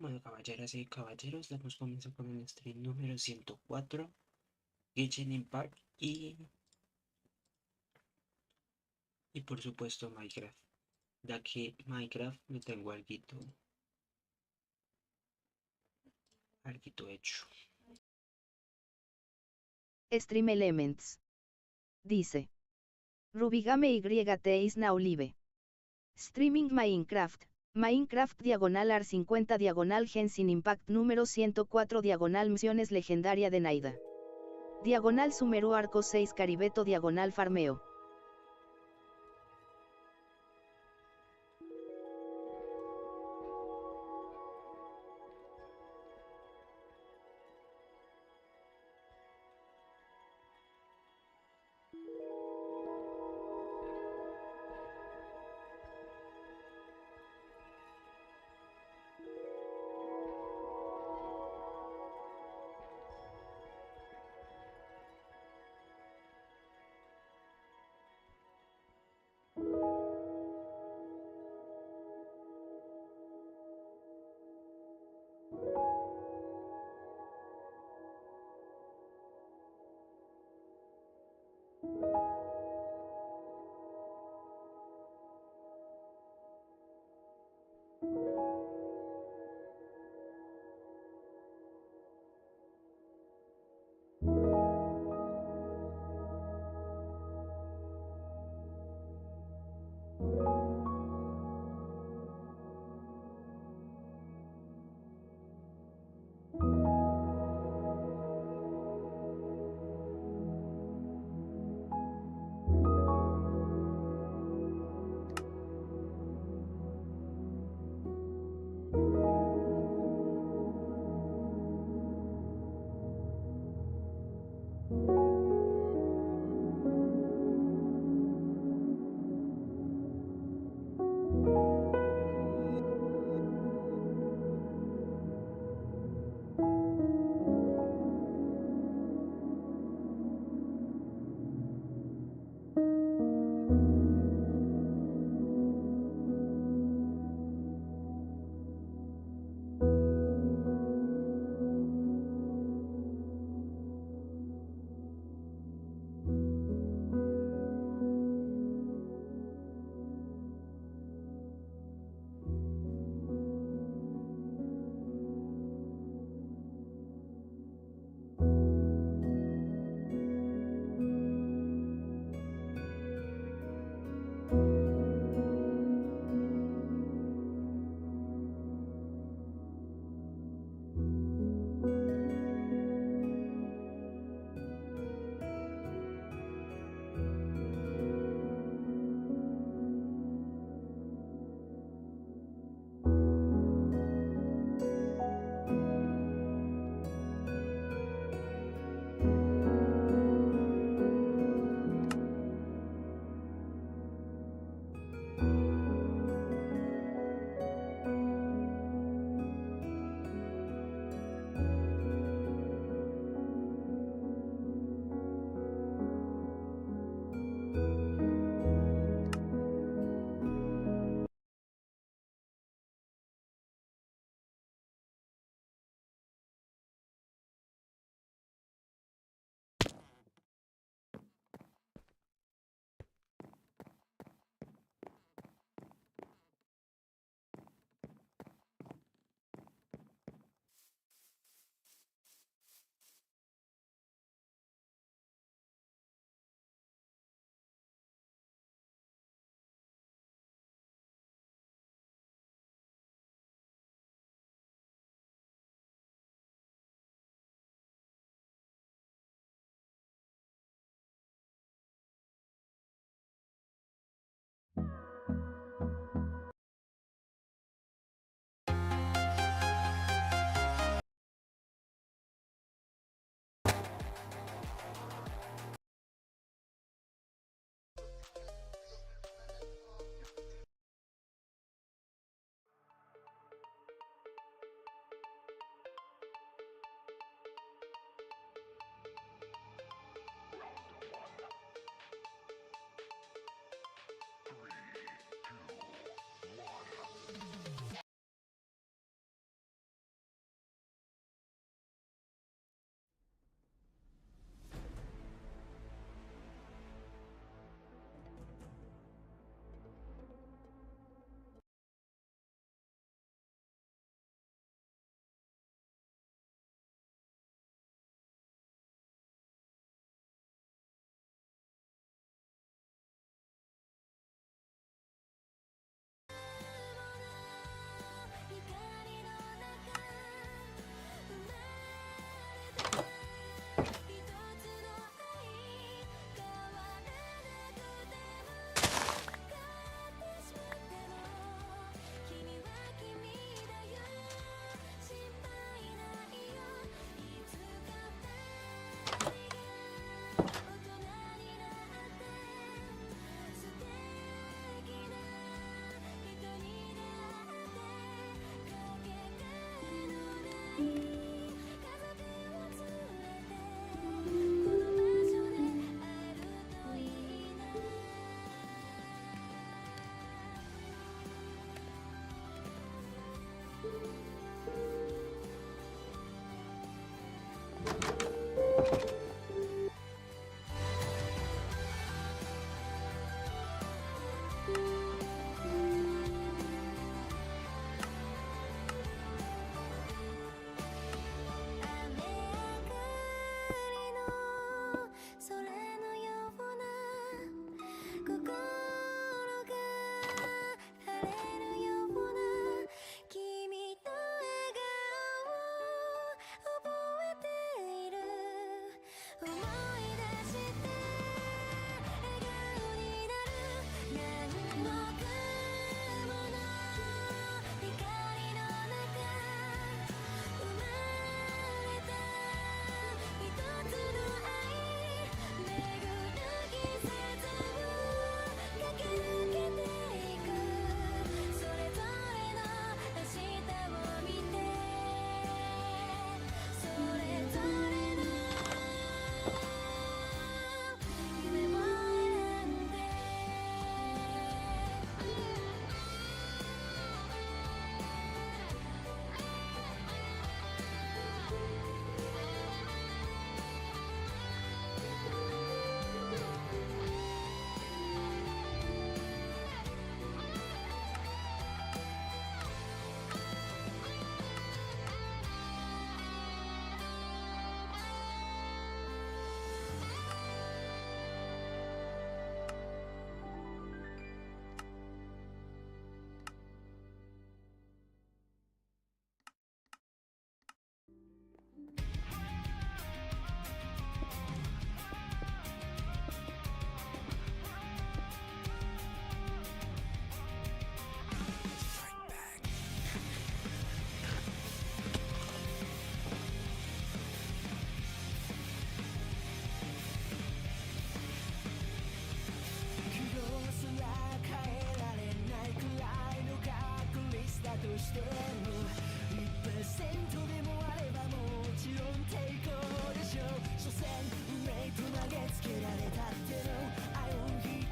Bueno, caballeras y caballeros, damos comienzo con el stream número 104, Genshin Impact y por supuesto Minecraft, ya que Minecraft me tengo alguito hecho. Stream Elements. Dice. RubygameYT is now live. Streaming Minecraft. Minecraft diagonal AR50 diagonal Genshin Impact número 104 diagonal Msiones Legendaria de Nahida. Diagonal Sumeru Arco 6 Caribeto diagonal Farmeo.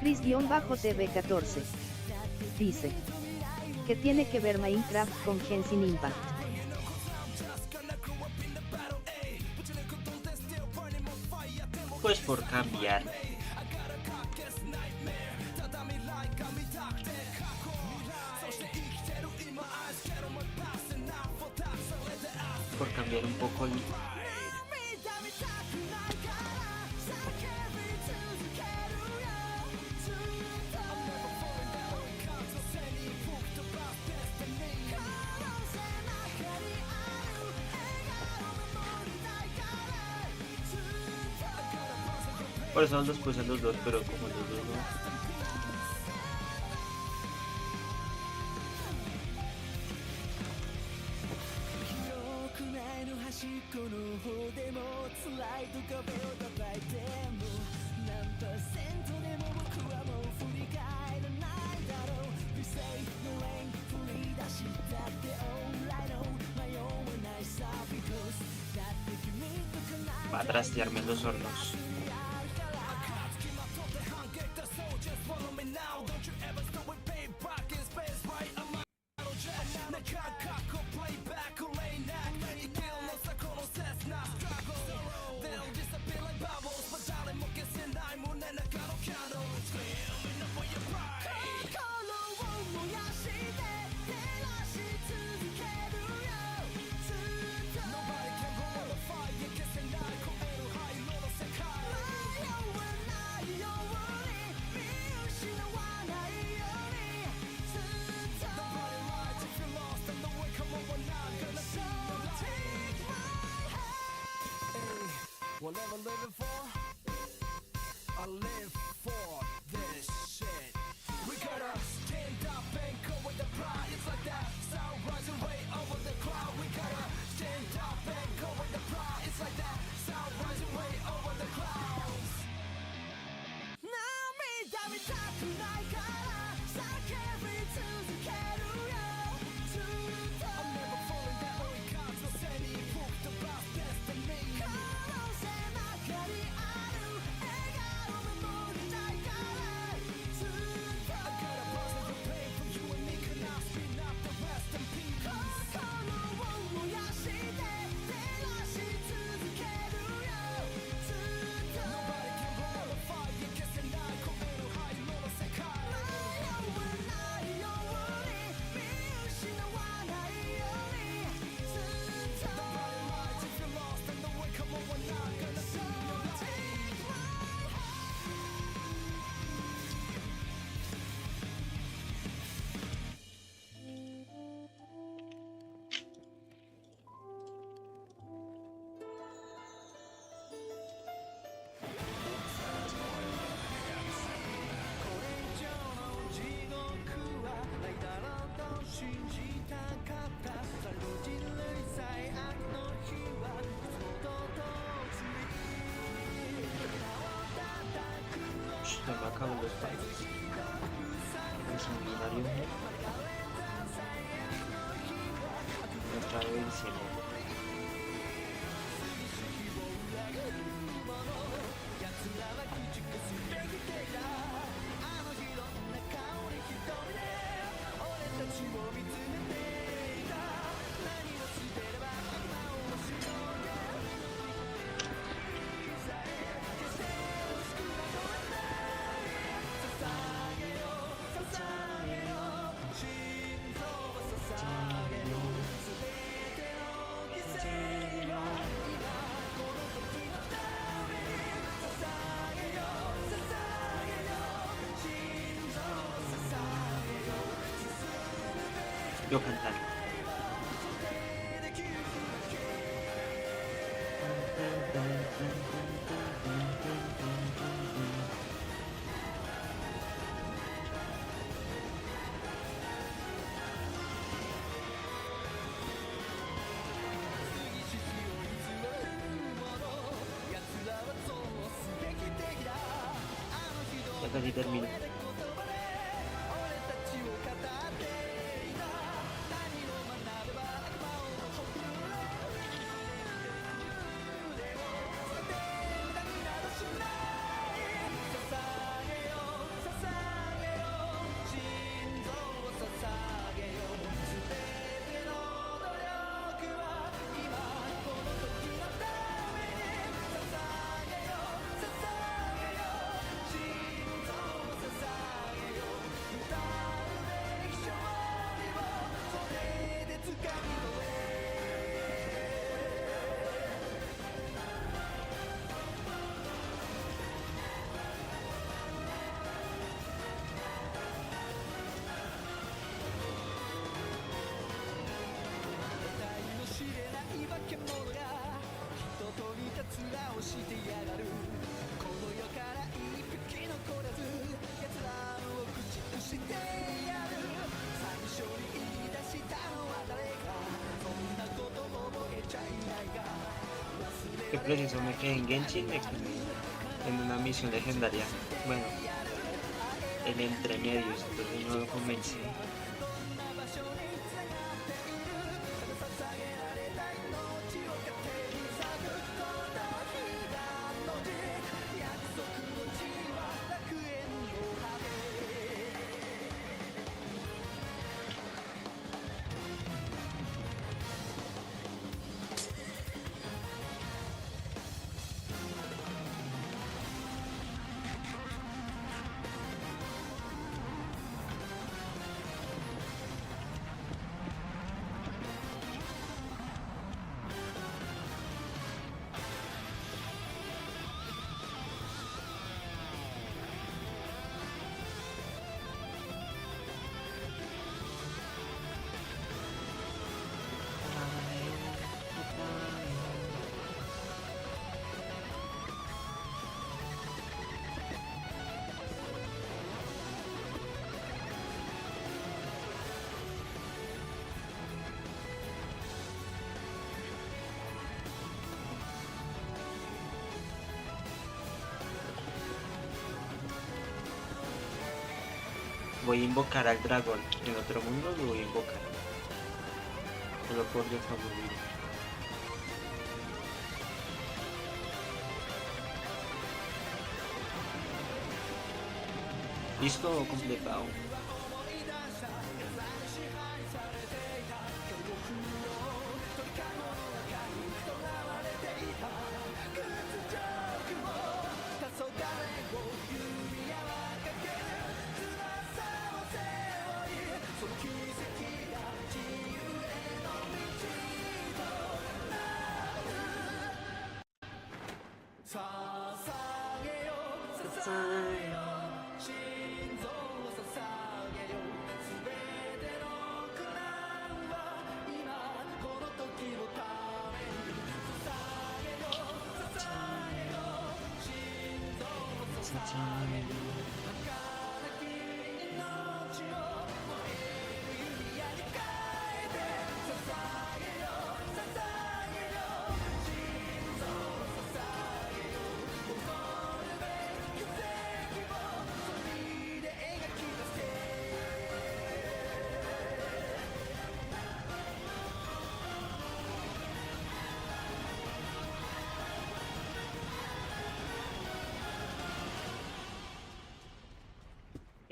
Chris-TV14 dice: ¿qué tiene que ver Minecraft con Genshin Impact? Pues por cambiar. Por cambiar un poco el... Por eso los puse los dos, pero como los dos no. Va a trastearme los hornos. Whatever living for, I live for this shit. We gotta stand up and go with the pride. It's like that sound rising way over the cloud. We gotta stand up and go with the pride. It's like that sound rising way over the clouds. 涙見たくないから叫び続けるよ。ずっと I'm never falling down. 追い風の背に吹く飛ばす destiny. 可能性ばかりある笑顔メモリ Se me acaban los palos. Es un binario. Otra vez cielo. Yo cantar. Ya casi termino. Que preciso me quedé en Genshin en una misión legendaria. Bueno, en entremedios, entonces no lo comencé. Voy a invocar al dragón. En otro mundo lo voy a invocar. Solo por desaburrir. Listo, completado.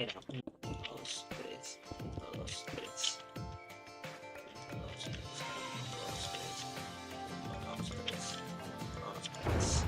Era 1, 2, 3, 1, 2, 3. 1, 2, 3, 1, 2, 3, 1, 2, 3, 1, 2, 3.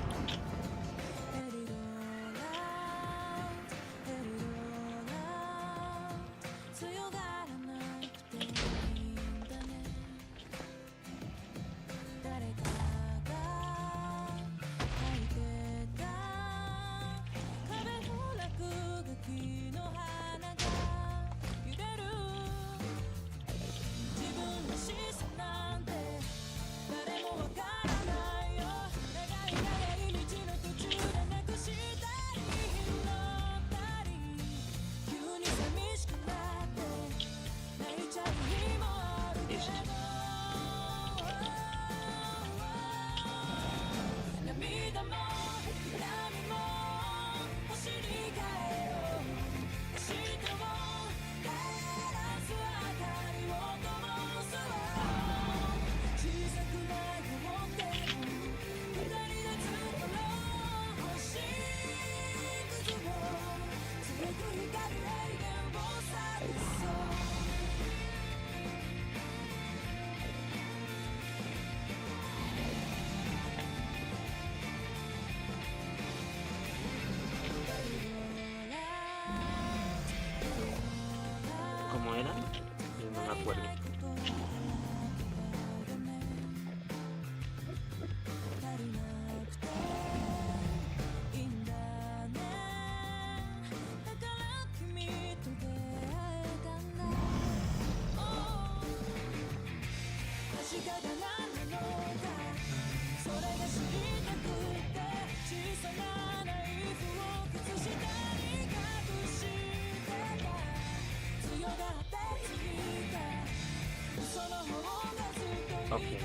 ¿Cómo era? Yo no me acuerdo. Okay.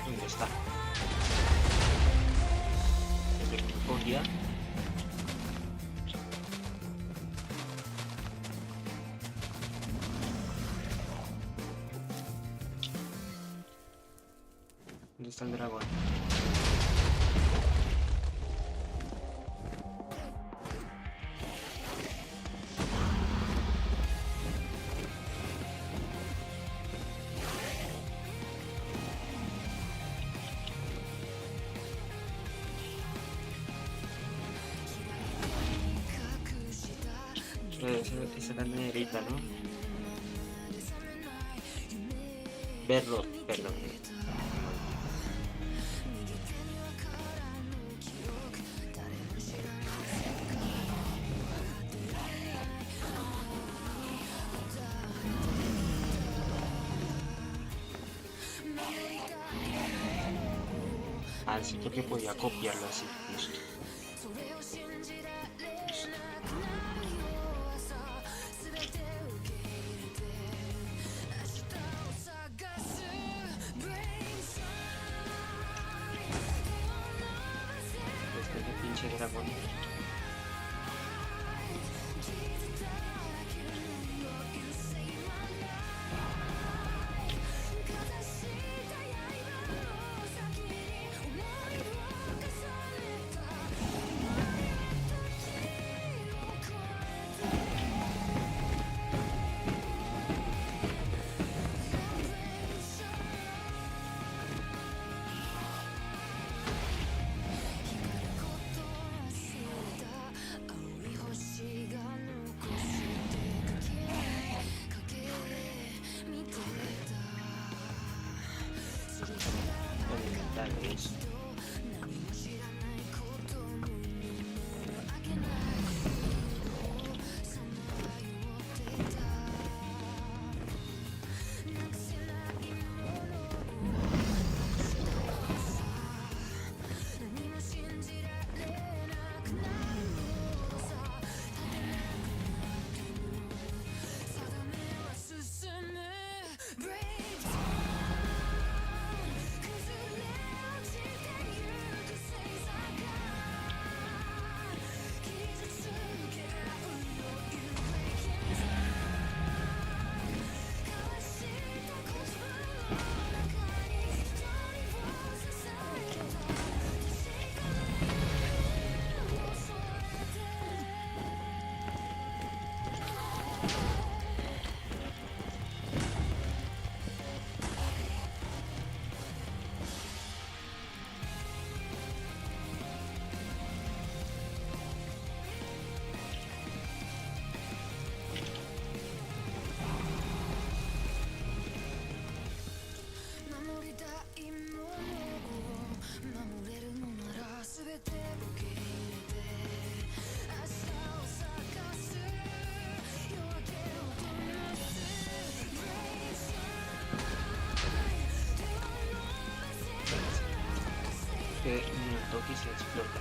¿Dónde está? ¿Un día? ¿Dónde está el dragón? Esa es la negrita, ¿no? Verlo, perdón. Ah, sí, porque podía copiarlo así. Listo. Después de pinche dragón. Eso. Que ni un toque se explota.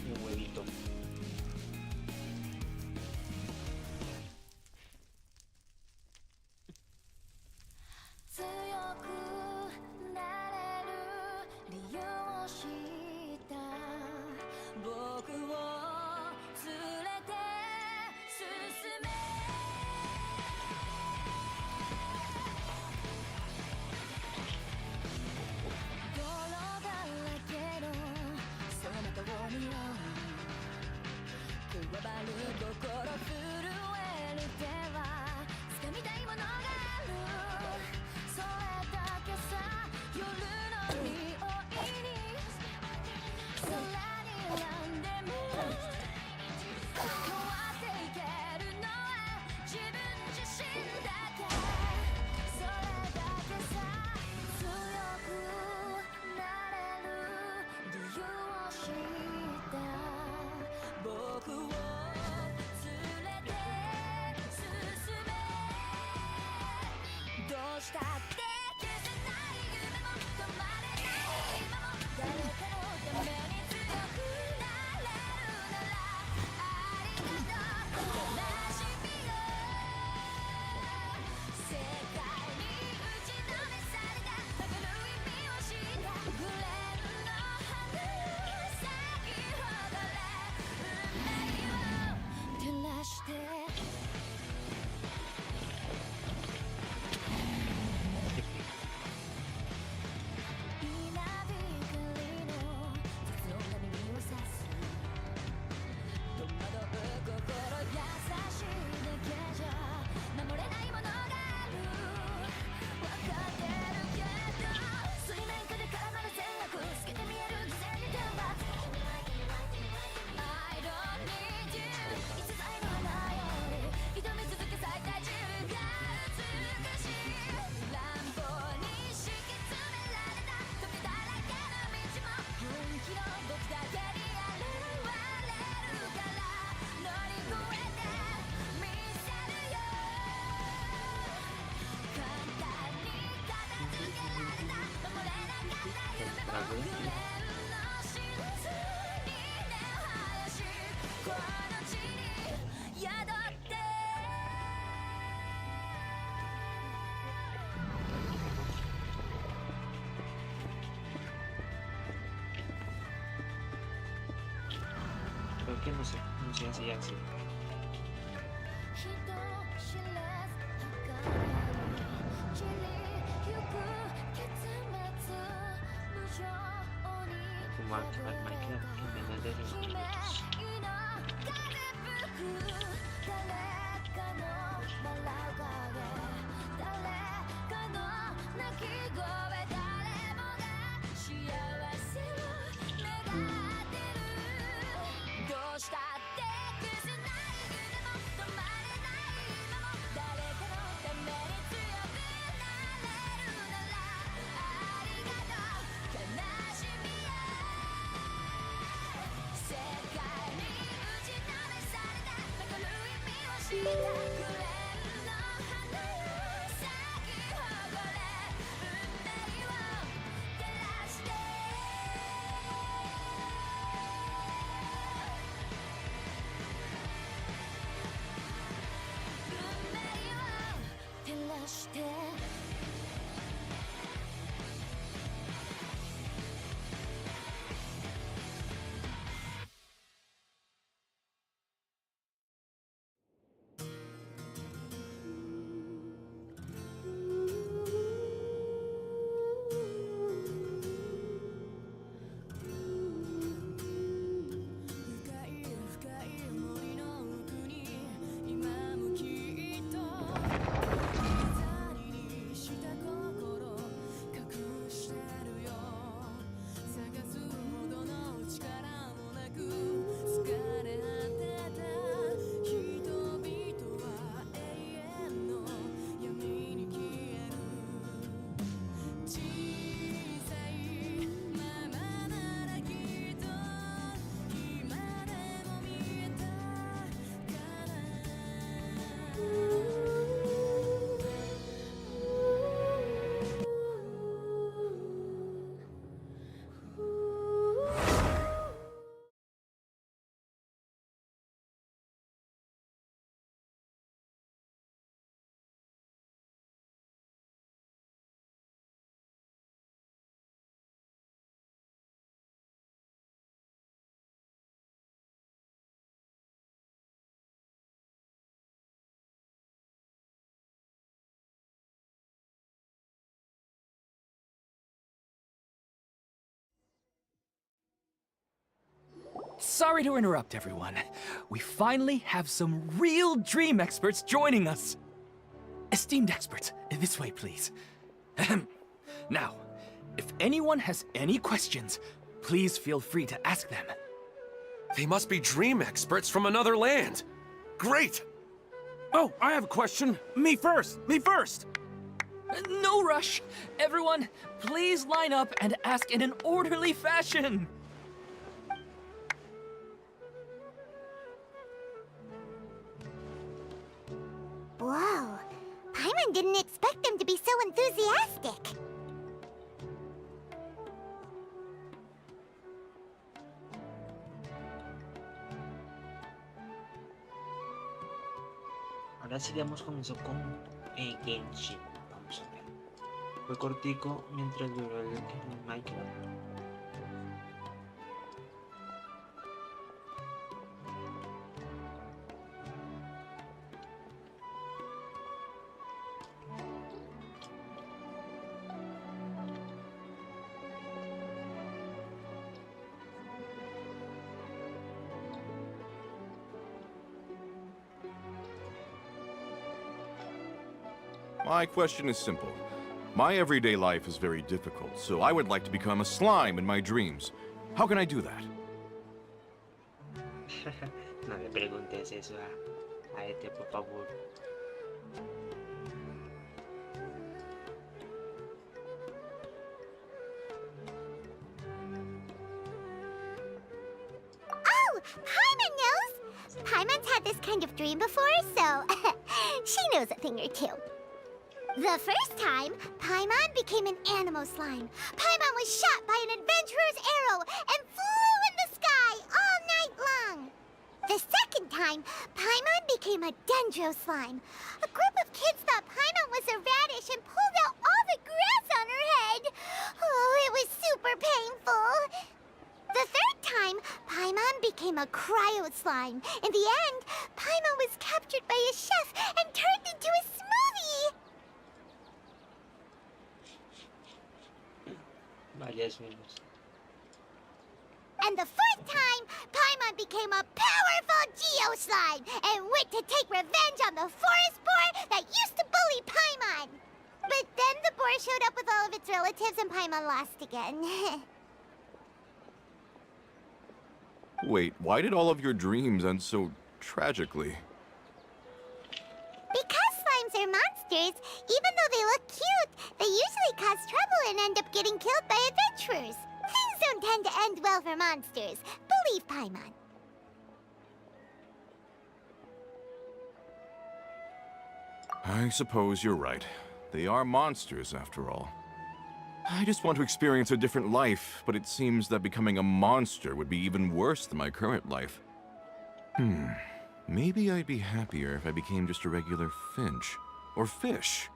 El huevito. creo que no sé, no sé así así. Como acabar Minecraft en menos de 5 minutos. Sorry to interrupt, everyone. We finally have some real dream experts joining us. Esteemed experts, this way, please. Ahem. Now, if anyone has any questions, please feel free to ask them. They must be dream experts from another land. Great! Oh, I have a question. Me first! Me first! No rush. Everyone, please line up and ask in an orderly fashion. Whoa. Paimon didn't expect them to be so enthusiastic. Ahora sí damos comienzo con Genshin. Vamos a ver. Fue cortico mientras duró el Minecraft. My question is simple. My everyday life is very difficult, so I would like to become a slime in my dreams. How can I do that? No le preguntes eso a este, por favor. Oh, Paimon knows! Paimon's had this kind of dream before, so she knows a thing or two. The first time, Paimon became an animal slime. Paimon was shot by an adventurer's arrow and flew in the sky all night long. The second time, Paimon became a dendro slime. A group of kids thought Paimon was a radish and pulled out all the grass on her head. Oh, it was super painful. The third time, Paimon became a cryo slime. In the end, Paimon was captured by a chef and turned into a smoothie. Vaya, eso mismo. And the fourth time, Paimon became a powerful Geo Slime and went to take revenge on the forest boar that used to bully Paimon. But then the boar showed up with all of its relatives and Paimon lost again. Wait, why did all of your dreams end so tragically? Because slimes are monsters, even though they look cute, they usually cause trouble and end up getting killed by adventurers. Things don't tend to end well for monsters. Believe Paimon. I suppose you're right. They are monsters, after all. I just want to experience a different life, but it seems that becoming a monster would be even worse than my current life. Maybe I'd be happier if I became just a regular finch. Or fish.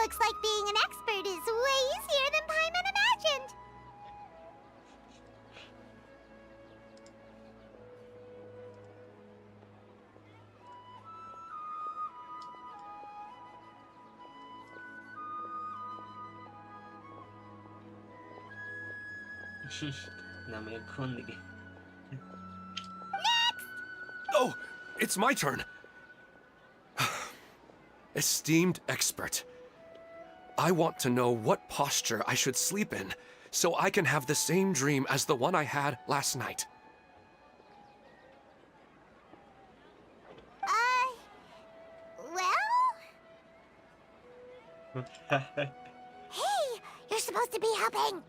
Looks like being an expert is way easier than Paimon imagined. No me conde. Oh, it's my turn. Esteemed expert, I want to know what posture I should sleep in so I can have the same dream as the one I had last night. Well? Hey, you're supposed to be helping.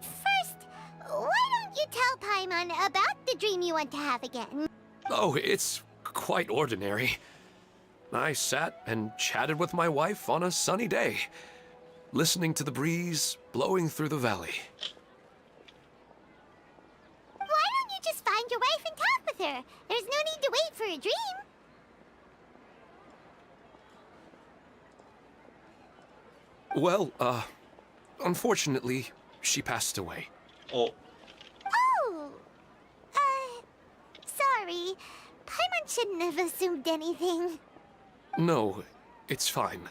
First, why don't you tell Paimon about the dream you want to have again? Oh, it's quite ordinary. I sat and chatted with my wife on a sunny day, listening to the breeze blowing through the valley. Why don't you just find your wife and talk with her? There's no need to wait for a dream. Well, unfortunately, she passed away. Oh, Oh, sorry. Paimon shouldn't have assumed anything. No, it's fine.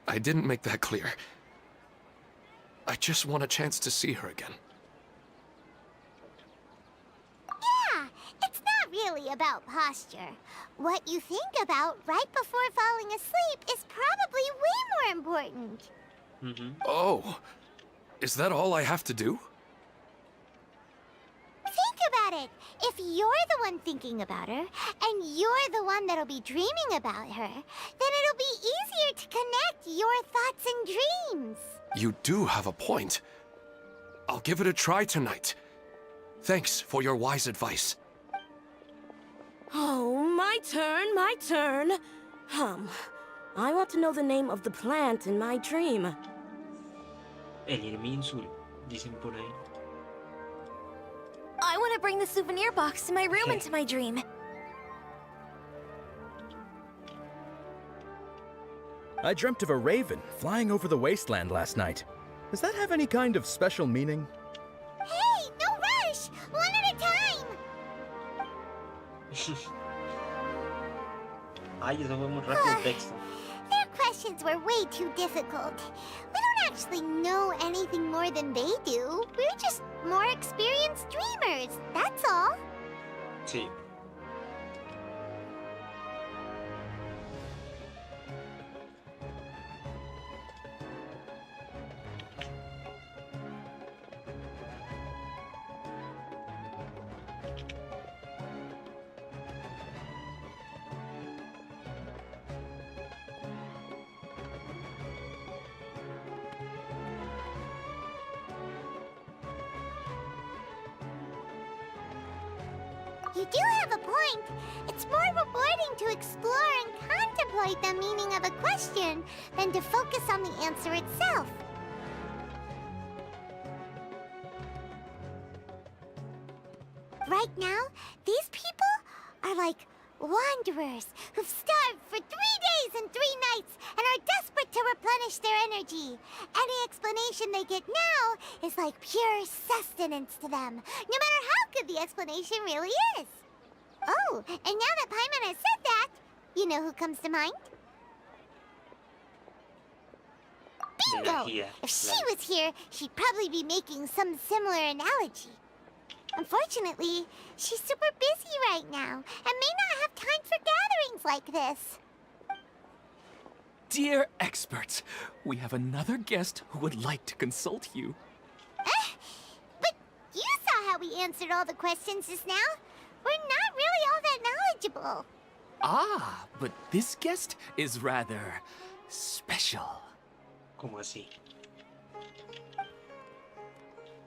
I didn't make that clear. I just want a chance to see her again. Yeah, it's not really about posture. What you think about right before falling asleep is probably way more important. Oh, is that all I have to do? Think about it. If you're the one thinking about her, and you're the one that'll be dreaming about her, then it'll be easier to connect your thoughts and dreams. You do have a point. I'll give it a try tonight. Thanks for your wise advice. Oh, my turn. I want to know the name of the plant in my dream. el Irminsul, dicen por ahí. I want to bring the souvenir box to my room into my dream. I dreamt of a raven flying over the wasteland last night. Does that have any kind of special meaning? Hey, no rush! One at a time! Ay, eso fue muy rápido el texto. Their questions were way too difficult. We don't actually know anything more than they do. We're just more experienced dreamers, that's all. Sí. You do have a point. It's more rewarding to explore and contemplate the meaning of a question than to focus on the answer itself. Right now, these people are like Wanderers who've starved for 3 days and 3 nights and are desperate to replenish their energy. Any explanation they get now is like pure sustenance to them, no matter how good the explanation really is. Oh, and now that Paimon has said that, you know who comes to mind? Bingo! Nahida, If she claro. was here, she'd probably be making some similar analogy. Unfortunately, she's super busy right now and may not have time for gatherings like this. Dear experts, we have another guest who would like to consult you. But you saw how we answered all the questions just now. We're not really all that knowledgeable. Ah, but this guest is rather special. ¿Cómo así?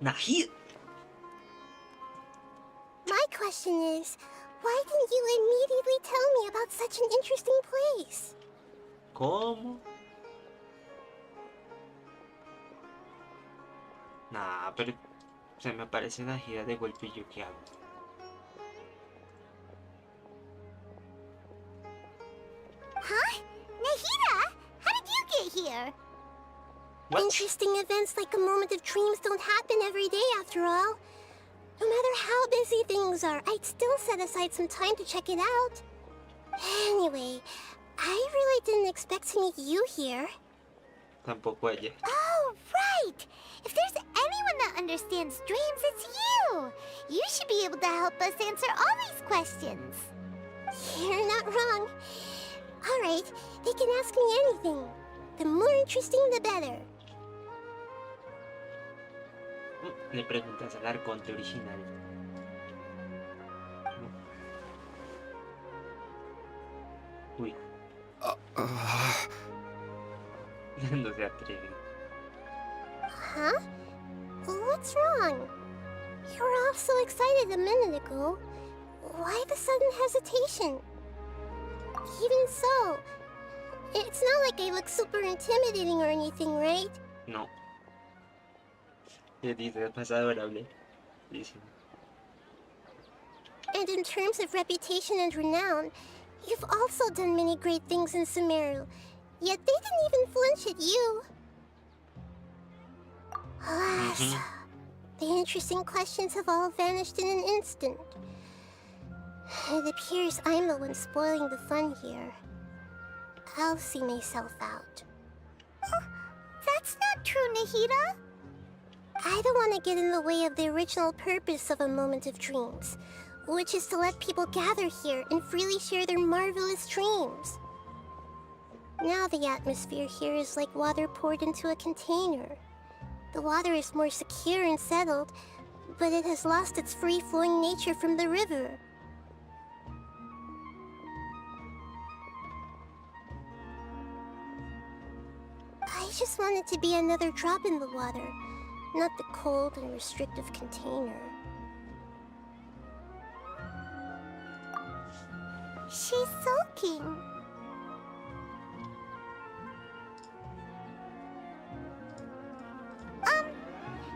Nahida. My question is, why didn't you immediately tell me about such an interesting place? ¿Cómo? Nah, pero se me aparece Nahida de golpe y yo qué hago. Huh? Nahida? How did you get here? What? Interesting events like a moment of dreams don't happen every day after all. No matter how busy things are, I'd still set aside some time to check it out. Anyway, I really didn't expect to meet you here. Tampoco ella. Oh, right! If there's anyone that understands dreams, it's you! You should be able to help us answer all these questions. You're not wrong. All right, they can ask me anything. The more interesting, the better. Le preguntas al Arconte original. No. Uy. No se atreve. Huh? What's wrong? You were all so excited a minute ago. Why the sudden hesitation? Even so, it's not like I look super intimidating or anything, right? No. Le dice, es más adorable. Dice. And in terms of reputation and renown, you've also done many great things in Sumeru, yet they didn't even flinch at you. Alas, the interesting questions have all vanished in an instant. It appears I'm the one spoiling the fun here. I'll see myself out. Oh, that's not true, Nahida. I don't want to get in the way of the original purpose of a moment of dreams, which is to let people gather here and freely share their marvelous dreams. Now the atmosphere here is like water poured into a container. The water is more secure and settled, but it has lost its free-flowing nature from the river. I just want it to be another drop in the water, not the cold and restrictive container. She's sulking.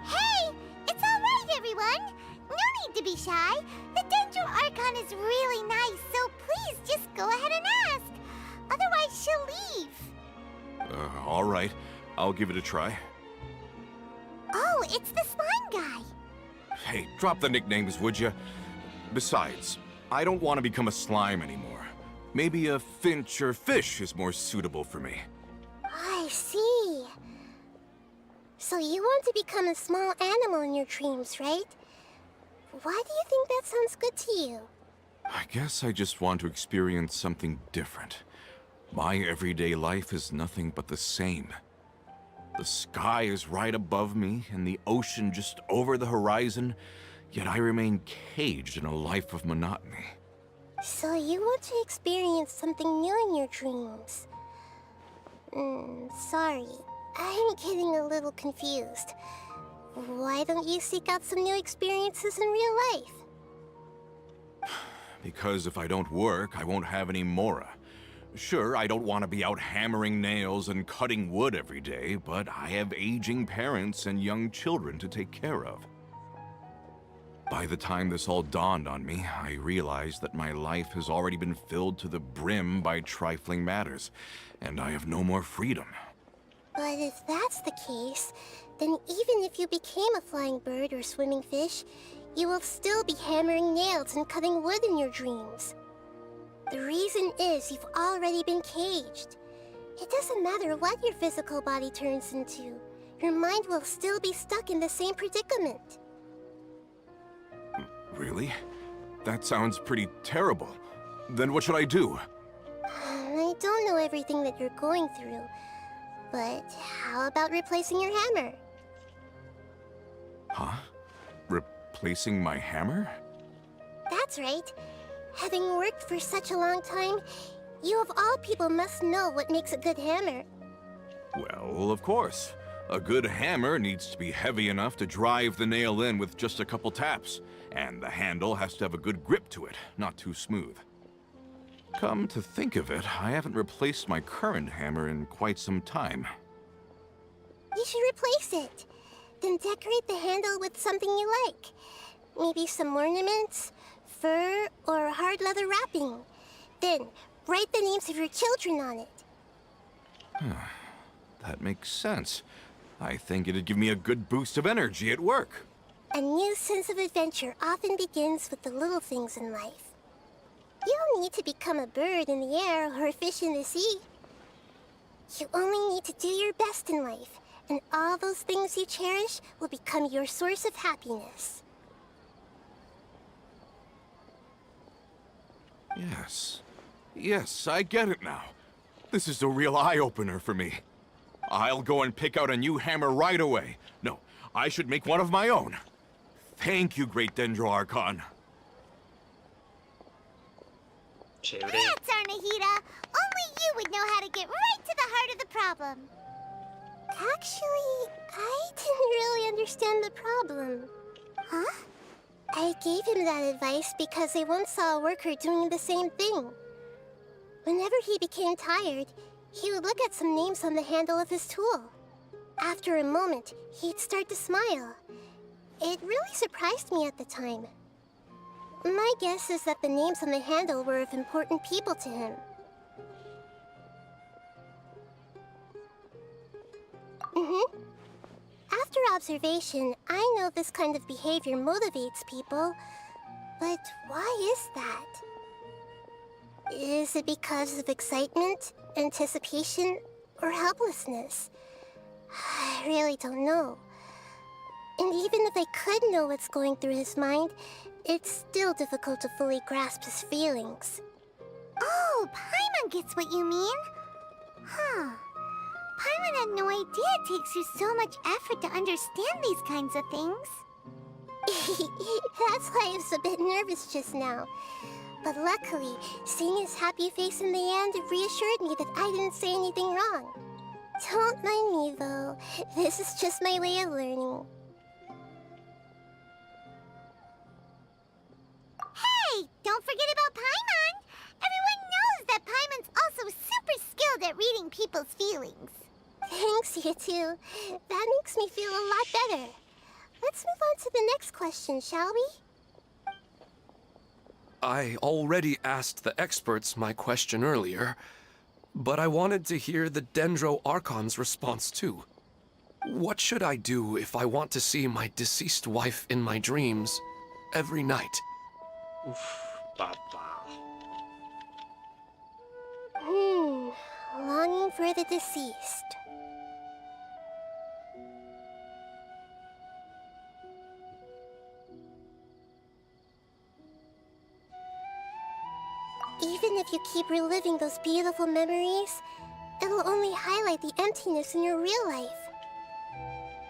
Hey! It's alright, everyone! No need to be shy. The Dendro Archon is really nice, so please just go ahead and ask. Otherwise, she'll leave. All right. I'll give it a try. Oh, it's the slime guy. Hey, drop the nicknames, would you? Besides, I don't want to become a slime anymore. Maybe a finch or fish is more suitable for me. I see. So you want to become a small animal in your dreams, right? Why do you think that sounds good to you? I guess I just want to experience something different. My everyday life is nothing but the same. The sky is right above me, and the ocean just over the horizon, yet I remain caged in a life of monotony. So you want to experience something new in your dreams? Sorry. I'm getting a little confused. Why don't you seek out some new experiences in real life? Because if I don't work, I won't have any Mora. Sure, I don't want to be out hammering nails and cutting wood every day, but I have aging parents and young children to take care of. By the time this all dawned on me, I realized that my life has already been filled to the brim by trifling matters, and I have no more freedom. But if that's the case, then even if you became a flying bird or swimming fish, you will still be hammering nails and cutting wood in your dreams. The reason is you've already been caged. It doesn't matter what your physical body turns into. Your mind will still be stuck in the same predicament. Really? That sounds pretty terrible. Then what should I do? I don't know everything that you're going through, but how about replacing your hammer? Huh? Replacing my hammer? That's right. Having worked for such a long time, you of all people must know what makes a good hammer. Well, of course. A good hammer needs to be heavy enough to drive the nail in with just a couple taps, and the handle has to have a good grip to it, not too smooth. Come to think of it, I haven't replaced my current hammer in quite some time. You should replace it. Then decorate the handle with something you like. Maybe some ornaments, fur, or hard leather wrapping. Then, write the names of your children on it. That makes sense. I think it'd give me a good boost of energy at work. A new sense of adventure often begins with the little things in life. You don't need to become a bird in the air or a fish in the sea. You only need to do your best in life, and all those things you cherish will become your source of happiness. Yes, I get it now. This is a real eye-opener for me. I'll go and pick out a new hammer right away. No, I should make one of my own. Thank you, Great Dendro Archon. Chévere. That's our Nahida. Only you would know how to get right to the heart of the problem. Actually, I didn't really understand the problem. Huh? I gave him that advice because I once saw a worker doing the same thing. Whenever he became tired, he would look at some names on the handle of his tool. After a moment, he'd start to smile. It really surprised me at the time. My guess is that the names on the handle were of important people to him. After observation, I know this kind of behavior motivates people, but why is that? Is it because of excitement, anticipation, or helplessness? I really don't know. And even if I could know what's going through his mind, it's still difficult to fully grasp his feelings. Oh, Paimon gets what you mean. Huh. Paimon had no idea it takes you so much effort to understand these kinds of things. That's why I was a bit nervous just now. But luckily, seeing his happy face in the end reassured me that I didn't say anything wrong. Don't mind me, though. This is just my way of learning. Hey! Don't forget about Paimon! Everyone knows that Paimon's also super skilled at reading people's feelings. Thanks, you two. That makes me feel a lot better. Let's move on to the next question, shall we? I already asked the experts my question earlier, but I wanted to hear the Dendro Archon's response too. What should I do if I want to see my deceased wife in my dreams every night? Uf, papa. Longing for the deceased. Even if you keep reliving those beautiful memories, it'll only highlight the emptiness in your real life.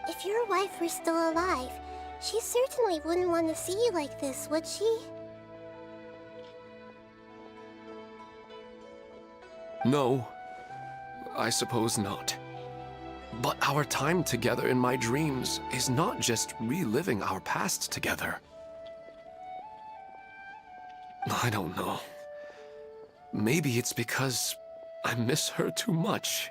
If your wife were still alive, she certainly wouldn't want to see you like this, would she? No, I suppose not. But our time together in my dreams is not just reliving our past together. I don't know. Maybe it's because I miss her too much.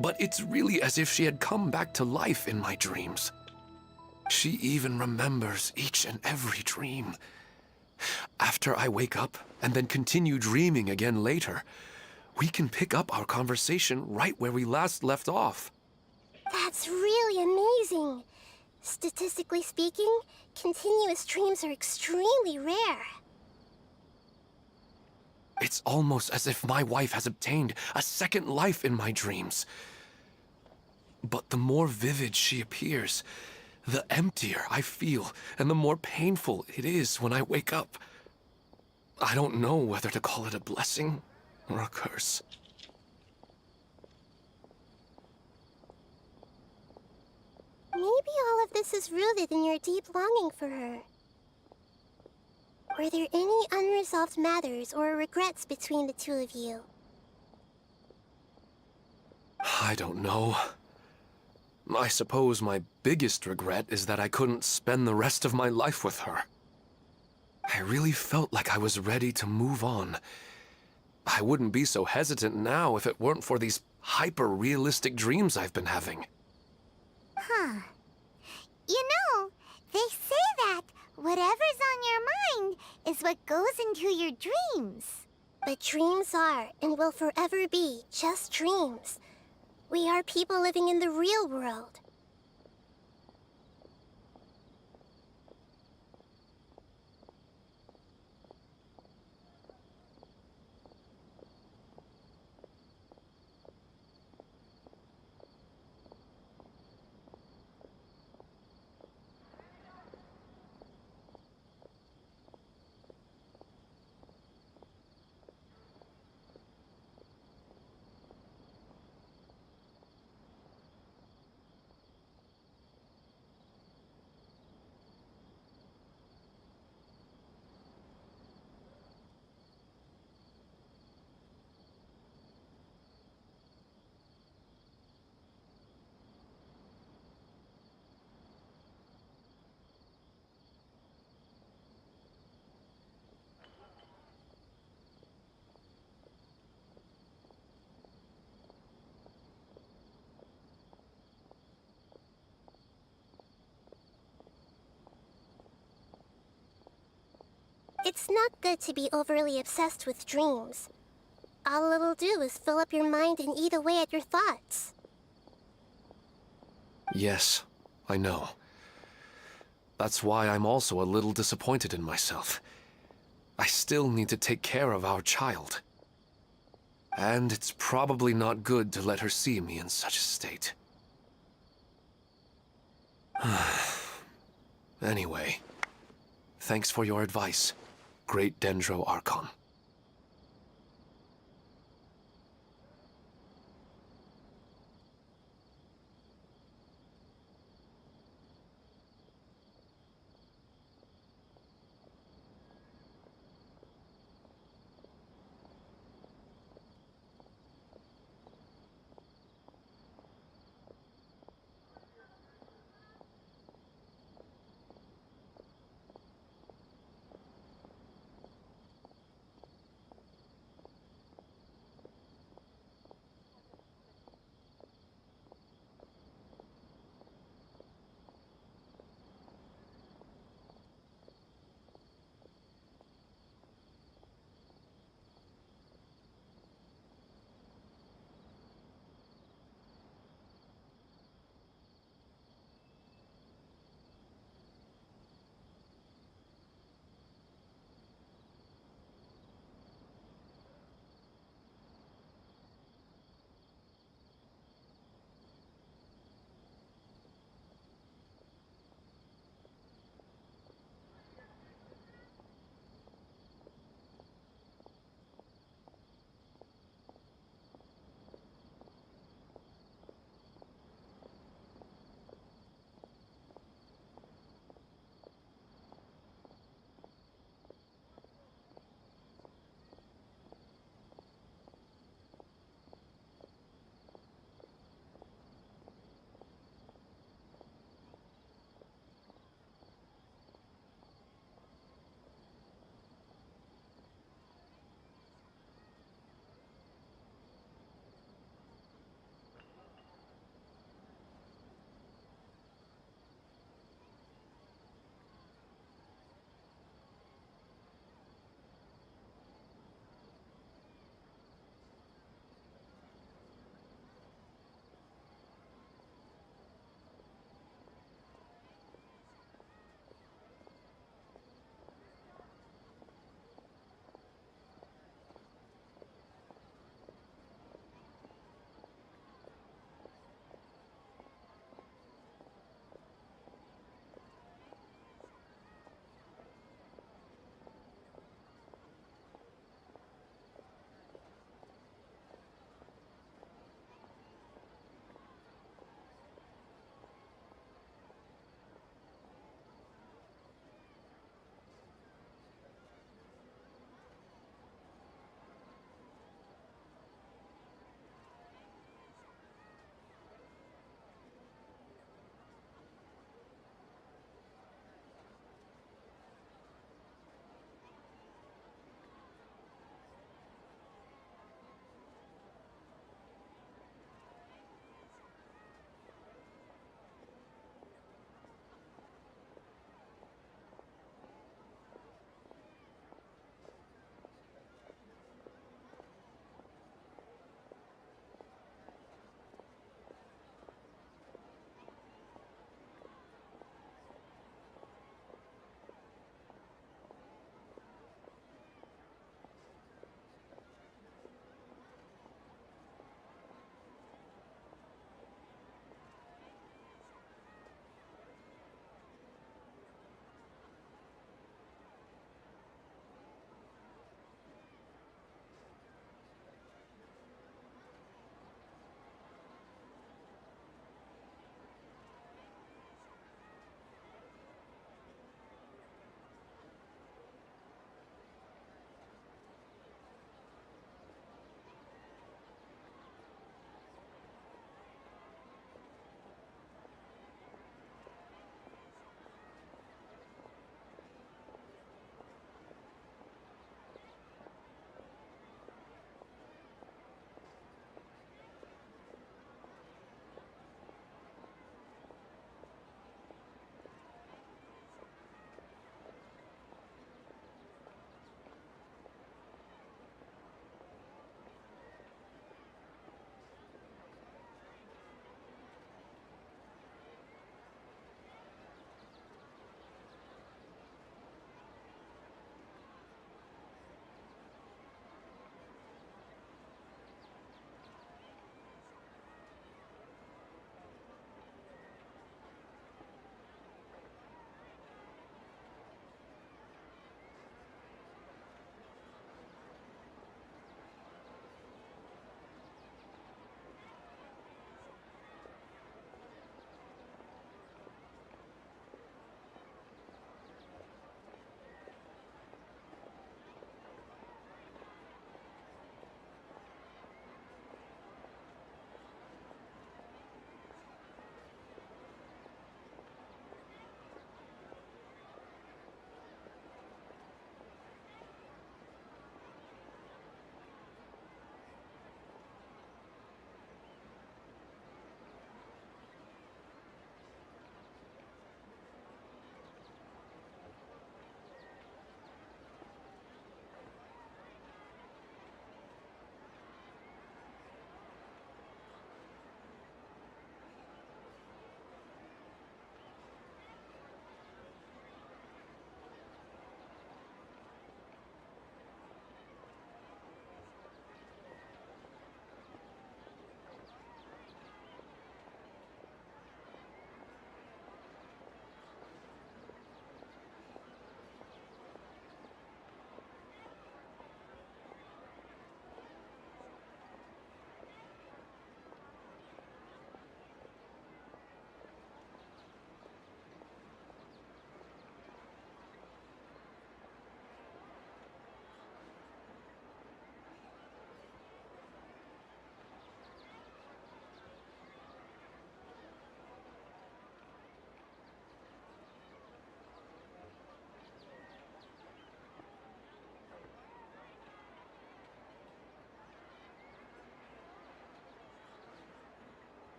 But it's really as if she had come back to life in my dreams. She even remembers each and every dream. After I wake up and then continue dreaming again later, we can pick up our conversation right where we last left off. That's really amazing. Statistically speaking, continuous dreams are extremely rare. It's almost as if my wife has obtained a second life in my dreams. But the more vivid she appears, the emptier I feel, and the more painful it is when I wake up. I don't know whether to call it a blessing or a curse. Maybe all of this is rooted in your deep longing for her. Were there any unresolved matters or regrets between the two of you? I don't know. I suppose my biggest regret is that I couldn't spend the rest of my life with her. I really felt like I was ready to move on. I wouldn't be so hesitant now if it weren't for these hyper-realistic dreams I've been having. Huh. You know, they say that whatever's on your mind is what goes into your dreams. But dreams are and will forever be just dreams. We are people living in the real world. It's not good to be overly obsessed with dreams. All it'll do is fill up your mind and eat away at your thoughts. Yes, I know. That's why I'm also a little disappointed in myself. I still need to take care of our child. And it's probably not good to let her see me in such a state. Anyway, thanks for your advice, Great Dendro Archon.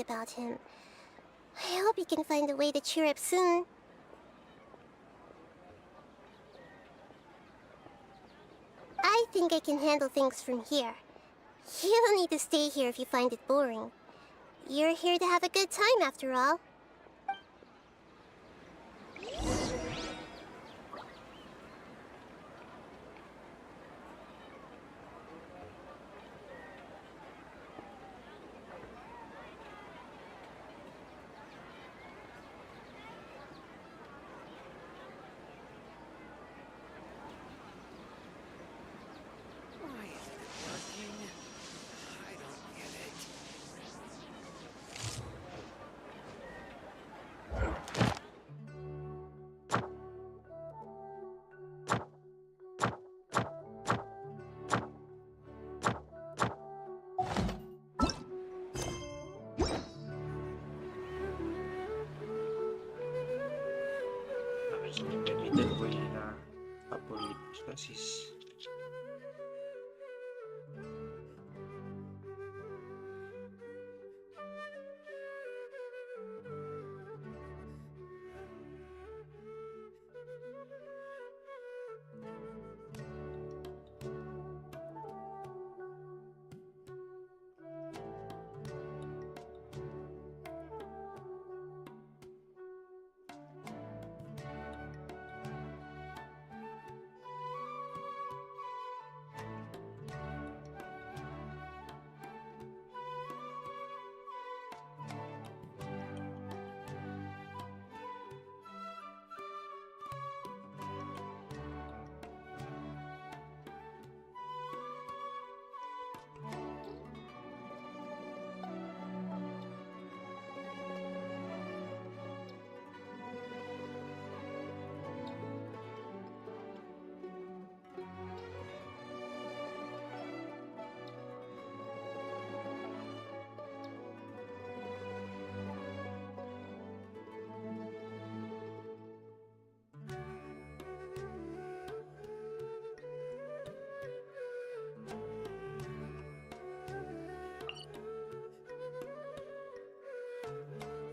about him. I hope he can find a way to cheer up soon. I think I can handle things from here. You don't need to stay here if you find it boring. You're here to have a good time after all. A ver si me permite, voy a ir a por el éxtasis.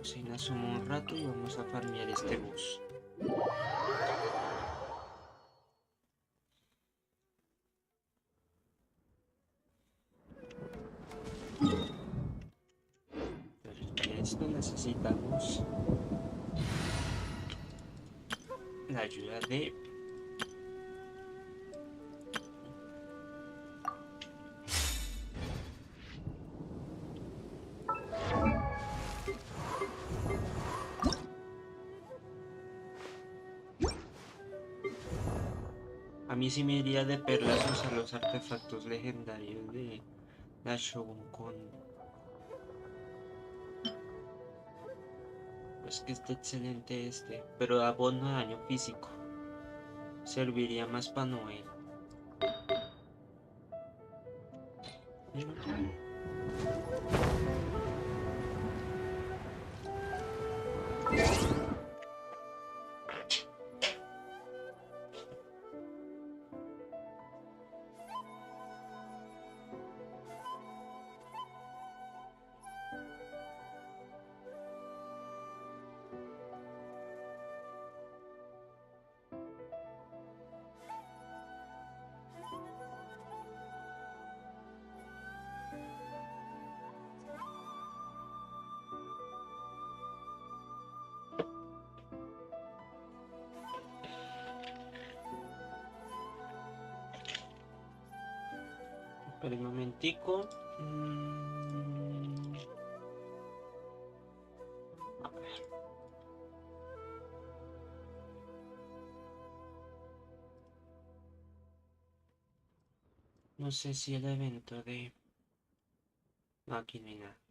Cocina sumo un rato y vamos a farmear este bus. Para esto necesitamos la ayuda de a mí sí me iría de perlas usar los artefactos legendarios de la Shogun con... Pues que está excelente este, pero da bono de daño físico. Serviría más para Noel. Espera un momentico. A ver. No sé si el evento de... No, aquí no hay nada.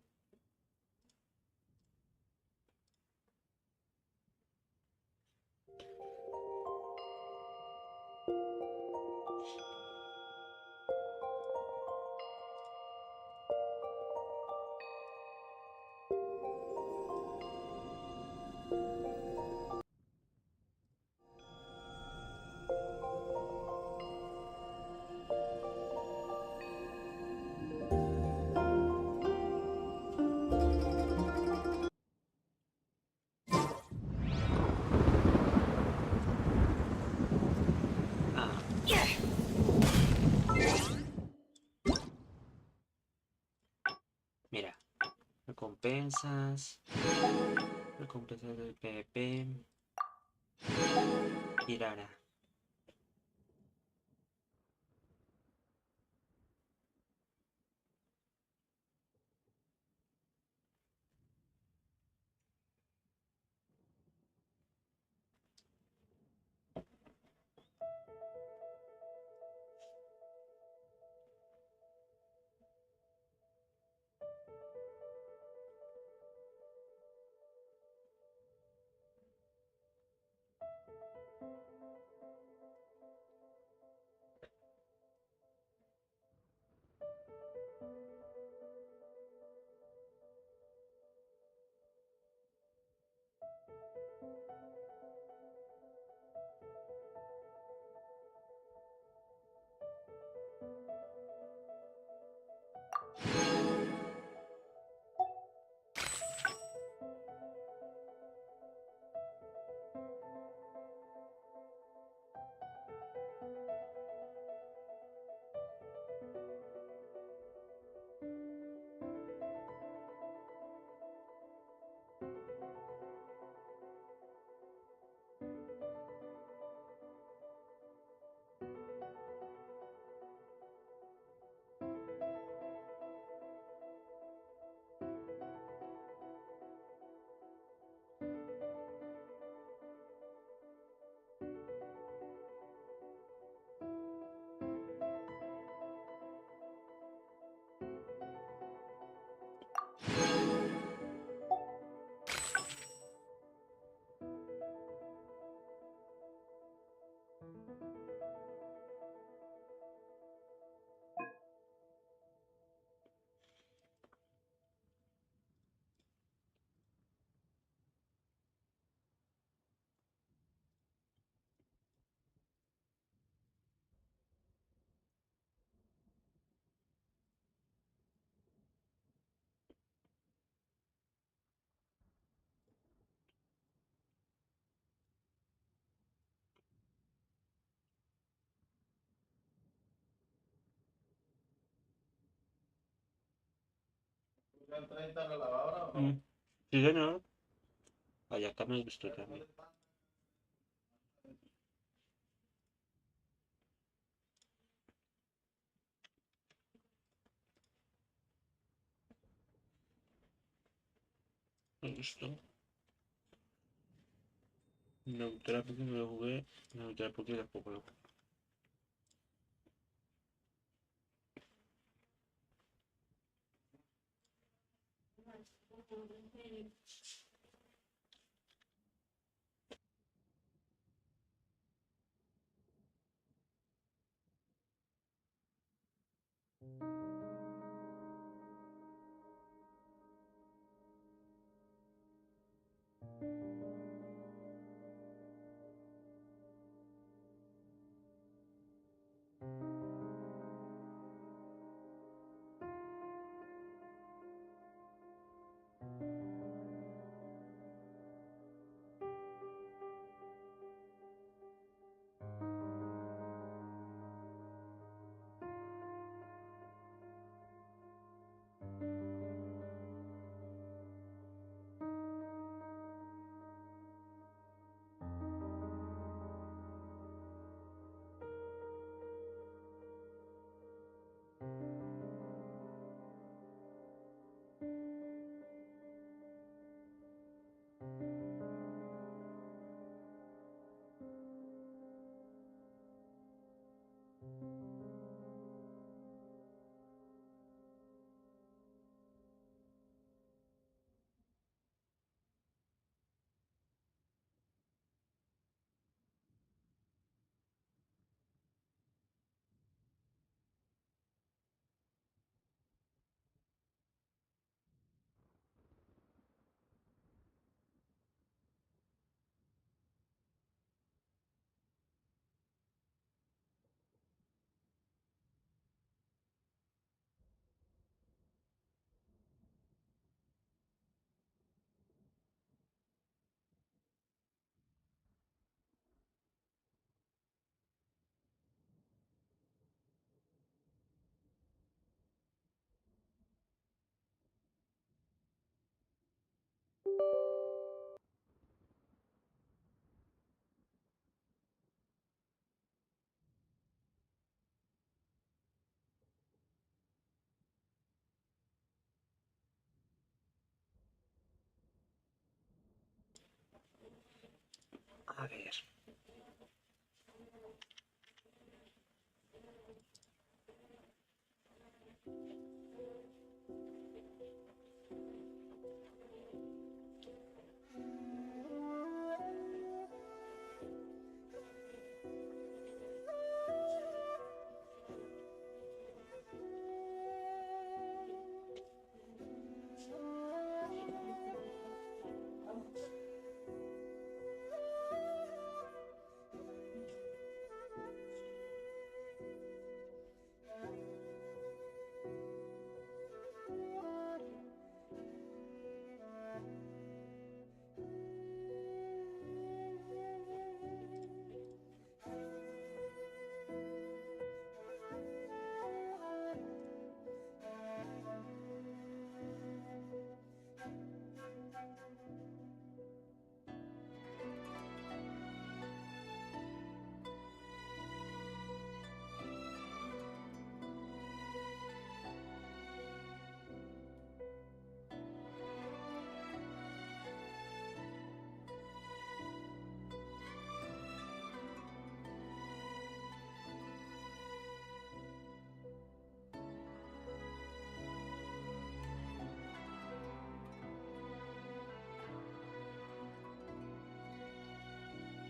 recompensas. Recompensas del PvP. Girara. Sí, señor. Allá acá me gustó también. Me gustó. Neutral porque no lo jugué. Neutral porque tampoco lo jugué. A ver.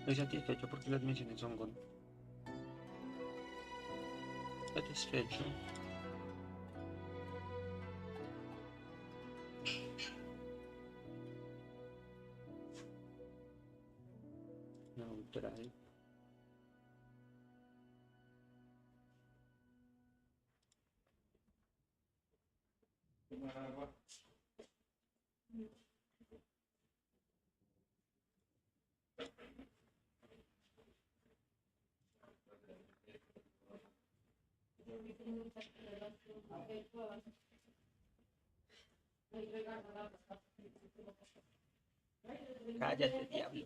Estoy satisfecho porque las misiones son con... Satisfecho. Neutral. Cállate, diablo.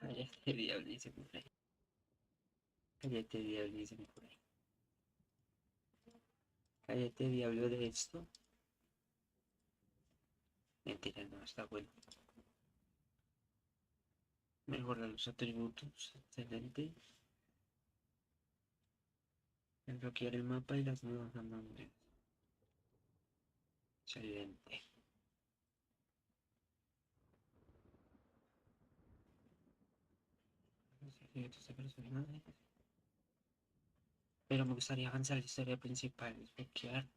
Cállate, diablo, dice por ahí. Cállate, diablo, dice por ahí. Cállate, diablo, de esto. Mentira, no, está bueno. Mejorar los atributos, excelente. Desbloquear el mapa y las nuevas nombres. Excelente. Los secretos de personajes. Pero me gustaría avanzar la historia principal, desbloquear.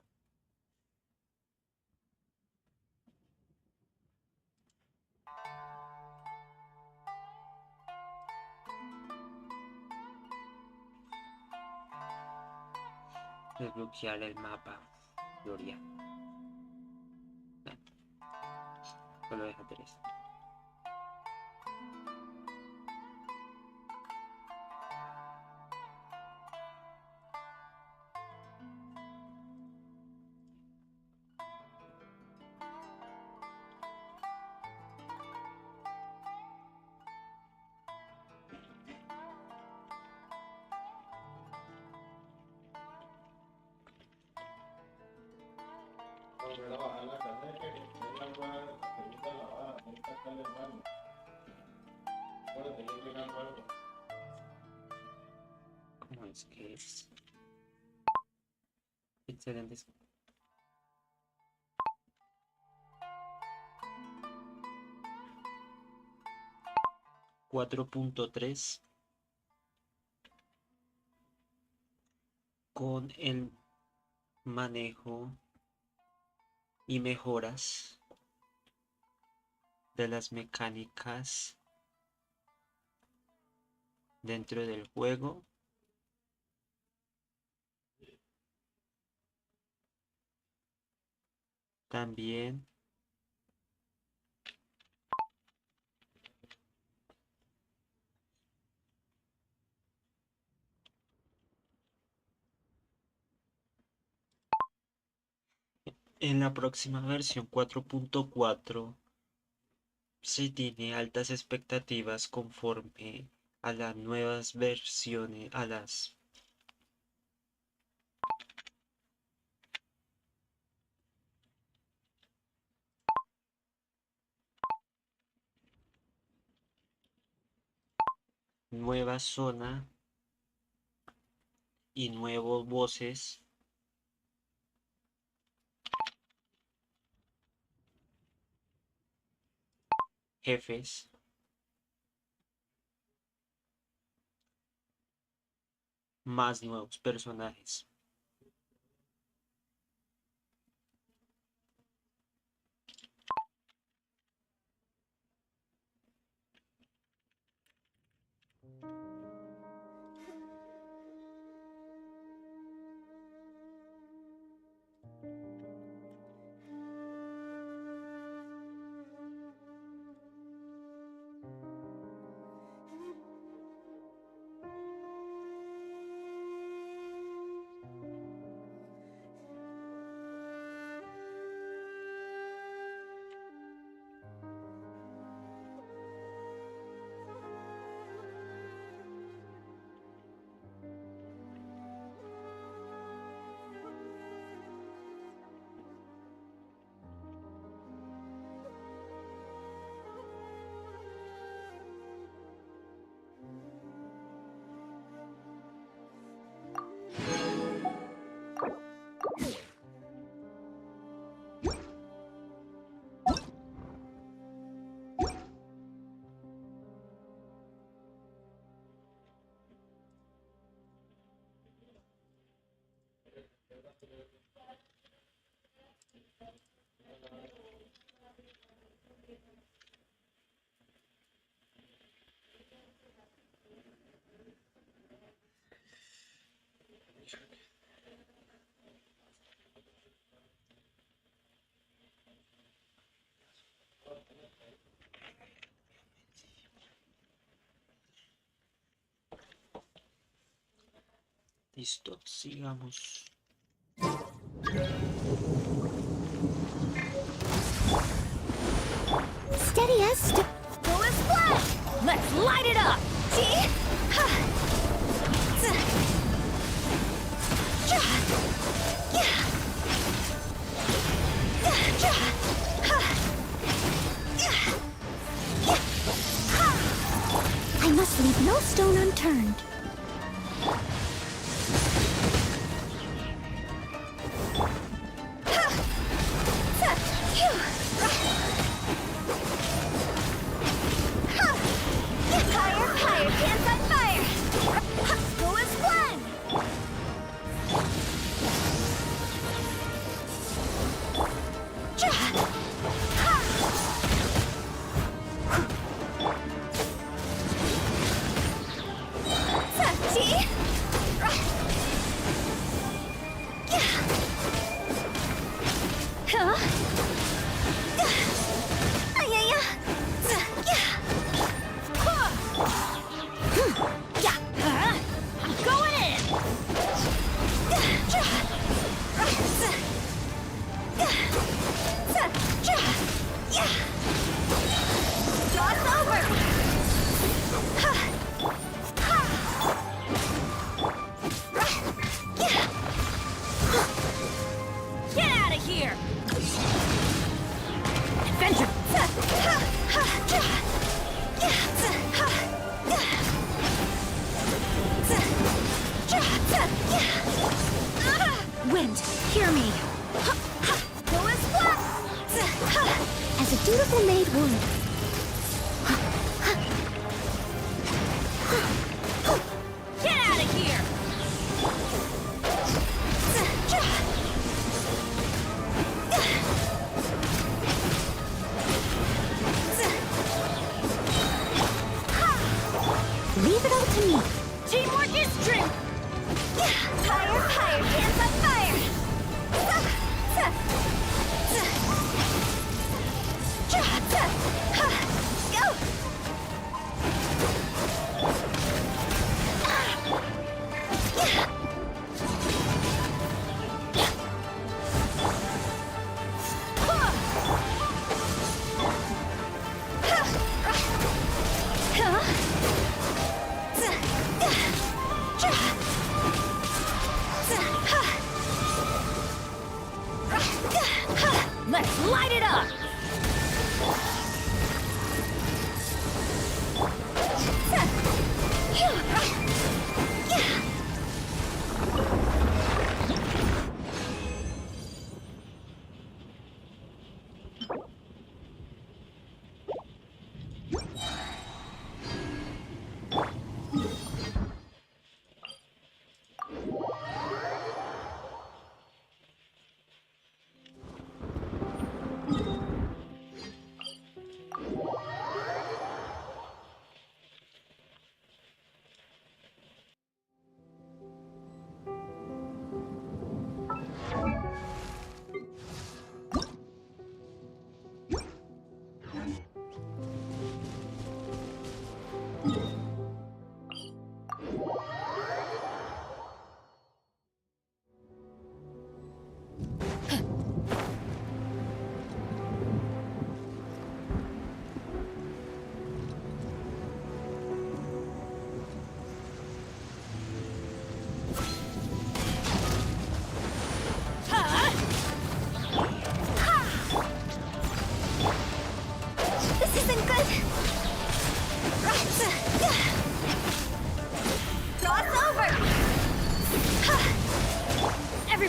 Desbloquear el mapa. Gloria. No. Solo deja 3. ¿Cómo es que es? Excelente. 4.3 con el manejo y mejoras de las mecánicas dentro del juego. También en la próxima versión 4.4 se tiene altas expectativas conforme a las nuevas versiones, a las nueva zona y nuevos bosses. Jefes. Más nuevos personajes. Listo, sigamos. Steady as Go as flash! Let's light it up! See? I must leave no stone unturned. Wind, hear me. Go as flat! As a dutiful maid would. Get out of here! Leave it all to me. Teamwork is strength! Higher, higher, hands on fire! Go! Let's light it up!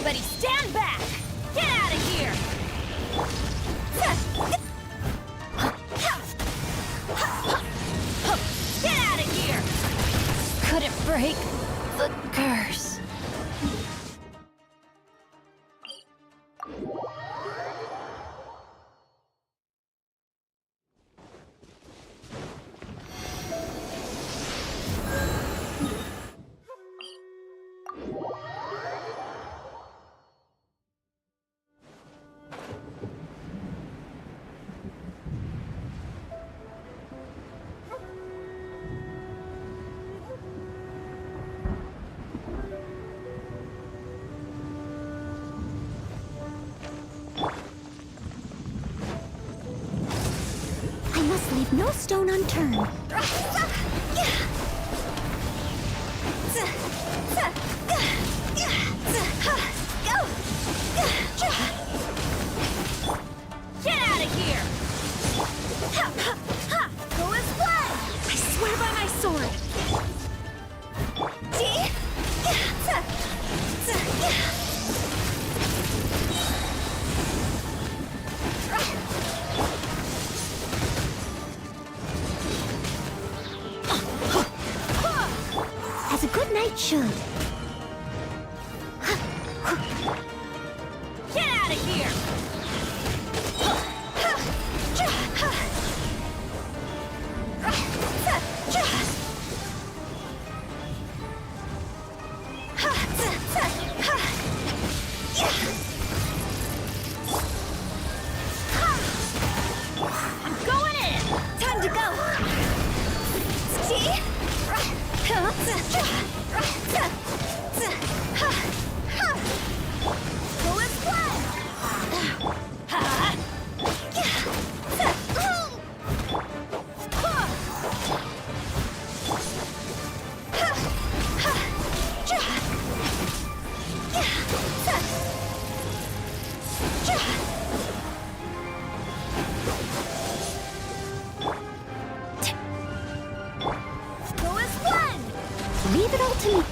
Everybody stand back! Get out of here! Get out of here! Couldn't break the curse. I must leave no stone unturned. Get out of here! Go as planned! I swear by my sword! As a good knight should. Get out of here! I'm going in! Time to go! Go as planned! Go as planned! Leave it all to me.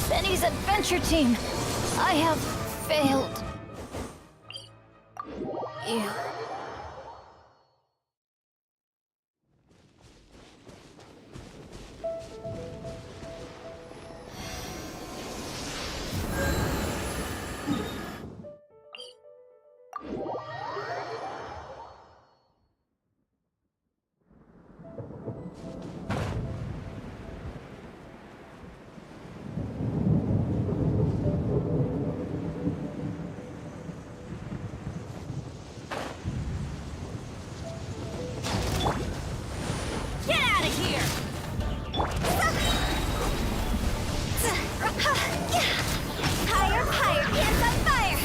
Benny's adventure team, I have failed you. Get out of here! Higher, higher, hands on fire!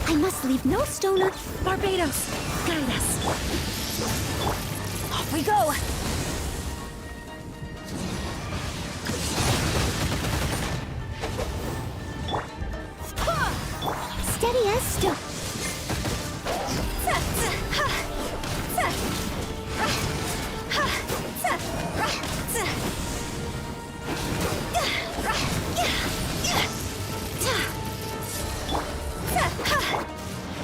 I must leave no stone unturned. Barbados, guide us. Off we go! Steady as stone.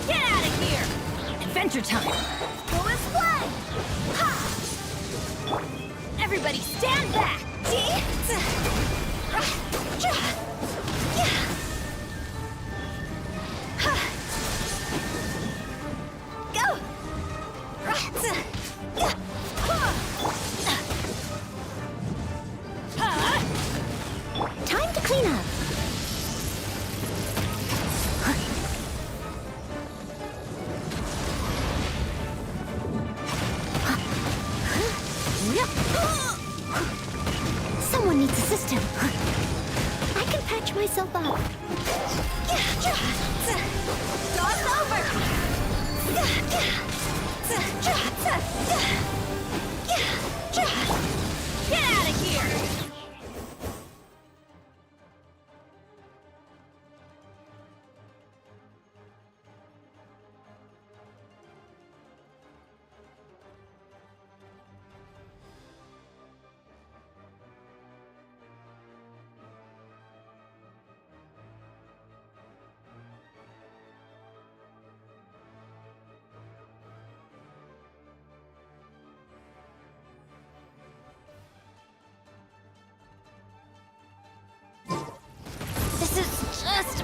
Get out of here! Adventure time! Go as planned! Everybody stand back! Go! Time to clean up. Someone needs a system. I can patch myself up. Dog's over!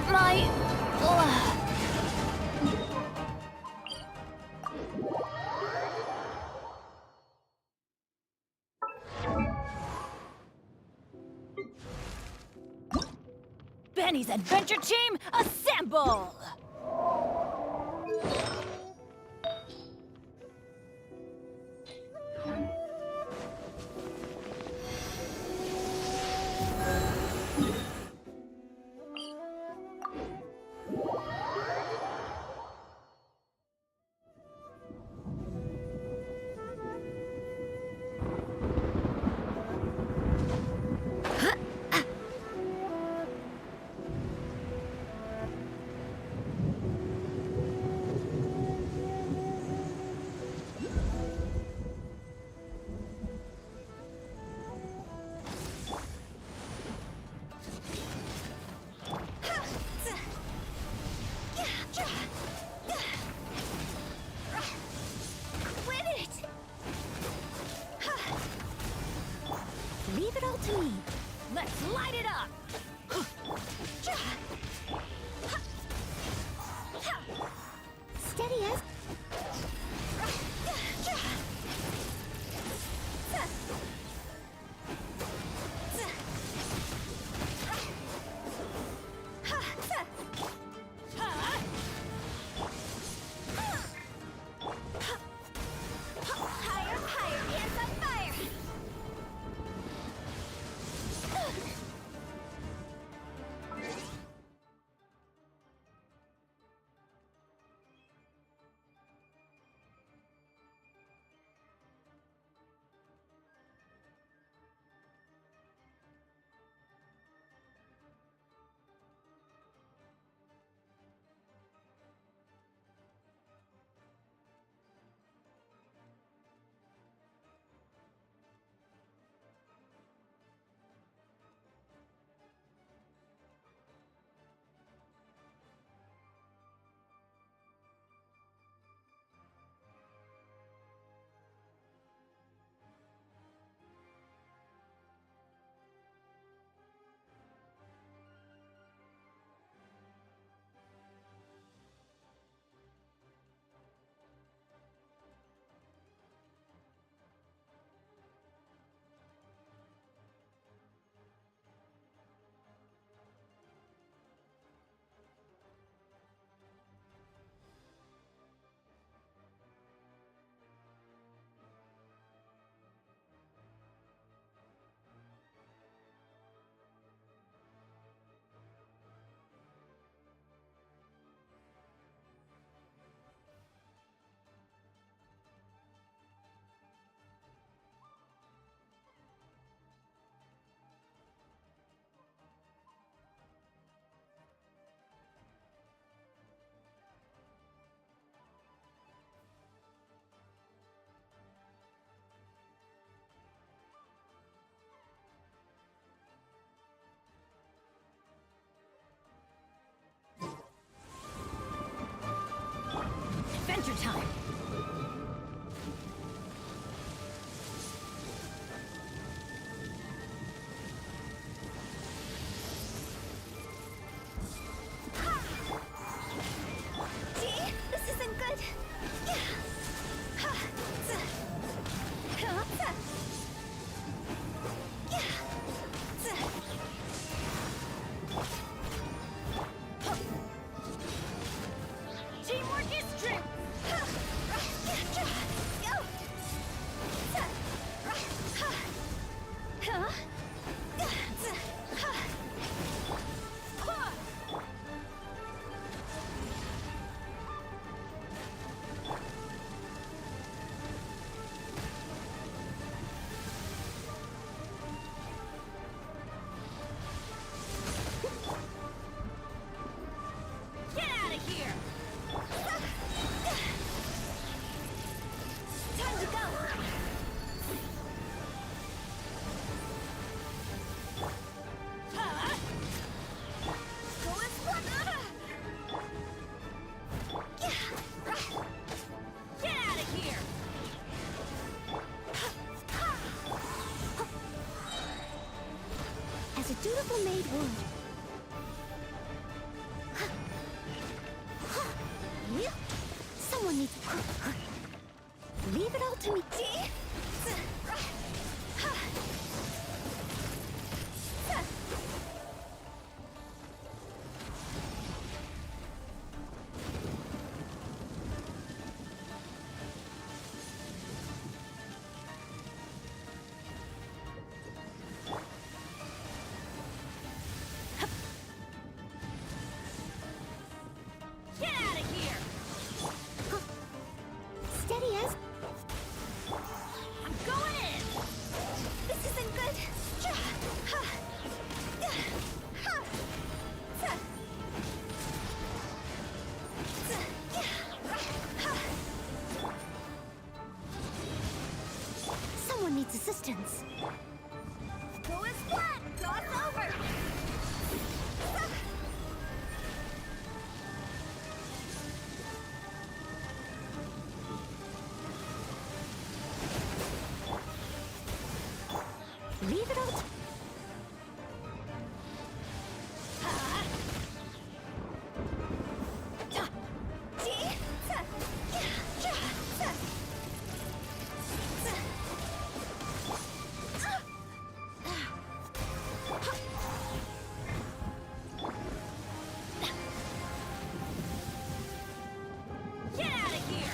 my... Benny's adventure team, assemble! Leave it all to me. Let's light it up! Steady as... Higher, higher, hands on fire! Adventure time! Gee, this isn't good. Teamwork is strength! Get out of here! Time to go. Go and split! Get out of here! As a dutiful maid would. ultimo. Get out of here! Steady as. I'm going in! This isn't good. Someone needs assistance. Go is flat! Toss over! Leave it out. Get out of here!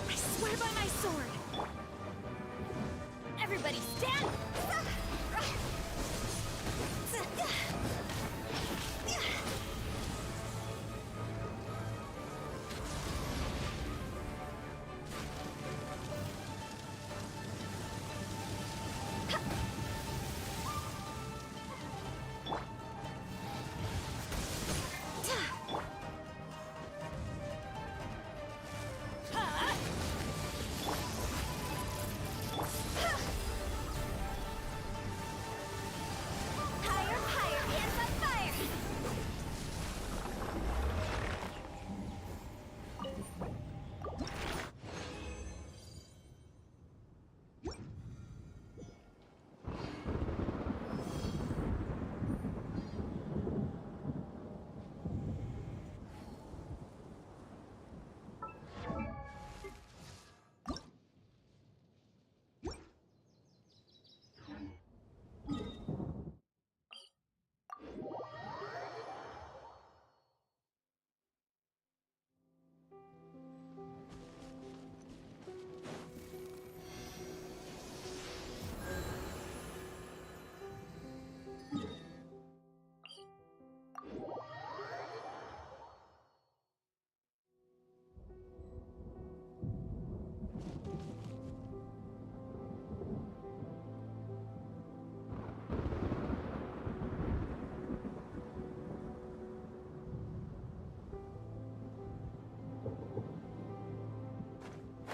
I swear by my sword. Everybody stand! Higher, higher, hands on fire.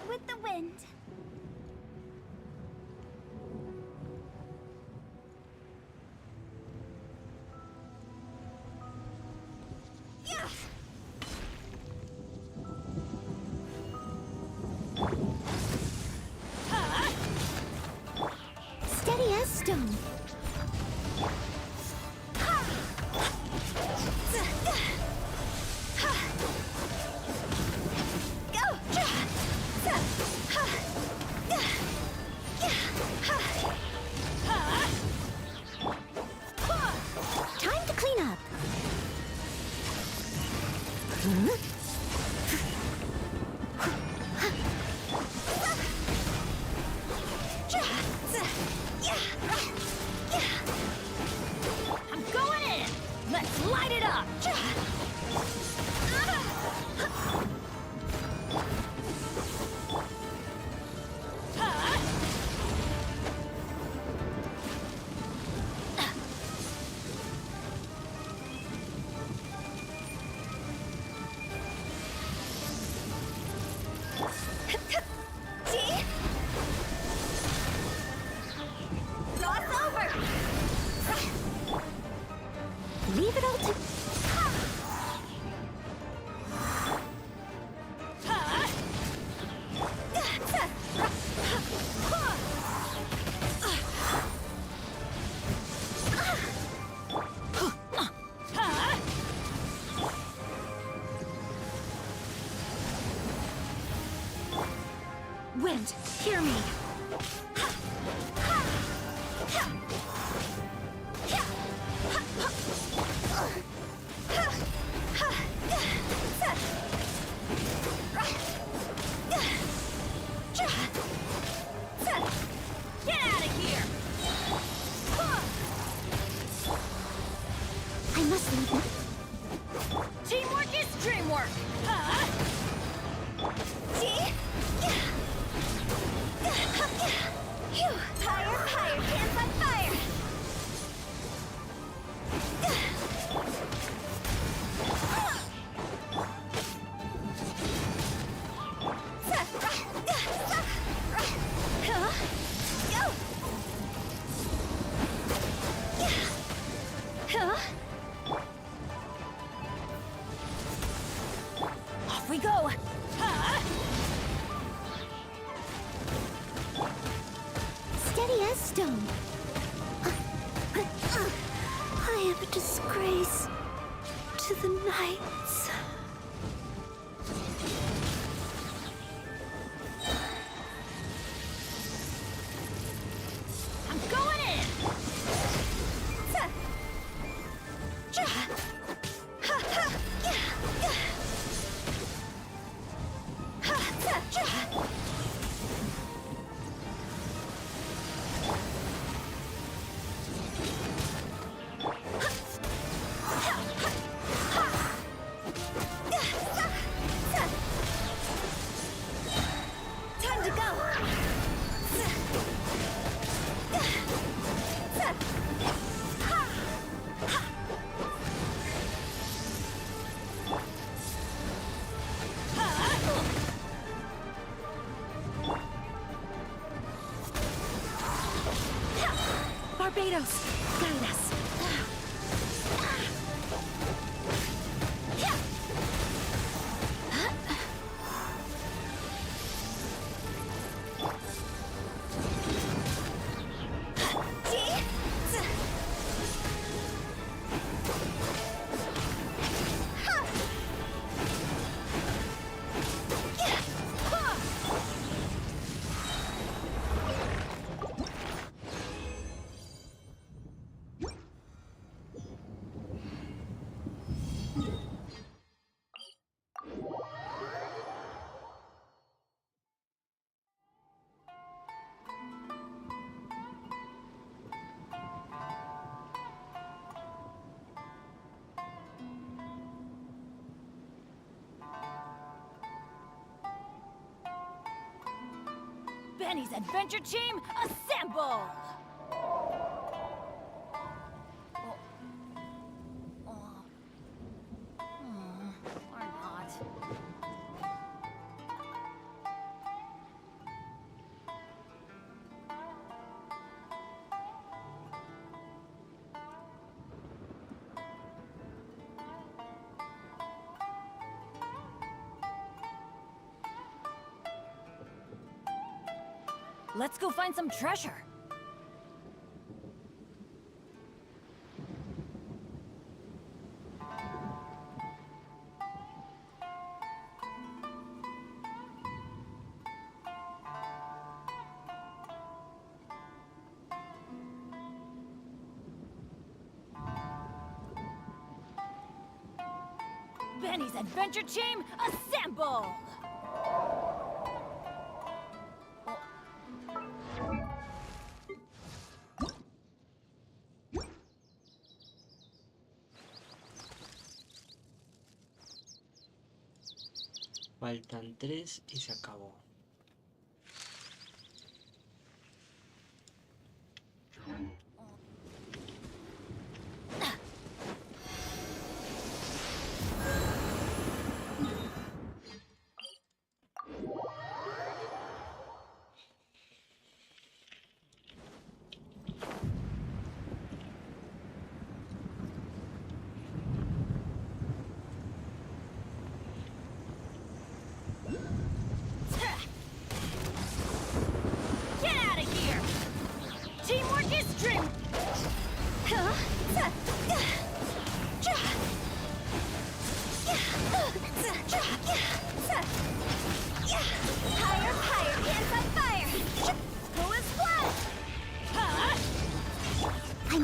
With the wind. Yeah. Steady as stone. Time to clean up. I'm going in! Let's light it up! Leave it all to... Wind, hear me. Get out of here! I must leave. Teamwork is dreamwork! Phew! Higher, higher, hands on fire! Off we go! Steady as stone. I am a disgrace to the knights. I'm going in! Time to go. Barbados, guide us. Benny's adventure team, assemble! Or not. Let's go find some treasure. Benny's adventure team, assemble! Faltan 3 y se acabó.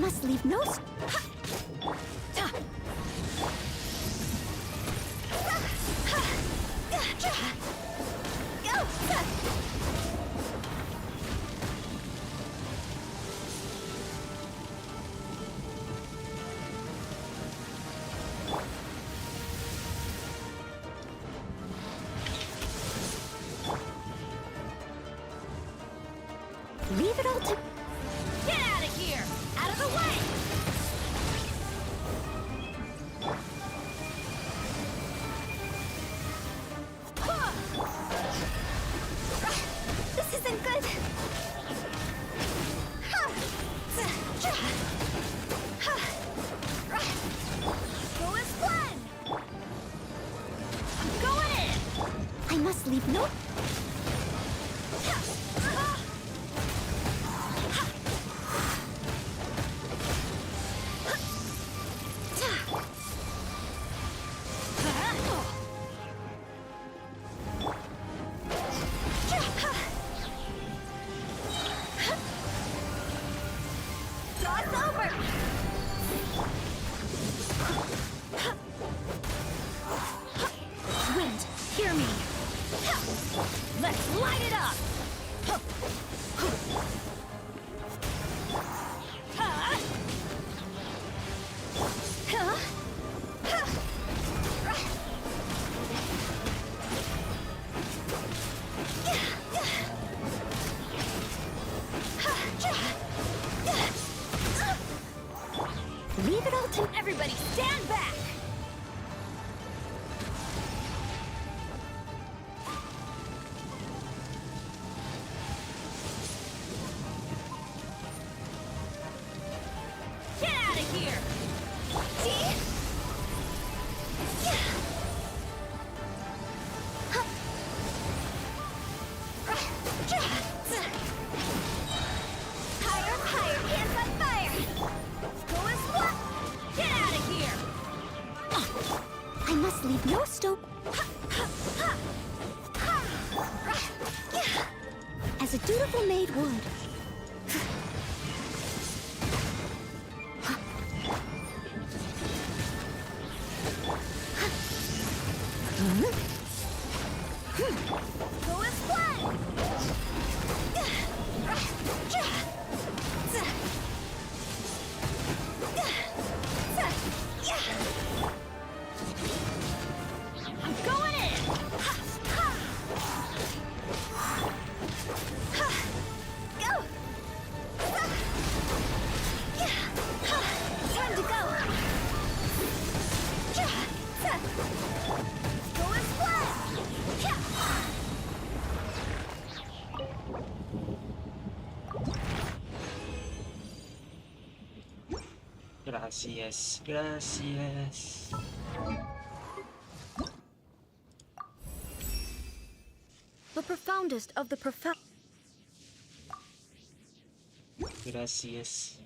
must leave no... Leave it all to... Get out of here! Out of the way! This isn't good. Go as planned! I'm going in! I must leave no... Wind, hear me! Let's light it up! Leave it all to... Everybody stand back! Get out of here! Higher, higher, hands on fire! Go as one! Get out of here! I must leave no stone... As a dutiful maid would. Go as planned! I'm going in! Go! Time to go! Go as planned! Gracias, gracias. The profoundest of the profound. Gracias.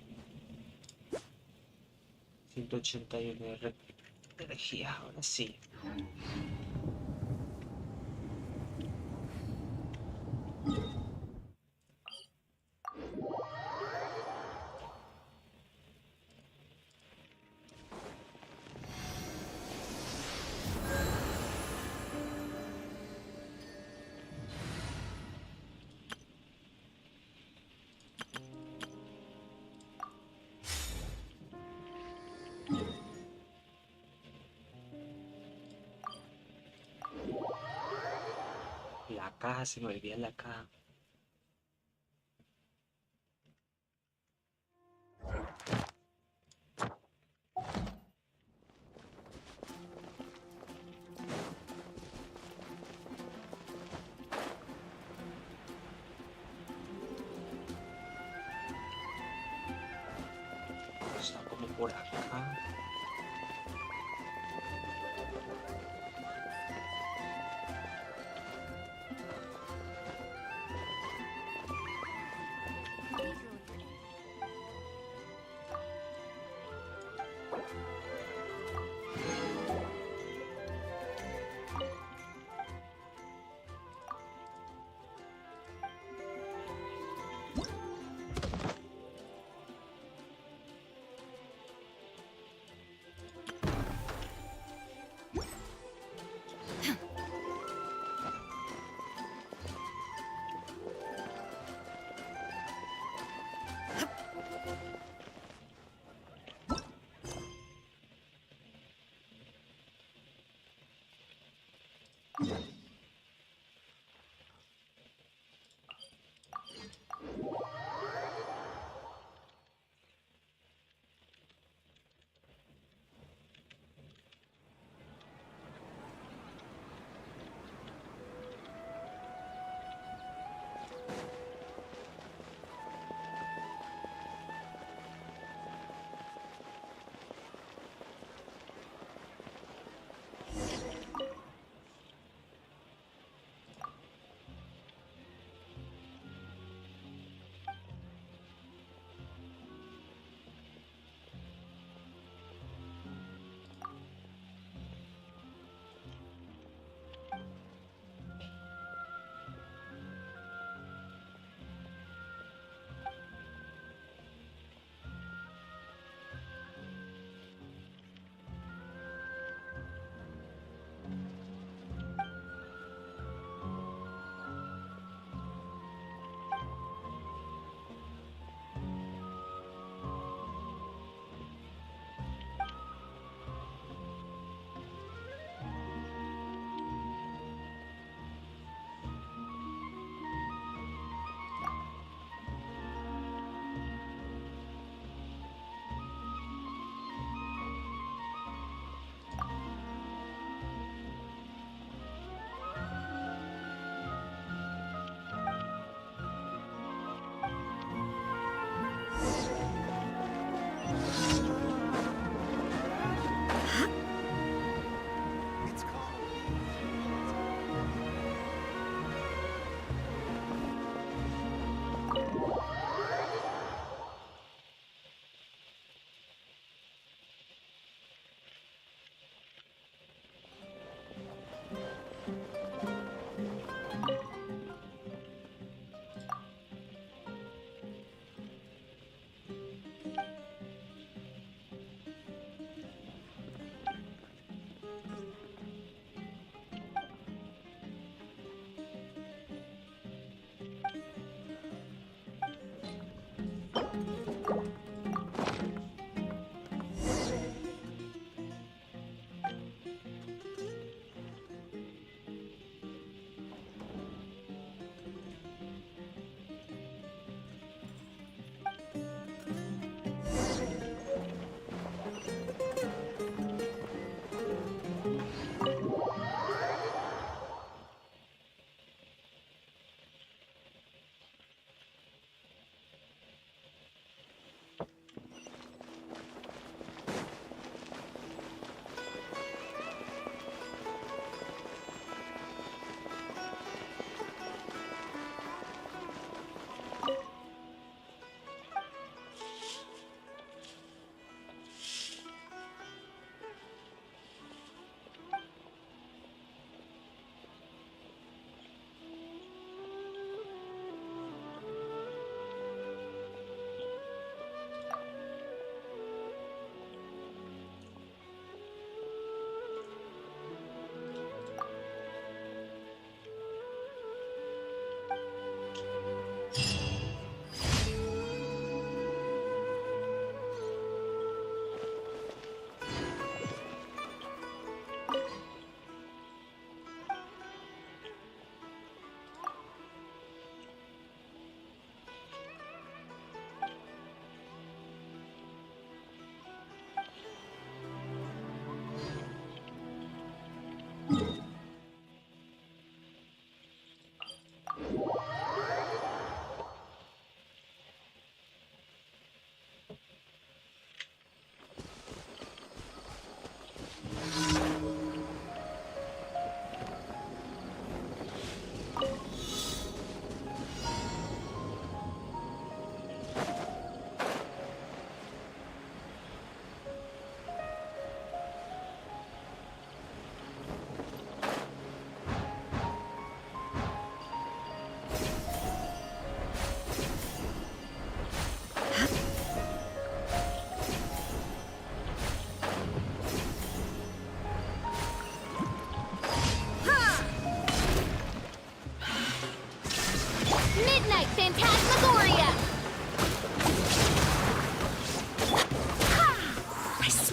181 de energía, ahora sí. La caja, se me olvida la caja. Está como por acá.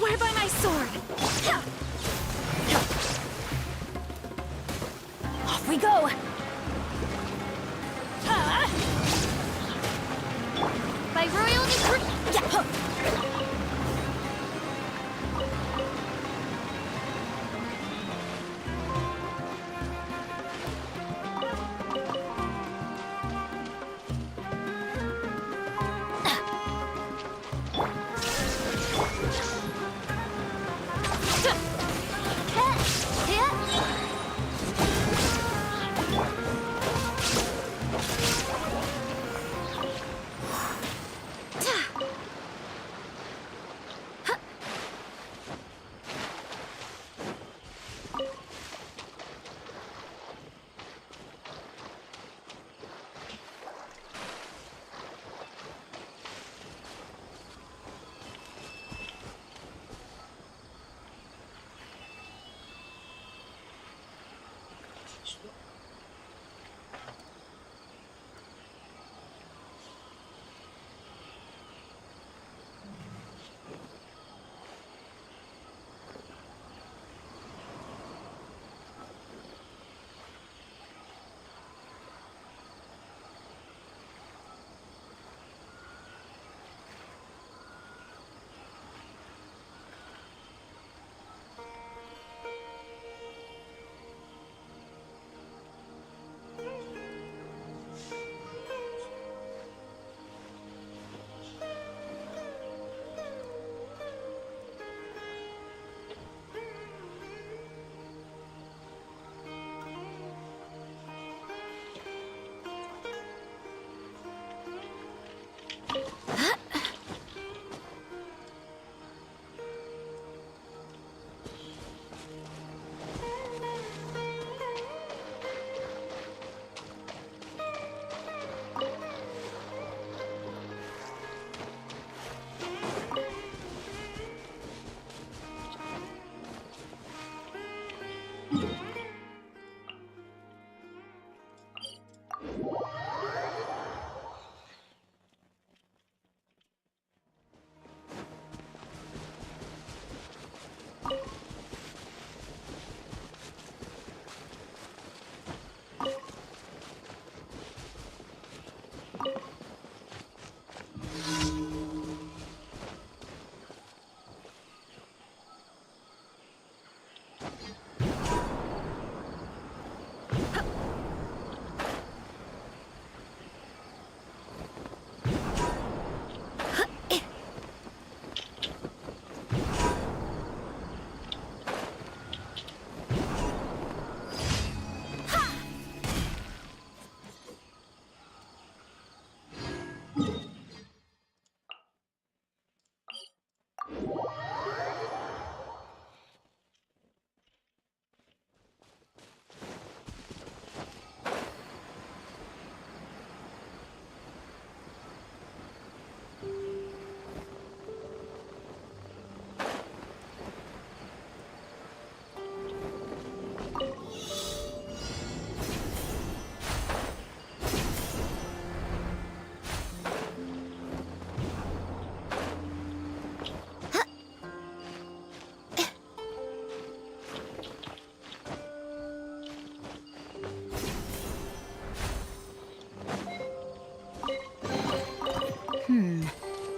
Swear by my sword! Off we go! By royal decree! Yeah.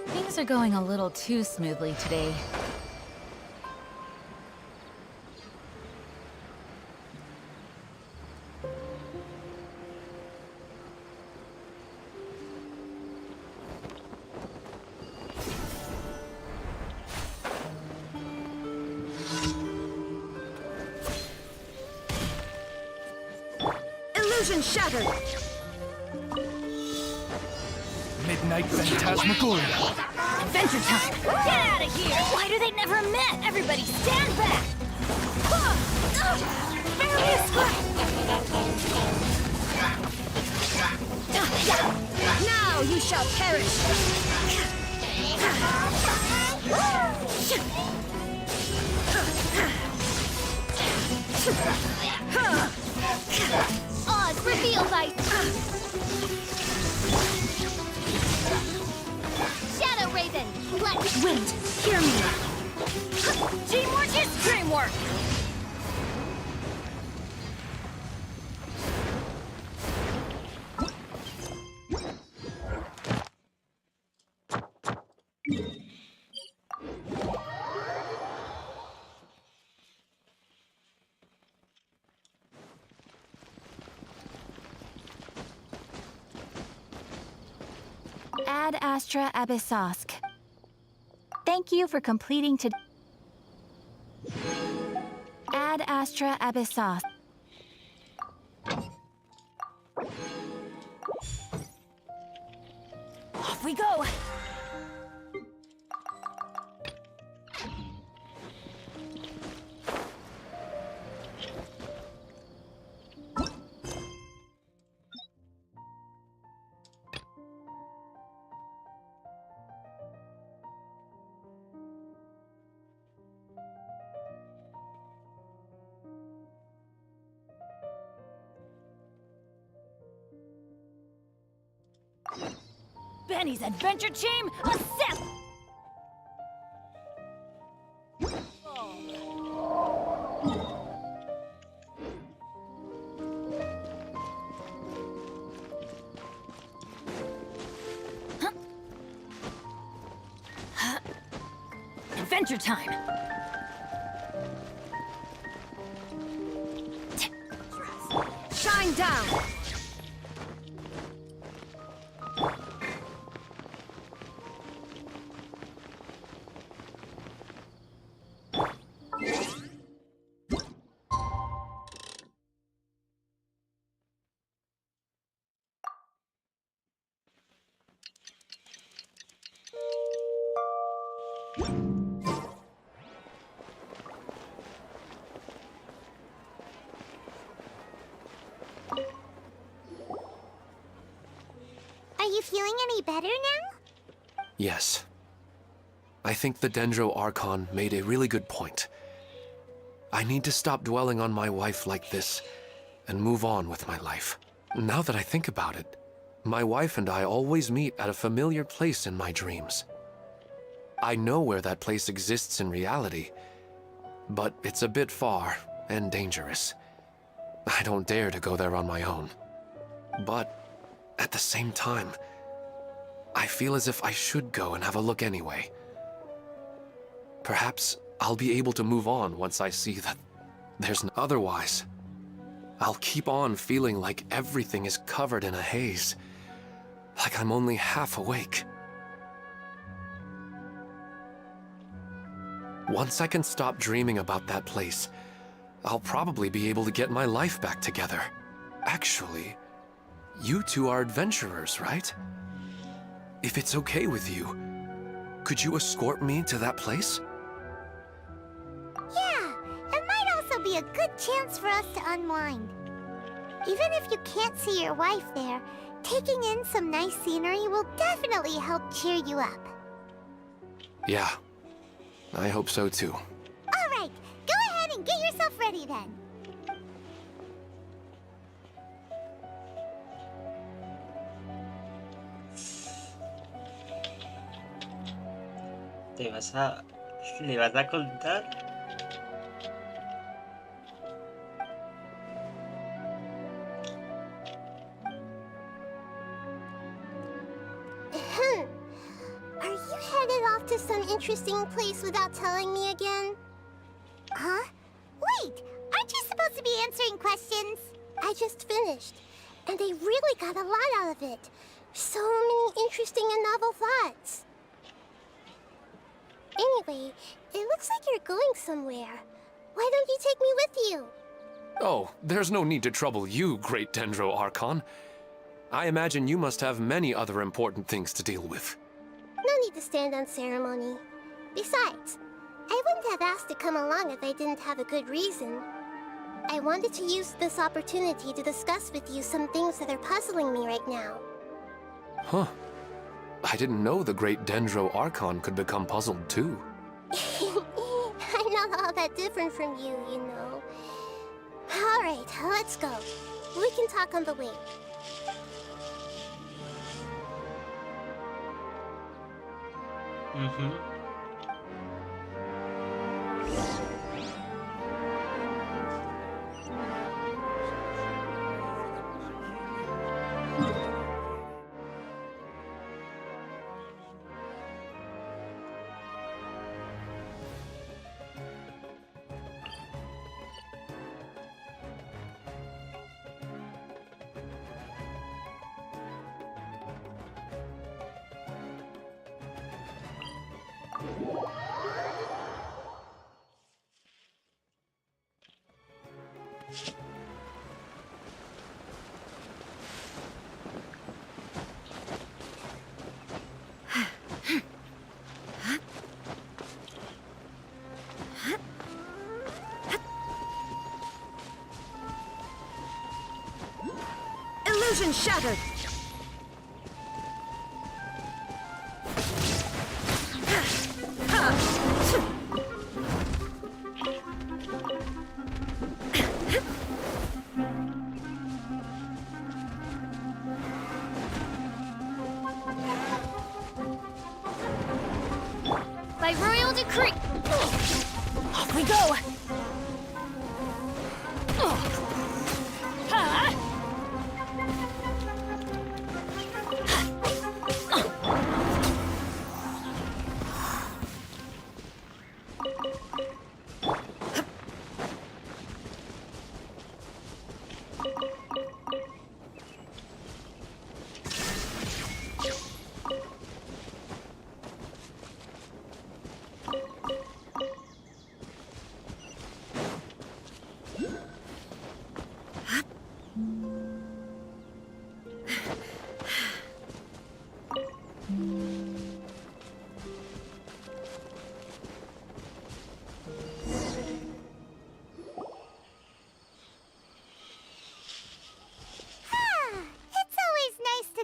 Things are going a little too smoothly today. Illusion shattered! Midnight Phantasmagoria. Adventure time! Get out of here! Why do they never met? Everybody stand back! Now you shall perish! Oz, reveal by... Shadow Raven, let's... Wind, hear me! Teamwork is dreamwork! Ad Astra Abyssosk. Thank you for completing to Ad Astra Abyssosk. Off we go! Benny's adventure team, assemble! Adventure time! Shine down! Are you feeling any better now? Yes. I think the Dendro Archon made a really good point. I need to stop dwelling on my wife like this and move on with my life. Now that I think about it, my wife and I always meet at a familiar place in my dreams. I know where that place exists in reality, but it's a bit far and dangerous. I don't dare to go there on my own. But at the same time, I feel as if I should go and have a look anyway. Perhaps I'll be able to move on once I see that there's otherwise. I'll keep on feeling like everything is covered in a haze, like I'm only half awake. Once I can stop dreaming about that place, I'll probably be able to get my life back together. Actually, you two are adventurers, right? If it's okay with you, could you escort me to that place? Yeah, it might also be a good chance for us to unwind. Even if you can't see your wife there, taking in some nice scenery will definitely help cheer you up. Yeah, I hope so too. All right, go ahead and get yourself ready then. ¿Le vas a contar? Are you headed off to some interesting place without telling me again? Huh? Wait, aren't you supposed to be answering questions? I just finished, and I really got a lot out of it. So many interesting and novel thoughts. Anyway, it looks like you're going somewhere. Why don't you take me with you? Oh, there's no need to trouble you, great Dendro Archon. I imagine you must have many other important things to deal with. No need to stand on ceremony. Besides, I wouldn't have asked to come along if I didn't have a good reason. I wanted to use this opportunity to discuss with you some things that are puzzling me right now. Huh. I didn't know the great Dendro Archon could become puzzled too. I'm not all that different from you, you know. Alright, let's go. We can talk on the way. Illusion shattered! By royal decree! Off we go!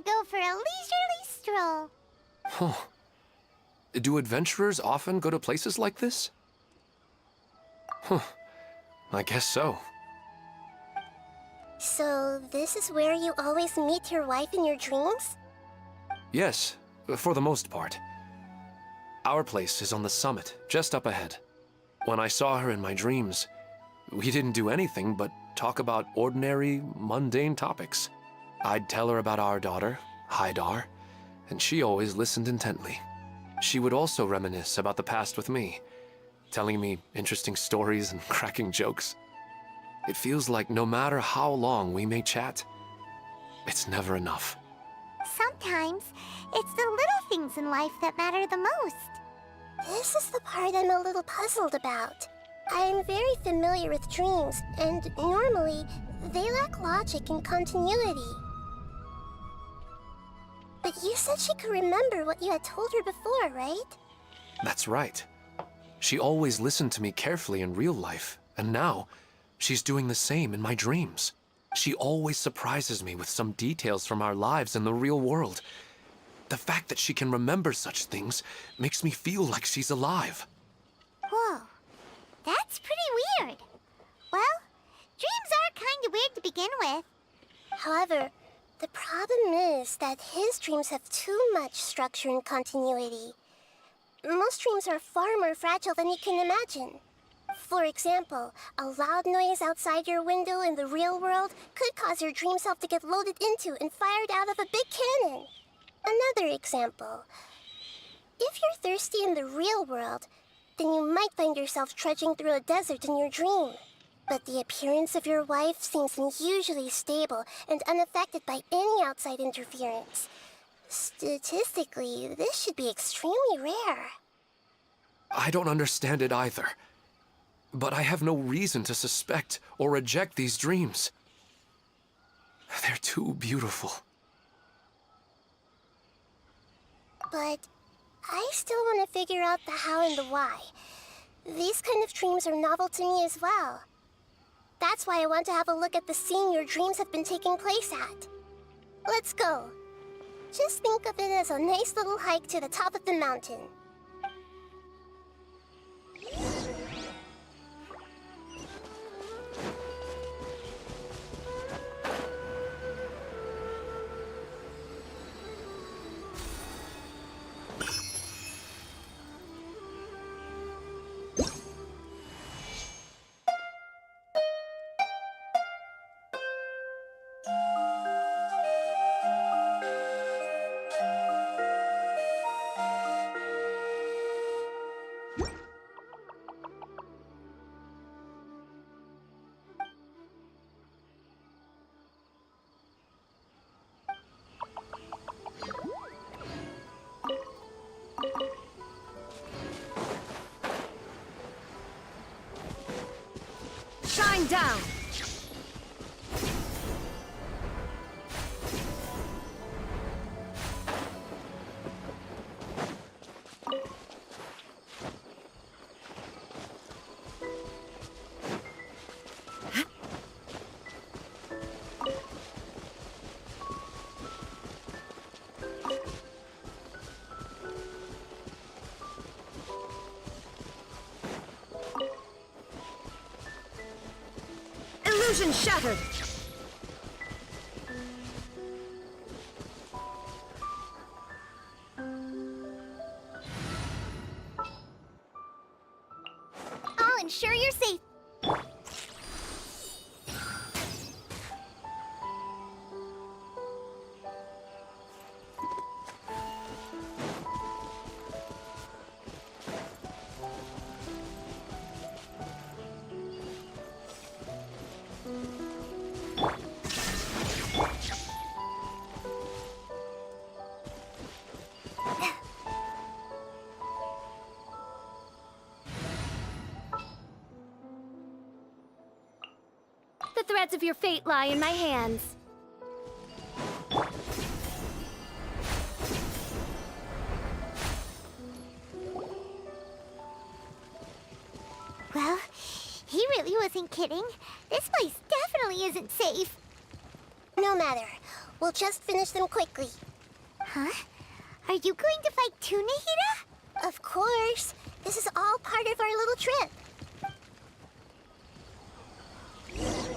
Go for a leisurely stroll. Huh. Do adventurers often go to places like this? Huh. I guess so. So, this is where you always meet your wife in your dreams? Yes, for the most part. Our place is on the summit, just up ahead. When I saw her in my dreams, we didn't do anything but talk about ordinary, mundane topics. I'd tell her about our daughter, Haidar, and she always listened intently. She would also reminisce about the past with me, telling me interesting stories and cracking jokes. It feels like no matter how long we may chat, it's never enough. Sometimes, it's the little things in life that matter the most. This is the part I'm a little puzzled about. I'm very familiar with dreams, and normally, they lack logic and continuity. But you said she could remember what you had told her before, right? That's right. She always listened to me carefully in real life, and now she's doing the same in my dreams. She always surprises me with some details from our lives in the real world. The fact that she can remember such things makes me feel like she's alive. Whoa, that's pretty weird. Well, dreams are kind of weird to begin with. However, the problem is that his dreams have too much structure and continuity. Most dreams are far more fragile than you can imagine. For example, a loud noise outside your window in the real world could cause your dream self to get loaded into and fired out of a big cannon. Another example. If you're thirsty in the real world, then you might find yourself trudging through a desert in your dream. But the appearance of your wife seems unusually stable and unaffected by any outside interference. Statistically, this should be extremely rare. I don't understand it either. But I have no reason to suspect or reject these dreams. They're too beautiful. But I still want to figure out the how and the why. These kind of dreams are novel to me as well. That's why I want to have a look at the scene your dreams have been taking place at. Let's go. Just think of it as a nice little hike to the top of the mountain. Shine down! Vision shattered! I'll ensure you're safe. The threads of your fate lie in my hands. Well, he really wasn't kidding. This place definitely isn't safe. No matter. We'll just finish them quickly. Huh? Are you going to fight too, Nahida? Of course. This is all part of our little trip.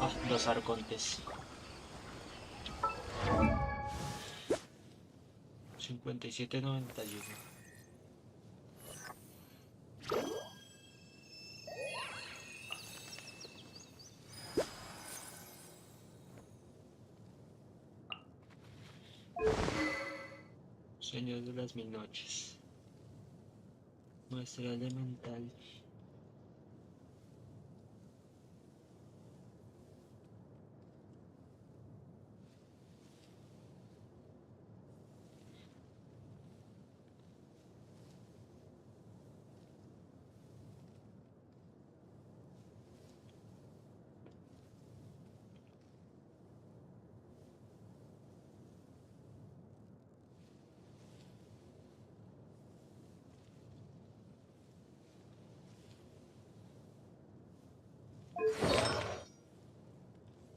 Ah, dos arcontes. 57.91. Sueños de las mil noches. Muestra elemental.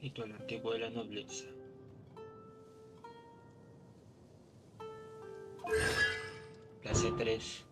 Mito el antiguo de la nobleza. Clase 3.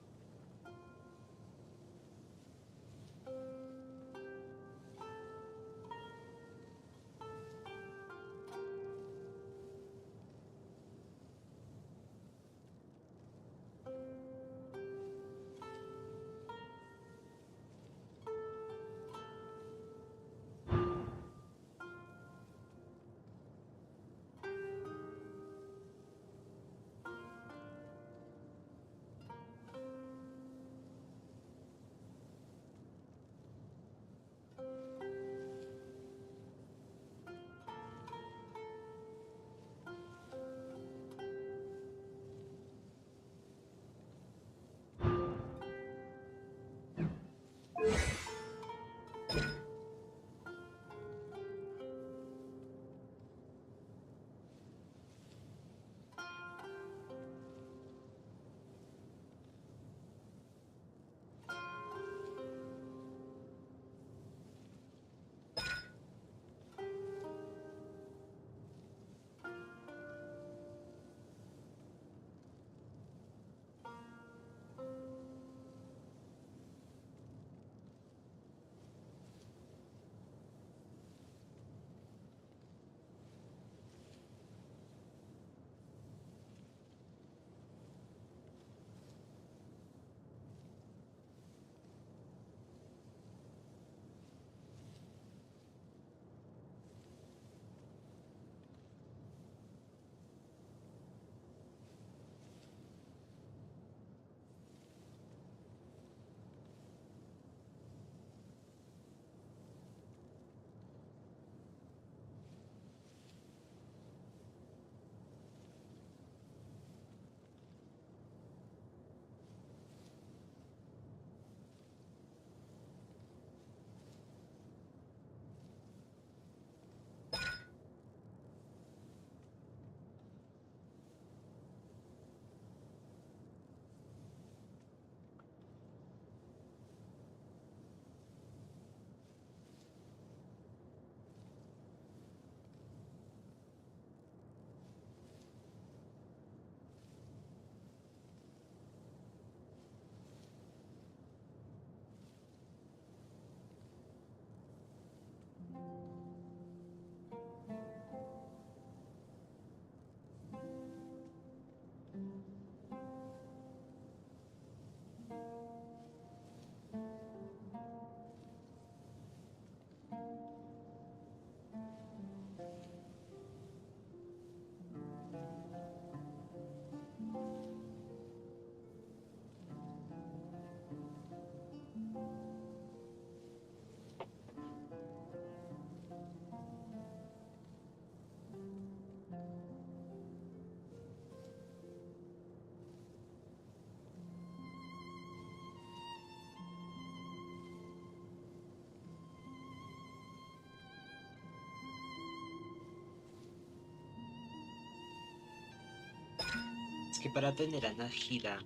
que para tener a Nahida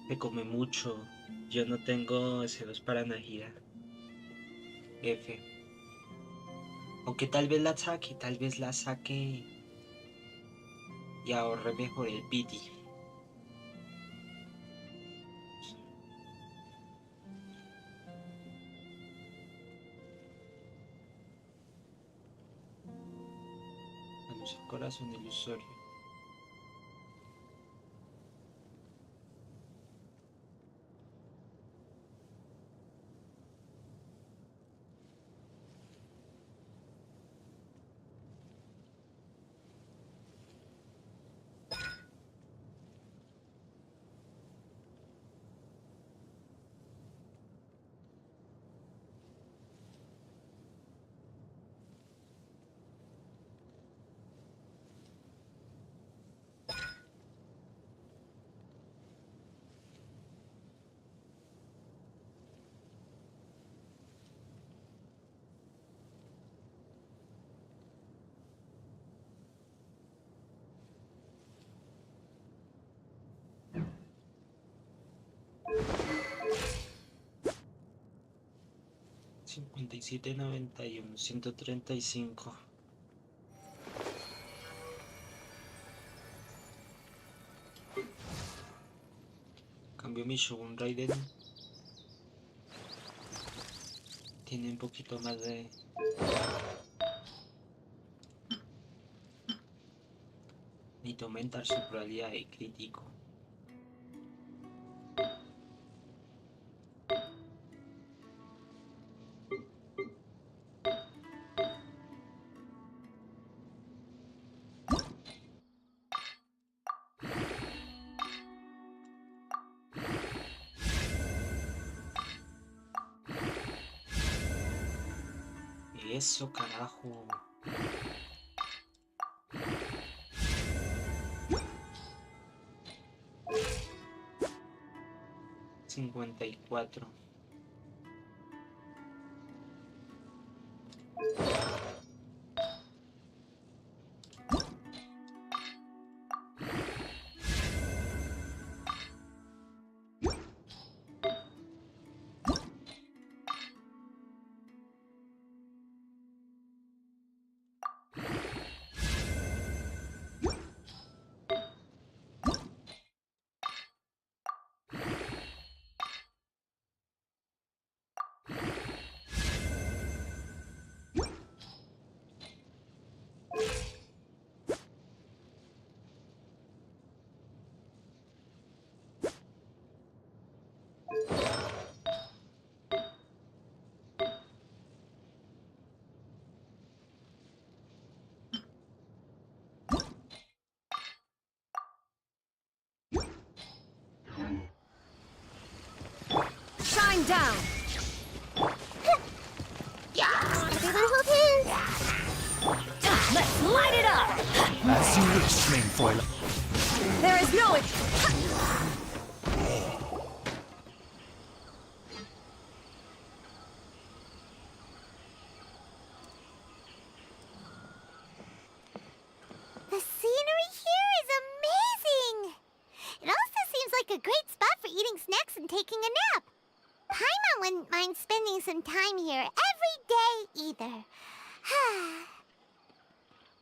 se come mucho. Yo no tengo celos para Nahida. F. Aunque tal vez la saque y ahorre mejor el pity. Vamos el corazón ilusorio. $57.91, 135. Cambio mi Shogun Raiden. Tiene un poquito más de... Necesito aumentar su probabilidad de crítico. Eso, carajo. $54. Shine down! Everyone hold hands! Let's light it up! As you wish, main foil. There is no... The scenery here is amazing! It also seems like a great spot for eating snacks and taking a nap. Paimon wouldn't mind spending some time here every day either.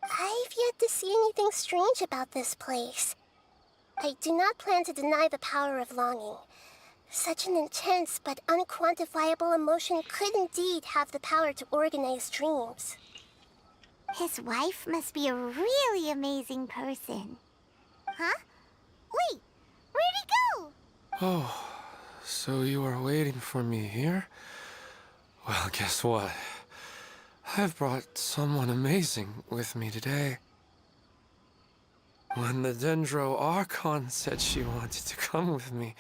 I've yet to see anything strange about this place. I do not plan to deny the power of longing. Such an intense but unquantifiable emotion could indeed have the power to organize dreams. His wife must be a really amazing person. Huh? Wait, where'd he go? Oh, so you are waiting for me here? Well, guess what? I've brought someone amazing with me today. When the Dendro Archon said she wanted to come with me,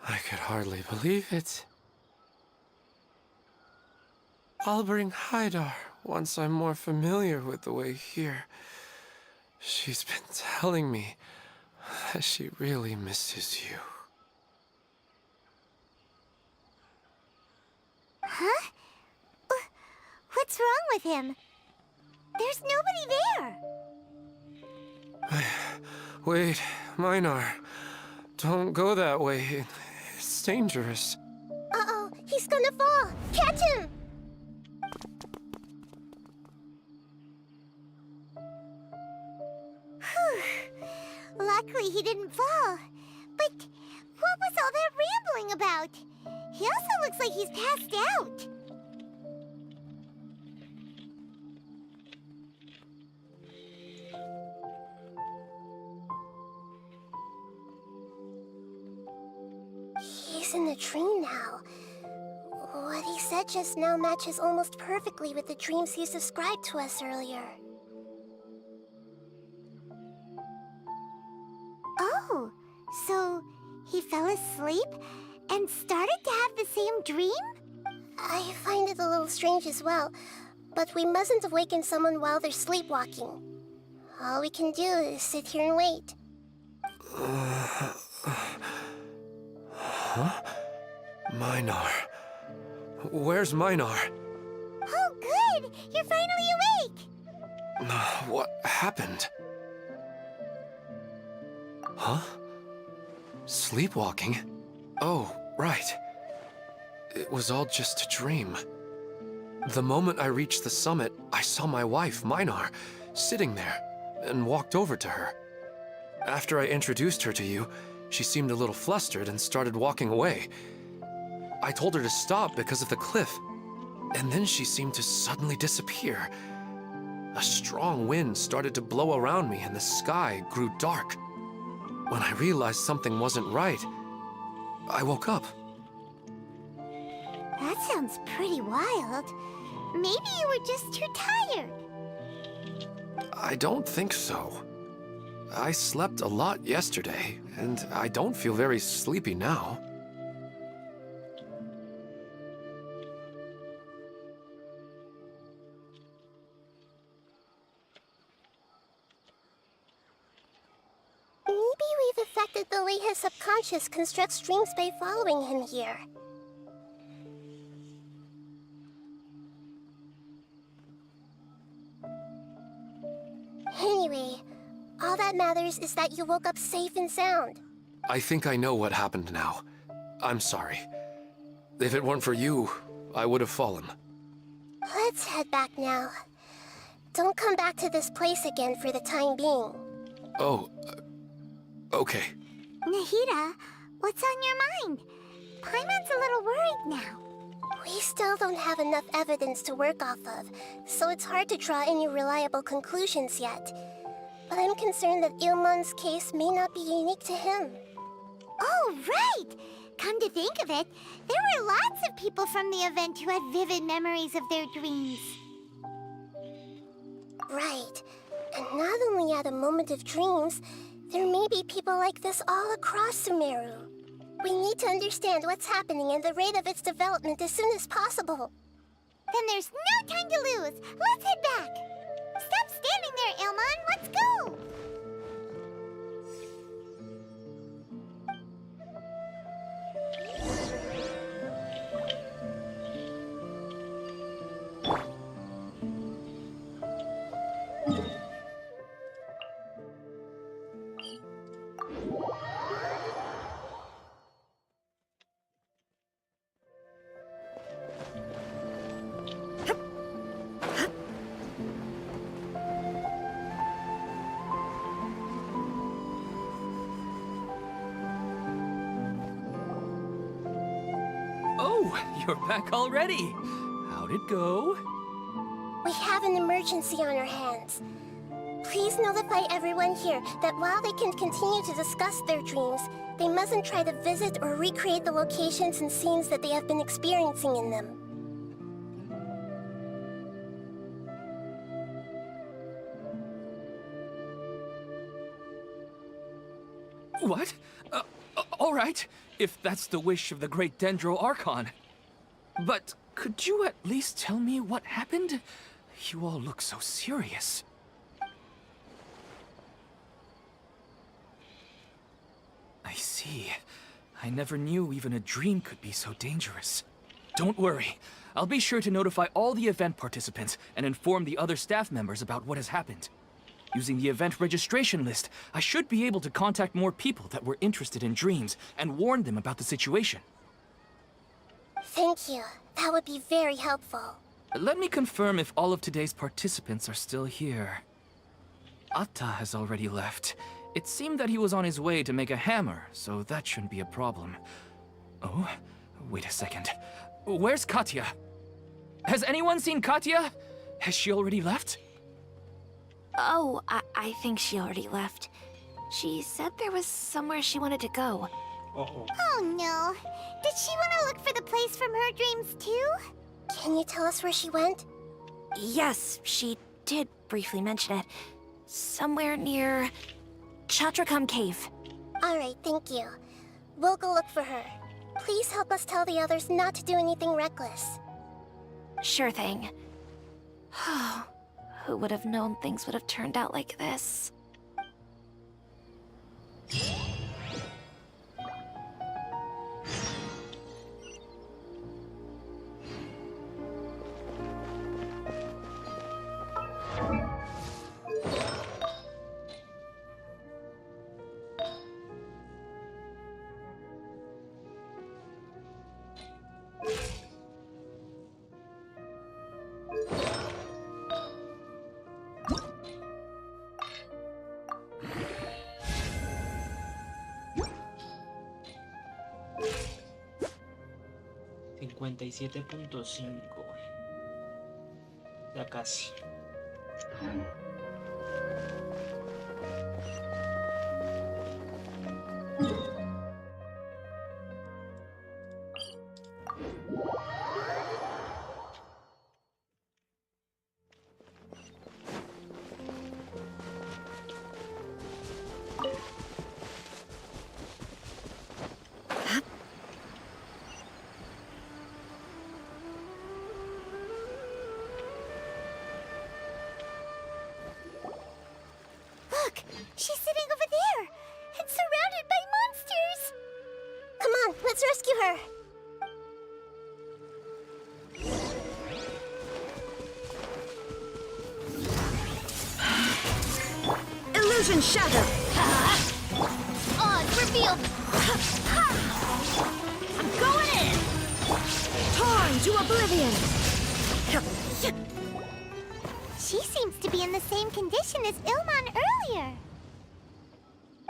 I could hardly believe it. I'll bring Haidar once I'm more familiar with the way here. She's been telling me that she really misses you. Huh? What's wrong with him? There's nobody there. Wait, Minar, don't go that way. It's dangerous. Uh-oh, he's gonna fall! Catch him! Luckily he didn't fall. But what was all that rambling about? He also looks like he's passed out. He's in the dream now. What he said just now matches almost perfectly with the dreams he's described to us earlier. Oh, so he fell asleep and started to have the same dream? I find it a little strange as well, but we mustn't awaken someone while they're sleepwalking. All we can do is sit here and wait. Huh? Minar. Where's Minar? Oh, good! You're finally awake! What happened? Huh? Sleepwalking? Oh, right. It was all just a dream. The moment I reached the summit, I saw my wife, Minar, sitting there, and walked over to her. After I introduced her to you, she seemed a little flustered and started walking away. I told her to stop because of the cliff, and then she seemed to suddenly disappear. A strong wind started to blow around me and the sky grew dark. When I realized something wasn't right, I woke up. That sounds pretty wild. Maybe you were just too tired. I don't think so. I slept a lot yesterday, and I don't feel very sleepy now. Maybe we've affected the way his subconscious constructs dreams by following him here. Anyway, all that matters is that you woke up safe and sound. I think I know what happened now. I'm sorry. If it weren't for you, I would have fallen. Let's head back now. Don't come back to this place again for the time being. Oh, okay. Nahida, what's on your mind? Paimon's a little worried now. We still don't have enough evidence to work off of, so it's hard to draw any reliable conclusions yet. But I'm concerned that Ilmon's case may not be unique to him. Oh, right! Come to think of it, there were lots of people from the event who had vivid memories of their dreams. Right. And not only at a moment of dreams, there may be people like this all across Sumeru. We need to understand what's happening and the rate of its development as soon as possible. Then there's no time to lose. Let's head back. Stop standing there, Ilmon. Let's go. You're back already. How'd it go? We have an emergency on our hands. Please notify everyone here that while they can continue to discuss their dreams, they mustn't try to visit or recreate the locations and scenes that they have been experiencing in them. What? All right, if that's the wish of the great Dendro Archon. But could you at least tell me what happened? You all look so serious. I see. I never knew even a dream could be so dangerous. Don't worry. I'll be sure to notify all the event participants and inform the other staff members about what has happened. Using the event registration list, I should be able to contact more people that were interested in dreams and warn them about the situation. Thank you. That would be very helpful. Let me confirm if all of today's participants are still here. Atta has already left. It seemed that he was on his way to make a hammer, so that shouldn't be a problem. Oh, wait a second. Where's Katya? Has anyone seen Katya? Has she already left? Oh, I think she already left. She said there was somewhere she wanted to go. Uh-oh. Oh no. Did she want to look for the place from her dreams too? Can you tell us where she went? Yes, she did briefly mention it. Somewhere near Chatrakam Cave. Alright, thank you. We'll go look for her. Please help us tell the others not to do anything reckless. Sure thing. Who would have known things would have turned out like this? $57.5. Ya casi. Look! She's sitting over there! And surrounded by monsters! Come on, let's rescue her! Illusion shatter! Odds revealed! I'm going in! Torn to oblivion! She seems to be in the same condition as Ilman earlier.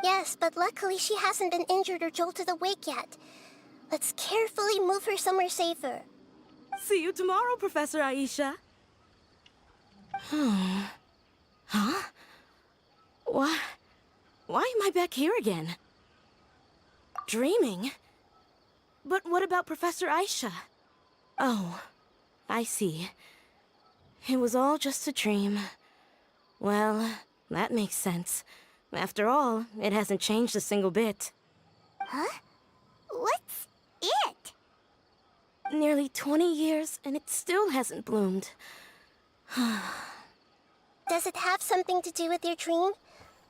Yes, but luckily she hasn't been injured or jolted awake yet. Let's carefully move her somewhere safer. See you tomorrow, Professor Aisha. Huh? Why am I back here again? Dreaming? But what about Professor Aisha? Oh, I see. It was all just a dream. Well, that makes sense. After all, it hasn't changed a single bit. Huh? What's it? Nearly 20 years, and it still hasn't bloomed. Does it have something to do with your dream?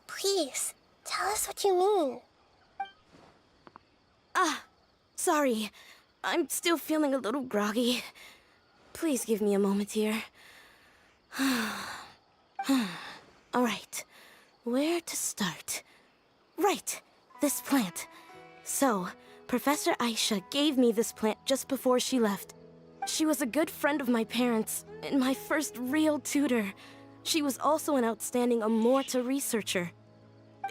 Please, tell us what you mean. Sorry. I'm still feeling a little groggy. Please give me a moment here. All right. Where to start? Right, this plant. So, Professor Aisha gave me this plant just before she left. She was a good friend of my parents, and my first real tutor. She was also an outstanding Amorta researcher.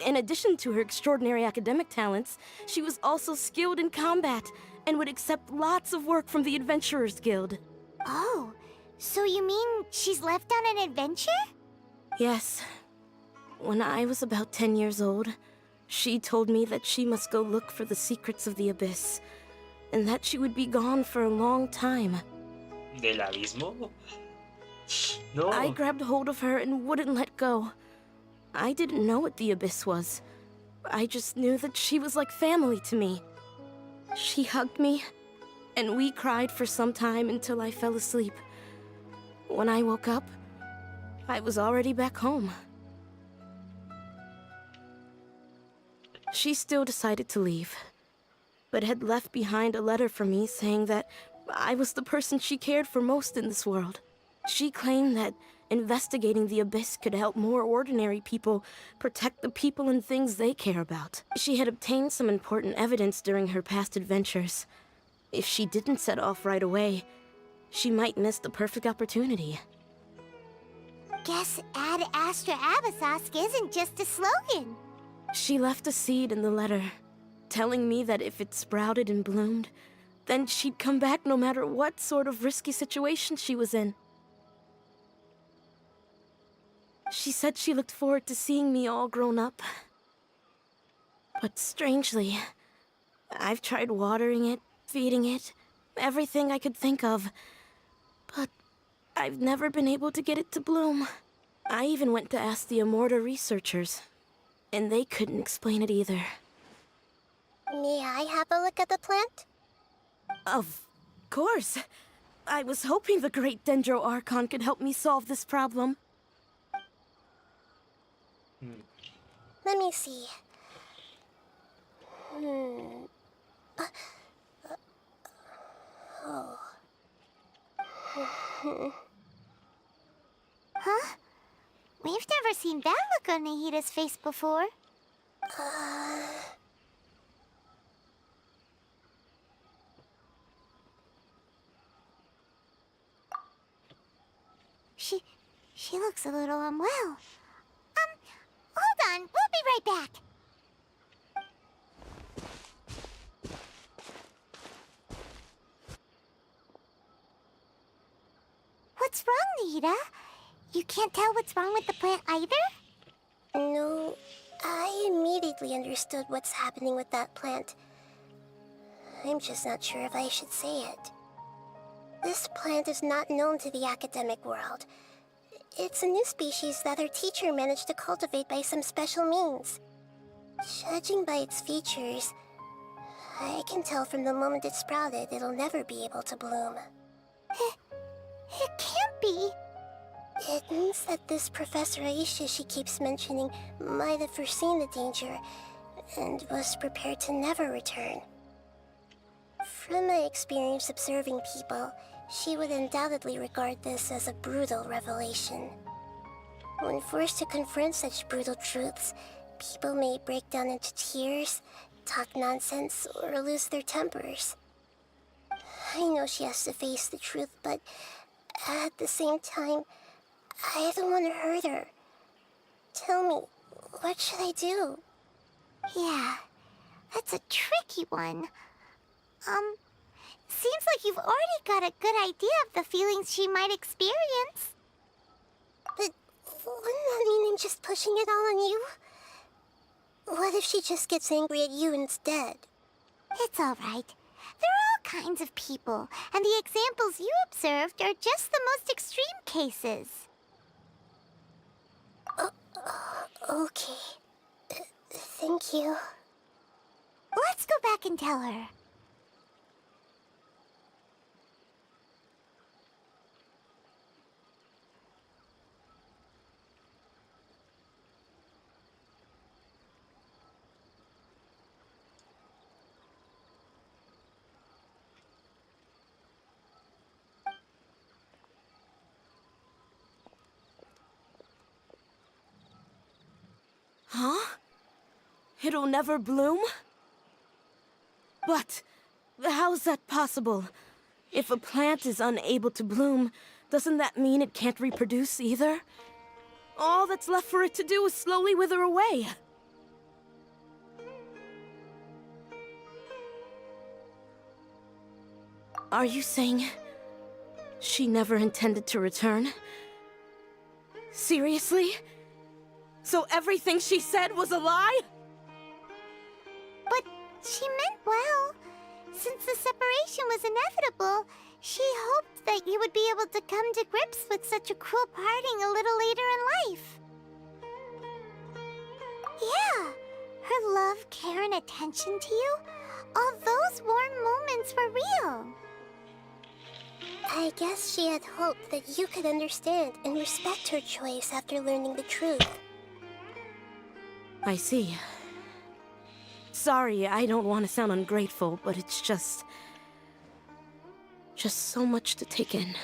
In addition to her extraordinary academic talents, she was also skilled in combat, and would accept lots of work from the Adventurers Guild. Oh, so you mean she's left on an adventure? Yes. When I was about 10 years old, she told me that she must go look for the secrets of the Abyss, and that she would be gone for a long time. ¿Del abismo? No. I grabbed hold of her and wouldn't let go. I didn't know what the Abyss was. I just knew that she was like family to me. She hugged me, and we cried for some time until I fell asleep. When I woke up, I was already back home. She still decided to leave, but had left behind a letter for me saying that I was the person she cared for most in this world. She claimed that investigating the abyss could help more ordinary people protect the people and things they care about. She had obtained some important evidence during her past adventures. If she didn't set off right away, she might miss the perfect opportunity. Guess Ad Astra Abyssosque isn't just a slogan. She left a seed in the letter, telling me that if it sprouted and bloomed, then she'd come back no matter what sort of risky situation she was in. She said she looked forward to seeing me all grown up. But strangely, I've tried watering it, feeding it, everything I could think of. But I've never been able to get it to bloom. I even went to ask the Immorta researchers, and they couldn't explain it either. May I have a look at the plant? Of course. I was hoping the great Dendro Archon could help me solve this problem. Let me see. Oh. Huh? We've never seen that look on Nahida's face before. She looks a little unwell. Hold on, we'll be right back. What's wrong, Nahida? You can't tell what's wrong with the plant either? No, I immediately understood what's happening with that plant. I'm just not sure if I should say it. This plant is not known to the academic world. It's a new species that our teacher managed to cultivate by some special means. Judging by its features, I can tell from the moment it sprouted it'll never be able to bloom. It can't be. It means that this Professor Aisha she keeps mentioning might have foreseen the danger and was prepared to never return. From my experience observing people, she would undoubtedly regard this as a brutal revelation. When forced to confront such brutal truths, people may break down into tears, talk nonsense, or lose their tempers. I know she has to face the truth, but at the same time, I don't want to hurt her. Tell me, what should I do? Yeah, that's a tricky one. Seems like you've already got a good idea of the feelings she might experience. But wouldn't that mean I'm just pushing it all on you? What if she just gets angry at you instead? It's all right. There are all kinds of people, and the examples you observed are just the most extreme cases. Okay. Thank you. Let's go back and tell her. Huh? It'll never bloom? But how's that possible? If a plant is unable to bloom, doesn't that mean it can't reproduce either? All that's left for it to do is slowly wither away. Are you saying she never intended to return? Seriously? So everything she said was a lie? But she meant well. Since the separation was inevitable, she hoped that you would be able to come to grips with such a cruel parting a little later in life. Yeah, her love, care, and attention to you, all those warm moments were real. I guess she had hoped that you could understand and respect her choice after learning the truth. I see. Sorry, I don't want to sound ungrateful, but it's just so much to take in.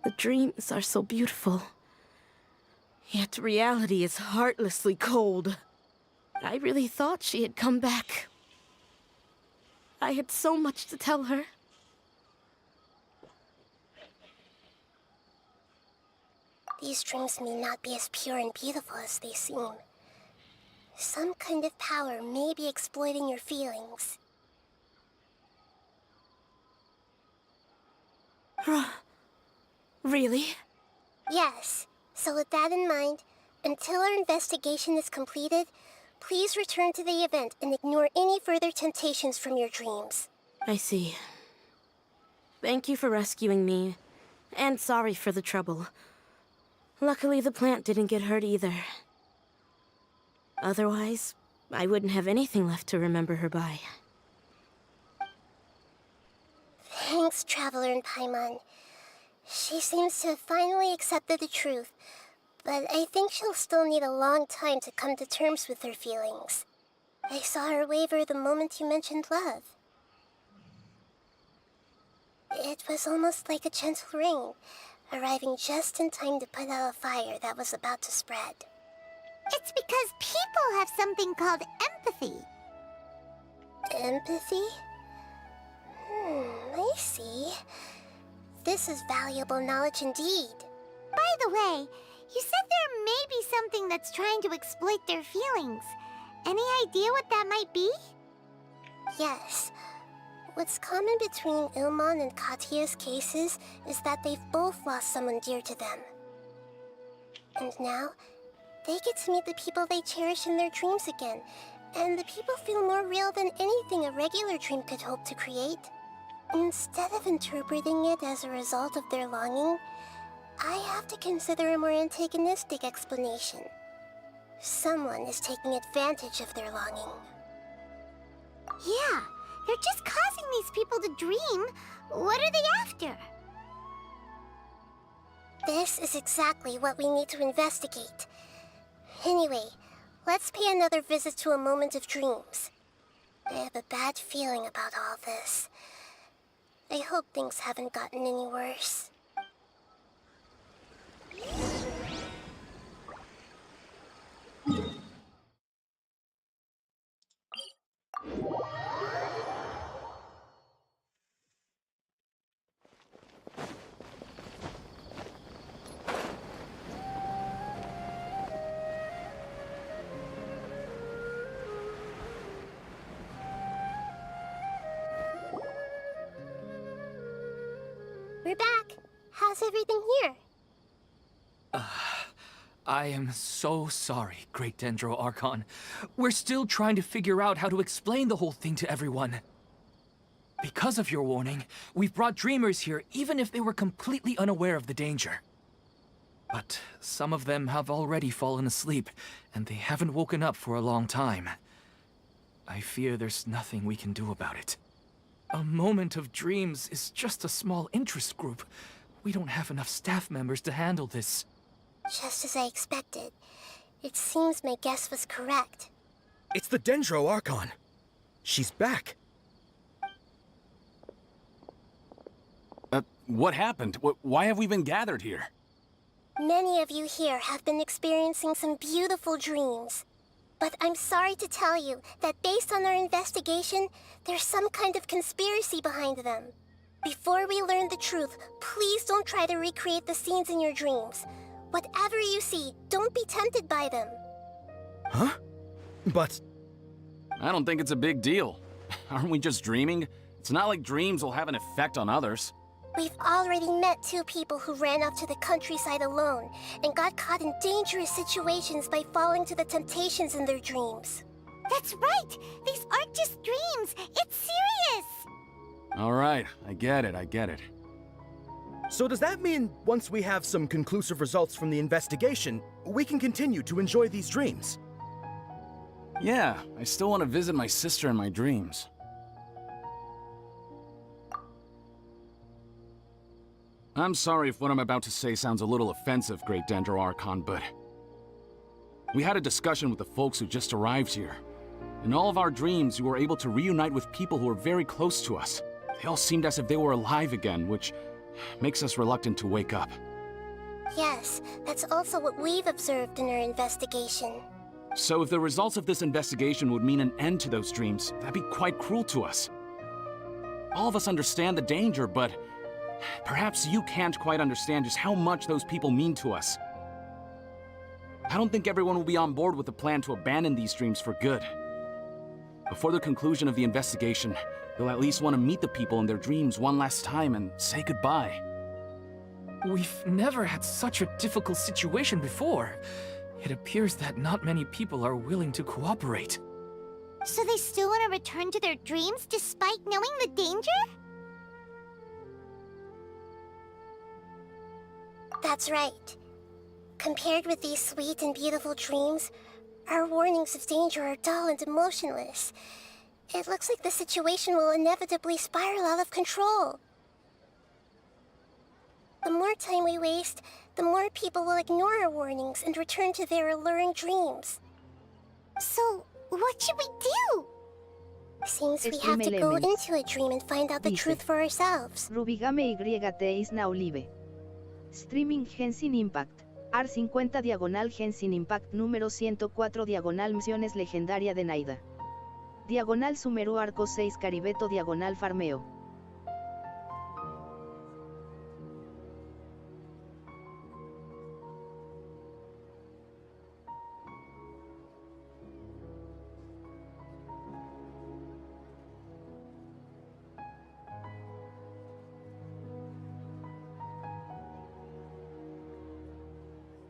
The dreams are so beautiful. Yet reality is heartlessly cold. I really thought she had come back. I had so much to tell her. These dreams may not be as pure and beautiful as they seem. Some kind of power may be exploiting your feelings. Really? Yes. So with that in mind, until our investigation is completed, please return to the event and ignore any further temptations from your dreams. I see. Thank you for rescuing me, and sorry for the trouble. Luckily, the plant didn't get hurt either. Otherwise, I wouldn't have anything left to remember her by. Thanks, Traveler and Paimon. She seems to have finally accepted the truth, but I think she'll still need a long time to come to terms with her feelings. I saw her waver the moment you mentioned love. It was almost like a gentle rain, arriving just in time to put out a fire that was about to spread. It's because people have something called empathy. Empathy? I see. This is valuable knowledge indeed. By the way, you said there may be something that's trying to exploit their feelings. Any idea what that might be? Yes. What's common between Ilmon and Katia's cases is that they've both lost someone dear to them. And now, they get to meet the people they cherish in their dreams again, and the people feel more real than anything a regular dream could hope to create. Instead of interpreting it as a result of their longing, I have to consider a more antagonistic explanation. Someone is taking advantage of their longing. Yeah, they're just causing these people to dream. What are they after? This is exactly what we need to investigate. Anyway, let's pay another visit to a moment of dreams. I have a bad feeling about all this. I hope things haven't gotten any worse. We're back. How's everything here? I am so sorry, Great Dendro Archon. We're still trying to figure out how to explain the whole thing to everyone. Because of your warning, we've brought dreamers here even if they were completely unaware of the danger. But some of them have already fallen asleep, and they haven't woken up for a long time. I fear there's nothing we can do about it. A moment of dreams is just a small interest group. We don't have enough staff members to handle this. Just as I expected. It seems my guess was correct. It's the Dendro Archon. She's back. What happened? Why have we been gathered here? Many of you here have been experiencing some beautiful dreams. But I'm sorry to tell you that based on our investigation, there's some kind of conspiracy behind them. Before we learn the truth, please don't try to recreate the scenes in your dreams. Whatever you see, don't be tempted by them. Huh? But... I don't think it's a big deal. Aren't we just dreaming? It's not like dreams will have an effect on others. We've already met 2 people who ran off to the countryside alone and got caught in dangerous situations by falling to the temptations in their dreams. That's right! These aren't just dreams! It's serious! All right, I get it. so does that mean once we have some conclusive results from the investigation, we can continue to enjoy these dreams? Yeah, I still want to visit my sister in my dreams. I'm sorry if what I'm about to say sounds a little offensive, Great Dendro Archon, but... we had a discussion with the folks who just arrived here. In all of our dreams, we were able to reunite with people who were very close to us. They all seemed as if they were alive again, which Makes us reluctant to wake up. Yes, that's also what we've observed in our investigation. So if the results of this investigation would mean an end to those dreams, that'd be quite cruel to us. All of us understand the danger, but perhaps you can't quite understand just how much those people mean to us. I don't think everyone will be on board with the plan to abandon these dreams for good. Before the conclusion of the investigation, they'll at least want to meet the people in their dreams one last time and say goodbye. We've never had such a difficult situation before. It appears that not many people are willing to cooperate. So they still want to return to their dreams despite knowing the danger? That's right. Compared with these sweet and beautiful dreams, our warnings of danger are dull and emotionless. It looks like the situation will inevitably spiral out of control. The more time we waste, the more people will ignore our warnings and return to their alluring dreams. So, what should we do? Seems we have to go into a dream and find out the truth for ourselves. RubygameYT is now live. Streaming Genshin Impact. R50 diagonal Genshin Impact número 104 diagonal Msiones Legendaria de Nahida. Diagonal Sumeru Arco 6 Caribeto diagonal Farmeo.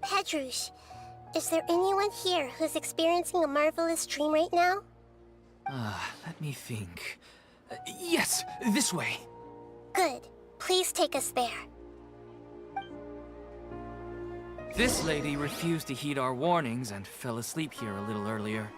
Pedrush, is there anyone here who's experiencing a marvelous dream right now? Let me think. Yes, this way. Good. Please take us there. This lady refused to heed our warnings and fell asleep here a little earlier.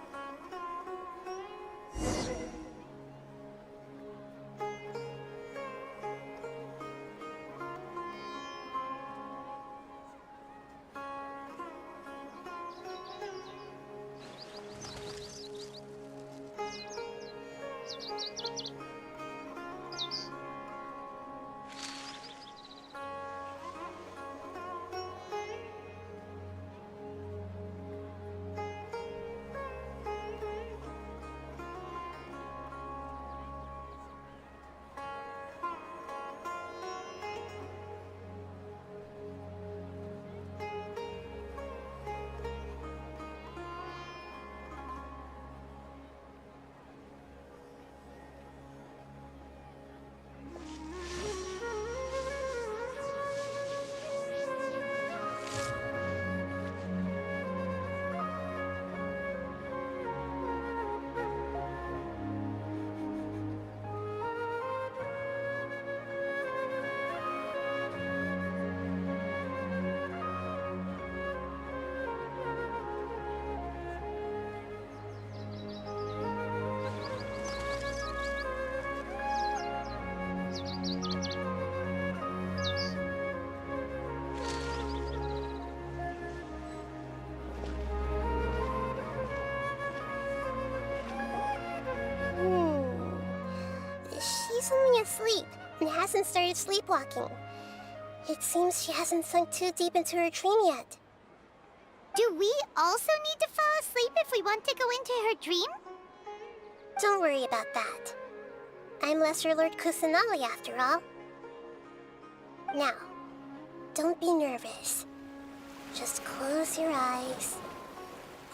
She's only asleep and hasn't started sleepwalking. It seems she hasn't sunk too deep into her dream yet. Do we also need to fall asleep if we want to go into her dream? Don't worry about that. I'm Lesser Lord Kusanali after all. Now, don't be nervous. Just close your eyes.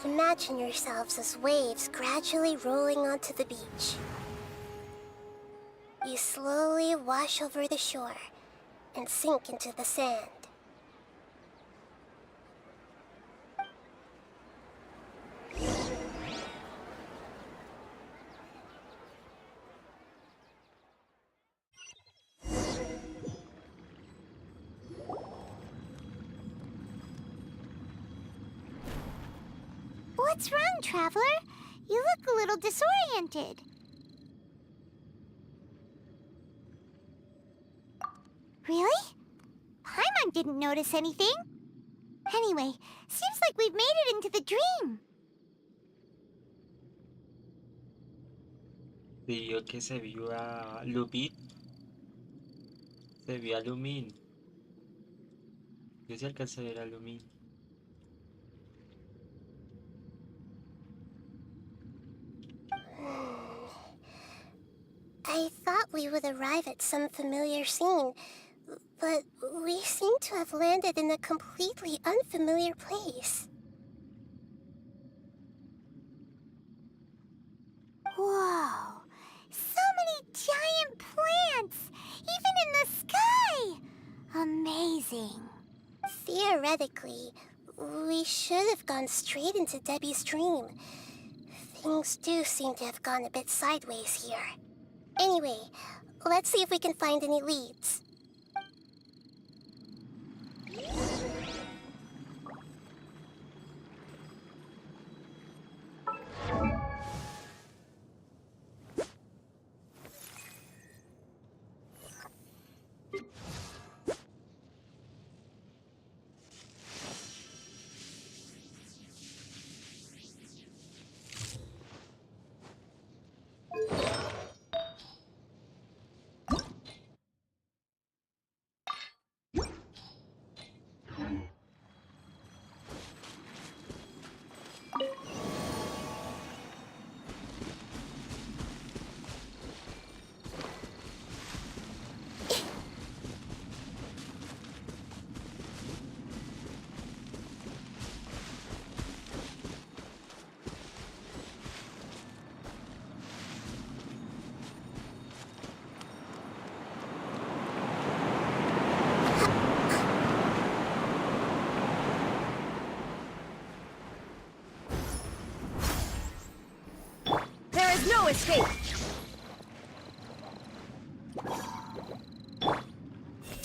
Imagine yourselves as waves gradually rolling onto the beach. You slowly wash over the shore and sink into the sand. What's wrong, Traveler? You look a little disoriented. Really? Paimon didn't notice anything. Anyway, seems like we've made it into the dream. Pidió que se vio a Lupit. Se vio a Lumin. Yo sí alcancé a ver a Lumin. I thought we would arrive at some familiar scene, but we seem to have landed in a completely unfamiliar place. Whoa! So many giant plants! Even in the sky! Amazing. Theoretically, we should have gone straight into Debbie's dream. Things do seem to have gone a bit sideways here. Anyway, let's see if we can find any leads. There is no escape!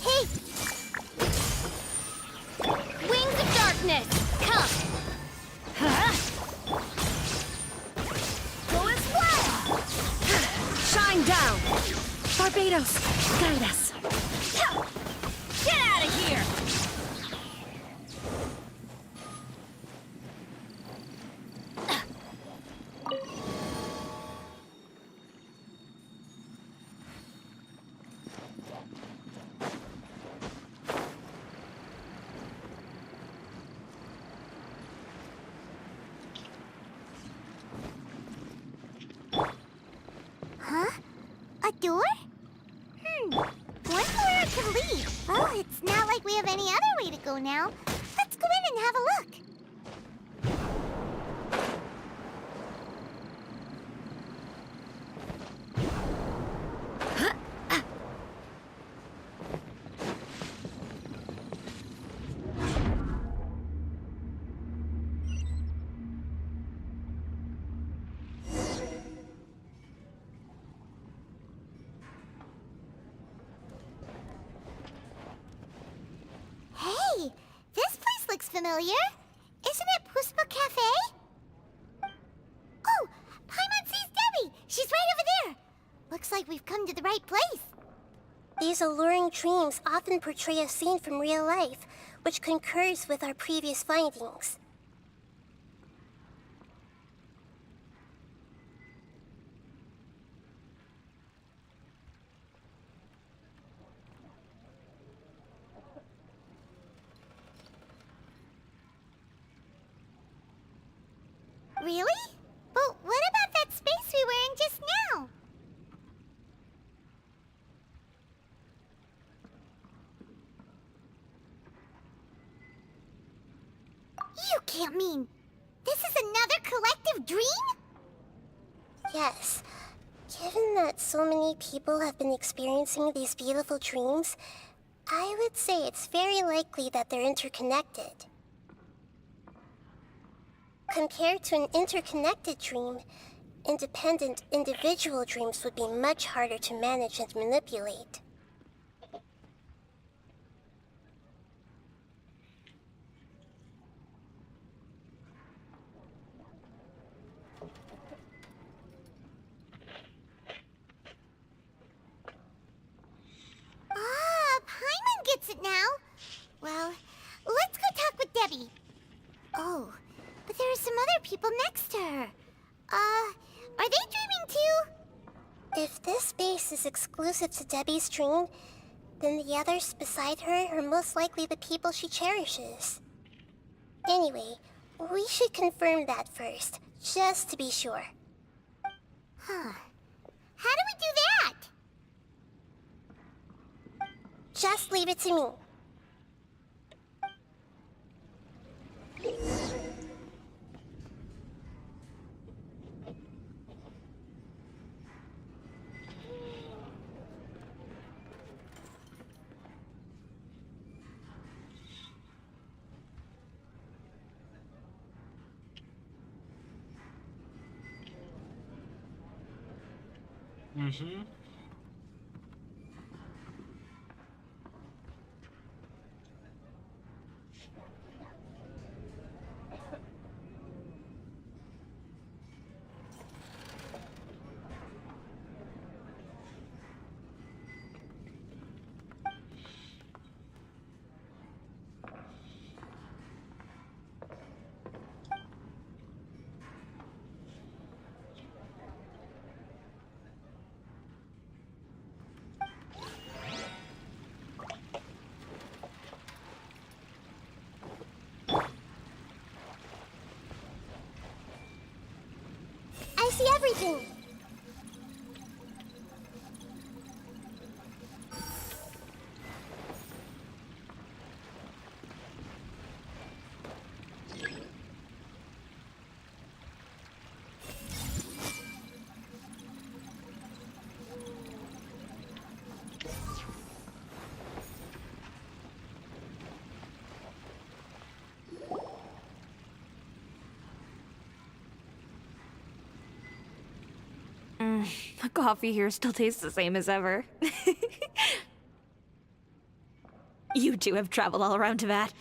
Hey! Wings of darkness, come! Huh? Go as well! Shine down! Barbados, guide us! Get out of here! Huh? A door? Wonder where it could lead. Well, it's not like we have any other way to go now. Let's go in and have a look. Hey, this place looks familiar. Isn't it Puspa Cafe? Oh, Paimon sees Debbie. She's right over there. Looks like we've come to the right place. These alluring dreams often portray a scene from real life, which concurs with our previous findings. Really? But what about that space we were in just now? You can't mean this is another collective dream? Yes. Given that so many people have been experiencing these beautiful dreams, I would say it's very likely that they're interconnected. Compared to an interconnected dream, independent individual dreams would be much harder to manage and manipulate. Ah, Paimon gets it now. Well, let's go talk with Debbie. Oh, but there are some other people next to her. Are they dreaming too? If this space is exclusive to Debbie's dream, then the others beside her are most likely the people she cherishes. Anyway, we should confirm that first, just to be sure. Huh. How do we do that? Just leave it to me. Mm-hmm. I see everything. The coffee here still tastes the same as ever. You two have traveled all around Tibet.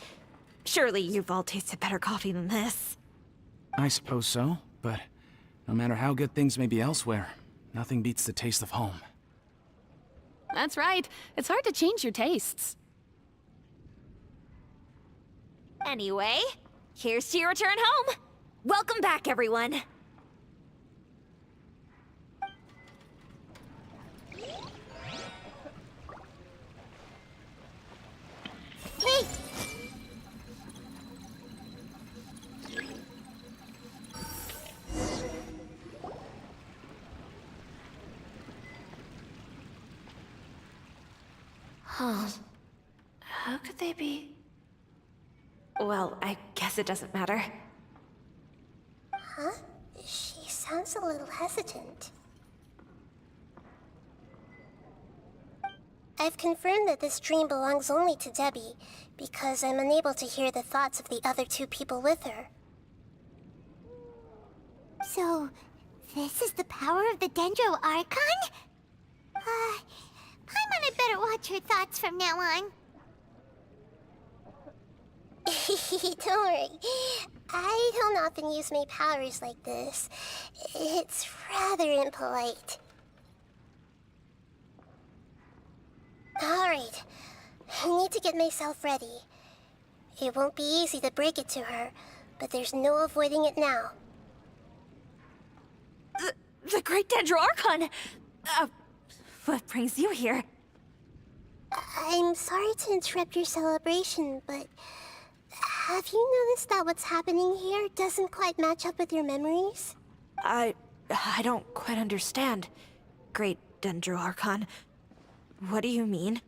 Surely you've all tasted better coffee than this. I suppose so, but no matter how good things may be elsewhere, nothing beats the taste of home. That's right. It's hard to change your tastes. Anyway, here's to your return home. Welcome back, everyone. Hey! Huh. How could they be? Well, I guess it doesn't matter. Huh? She sounds a little hesitant. I've confirmed that this dream belongs only to Debbie, because I'm unable to hear the thoughts of the other two people with her. So, this is the power of the Dendro Archon? Paimon had better watch her thoughts from now on. Don't worry. I don't often use my powers like this. It's rather impolite. Alright. I need to get myself ready. It won't be easy to break it to her, but there's no avoiding it now. The Great Dendro Archon! What brings you here? I'm sorry to interrupt your celebration, but have you noticed that what's happening here doesn't quite match up with your memories? I don't quite understand. Great Dendro Archon. What do you mean?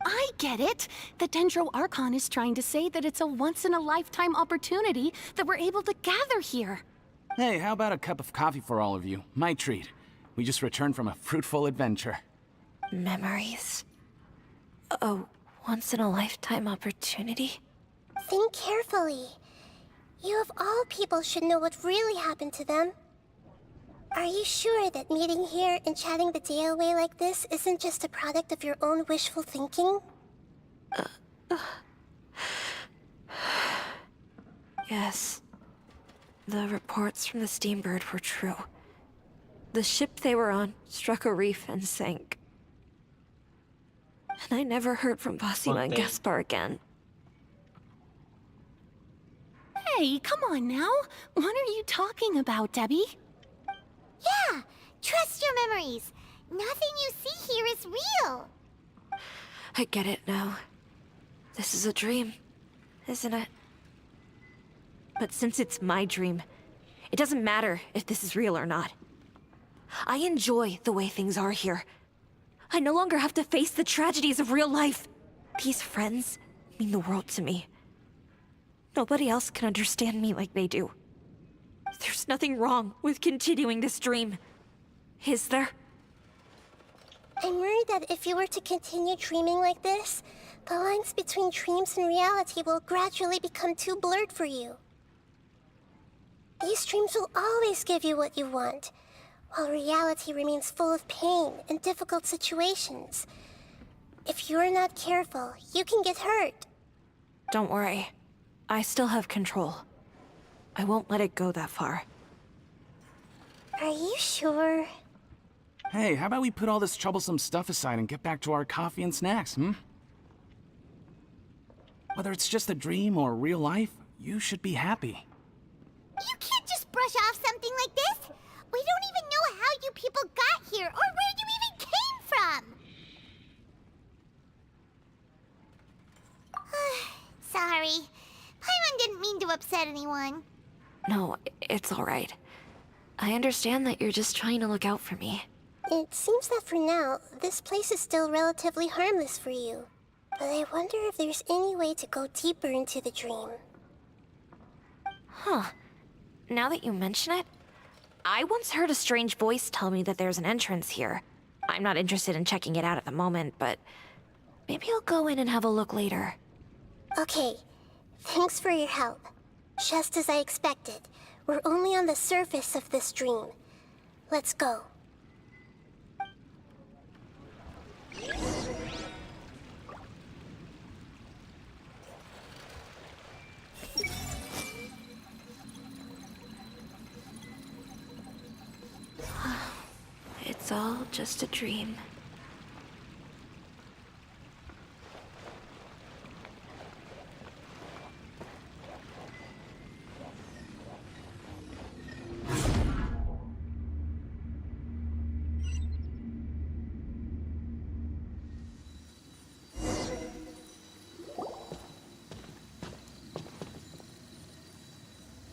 I get it. The Dendro Archon is trying to say that it's a once-in-a-lifetime opportunity that we're able to gather here. Hey, how about a cup of coffee for all of you? My treat. We just returned from a fruitful adventure. Memories. A once-in-a-lifetime opportunity? Think carefully. You of all people should know what really happened to them. Are you sure that meeting here and chatting the day away like this isn't just a product of your own wishful thinking? Yes. The reports from the Steambird were true. The ship they were on struck a reef and sank. And I never heard from Basima and Fontaine. Gaspar again. Hey, come on now. What are you talking about, Debbie? Yeah, trust your memories. Nothing you see here is real. I get it now. This is a dream, isn't it? But since it's my dream, it doesn't matter if this is real or not. I enjoy the way things are here. I no longer have to face the tragedies of real life. These friends mean the world to me. Nobody else can understand me like they do. There's nothing wrong with continuing this dream. Is there? I'm worried that if you were to continue dreaming like this, the lines between dreams and reality will gradually become too blurred for you. These dreams will always give you what you want, while reality remains full of pain and difficult situations. If you're not careful, you can get hurt. Don't worry. I still have control. I won't let it go that far. Are you sure? Hey, how about we put all this troublesome stuff aside and get back to our coffee and snacks, hmm? Whether it's just a dream or real life, you should be happy. You can't just brush off something like this. We don't even know how you people got here or where you even came from. Sorry. Paimon didn't mean to upset anyone. No, it's all right. I understand that you're just trying to look out for me. It seems that for now, this place is still relatively harmless for you. But I wonder if there's any way to go deeper into the dream. Huh. Now that you mention it, I once heard a strange voice tell me that there's an entrance here. I'm not interested in checking it out at the moment, but maybe I'll go in and have a look later. Okay, thanks for your help. Just as I expected, we're only on the surface of this dream. Let's go. It's all just a dream.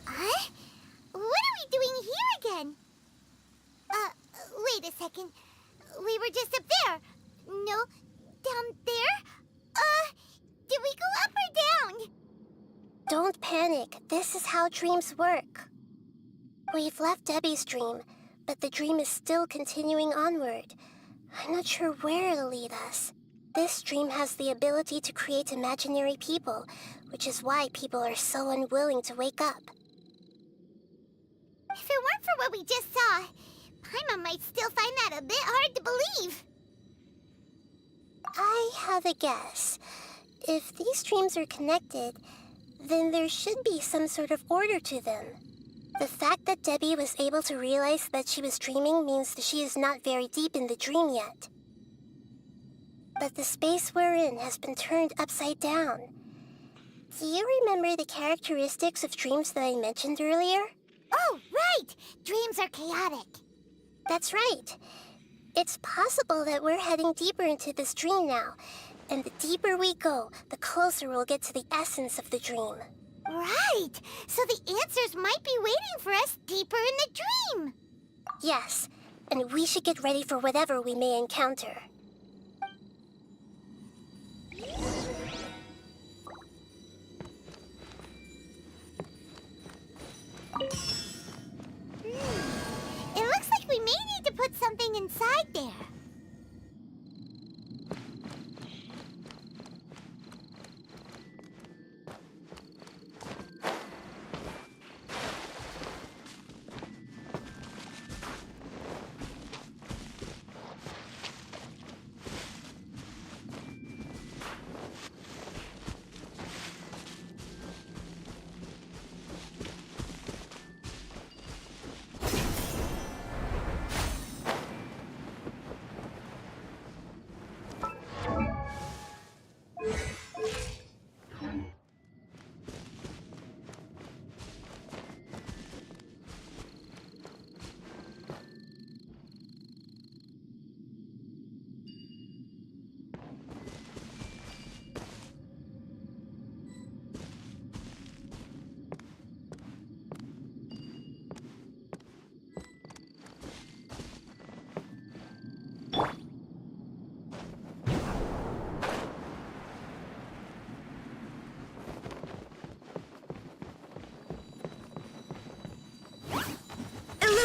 Huh? What are we doing here again? Wait a second. We were just up there. No, down there? Did we go up or down? Don't panic. This is how dreams work. We've left Debbie's dream, but the dream is still continuing onward. I'm not sure where it'll lead us. This dream has the ability to create imaginary people, which is why people are so unwilling to wake up. If it weren't for what we just saw, Paimon might still find that a bit hard to believe. I have a guess. If these dreams are connected, then there should be some sort of order to them. The fact that Debbie was able to realize that she was dreaming means that she is not very deep in the dream yet. But the space we're in has been turned upside down. Do you remember the characteristics of dreams that I mentioned earlier? Oh, right! Dreams are chaotic. That's right. It's possible that we're heading deeper into this dream now, and the deeper we go, the closer we'll get to the essence of the dream. Right! So the answers might be waiting for us deeper in the dream! Yes, and we should get ready for whatever we may encounter. It looks like we may need to put something inside there.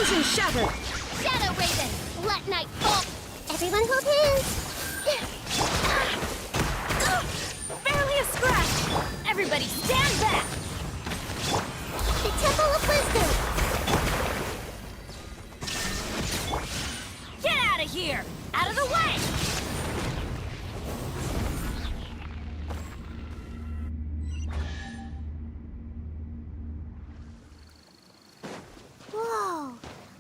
Illusion shattered! Shadow Raven, let night fall. Everyone hold hands. Barely a scratch! Everybody stand back! The Temple of Wisdom. Get out of here! Out of the way! Whoa.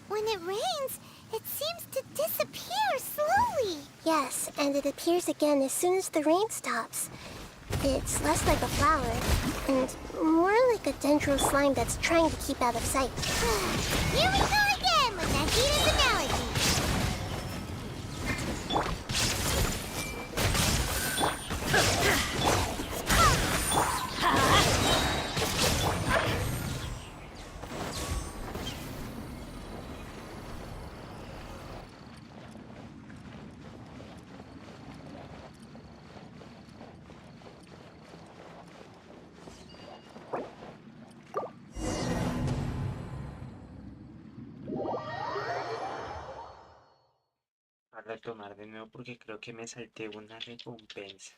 When it rains, it seems to disappear slowly. Yes, and it appears again as soon as the rain stops. It's less like a flower, and more like a dendro slime that's trying to keep out of sight. Here we go again with Nahida's analogy. A retomar de nuevo porque creo que me salté una recompensa.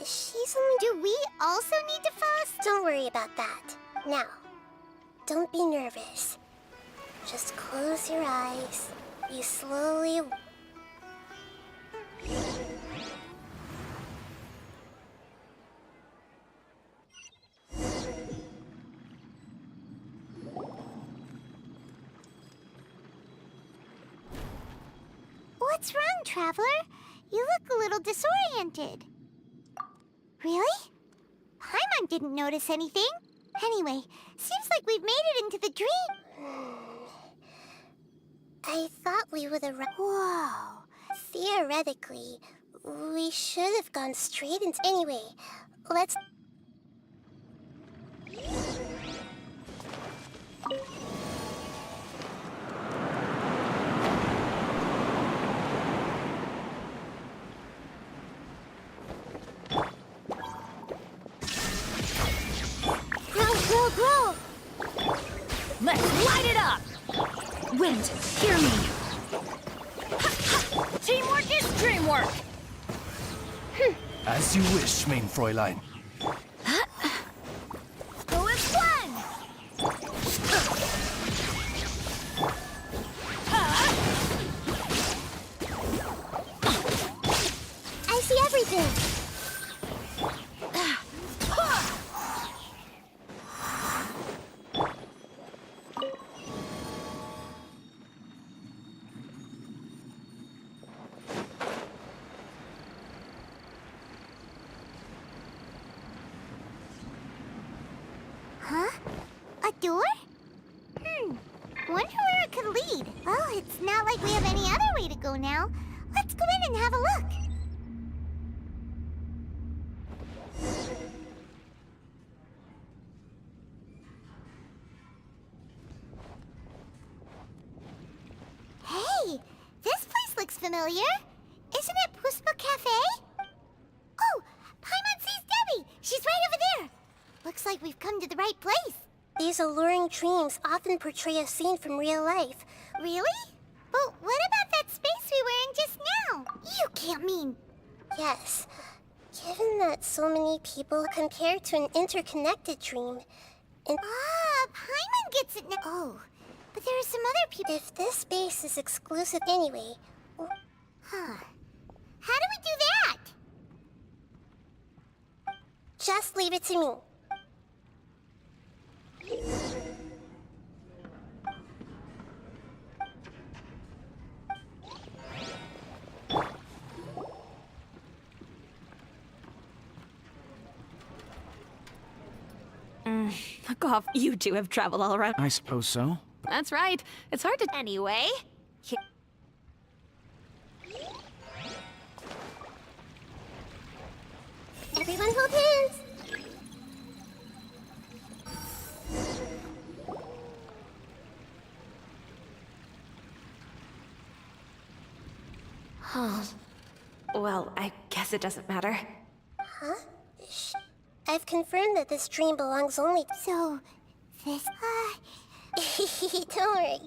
She's only... Do we also need to fall asleep? Don't worry about that. Now, don't be nervous. Just close your eyes. You slowly... What's wrong, Traveler? You look a little disoriented. Really? Paimon didn't notice anything. Anyway, seems like we've made it into the dream. I thought we would have... Whoa. Theoretically, we should have gone straight into... Anyway, let's... Grow! Let's light it up! Wind, hear me! Teamwork is dreamwork! As you wish, main Fräulein. Go as one! I see everything! Huh? A door? Wonder where it could lead. Well, it's not like we have any other way to go now. Let's go in and have a look. Hey, this place looks familiar. Isn't it Puspa Cafe? Oh, Paimon sees Debbie. She's right over there. Looks like we've come to the right place. These alluring dreams often portray a scene from real life. Really? But what about that space we were in just now? You can't mean... Yes. Given that so many people compare to an interconnected dream, and... Paimon gets it now. Oh, but there are some other people... If this space is exclusive anyway... Huh. How do we do that? Just leave it to me. Fuck off. You two have traveled all around. I suppose so. That's right. It's hard to... Anyway, Everyone hold hands. Well, I guess it doesn't matter. Huh? I've confirmed that this dream belongs only to... So, this... Don't worry.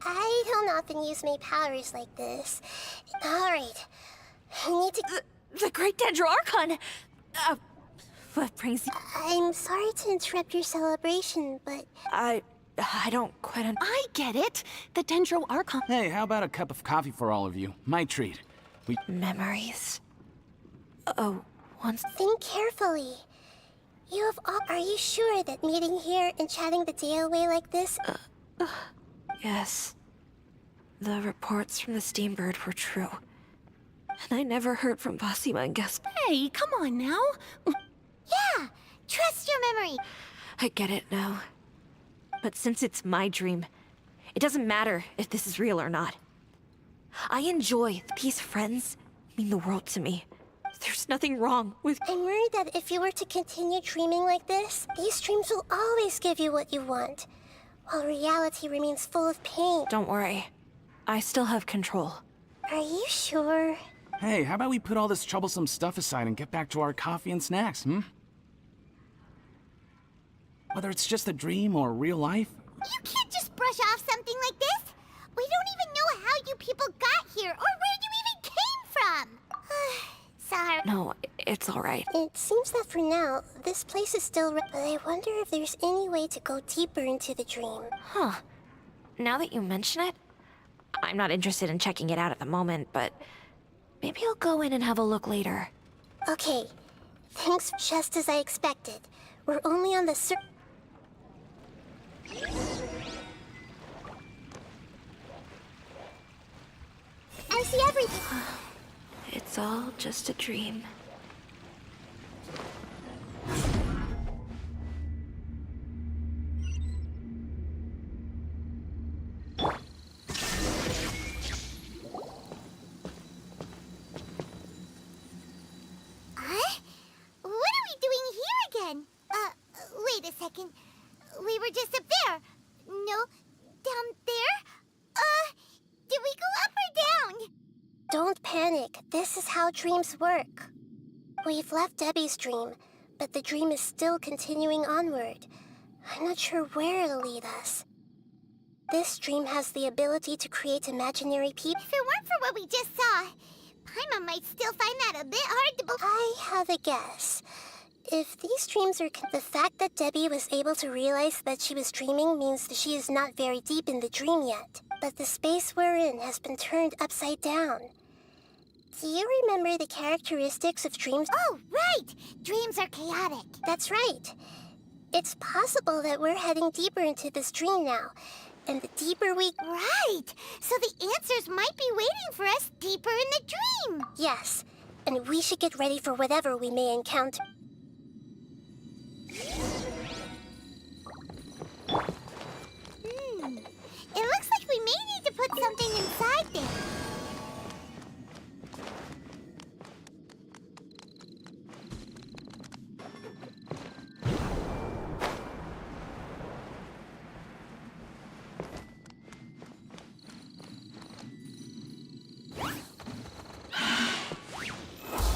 I don't often use my powers like this. Alright. I need to... The Great Dendro Archon! What brings you... I'm sorry to interrupt your celebration, but... I don't quite I get it. The Dendro Archon. Hey, how about a cup of coffee for all of you? My treat. Memories. Oh, once... Think carefully. You have all... Are you sure that meeting here and chatting the day away like this... Yes. The reports from the Steambird were true. And I never heard from Basima and Gasp. Hey, come on now. Yeah, trust your memory. I get it now. But since it's my dream, it doesn't matter if this is real or not. I enjoy these friends mean the world to me. There's nothing wrong with... I'm worried that if you were to continue dreaming like this, these dreams will always give you what you want, while reality remains full of pain. Don't worry. I still have control. Are you sure? Hey, how about we put all this troublesome stuff aside and get back to our coffee and snacks, Whether it's just a dream or real life. You can't just brush off something like this. We don't even know how you people got here or where you even came from. Sorry. No, it's all right. It seems that for now, this place is still... But I wonder if there's any way to go deeper into the dream. Huh. Now that you mention it, I'm not interested in checking it out at the moment, but maybe I'll go in and have a look later. Okay. Thanks, just as I expected. We're only on the I see everything. It's all just a dream. What are we doing here again? Wait a second. We were just up there. No, down there? Did we go up or down? Don't panic. This is how dreams work. We've left Debbie's dream, but the dream is still continuing onward. I'm not sure where it'll lead us. This dream has the ability to create imaginary people. If it weren't for what we just saw, Paimon might still find that a bit hard to believe. I have a guess. If these dreams are... The fact that Debbie was able to realize that she was dreaming means that she is not very deep in the dream yet. But the space we're in has been turned upside down. Do you remember the characteristics of dreams? Oh, right! Dreams are chaotic. That's right. It's possible that we're heading deeper into this dream now. And the deeper we... Right! So the answers might be waiting for us deeper in the dream. Yes. And we should get ready for whatever we may encounter. It looks like we may need to put something inside there.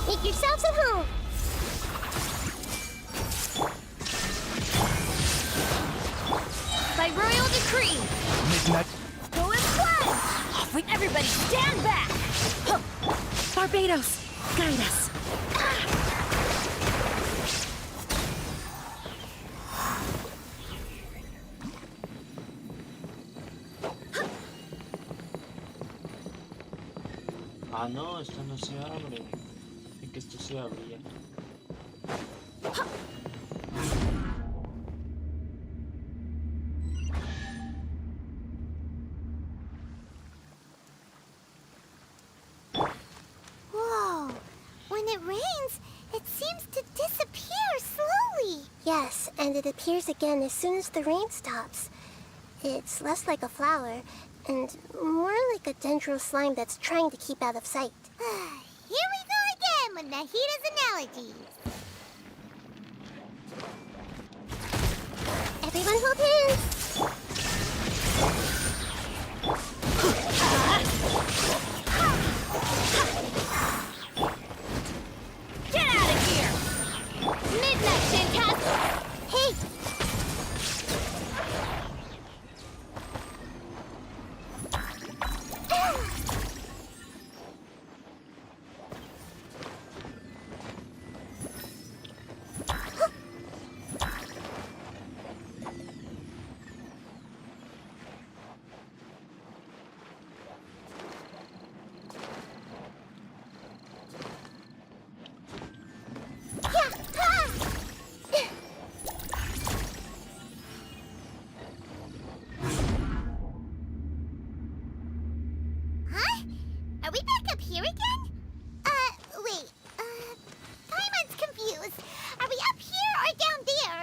Make yourselves at home. By royal decree. Midnight. Go and plunge! Wait, everybody, stand back! Huh. Barbados, guide us. Ah, no, esto no se abre. Es que esto se abría. Whoa! When it rains, it seems to disappear slowly. Yes, and it appears again as soon as the rain stops. It's less like a flower, and more like a dendro slime that's trying to keep out of sight. Here we go again with Nahida's analogies. Everyone hold hands! here again? Wait. Paimon's confused. Are we up here or down there?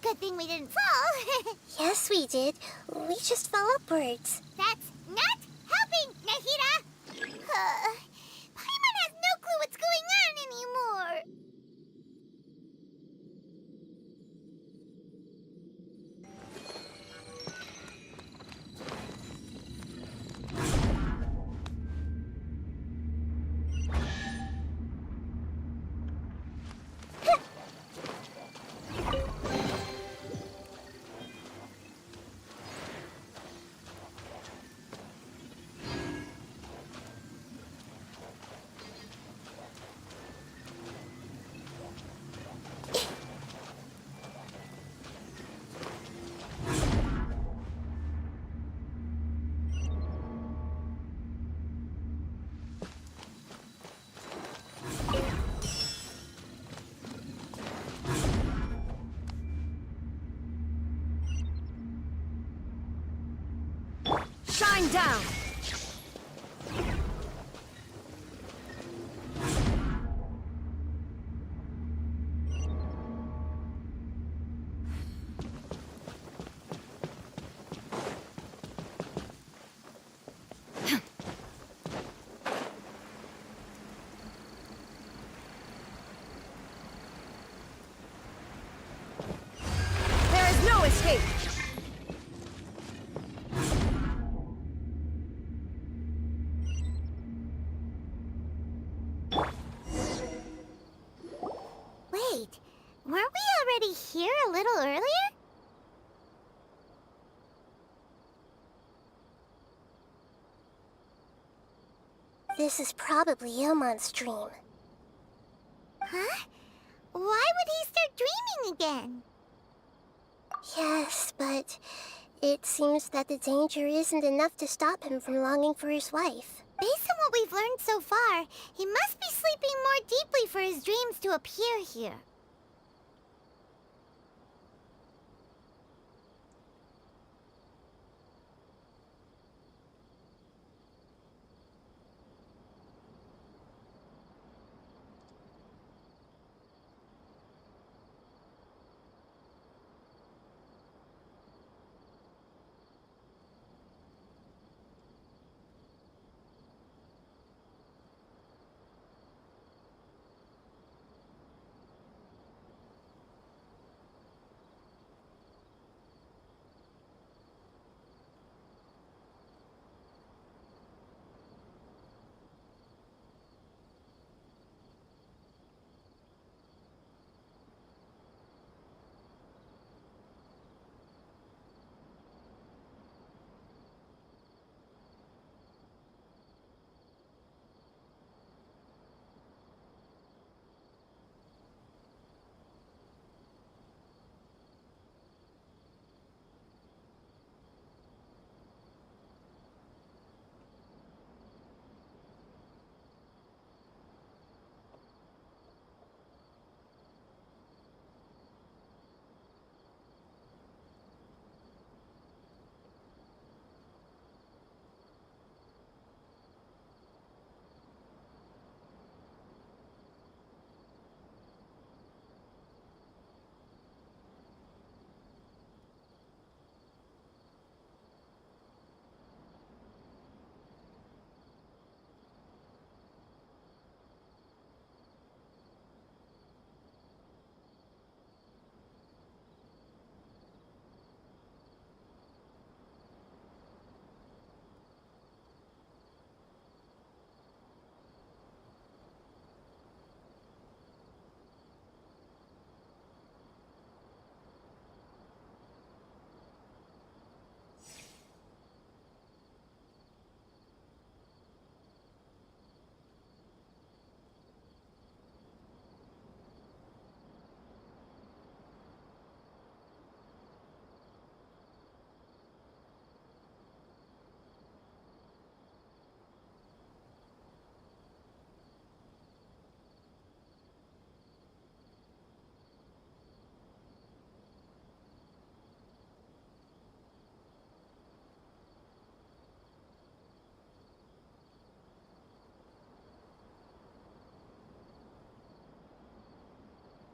Good thing we didn't fall. Yes, we did. We just fell upwards. That's not helping, Nahida! Paimon has no clue what's going on anymore. Shine down! There is no escape! Wait, weren't we already here a little earlier? This is probably Ilmon's dream. Huh? Why would he start dreaming again? Yes, but it seems that the danger isn't enough to stop him from longing for his wife. Based on what we've learned so far, he must be sleeping more deeply for his dreams to appear here.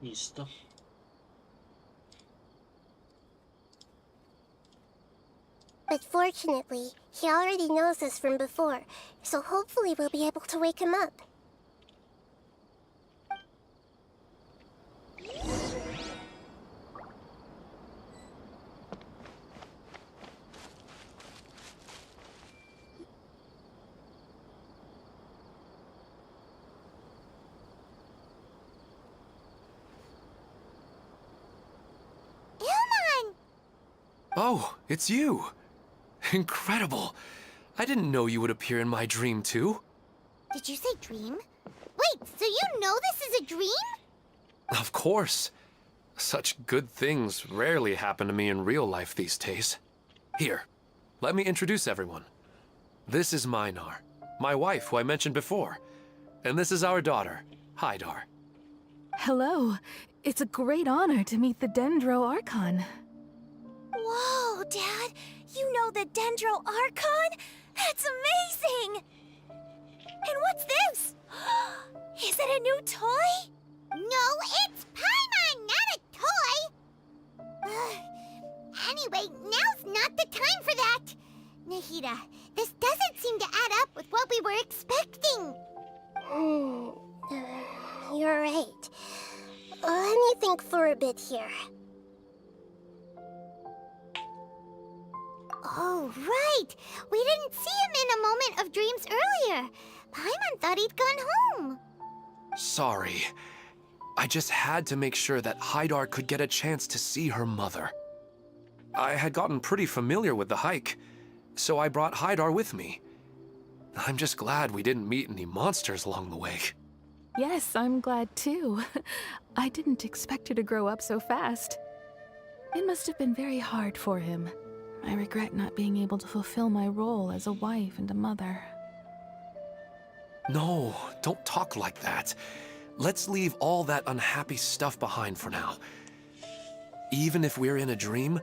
Listo. But fortunately, he already knows us from before, so hopefully we'll be able to wake him up. Oh, it's you! Incredible! I didn't know you would appear in my dream, too. Did you say dream? Wait, so you know this is a dream? Of course. Such good things rarely happen to me in real life these days. Here, let me introduce everyone. This is Minar, my wife, who I mentioned before. And this is our daughter, Hydar. Hello. It's a great honor to meet the Dendro Archon. Whoa, Dad! You know the Dendro Archon? That's amazing! And what's this? Is it a new toy? No, it's Paimon, not a toy! Anyway, now's not the time for that! Nahida, this doesn't seem to add up with what we were expecting. You're right. Let me think for a bit here. Oh, right! We didn't see him in a moment of dreams earlier. Paimon thought he'd gone home. Sorry. I just had to make sure that Hydar could get a chance to see her mother. I had gotten pretty familiar with the hike, so I brought Hydar with me. I'm just glad we didn't meet any monsters along the way. Yes, I'm glad too. I didn't expect her to grow up so fast. It must have been very hard for him. I regret not being able to fulfill my role as a wife and a mother. No, don't talk like that. Let's leave all that unhappy stuff behind for now. Even if we're in a dream,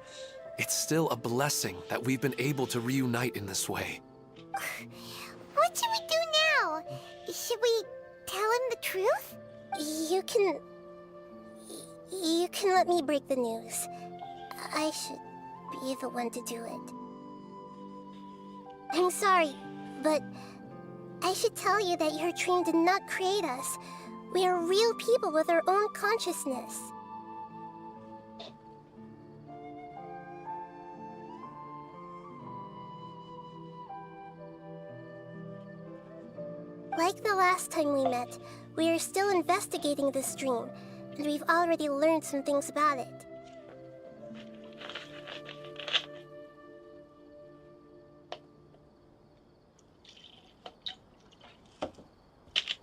it's still a blessing that we've been able to reunite in this way. What should we do now? Should we tell him the truth? You can let me break the news. I should be the one to do it. I'm sorry, but I should tell you that your dream did not create us. We are real people with our own consciousness. Like the last time we met, we are still investigating this dream, and we've already learned some things about it.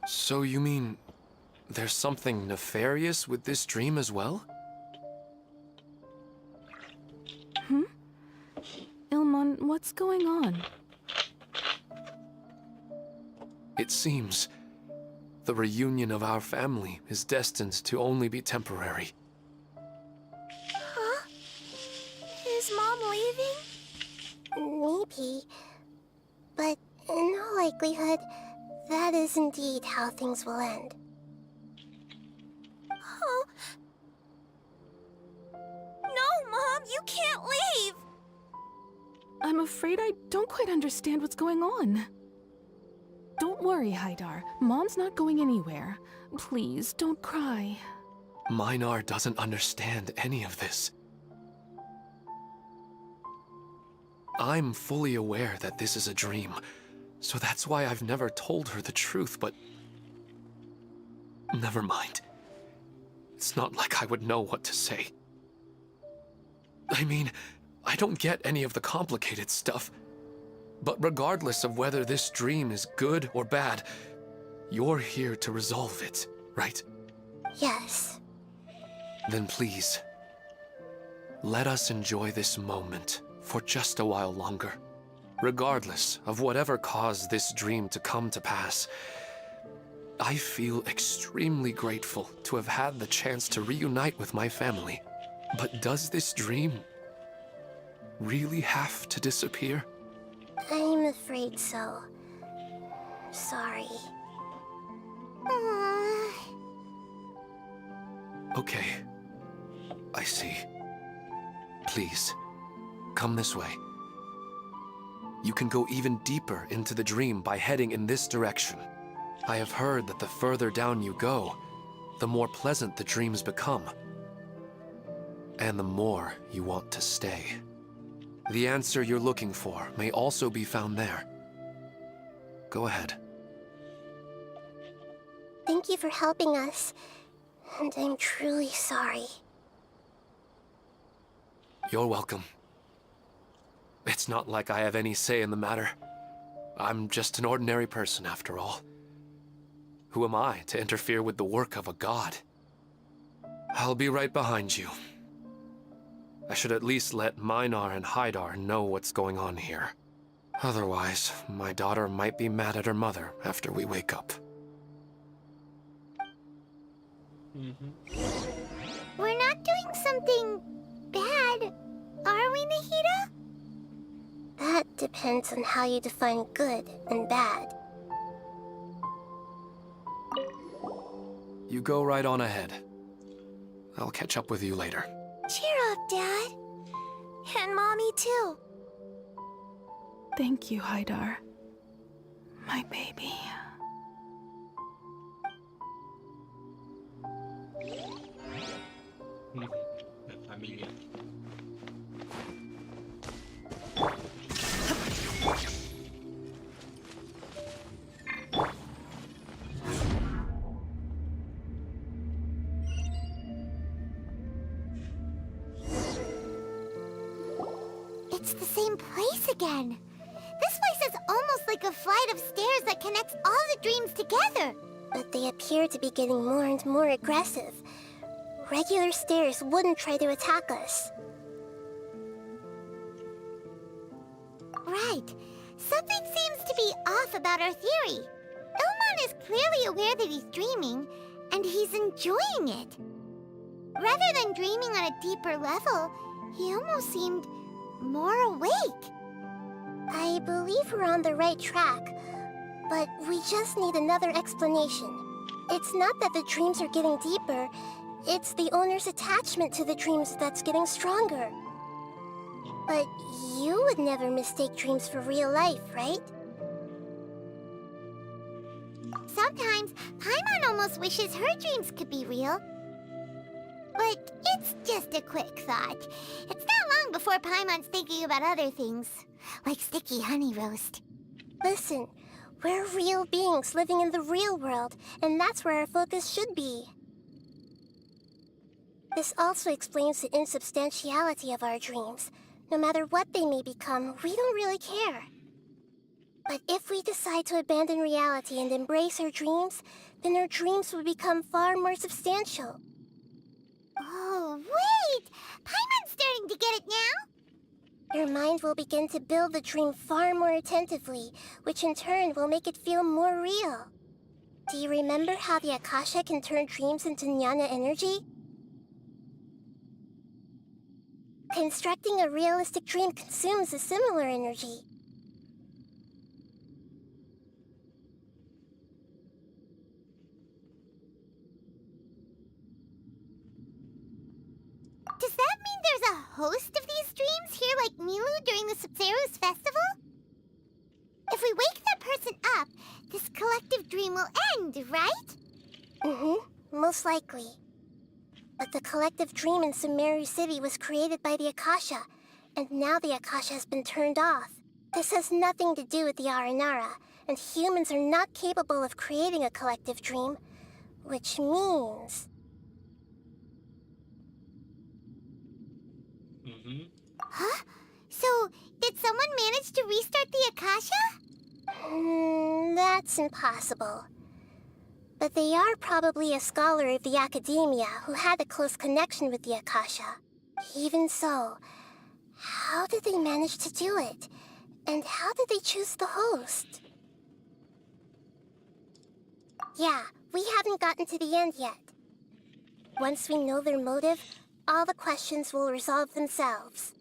So you mean there's something nefarious with this dream as well? Ilmon, what's going on? It seems the reunion of our family is destined to only be temporary. Huh? Is Mom leaving? Maybe. But in all likelihood, that is indeed how things will end. Oh. No, Mom, you can't leave! I'm afraid I don't quite understand what's going on. Don't worry, Hydar. Mom's not going anywhere. Please, don't cry. Minar doesn't understand any of this. I'm fully aware that this is a dream, so that's why I've never told her the truth, but... Never mind. It's not like I would know what to say. I mean, I don't get any of the complicated stuff. But regardless of whether this dream is good or bad, you're here to resolve it, right? Yes. Then please, let us enjoy this moment for just a while longer. Regardless of whatever caused this dream to come to pass, I feel extremely grateful to have had the chance to reunite with my family. But does this dream really have to disappear? I'm afraid so. Sorry. Okay. I see. Please, come this way. You can go even deeper into the dream by heading in this direction. I have heard that the further down you go, the more pleasant the dreams become. And the more you want to stay. The answer you're looking for may also be found there. Go ahead. Thank you for helping us, and I'm truly sorry. You're welcome. It's not like I have any say in the matter. I'm just an ordinary person, after all. Who am I to interfere with the work of a god? I'll be right behind you. I should at least let Minar and Haidar know what's going on here. Otherwise, my daughter might be mad at her mother after we wake up. We're not doing something bad, are we, Nahida? That depends on how you define good and bad. You go right on ahead. I'll catch up with you later. Cheer up, Dad. And Mommy, too. Thank you, Haidar. My baby. La familia. It's the same place again. This place is almost like a flight of stairs that connects all the dreams together. But they appear to be getting more and more aggressive. Regular stairs wouldn't try to attack us. Right. Something seems to be off about our theory. Ilmon is clearly aware that he's dreaming, and he's enjoying it. Rather than dreaming on a deeper level, he almost seemed more awake. I believe we're on the right track, but we just need another explanation. It's not that the dreams are getting deeper, it's the owner's attachment to the dreams that's getting stronger. But you would never mistake dreams for real life, right? Sometimes, Paimon almost wishes her dreams could be real. But it's just a quick thought. It's not long before Paimon's thinking about other things, like sticky honey roast. Listen, we're real beings living in the real world, and that's where our focus should be. This also explains the insubstantiality of our dreams. No matter what they may become, we don't really care. But if we decide to abandon reality and embrace our dreams, then our dreams will become far more substantial. Oh, wait! Paimon's starting to get it now? Your mind will begin to build the dream far more attentively, which in turn will make it feel more real. Do you remember how the Akasha can turn dreams into jnana energy? Constructing a realistic dream consumes a similar energy. Does that mean there's a host of these dreams here like Milu during the Subzero's festival? If we wake that person up, this collective dream will end, right? Mm-hmm, most likely. But the collective dream in Sumeru City was created by the Akasha, and now the Akasha has been turned off. This has nothing to do with the Aranara, and humans are not capable of creating a collective dream, which means... Huh? So, did someone manage to restart the Akasha? That's impossible. But they are probably a scholar of the academia who had a close connection with the Akasha. Even so, how did they manage to do it? And how did they choose the host? Yeah, we haven't gotten to the end yet. Once we know their motive, all the questions will resolve themselves.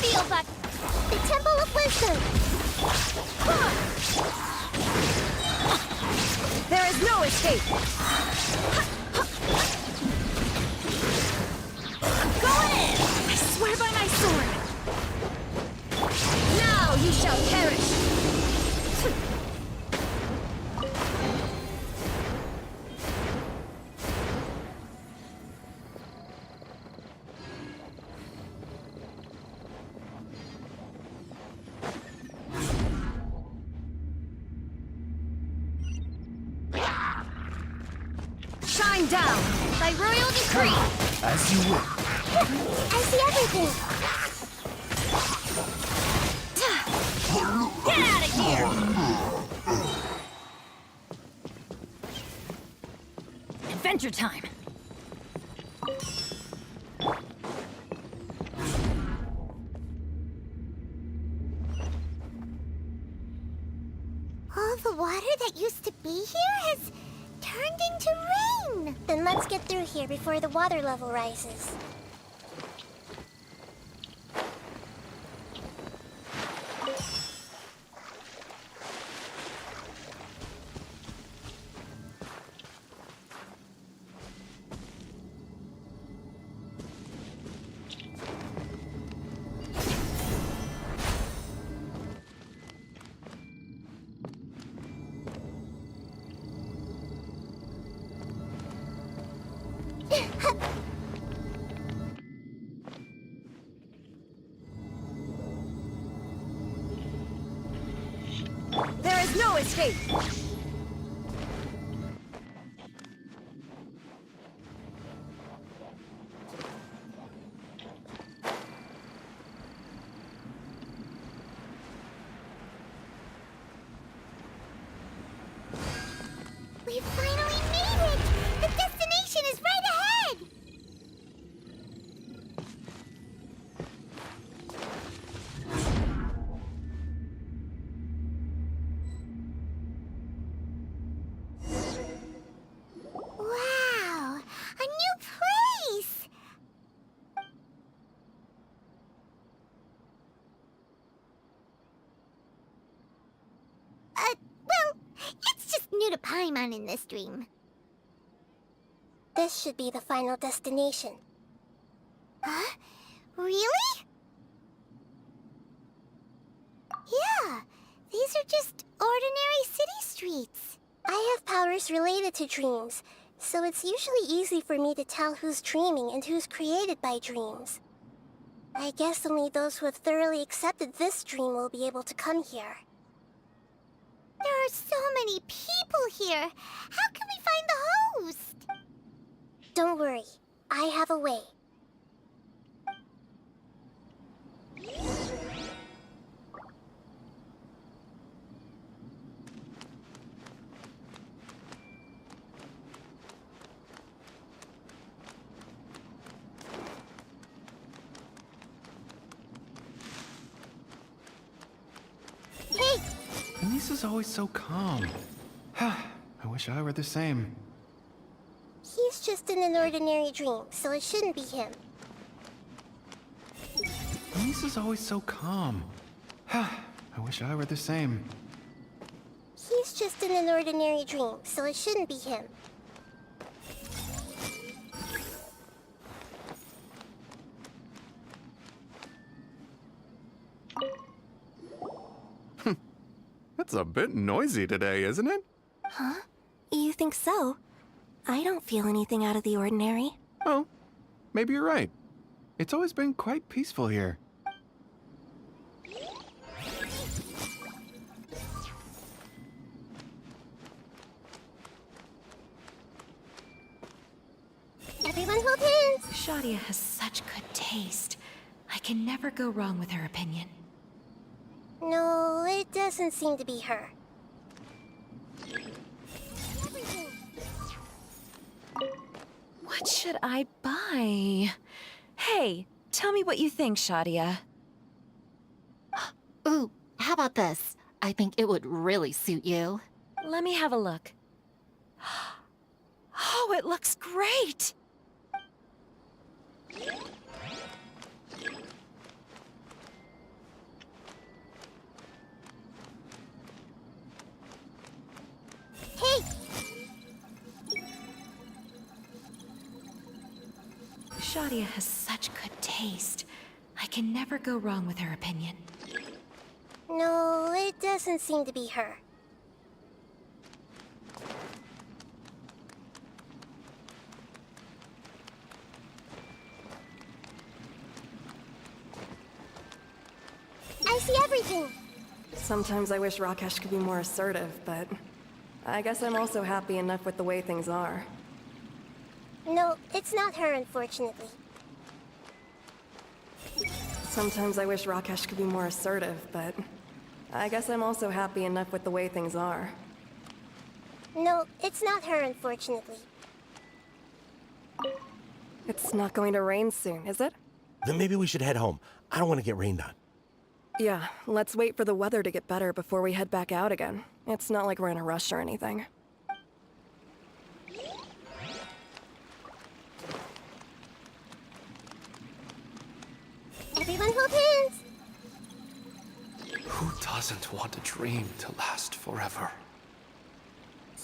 feel that. The Temple of Wisdom! There is no escape! I'm going in! I swear by my sword! Now you shall perish! Shine down! By royal decree! As you will. I see everything! Get out of here! Adventure time! All the water that used to be here has turned into rain. Then let's get through here before the water level rises. There is no escape! We finally made it! The destination is right ahead! Wow! A new place! Well, it's just new to Paimon in this dream. This should be the final destination. Huh? Really? Yeah, these are just ordinary city streets. I have powers related to dreams, so it's usually easy for me to tell who's dreaming and who's created by dreams. I guess only those who have thoroughly accepted this dream will be able to come here. There are so many people here. How can we find the host? Don't worry, I have a way. Hey! Lisa's always so calm. I wish I were the same. He's just in an ordinary dream, so it shouldn't be him. Lisa's always so calm. I wish I were the same. He's just in an ordinary dream, so it shouldn't be him. It's a bit noisy today, isn't it? Huh? You think so? I don't feel anything out of the ordinary. Oh, maybe you're right. It's always been quite peaceful here. Everyone hold hands! Shadia has such good taste. I can never go wrong with her opinion. No, it doesn't seem to be her. What should I buy? Hey, tell me what you think, Shadia. Ooh, how about this? I think it would really suit you. Let me have a look. Oh, it looks great! Shadia has such good taste. I can never go wrong with her opinion. No, it doesn't seem to be her. I see everything! Sometimes I wish Rakesh could be more assertive, but I guess I'm also happy enough with the way things are. No, it's not her, unfortunately. Sometimes I wish Rakesh could be more assertive, but I guess I'm also happy enough with the way things are. No, it's not her, unfortunately. It's not going to rain soon, is it? Then maybe we should head home. I don't want to get rained on. Yeah, let's wait for the weather to get better before we head back out again. It's not like we're in a rush or anything. Everyone hold hands! Who doesn't want a dream to last forever?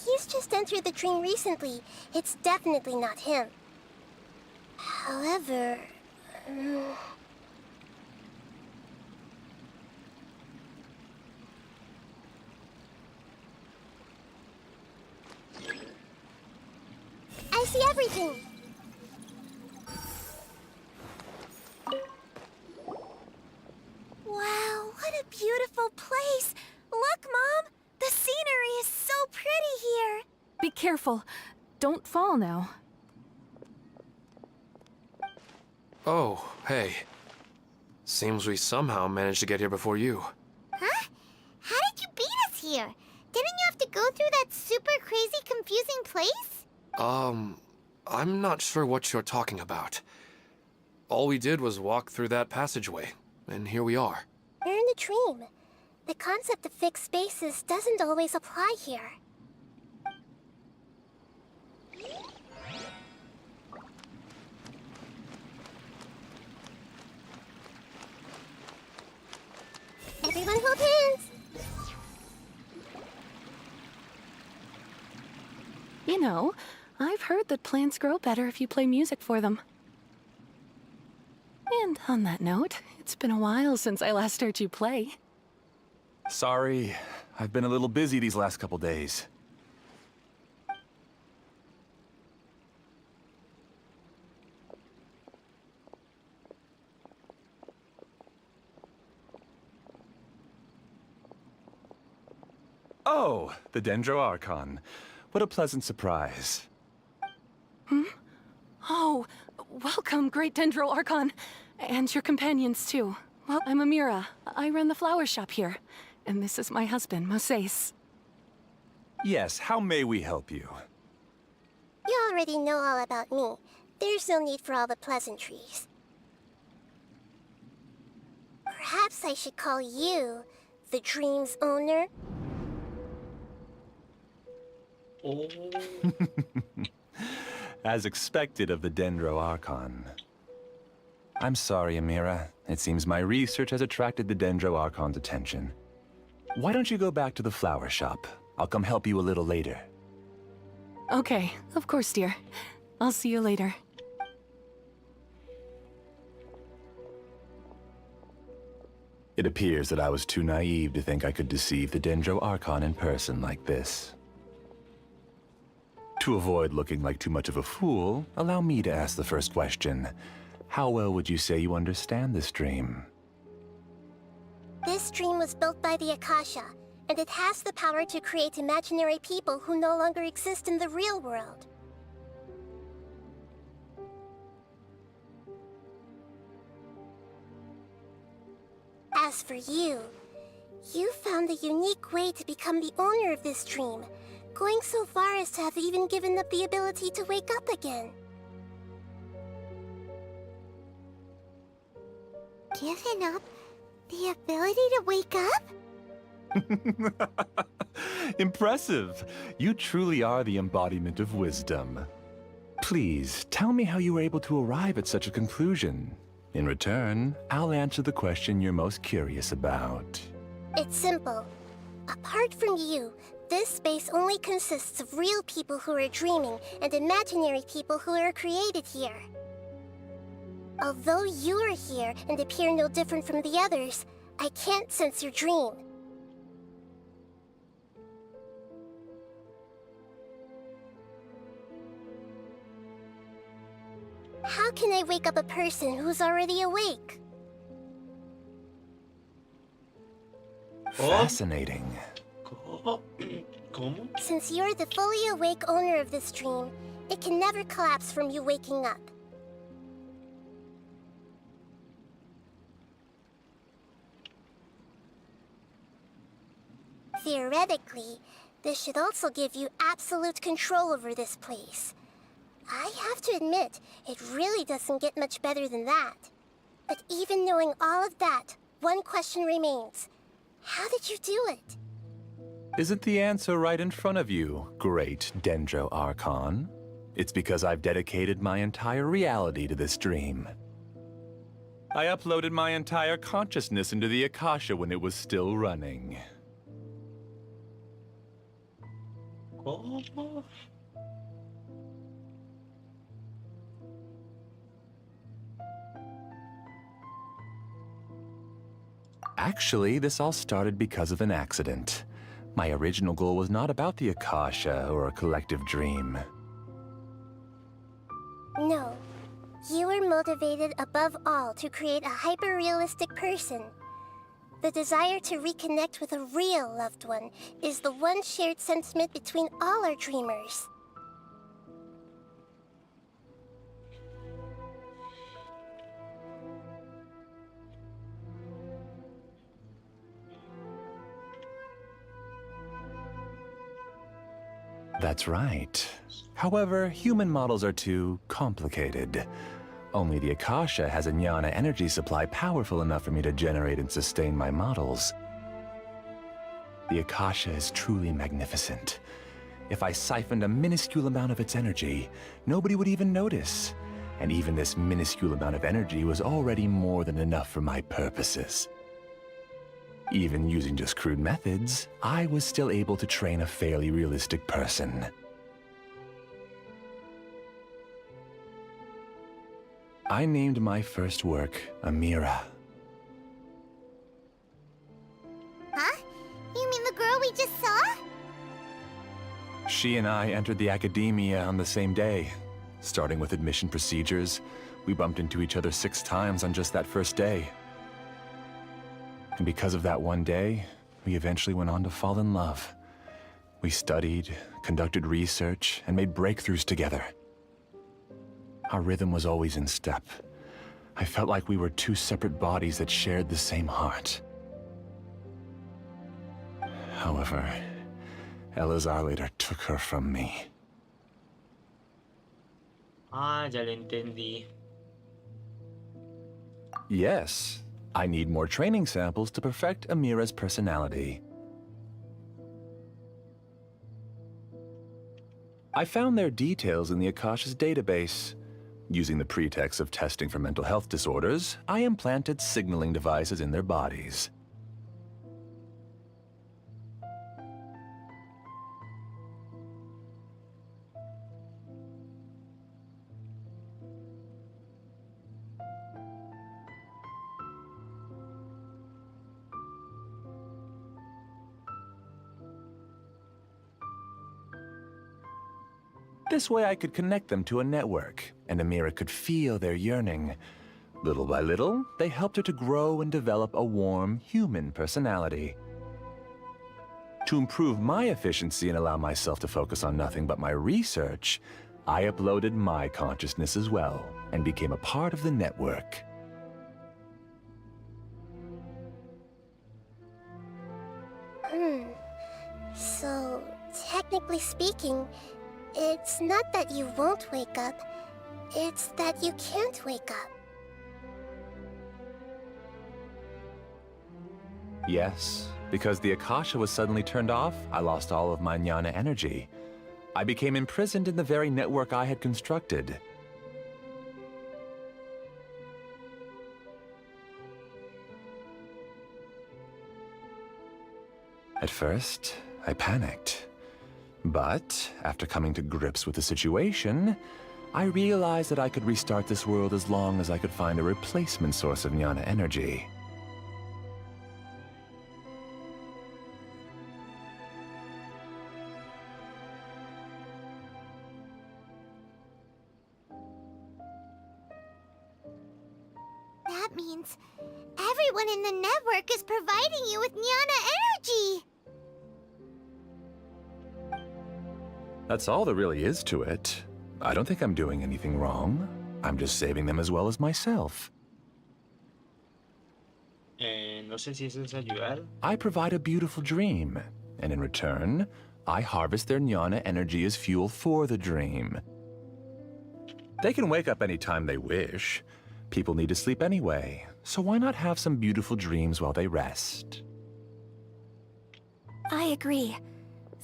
He's just entered the dream recently. It's definitely not him. However... I see everything! Wow, what a beautiful place! Look, Mom! The scenery is so pretty here! Be careful. Don't fall now. Oh, hey. Seems we somehow managed to get here before you. Huh? How did you beat us here? Didn't you have to go through that super crazy, confusing place? I'm not sure what you're talking about. All we did was walk through that passageway, and here we are. We're in a dream. The concept of fixed spaces doesn't always apply here. Everyone hold hands! You know, I've heard that plants grow better if you play music for them. And on that note, it's been a while since I last heard you play. Sorry, I've been a little busy these last couple days. Oh, the Dendro Archon. What a pleasant surprise. Hmm? Oh, welcome, Great Dendro Archon. And your companions, too. Well, I'm Amira. I run the flower shop here. And this is my husband, Moses. Yes, how may we help you? You already know all about me. There's no need for all the pleasantries. Perhaps I should call you the dream's owner? Oh. As expected of the Dendro Archon. I'm sorry, Amira. It seems my research has attracted the Dendro Archon's attention. Why don't you go back to the flower shop? I'll come help you a little later. Okay, of course, dear. I'll see you later. It appears that I was too naive to think I could deceive the Dendro Archon in person like this. To avoid looking like too much of a fool, allow me to ask the first question. How well would you say you understand this dream? This dream was built by the Akasha, and it has the power to create imaginary people who no longer exist in the real world. As for you, you found a unique way to become the owner of this dream, going so far as to have even given up the ability to wake up again. Given up the ability to wake up? Impressive! You truly are the embodiment of wisdom. Please, tell me how you were able to arrive at such a conclusion. In return, I'll answer the question you're most curious about. It's simple. Apart from you, this space only consists of real people who are dreaming and imaginary people who are created here. Although you are here and appear no different from the others, I can't sense your dream. How can I wake up a person who's already awake? Fascinating. ¿Cómo? Since you're the fully awake owner of this dream, it can never collapse from you waking up. Theoretically, this should also give you absolute control over this place. I have to admit, it really doesn't get much better than that. But even knowing all of that, one question remains. How did you do it? Isn't the answer right in front of you, great Dendro Archon? It's because I've dedicated my entire reality to this dream. I uploaded my entire consciousness into the Akasha when it was still running. ¿Cómo? Actually, this all started because of an accident. My original goal was not about the Akasha or a collective dream. No. You were motivated above all to create a hyper-realistic person. The desire to reconnect with a real loved one is the one shared sentiment between all our dreamers. That's right. However, human models are too complicated. Only the Akasha has a jnana energy supply powerful enough for me to generate and sustain my models. The Akasha is truly magnificent. If I siphoned a minuscule amount of its energy, nobody would even notice. And even this minuscule amount of energy was already more than enough for my purposes. Even using just crude methods, I was still able to train a fairly realistic person. I named my first work Amira. Huh? You mean the girl we just saw? She and I entered the academia on the same day. Starting with admission procedures, we bumped into each other 6 times on just that first day. And because of that one day, we eventually went on to fall in love. We studied, conducted research, and made breakthroughs together. Our rhythm was always in step. I felt like we were 2 separate bodies that shared the same heart. However, Elazar later took her from me. Ah, ya lo entendí. Yes, I need more training samples to perfect Amira's personality. I found their details in the Akasha's database. Using the pretext of testing for mental health disorders, I implanted signaling devices in their bodies. This way I could connect them to a network, and Amira could feel their yearning. Little by little, they helped her to grow and develop a warm, human personality. To improve my efficiency and allow myself to focus on nothing but my research, I uploaded my consciousness as well, and became a part of the network. So, technically speaking, it's not that you won't wake up, it's that you can't wake up. Yes, because the Akasha was suddenly turned off, I lost all of my jnana energy. I became imprisoned in the very network I had constructed. At first, I panicked. But after coming to grips with the situation, I realized that I could restart this world as long as I could find a replacement source of jnana energy. That means everyone in the network is providing you with jnana energy! That's all there really is to it. I don't think I'm doing anything wrong. I'm just saving them as well as myself. No sé si eso es ayudar. I provide a beautiful dream, and in return, I harvest their jnana energy as fuel for the dream. They can wake up any time they wish. People need to sleep anyway, so why not have some beautiful dreams while they rest? I agree.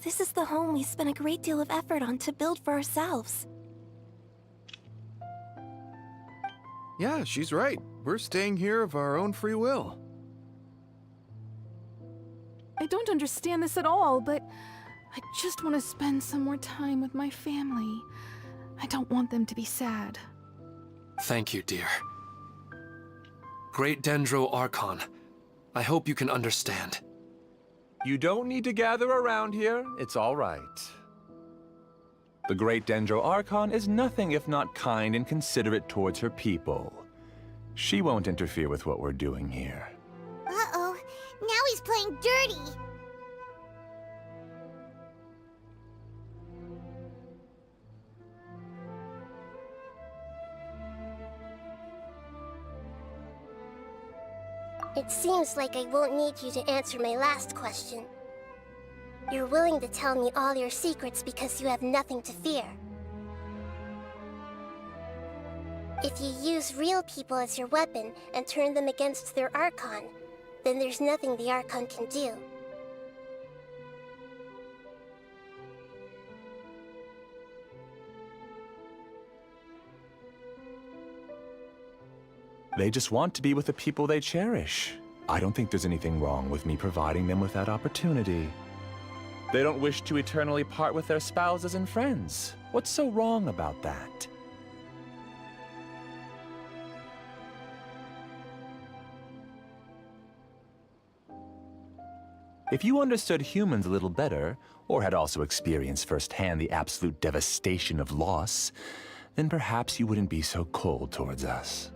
This is the home we spent a great deal of effort on to build for ourselves. Yeah, she's right. We're staying here of our own free will. I don't understand this at all, but I just want to spend some more time with my family. I don't want them to be sad. Thank you, dear. Great Dendro Archon, I hope you can understand. You don't need to gather around here. It's all right. The Great Dendro Archon is nothing if not kind and considerate towards her people. She won't interfere with what we're doing here. Uh-oh, now he's playing dirty! It seems like I won't need you to answer my last question. You're willing to tell me all your secrets because you have nothing to fear. If you use real people as your weapon and turn them against their Archon, then there's nothing the Archon can do. They just want to be with the people they cherish. I don't think there's anything wrong with me providing them with that opportunity. They don't wish to eternally part with their spouses and friends. What's so wrong about that? If you understood humans a little better, or had also experienced firsthand the absolute devastation of loss, then perhaps you wouldn't be so cold towards us.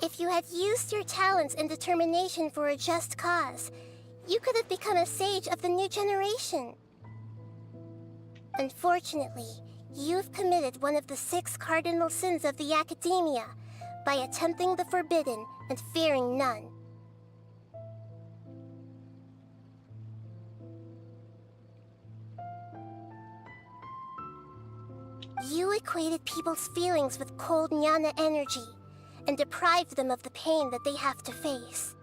If you had used your talents and determination for a just cause, you could have become a sage of the new generation. Unfortunately, you've committed one of the 6 cardinal sins of the Academia by attempting the forbidden and fearing none. You equated people's feelings with cold jnana energy, and deprived them of the pain that they have to face.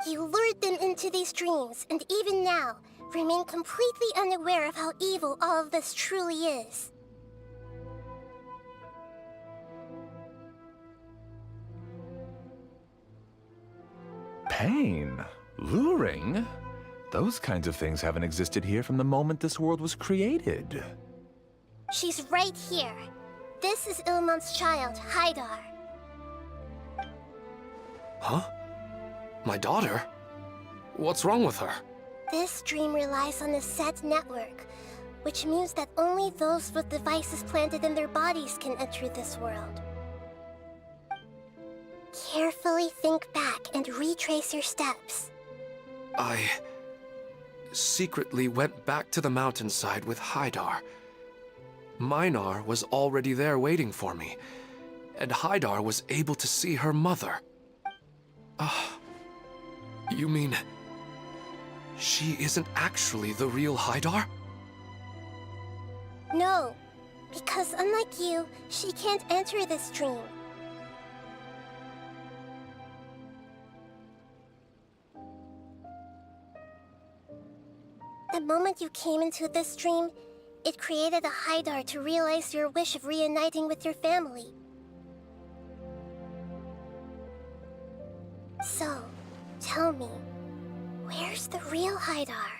You lured them into these dreams, and even now, remain completely unaware of how evil all of this truly is. Pain? Luring? Those kinds of things haven't existed here from the moment this world was created. She's right here. This is Ilmon's child, Haidar. Huh? My daughter? What's wrong with her? This dream relies on a set network, which means that only those with devices planted in their bodies can enter this world. Carefully think back and retrace your steps. I secretly went back to the mountainside with Haidar. Minar was already there waiting for me, and Haidar was able to see her mother. You mean she isn't actually the real Haidar? No, because unlike you, she can't enter this dream. moment you came into this dream, it created a Haidar to realize your wish of reuniting with your family. So, tell me, where's the real Haidar?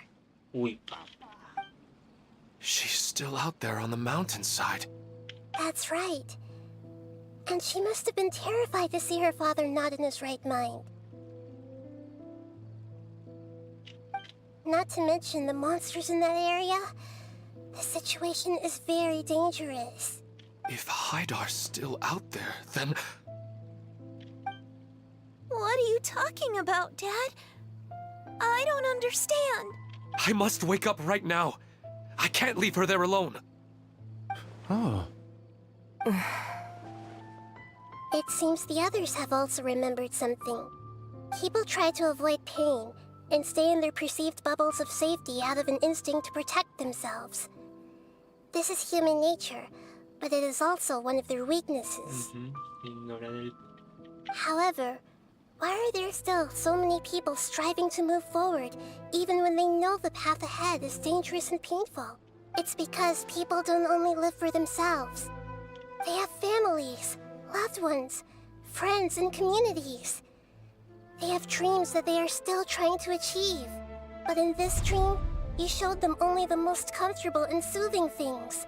Uy, papá. She's still out there on the mountainside. That's right. And she must have been terrified to see her father not in his right mind. Not to mention the monsters in that area. The situation is very dangerous. If Haidar's still out there, then... What are you talking about, Dad? I don't understand. I must wake up right now. I can't leave her there alone. Oh. It seems the others have also remembered something. People try to avoid pain and stay in their perceived bubbles of safety out of an instinct to protect themselves. This is human nature, but it is also one of their weaknesses. However, why are there still so many people striving to move forward, even when they know the path ahead is dangerous and painful? It's because people don't only live for themselves. They have families, loved ones, friends, and communities. They have dreams that they are still trying to achieve. But in this dream, you showed them only the most comfortable and soothing things.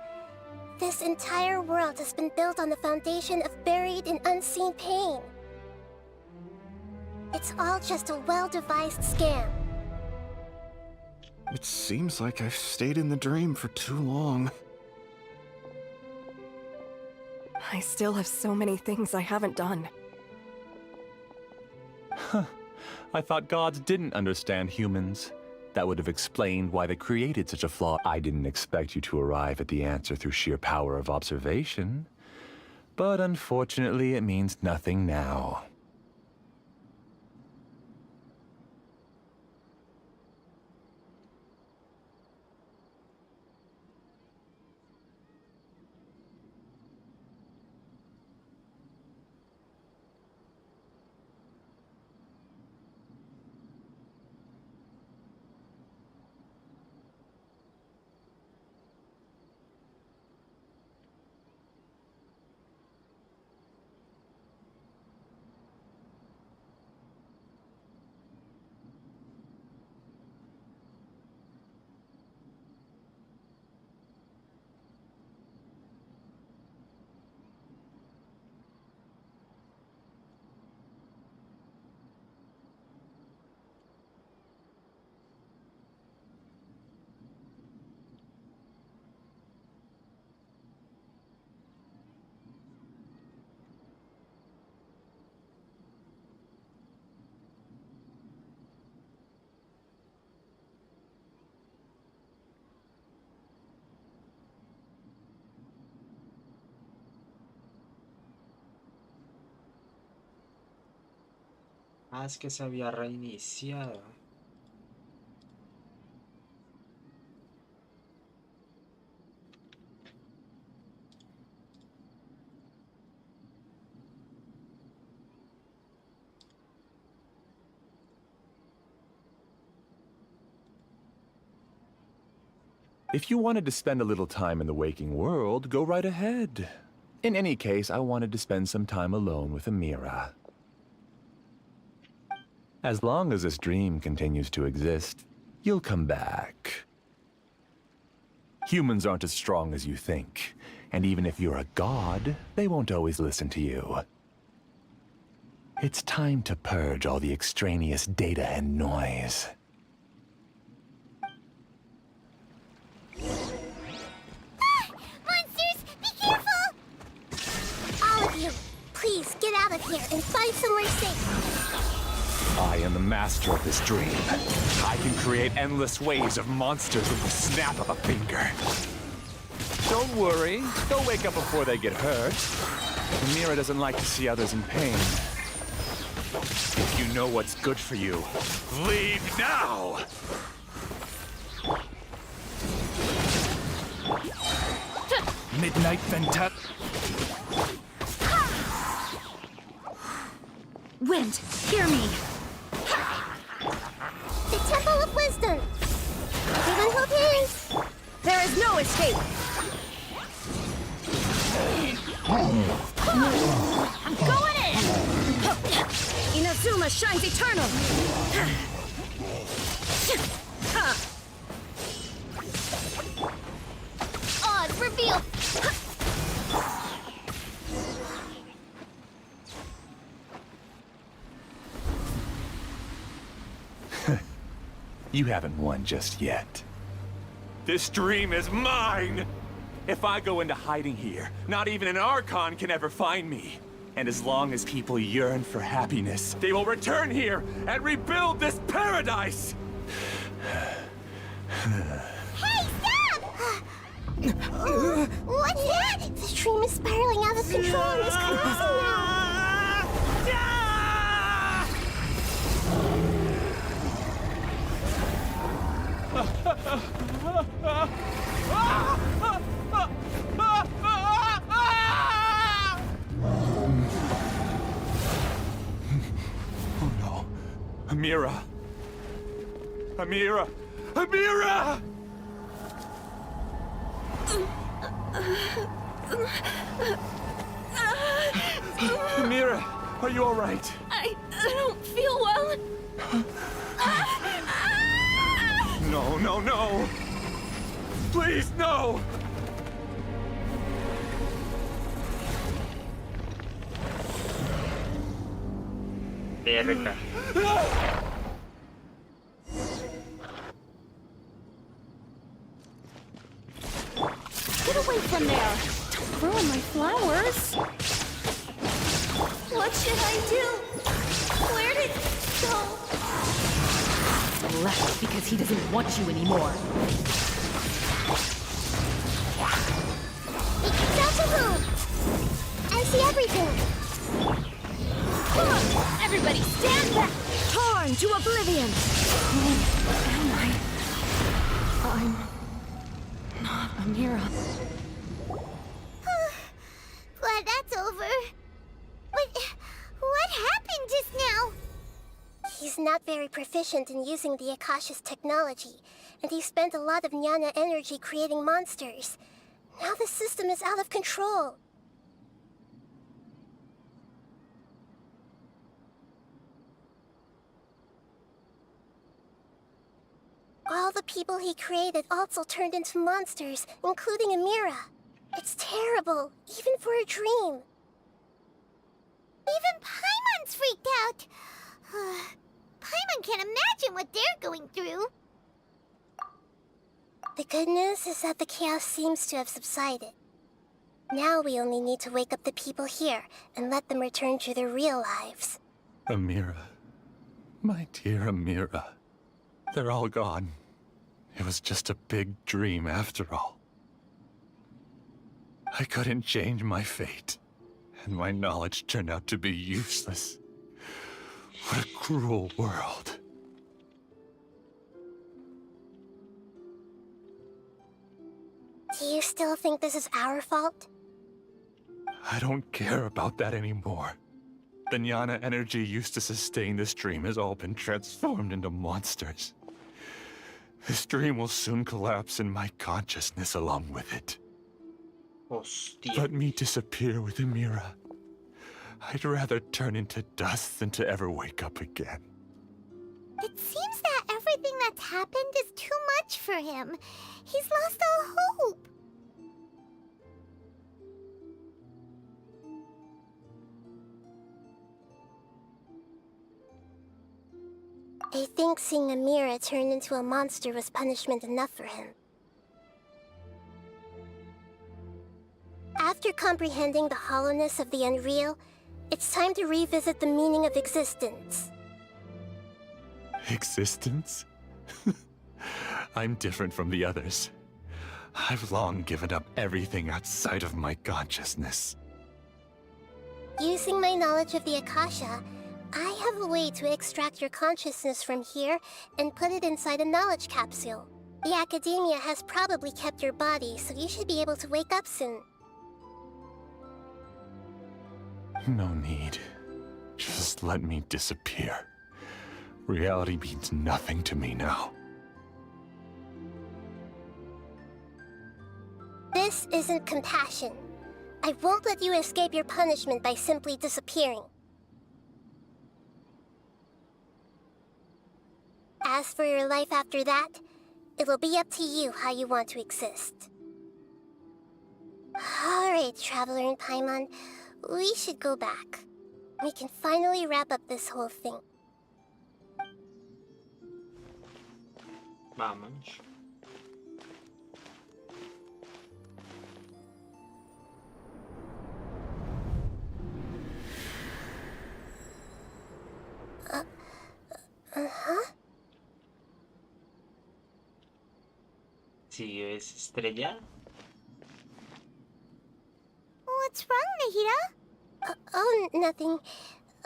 This entire world has been built on the foundation of buried and unseen pain. It's all just a well-devised scam. It seems like I've stayed in the dream for too long. I still have so many things I haven't done. Huh. I thought gods didn't understand humans. That would have explained why they created such a flaw. I didn't expect you to arrive at the answer through sheer power of observation. But unfortunately, it means nothing now. Ah, es que se había reiniciado. If you wanted to spend a little time in the waking world, go right ahead. In any case, I wanted to spend some time alone with Amira. As long as this dream continues to exist, you'll come back. Humans aren't as strong as you think, and even if you're a god, they won't always listen to you. It's time to purge all the extraneous data and noise. Monsters, be careful! All of you, please get out of here and find somewhere safe. I am the master of this dream. I can create endless waves of monsters with the snap of a finger. Don't worry, they'll wake up before they get hurt. Amira doesn't like to see others in pain. If you know what's good for you, leave now! Midnight Venta... Wind, hear me! The Temple of Wisdom! Everyone hold hands. There is no escape! I'm going in! Inazuma shines eternal! Odds reveal. You haven't won just yet. This dream is mine! If I go into hiding here, not even an Archon can ever find me. And as long as people yearn for happiness, they will return here and rebuild this paradise! Hey, stop! What's that? The dream is spiraling out of control and is collapsing now. Oh no. Amira! Amira! Amira! Amira, are you all right? I don't feel well. No, no, no! Please, no! Verga. Get away from there! Don't ruin my flowers! What should I do? Where did he go? Left because he doesn't want you anymore. That's a room. I see everything. Come on, everybody stand back! Torn to oblivion! Who am I? I'm not Amira. Glad that's over. But what happened just now? He's not very proficient in using the Akasha's technology, and he spent a lot of Jnana energy creating monsters. Now the system is out of control. All the people he created also turned into monsters, including Amira. It's terrible, even for a dream. Even Paimon's freaked out. Paimon can't imagine what they're going through. The good news is that the chaos seems to have subsided. Now we only need to wake up the people here and let them return to their real lives. Amira. My dear Amira. They're all gone. It was just a big dream after all. I couldn't change my fate, and my knowledge turned out to be useless. What a cruel world. Do you still think this is our fault? I don't care about that anymore. The Jnana energy used to sustain this dream has all been transformed into monsters. This dream will soon collapse and my consciousness along with it. Hostia. Let me disappear with Amira. I'd rather turn into dust than to ever wake up again. It seems that everything that's happened is too much for him. He's lost all hope. I think seeing Amira turn into a monster was punishment enough for him. After comprehending the hollowness of the unreal, it's time to revisit the meaning of existence. Existence? I'm different from the others. I've long given up everything outside of my consciousness. Using my knowledge of the Akasha, I have a way to extract your consciousness from here and put it inside a knowledge capsule. The Academia has probably kept your body, so you should be able to wake up soon. No need. Just let me disappear. Reality means nothing to me now. This isn't compassion. I won't let you escape your punishment by simply disappearing. As for your life after that, it'll be up to you how you want to exist. Alright, Traveler and Paimon, we should go back. We can finally wrap up this whole thing. Vamos. Si es estrella. What's wrong, Nahida? Oh, nothing.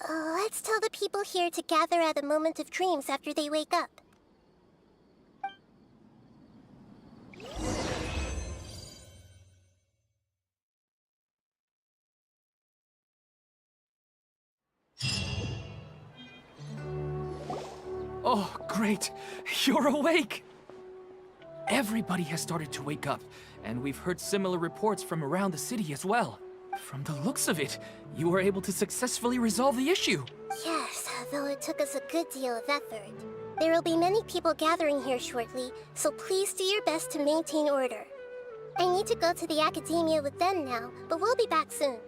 Let's tell the people here to gather at a moment of dreams after they wake up. Oh, great! You're awake! Everybody has started to wake up, and we've heard similar reports from around the city as well. From the looks of it, you were able to successfully resolve the issue. Yes, though it took us a good deal of effort. There will be many people gathering here shortly, so please do your best to maintain order. I need to go to the academia with them now, but we'll be back soon.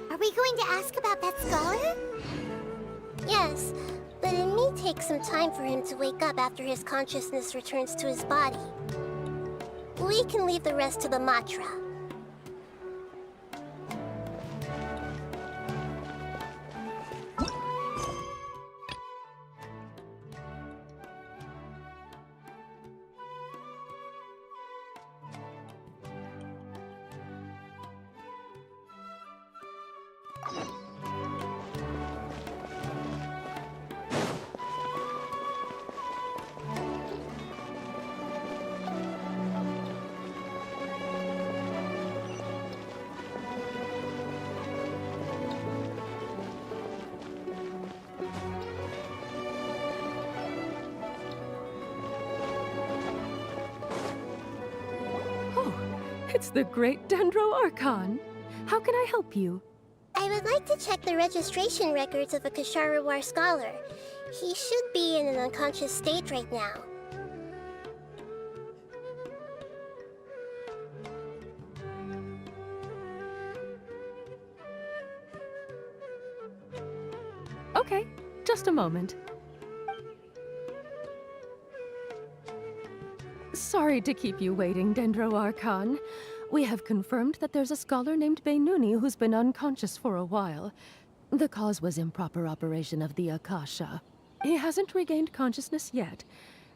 Are we going to ask about that scholar? Yes, but it may take some time for him to wake up after his consciousness returns to his body. We can leave the rest to the Matra. It's the great Dendro Archon. How can I help you? I would like to check the registration records of a Kasharawar scholar. He should be in an unconscious state right now. Okay, just a moment. Sorry to keep you waiting, Dendro Archon. We have confirmed that there's a scholar named Beinuni who's been unconscious for a while. The cause was improper operation of the Akasha. He hasn't regained consciousness yet,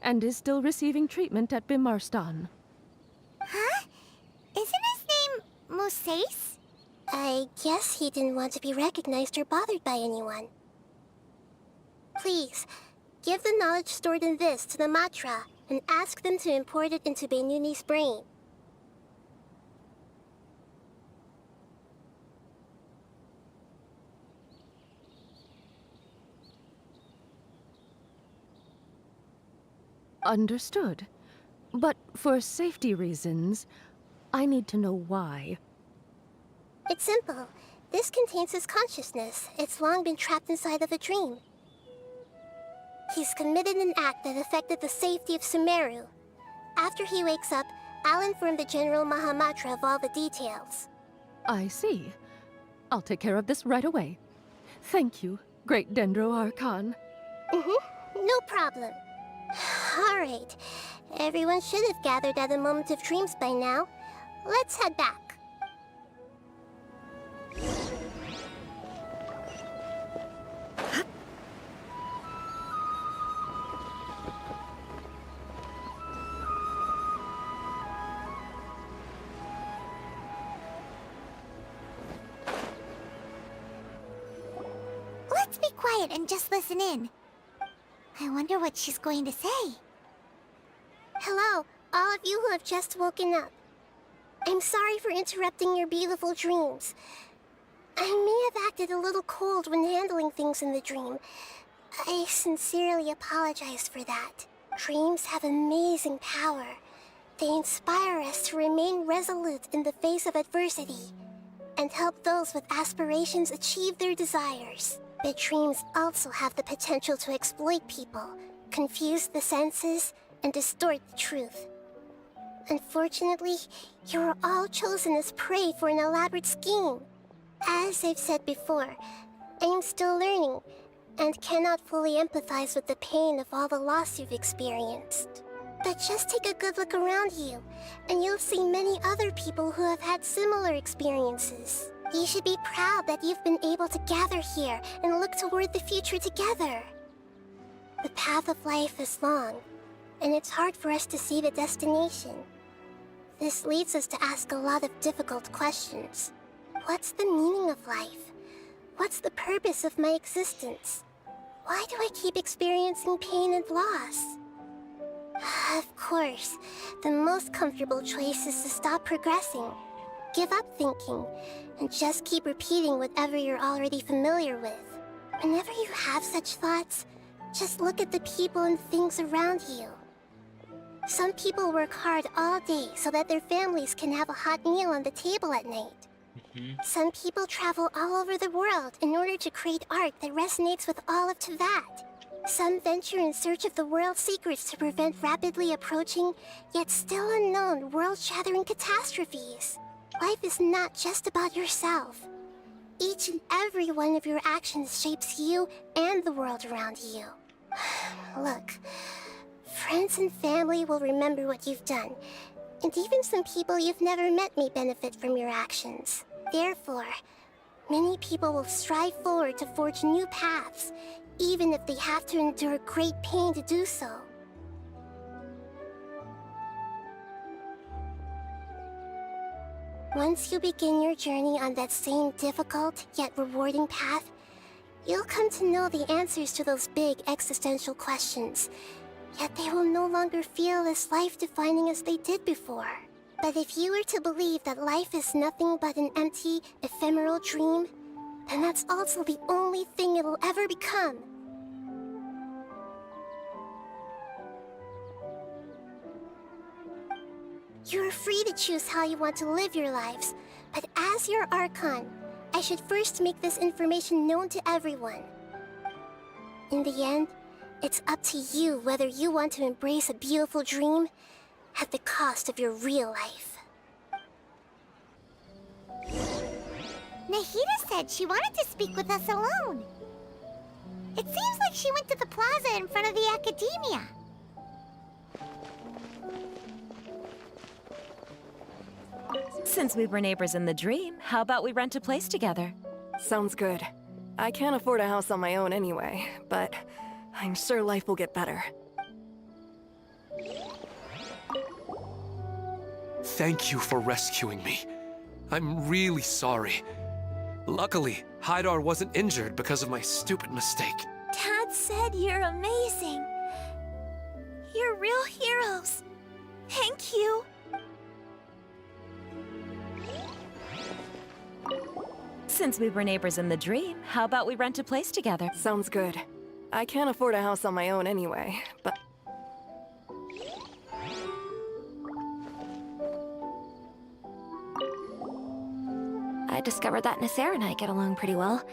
and is still receiving treatment at Bimarstan. Huh? Isn't his name Moses? I guess he didn't want to be recognized or bothered by anyone. Please, give the knowledge stored in this to the Matra, and ask them to import it into Beinuni's brain. Understood. But for safety reasons, I need to know why. It's simple. This contains his consciousness. It's long been trapped inside of a dream. He's committed an act that affected the safety of Sumeru. After he wakes up, I'll inform the General Mahamatra of all the details. I see. I'll take care of this right away. Thank you, great Dendro Archon. No problem. Alright. Everyone should have gathered at a moment of dreams by now. Let's head back. Let's be quiet and just listen in. I wonder what she's going to say. Hello, all of you who have just woken up. I'm sorry for interrupting your beautiful dreams. I may have acted a little cold when handling things in the dream. I sincerely apologize for that. Dreams have amazing power. They inspire us to remain resolute in the face of adversity and help those with aspirations achieve their desires. But dreams also have the potential to exploit people, confuse the senses, and distort the truth. Unfortunately, you are all chosen as prey for an elaborate scheme. As I've said before, I am still learning, and cannot fully empathize with the pain of all the loss you've experienced. But just take a good look around you, and you'll see many other people who have had similar experiences. You should be proud that you've been able to gather here and look toward the future together. The path of life is long, and it's hard for us to see the destination. This leads us to ask a lot of difficult questions. What's the meaning of life? What's the purpose of my existence? Why do I keep experiencing pain and loss? Of course, the most comfortable choice is to stop progressing, give up thinking, and just keep repeating whatever you're already familiar with. Whenever you have such thoughts, just look at the people and things around you. Some people work hard all day so that their families can have a hot meal on the table at night. Some people travel all over the world in order to create art that resonates with all of Teyvat. Some venture in search of the world's secrets to prevent rapidly approaching, yet still unknown, world-shattering catastrophes. Life is not just about yourself. Each and every one of your actions shapes you and the world around you. Look, friends and family will remember what you've done, and even some people you've never met may benefit from your actions. Therefore, many people will strive forward to forge new paths, even if they have to endure great pain to do so. Once you begin your journey on that same difficult yet rewarding path, you'll come to know the answers to those big existential questions, yet they will no longer feel as life-defining as they did before. But if you were to believe that life is nothing but an empty, ephemeral dream, then that's also the only thing it'll ever become. You're free to choose how you want to live your lives, but as your Archon, I should first make this information known to everyone. In the end, it's up to you whether you want to embrace a beautiful dream at the cost of your real life. Nahida said she wanted to speak with us alone. It seems like she went to the plaza in front of the academia. Since we were neighbors in the dream, how about we rent a place together? Sounds good. I can't afford a house on my own anyway, but I'm sure life will get better. Thank you for rescuing me. I'm really sorry. Luckily, Haidar wasn't injured because of my stupid mistake. Dad said you're amazing. You're real heroes. Thank you. Since we were neighbors in the dream, how about we rent a place together? Sounds good. I can't afford a house on my own anyway, but... I discovered that Nasser and I get along pretty well.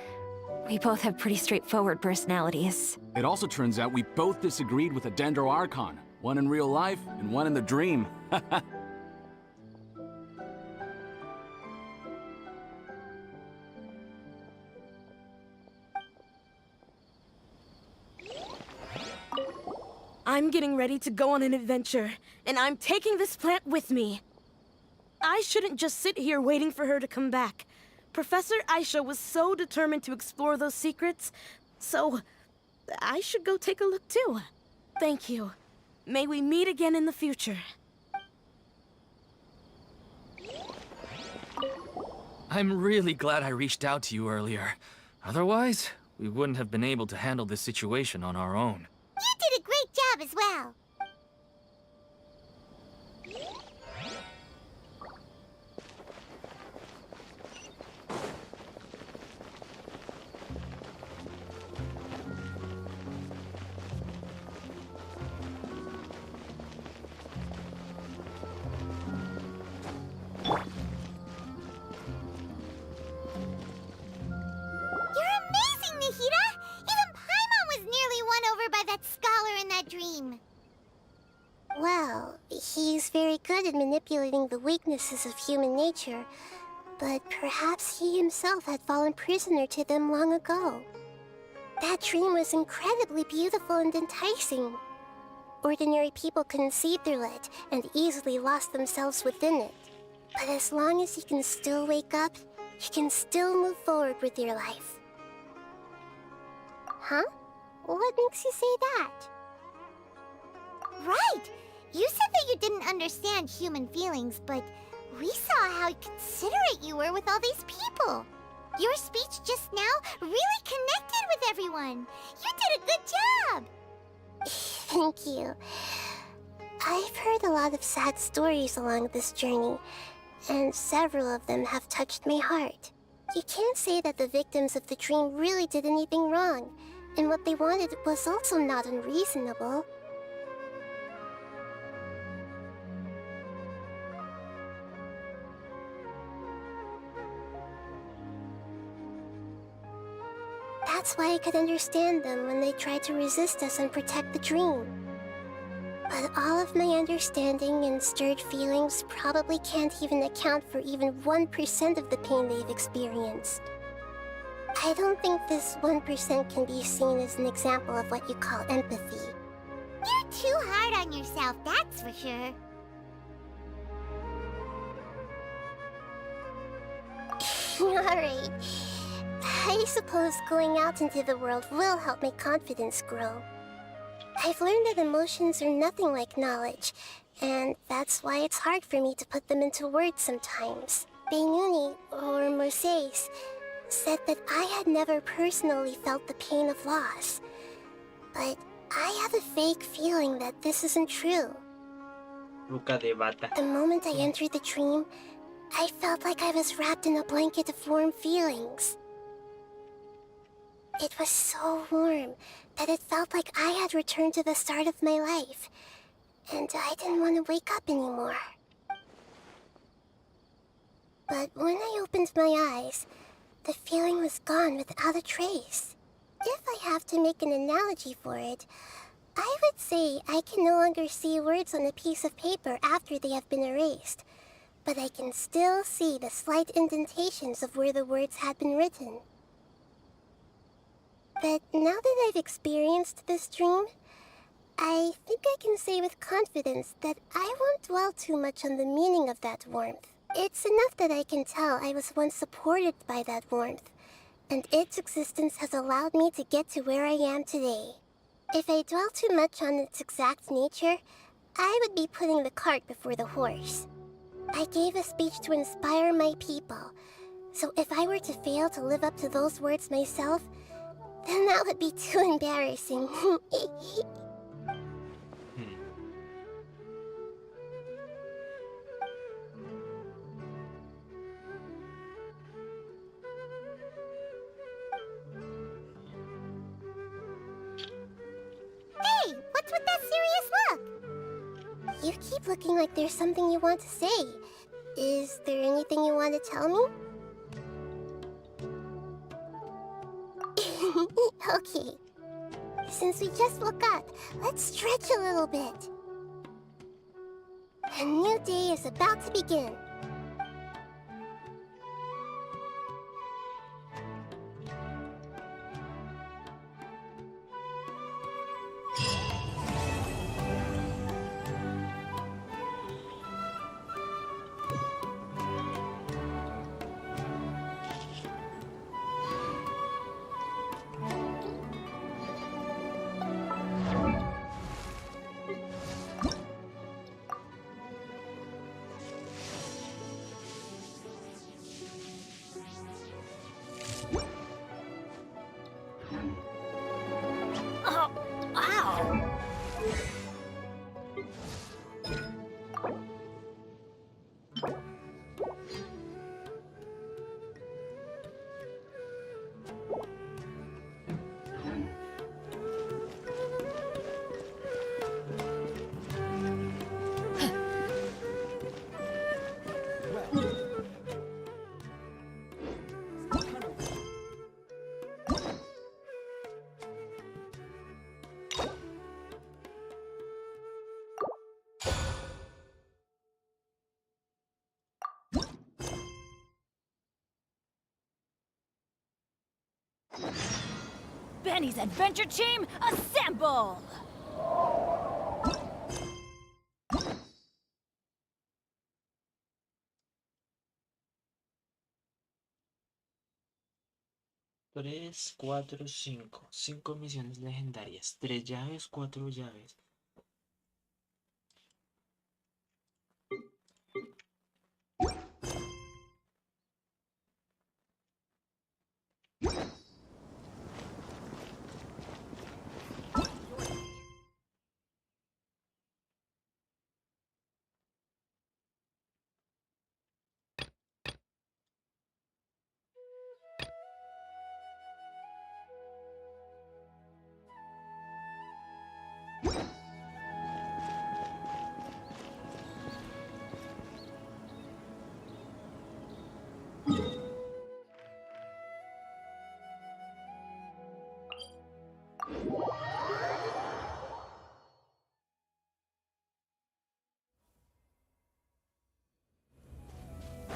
We both have pretty straightforward personalities. It also turns out we both disagreed with a Dendro Archon. One in real life, and one in the dream. I'm getting ready to go on an adventure, and I'm taking this plant with me. I shouldn't just sit here waiting for her to come back. Professor Aisha was so determined to explore those secrets, so I should go take a look too. Thank you. May we meet again in the future. I'm really glad I reached out to you earlier. Otherwise, we wouldn't have been able to handle this situation on our own. You did a great job as well. Well, he's very good at manipulating the weaknesses of human nature, but perhaps he himself had fallen prisoner to them long ago. That dream was incredibly beautiful and enticing. Ordinary people couldn't see through it and easily lost themselves within it. But as long as you can still wake up, you can still move forward with your life. Huh? What makes you say that? Right! You said that you didn't understand human feelings, but we saw how considerate you were with all these people. Your speech just now really connected with everyone. You did a good job! Thank you. I've heard a lot of sad stories along this journey, and several of them have touched my heart. You can't say that the victims of the dream really did anything wrong, and what they wanted was also not unreasonable. That's why I could understand them when they tried to resist us and protect the dream. But all of my understanding and stirred feelings probably can't even account for even 1% of the pain they've experienced. I don't think this 1% can be seen as an example of what you call empathy. You're too hard on yourself, that's for sure. Alright. I suppose going out into the world will help my confidence grow. I've learned that emotions are nothing like knowledge, and that's why it's hard for me to put them into words sometimes. Benuni, or Moses, said that I had never personally felt the pain of loss. But I have a vague feeling that this isn't true. The moment I entered the dream, I felt like I was wrapped in a blanket of warm feelings. It was so warm that it felt like I had returned to the start of my life, and I didn't want to wake up anymore. But when I opened my eyes, the feeling was gone without a trace. If I have to make an analogy for it, I would say I can no longer see words on a piece of paper after they have been erased, but I can still see the slight indentations of where the words had been written. But now that I've experienced this dream, I think I can say with confidence that I won't dwell too much on the meaning of that warmth. It's enough that I can tell I was once supported by that warmth, and its existence has allowed me to get to where I am today. If I dwell too much on its exact nature, I would be putting the cart before the horse. I gave a speech to inspire my people, so if I were to fail to live up to those words myself, then that would be too embarrassing. Hey, what's with that serious look? You keep looking like there's something you want to say. Is there anything you want to tell me? Okay. Since we just woke up, let's stretch a little bit. A new day is about to begin. Benny's adventure team, assemble! Tres, cuatro, cinco. 5 misiones legendarias. 3 llaves, 4 llaves.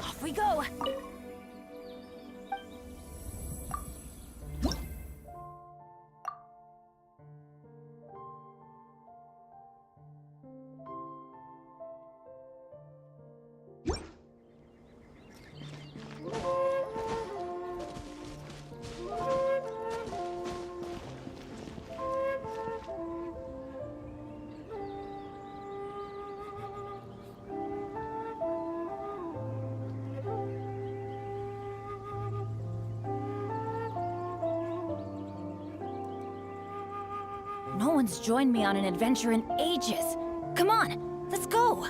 Off we go! No one's joined me on an adventure in ages. Come on, let's go!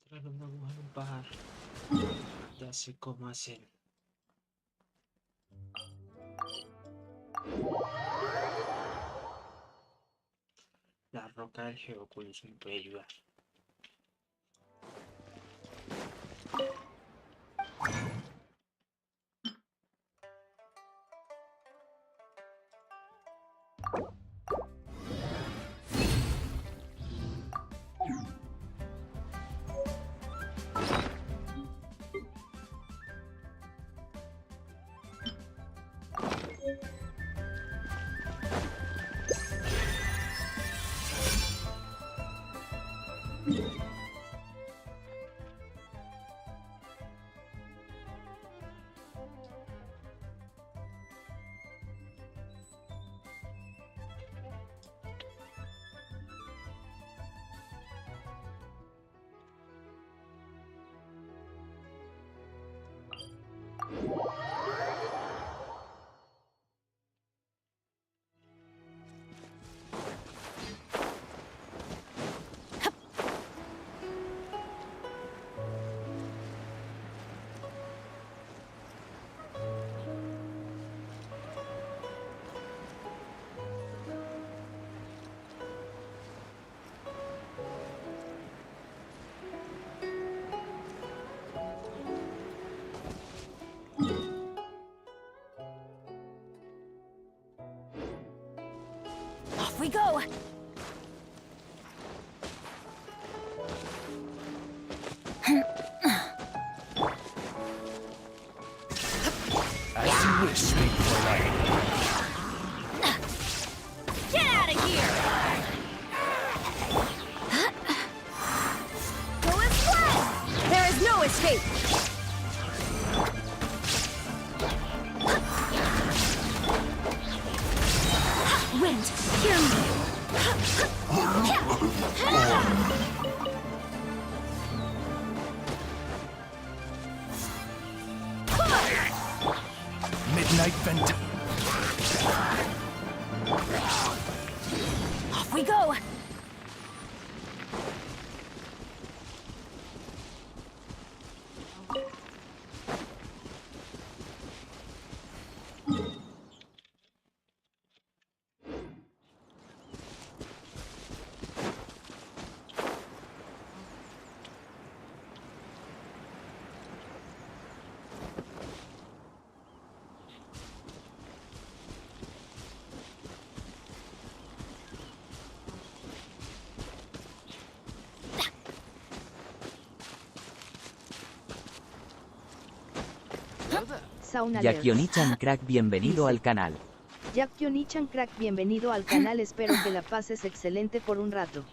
Encontrar una aguja en un pajar. Ya sé cómo hacer. La roca del geoculus me puede ayudar. Off we go! As you wish, faithful knight. Get out of here! Go and fly! There is no escape! Wind, hear me! Midnight vent. Off we go! Yakioni-chan Crack, bienvenido al canal. Yakioni-chan Crack, bienvenido al canal, espero que la pases excelente por un rato.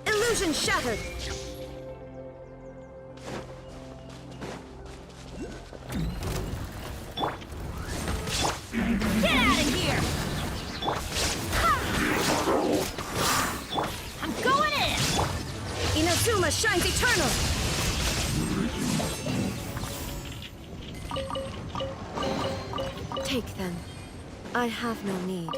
Illusion shattered! Get out of here! I'm going in! Inazuma shines eternal! Take them. I have no need.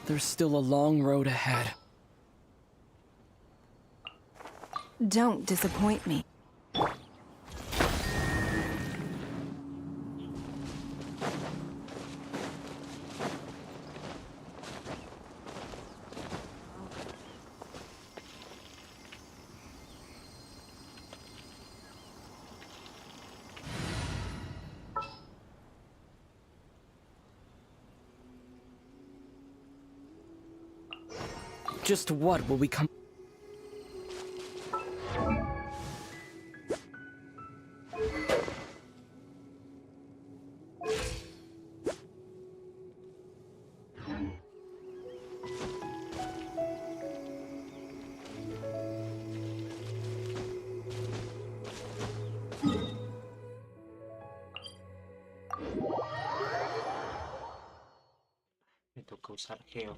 There's still a long road ahead. Don't disappoint me. Just what will we come? Me toca usar geo.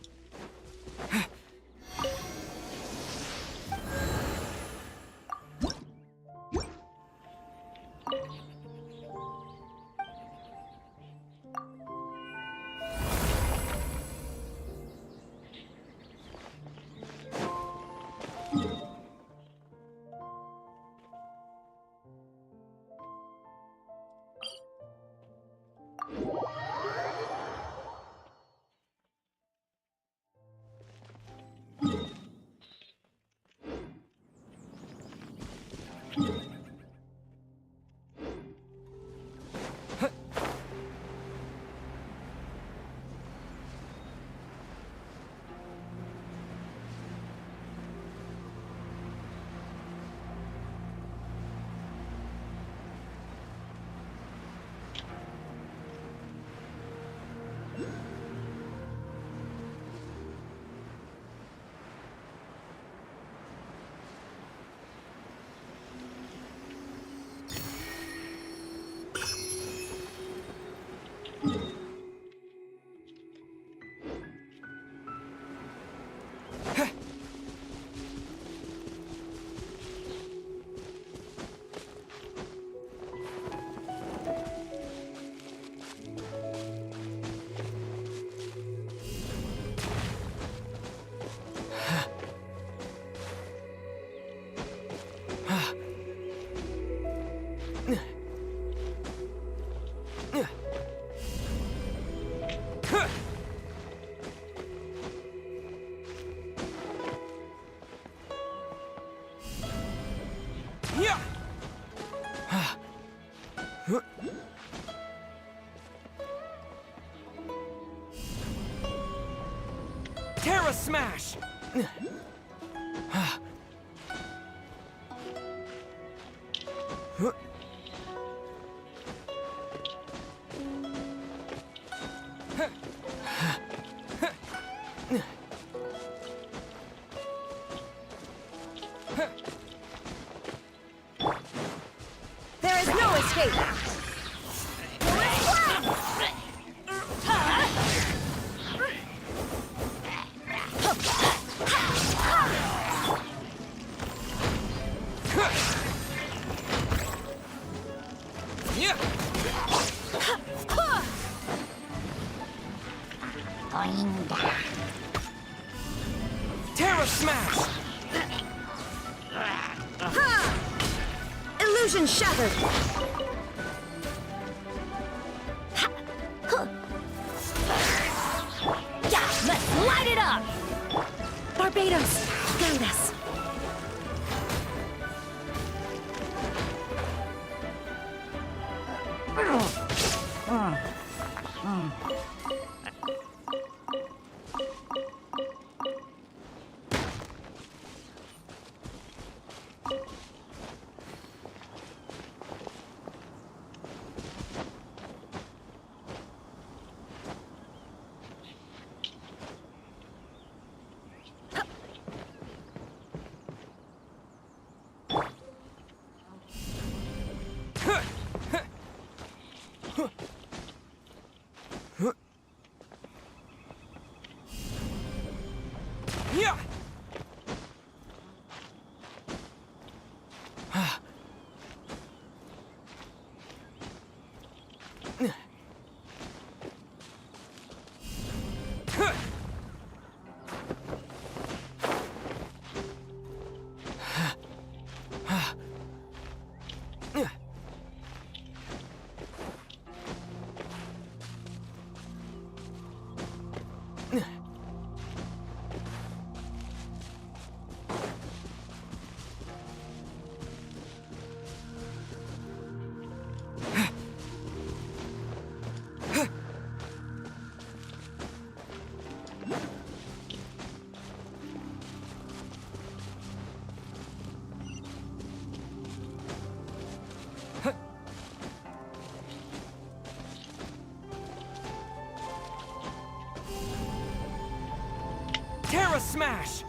Terra Smash! There is no escape! Terra Smash! Illusion shattered! Yeah, let's light it up! Barbados, guide us. Terra Smash!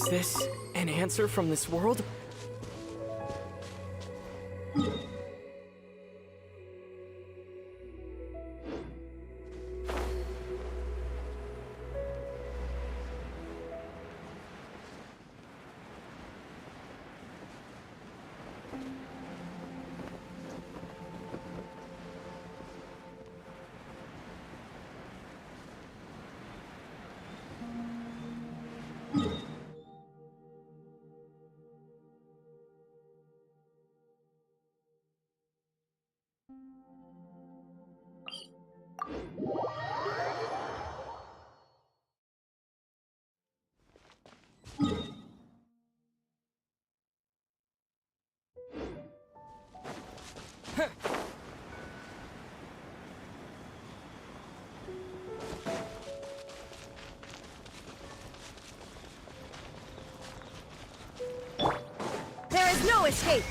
Is this an answer from this world? There is no escape!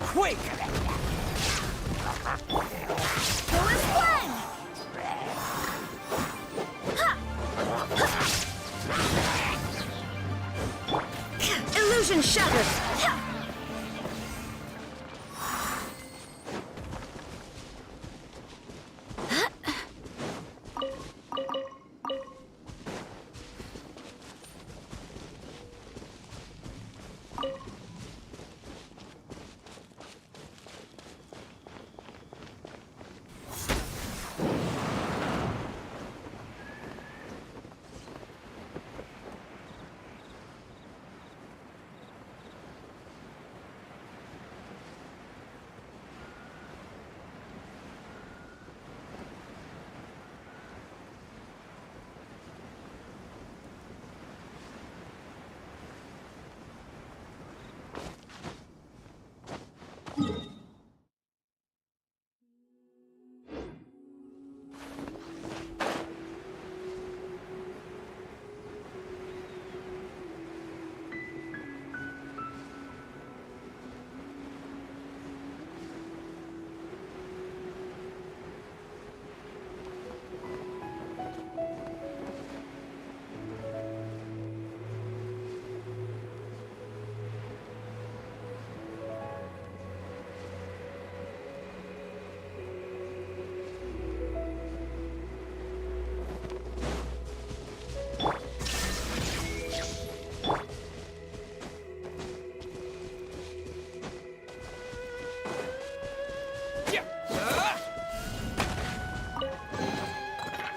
Quake! Who is one? Illusion shattered!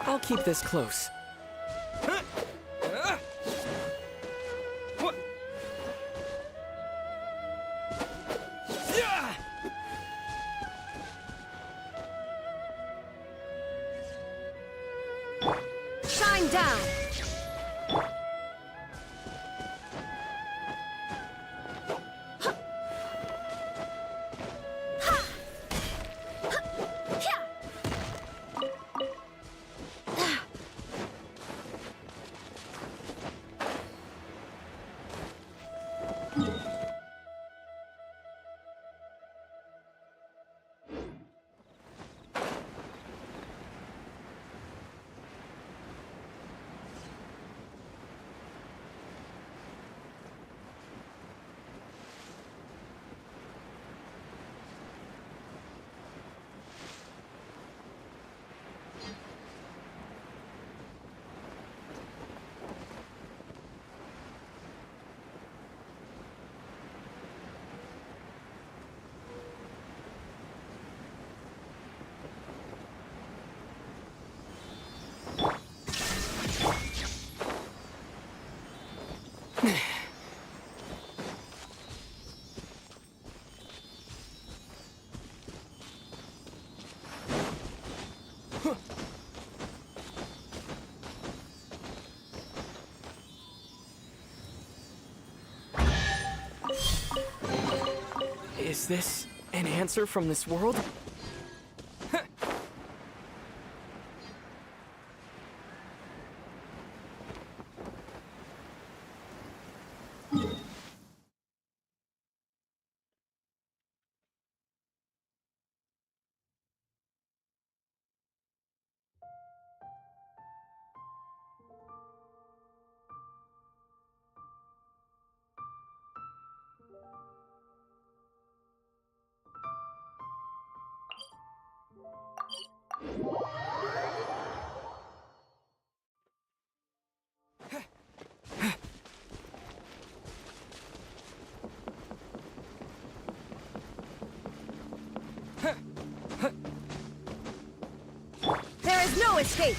I'll keep this close. Shine down! Is this an answer from this world? There is no escape!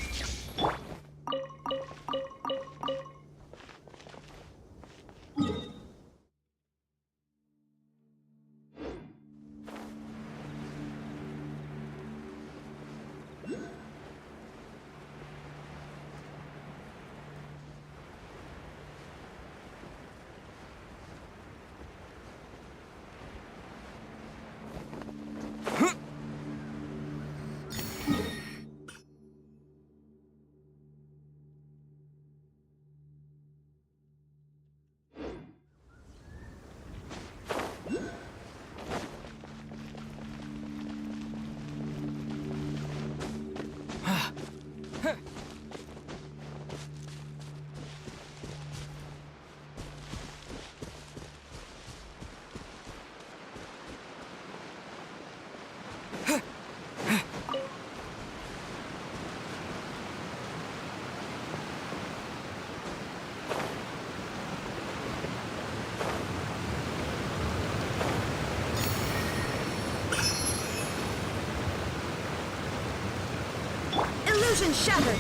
Illusion shattered!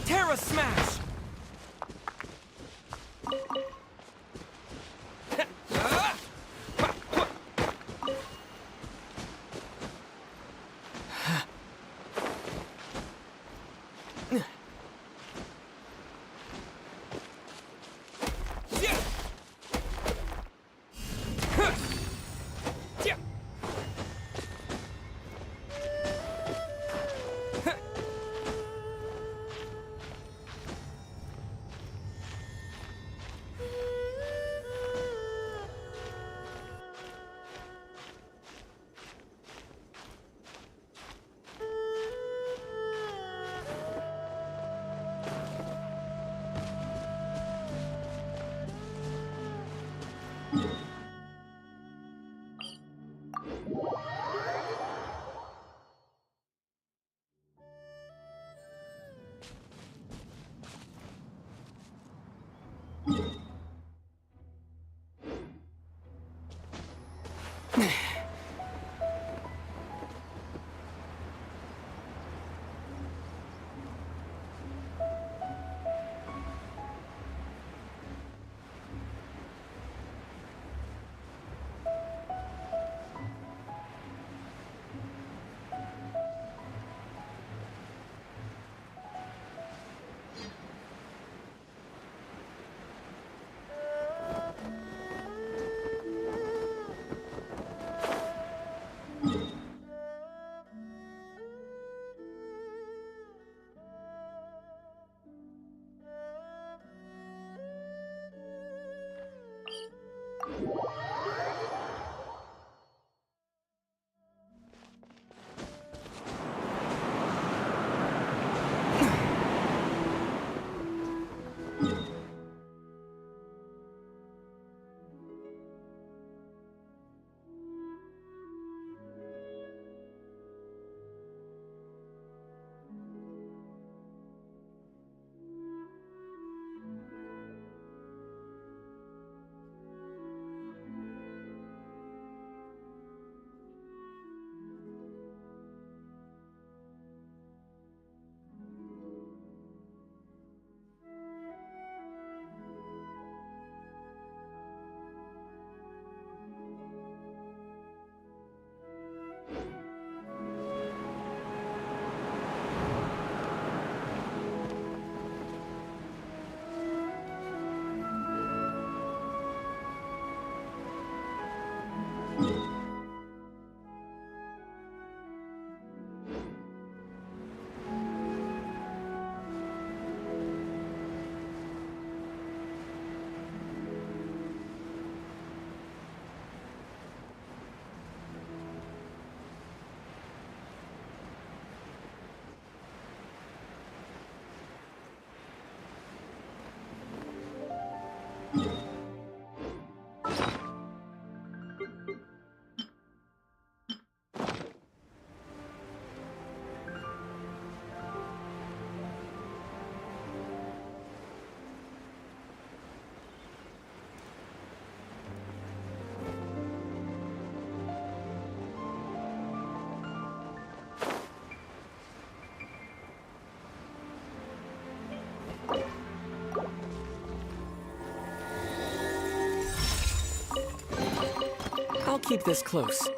Terra Smash! keep this close.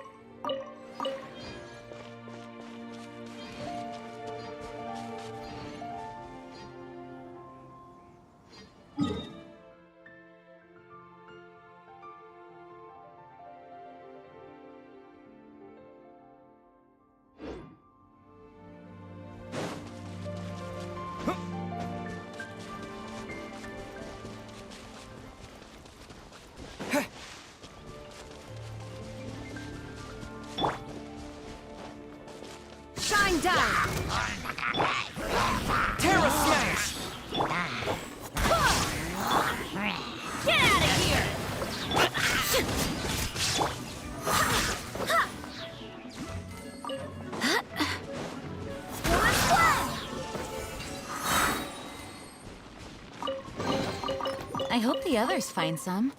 Shine down! Terra Smash! Get out of here! I hope the others find some.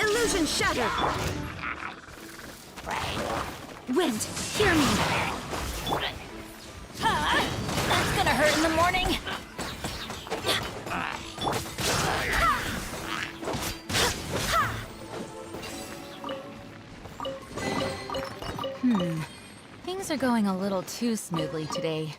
Illusion shattered! Wind, hear me! That's gonna hurt in the morning. Things are going a little too smoothly today.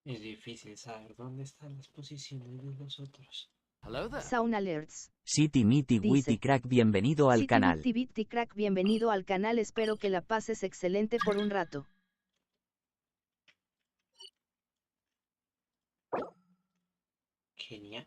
Es difícil saber dónde están las posiciones de los otros. Hello there. Sound alerts. City Mitty Dice. Witty Crack, bienvenido al canal. City Bitty Crack, bienvenido al canal, espero que la pases excelente por un rato. Genial.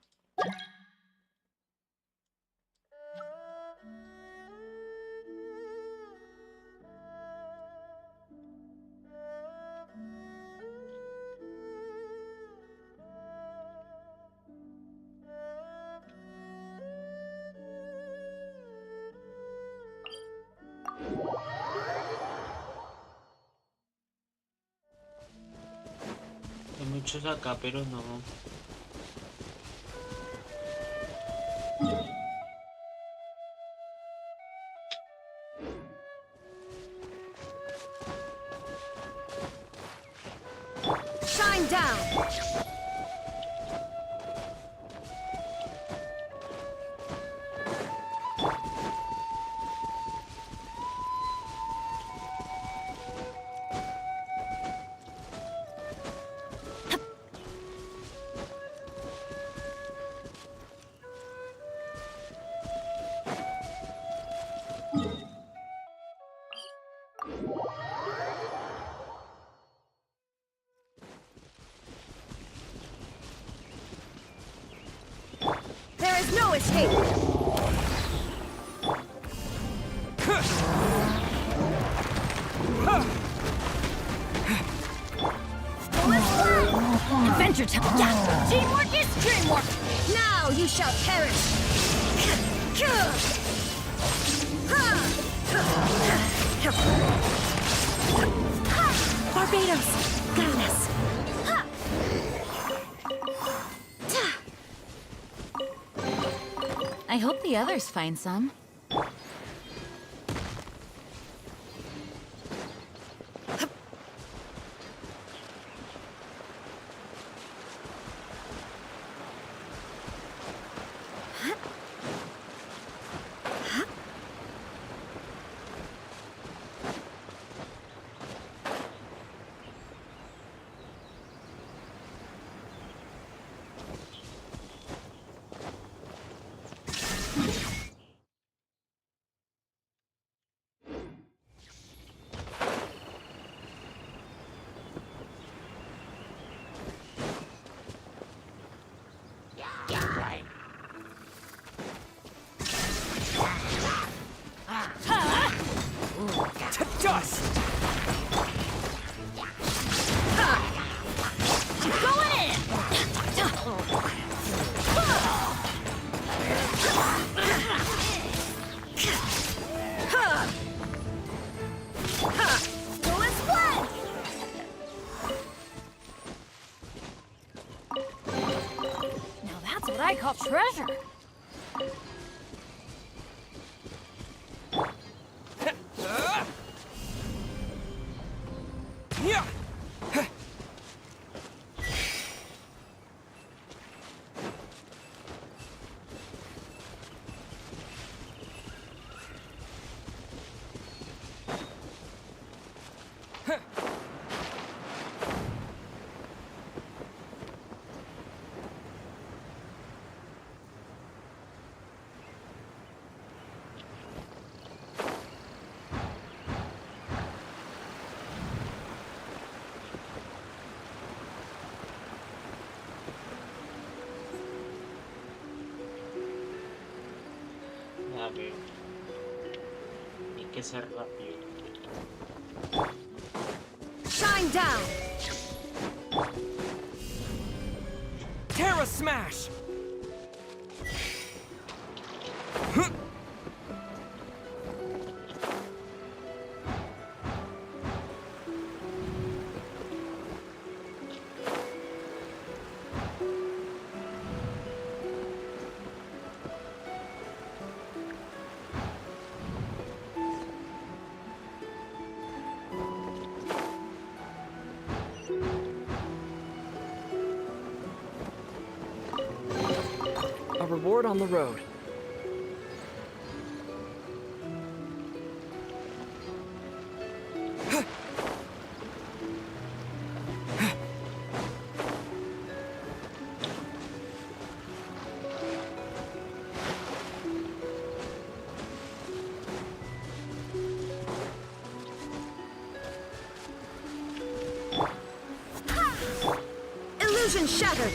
Hay muchos acá, pero no. Shine down! There is no escape! Adventure time! Yeah! Teamwork is dreamwork! Now you shall perish! Barbados! Goodness! I hope the others find some. A ver. Hay que ser rápido. Shine down! Terra Smash! A reward on the road. Illusion shattered!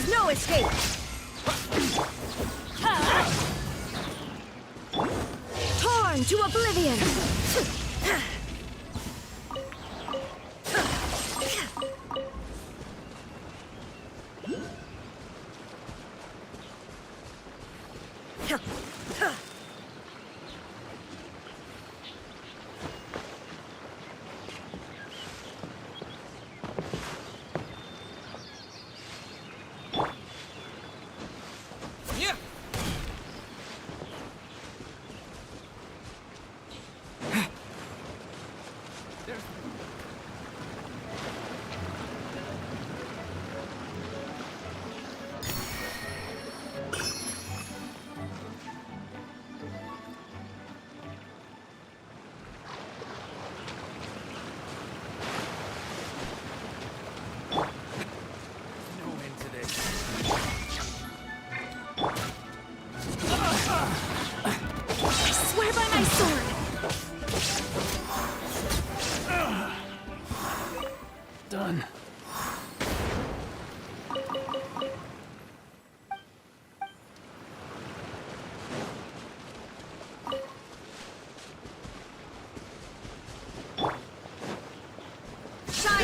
No escape! Torn to oblivion!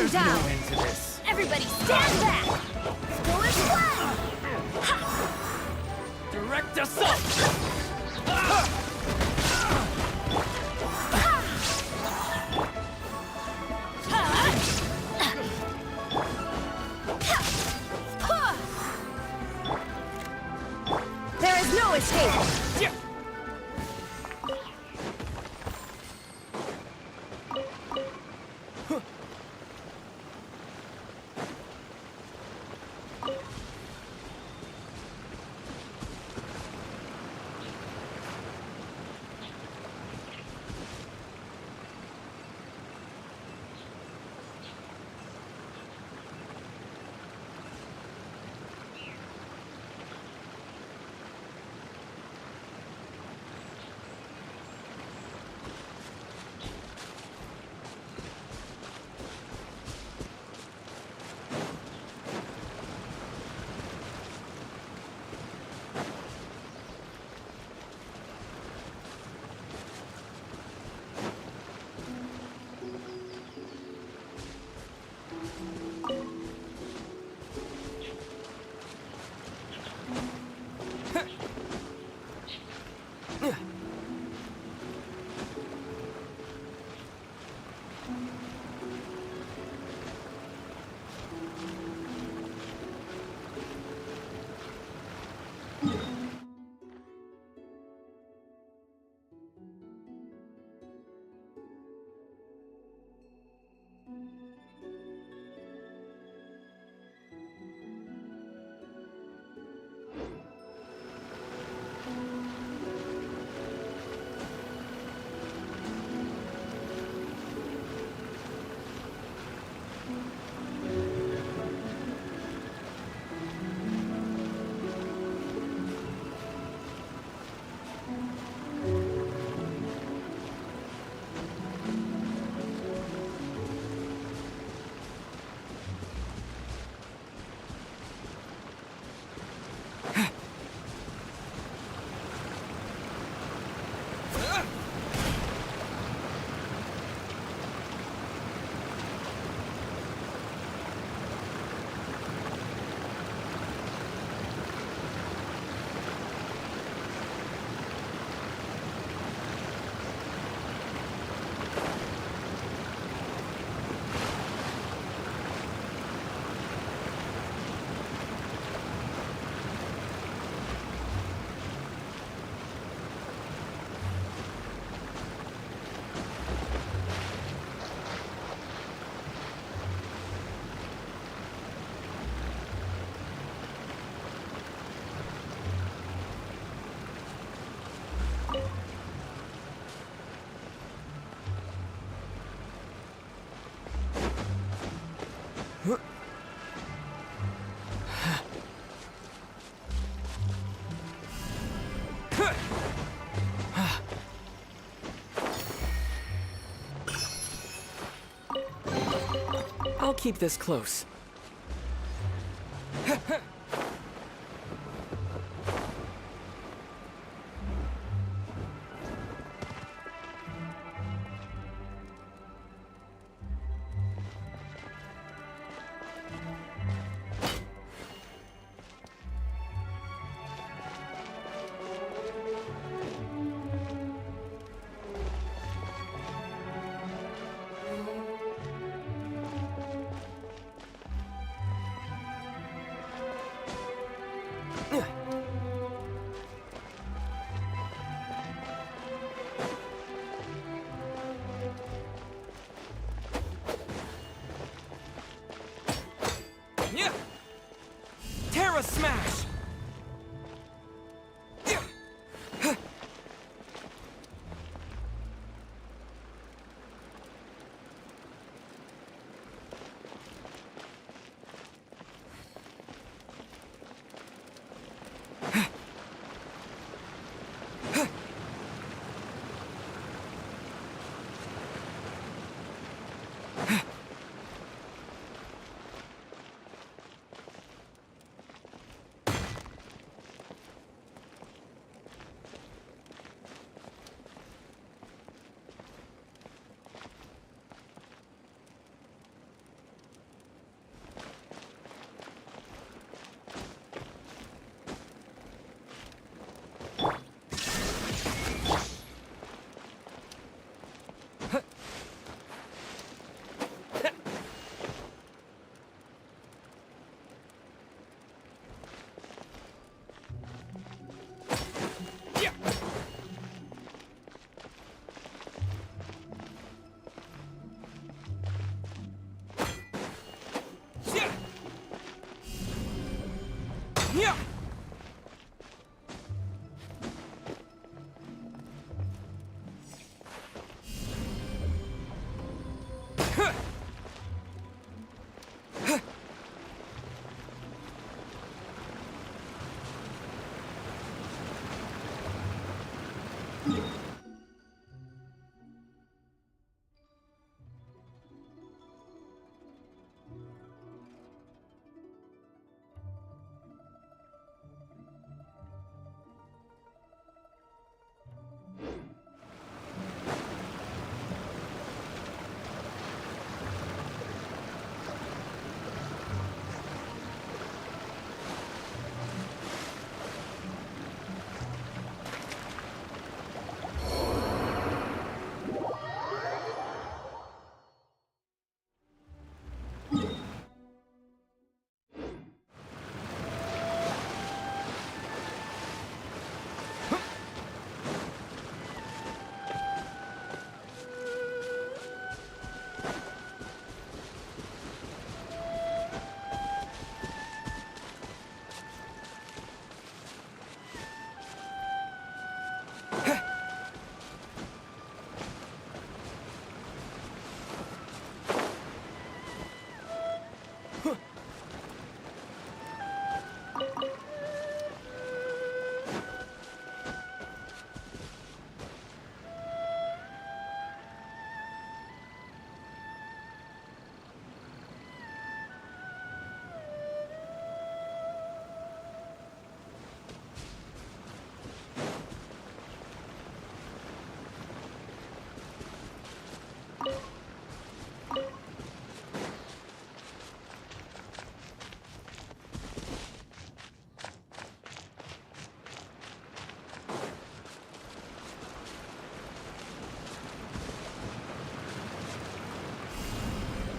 There's down! no end to this. Everybody stand back! Storm fly! Direct assault! There is no escape! I'll keep this close. Terra Smash!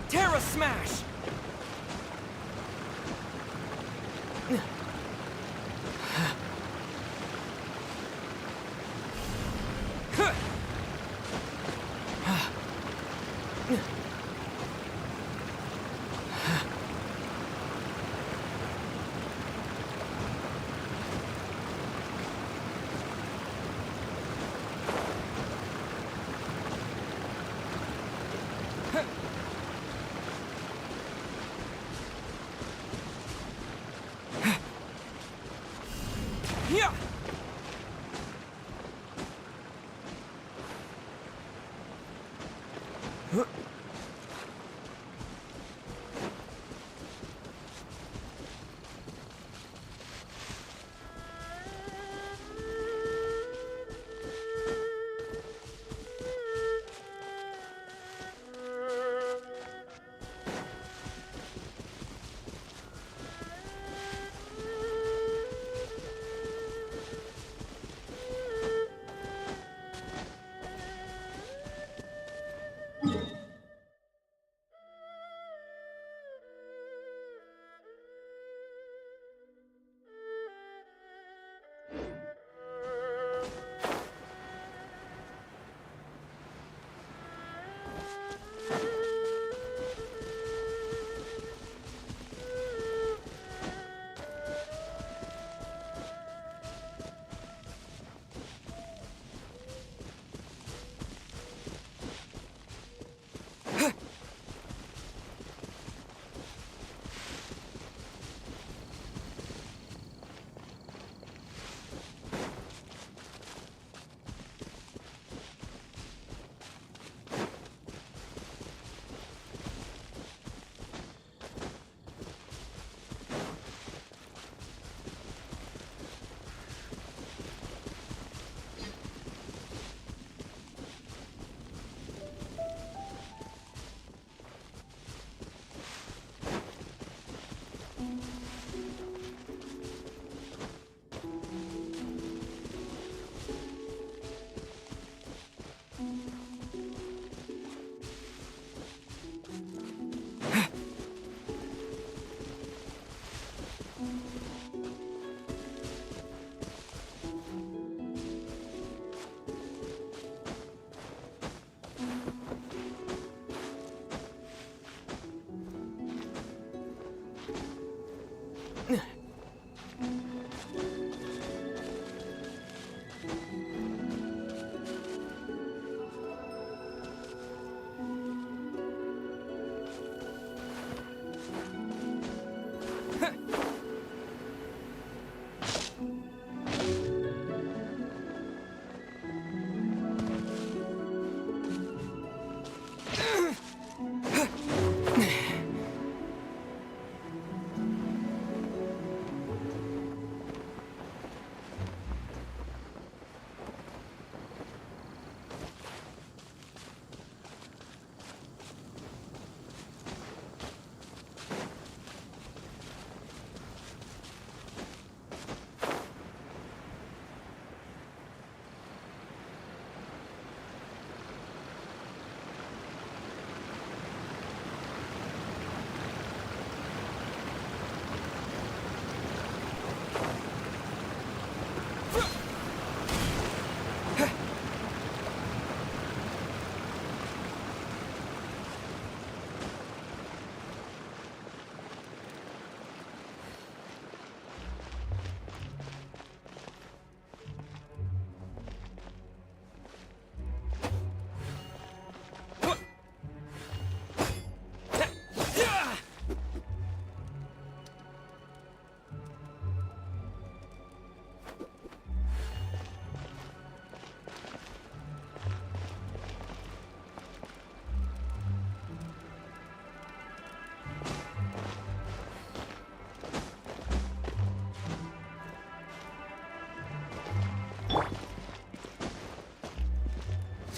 Terra Smash!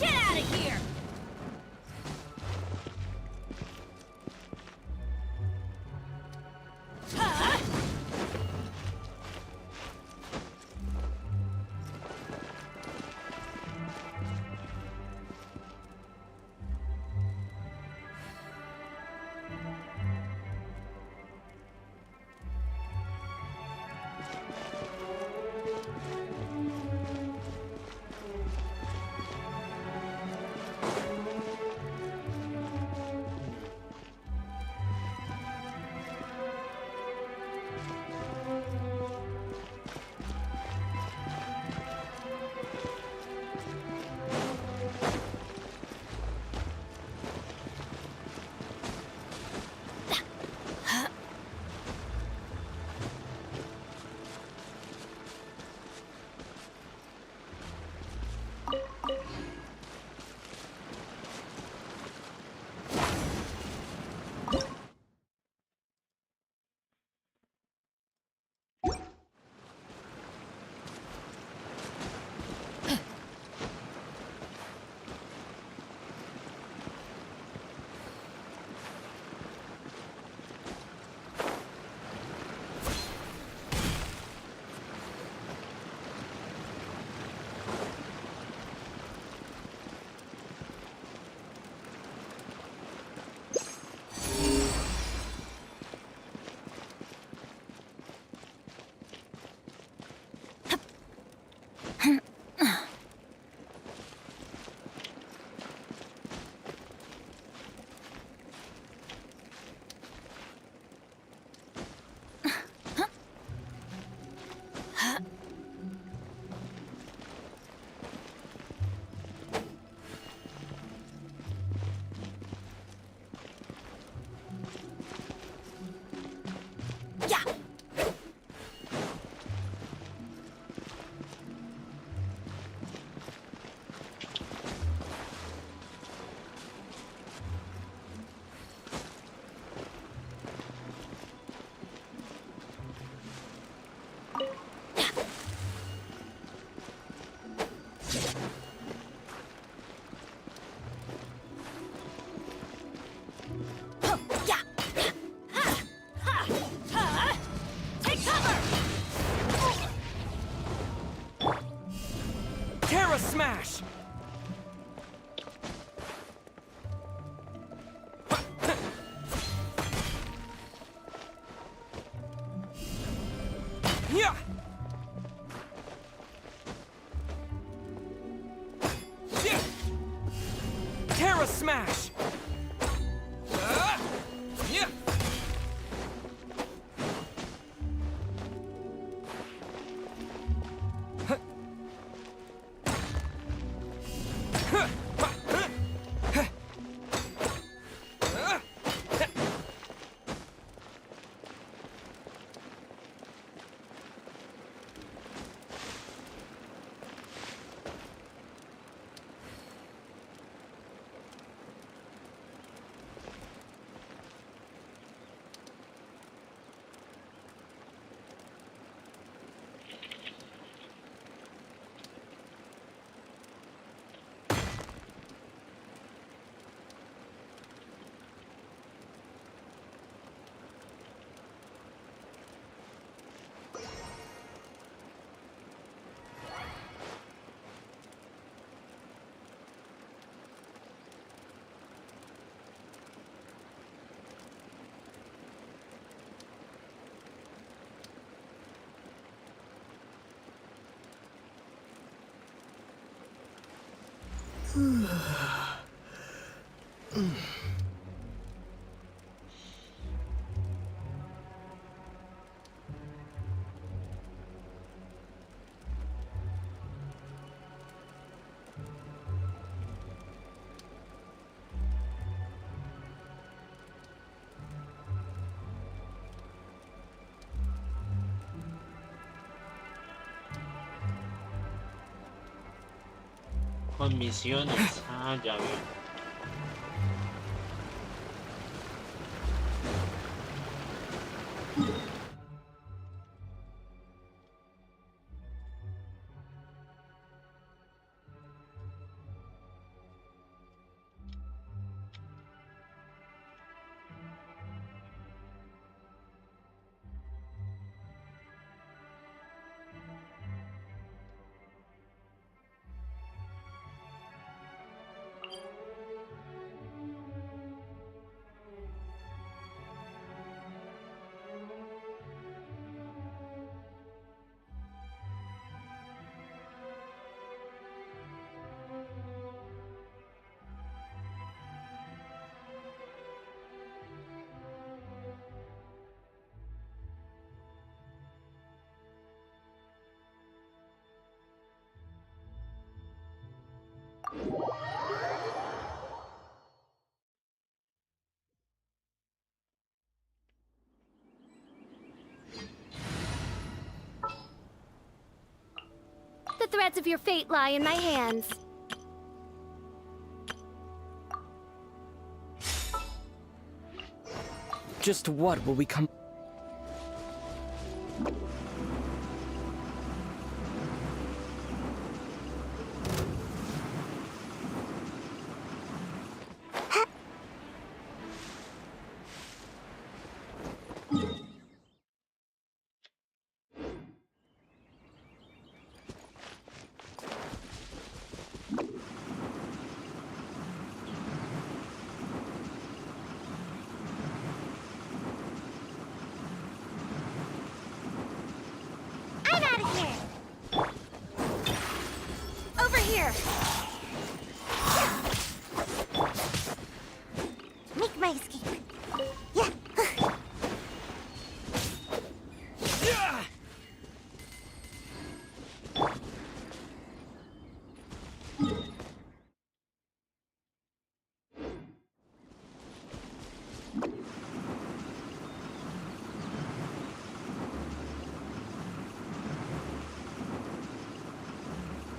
Get out of here! Smash! Yeah! Yeah! Terra Smash! Yeah! Con misiones. Ah, ya veo. The threads of your fate lie in my hands. Just what will we come... I'm out of here! Over here! Make my escape. Yeah.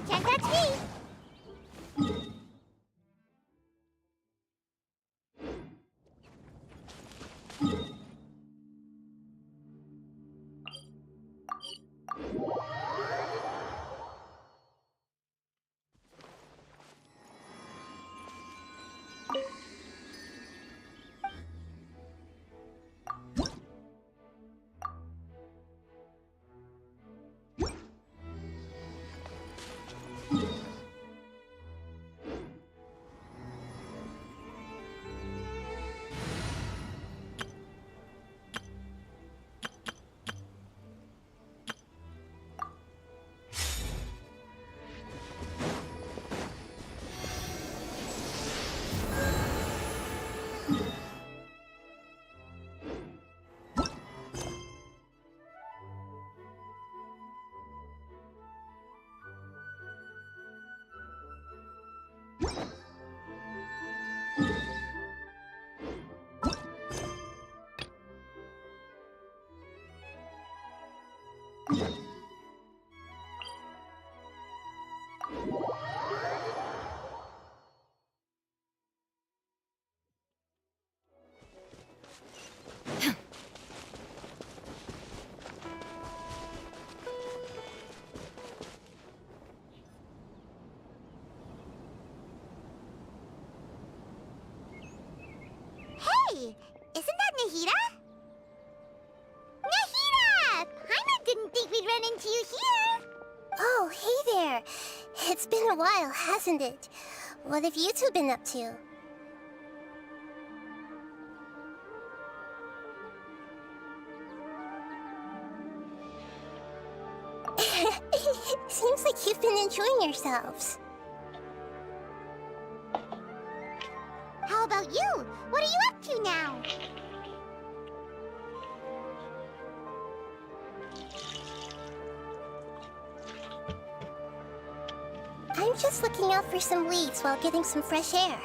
Can't touch me! Hey! Isn't that Nahida? Nahida! Paimon didn't think we'd run into you here! Oh, hey there. It's been a while, hasn't it? What have you two been up to? Seems like you've been enjoying yourselves. I'm just looking out for some leaves while getting some fresh air.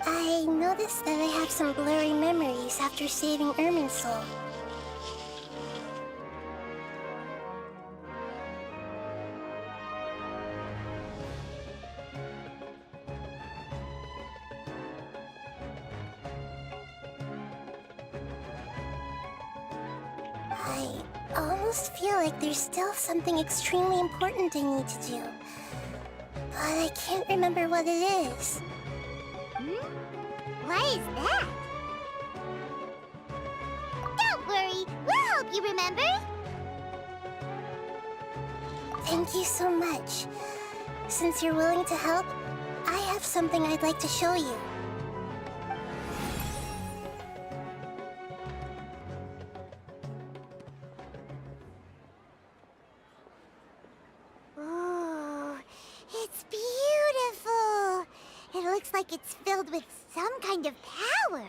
I noticed that I have some blurry memories after saving Ermin's soul. I almost feel like there's still something extremely important I need to do. But I can't remember what it is. What is that? Don't worry, we'll help you remember. Thank you so much. Since you're willing to help, I have something I'd like to show you. Ooh, it's beautiful. It looks like it's filled with some kind of power.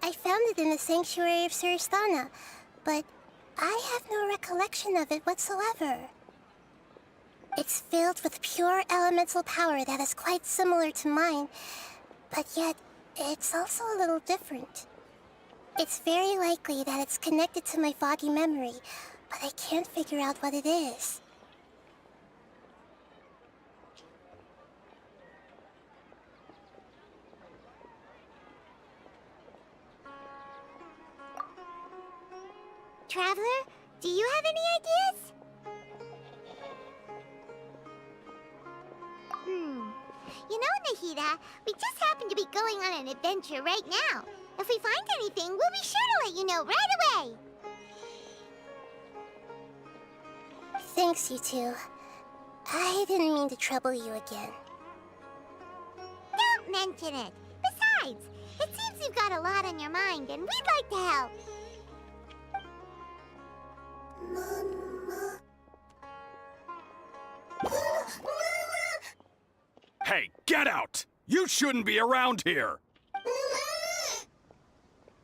I found it in the sanctuary of Suristana, but I have no recollection of it whatsoever. It's filled with pure elemental power that is quite similar to mine, but yet it's also a little different. It's very likely that it's connected to my foggy memory, but I can't figure out what it is. Traveler, do you have any ideas? You know, Nahida, we just happen to be going on an adventure right now. If we find anything, we'll be sure to let you know right away. Thanks, you two. I didn't mean to trouble you again. Don't mention it. Besides, it seems you've got a lot on your mind, and we'd like to help. Hey, get out! You shouldn't be around here!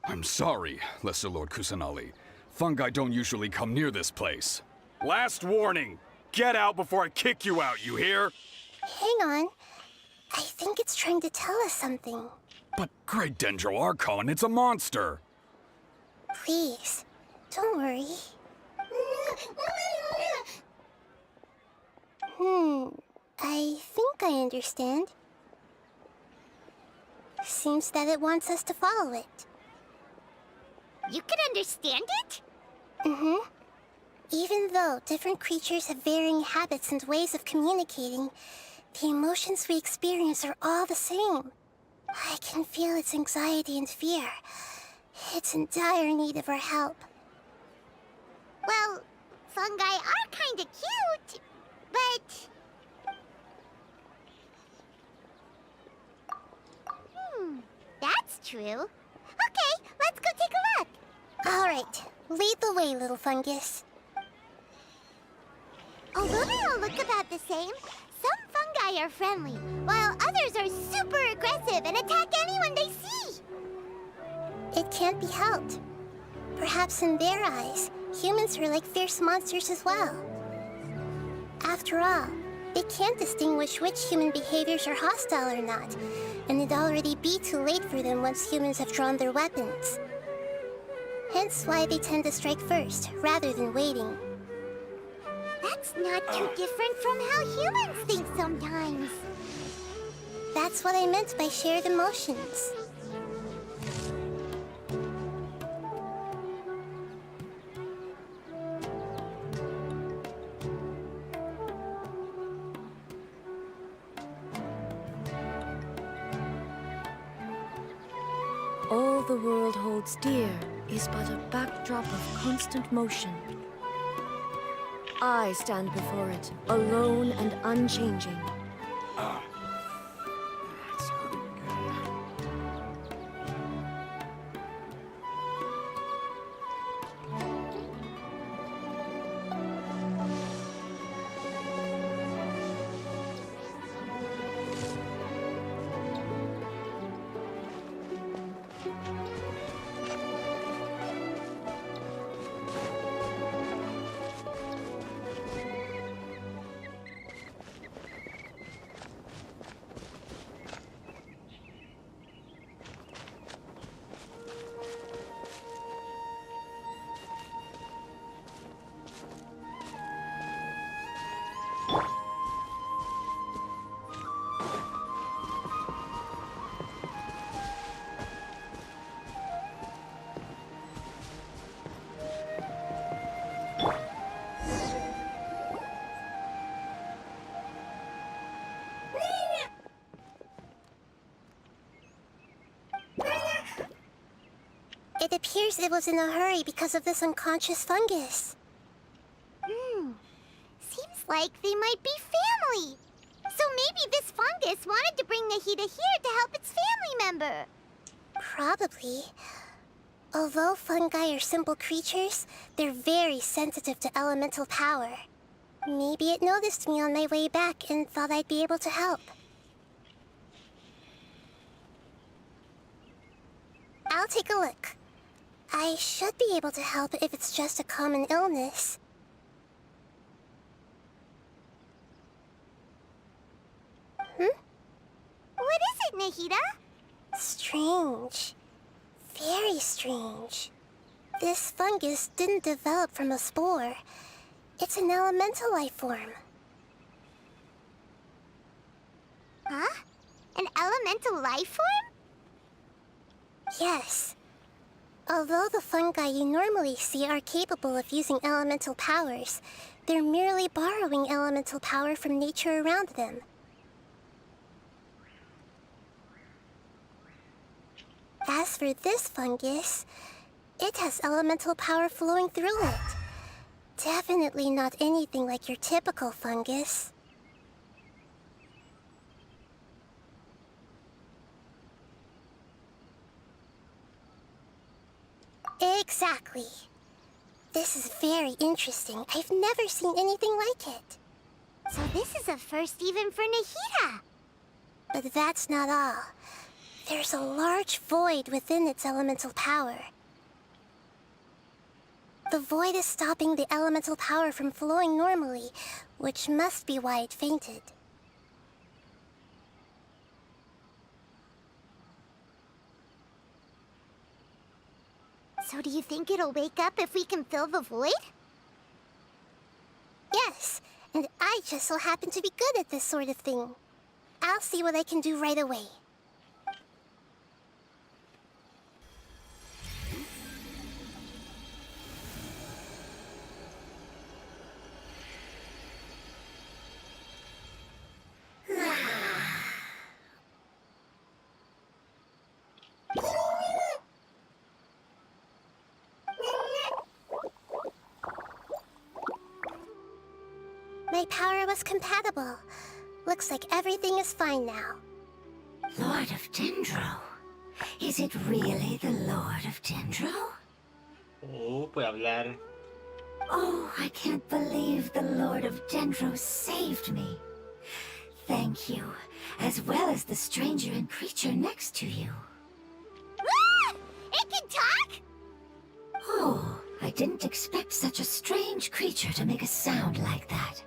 I'm sorry, Lesser Lord Kusanali. Fungi don't usually come near this place. Last warning! Get out before I kick you out, you hear? Hang on. I think it's trying to tell us something. But Great Dendro Archon, it's a monster! Please, don't worry. I think I understand. Seems that it wants us to follow it. You can understand it? Even though different creatures have varying habits and ways of communicating, the emotions we experience are all the same. I can feel its anxiety and fear. It's in dire need of our help. Well, fungi are kinda cute, but... that's true. Okay, let's go take a look. All right, lead the way, little fungus. Although they all look about the same, some fungi are friendly, while others are super aggressive and attack anyone they see. It can't be helped. Perhaps in their eyes, humans are like fierce monsters as well. After all, they can't distinguish which human behaviors are hostile or not, and it'd already be too late for them once humans have drawn their weapons. Hence why they tend to strike first, rather than waiting. That's not too different from how humans think sometimes. That's what I meant by shared emotions. All the world holds dear is but a backdrop of constant motion. I stand before it, alone and unchanging. It's hurting again. It appears it was in a hurry because of this unconscious fungus. Seems like they might be family. So maybe this fungus wanted to bring Nahida here to help its family member. Probably. Although fungi are simple creatures, they're very sensitive to elemental power. Maybe it noticed me on my way back and thought I'd be able to help. I'll take a look. I should be able to help if it's just a common illness. What is it, Nahida? Strange. Very strange. This fungus didn't develop from a spore. It's an elemental life form. Huh? An elemental life form? Yes. Although the fungi you normally see are capable of using elemental powers, they're merely borrowing elemental power from nature around them. As for this fungus, it has elemental power flowing through it. Definitely not anything like your typical fungus. Exactly. This is very interesting. I've never seen anything like it. So this is a first even for Nahida. But that's not all. There's a large void within its elemental power. The void is stopping the elemental power from flowing normally, which must be why it fainted. So do you think it'll wake up if we can fill the void? Yes, and I just so happen to be good at this sort of thing. I'll see what I can do right away. My power was compatible. Looks like everything is fine now. Lord of Dendro? Is it really the Lord of Dendro? Oh, puede hablar. Oh, I can't believe the Lord of Dendro saved me. Thank you, as well as the stranger and creature next to you. Ah! It can talk? Oh, I didn't expect such a strange creature to make a sound like that.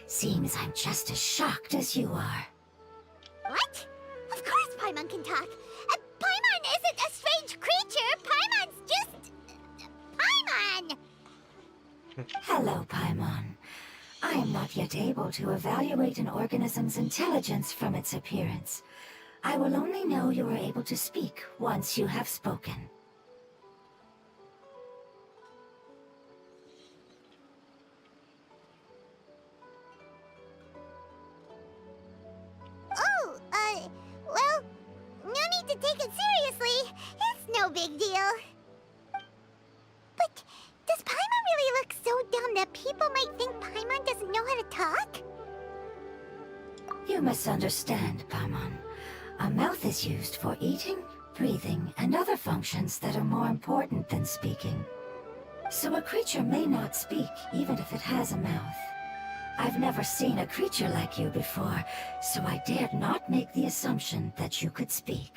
Seems I'm just as shocked as you are. What? Of course Paimon can talk. Paimon isn't a strange creature. Paimon's just... Paimon! Hello, Paimon. I am not yet able to evaluate an organism's intelligence from its appearance. I will only know you are able to speak once you have spoken. Well, no need to take it seriously. It's no big deal. But does Paimon really look so dumb that people might think Paimon doesn't know how to talk? You misunderstand, Paimon. A mouth is used for eating, breathing, and other functions that are more important than speaking. So a creature may not speak, even if it has a mouth. I've never seen a creature like you before, so I dared not make the assumption that you could speak.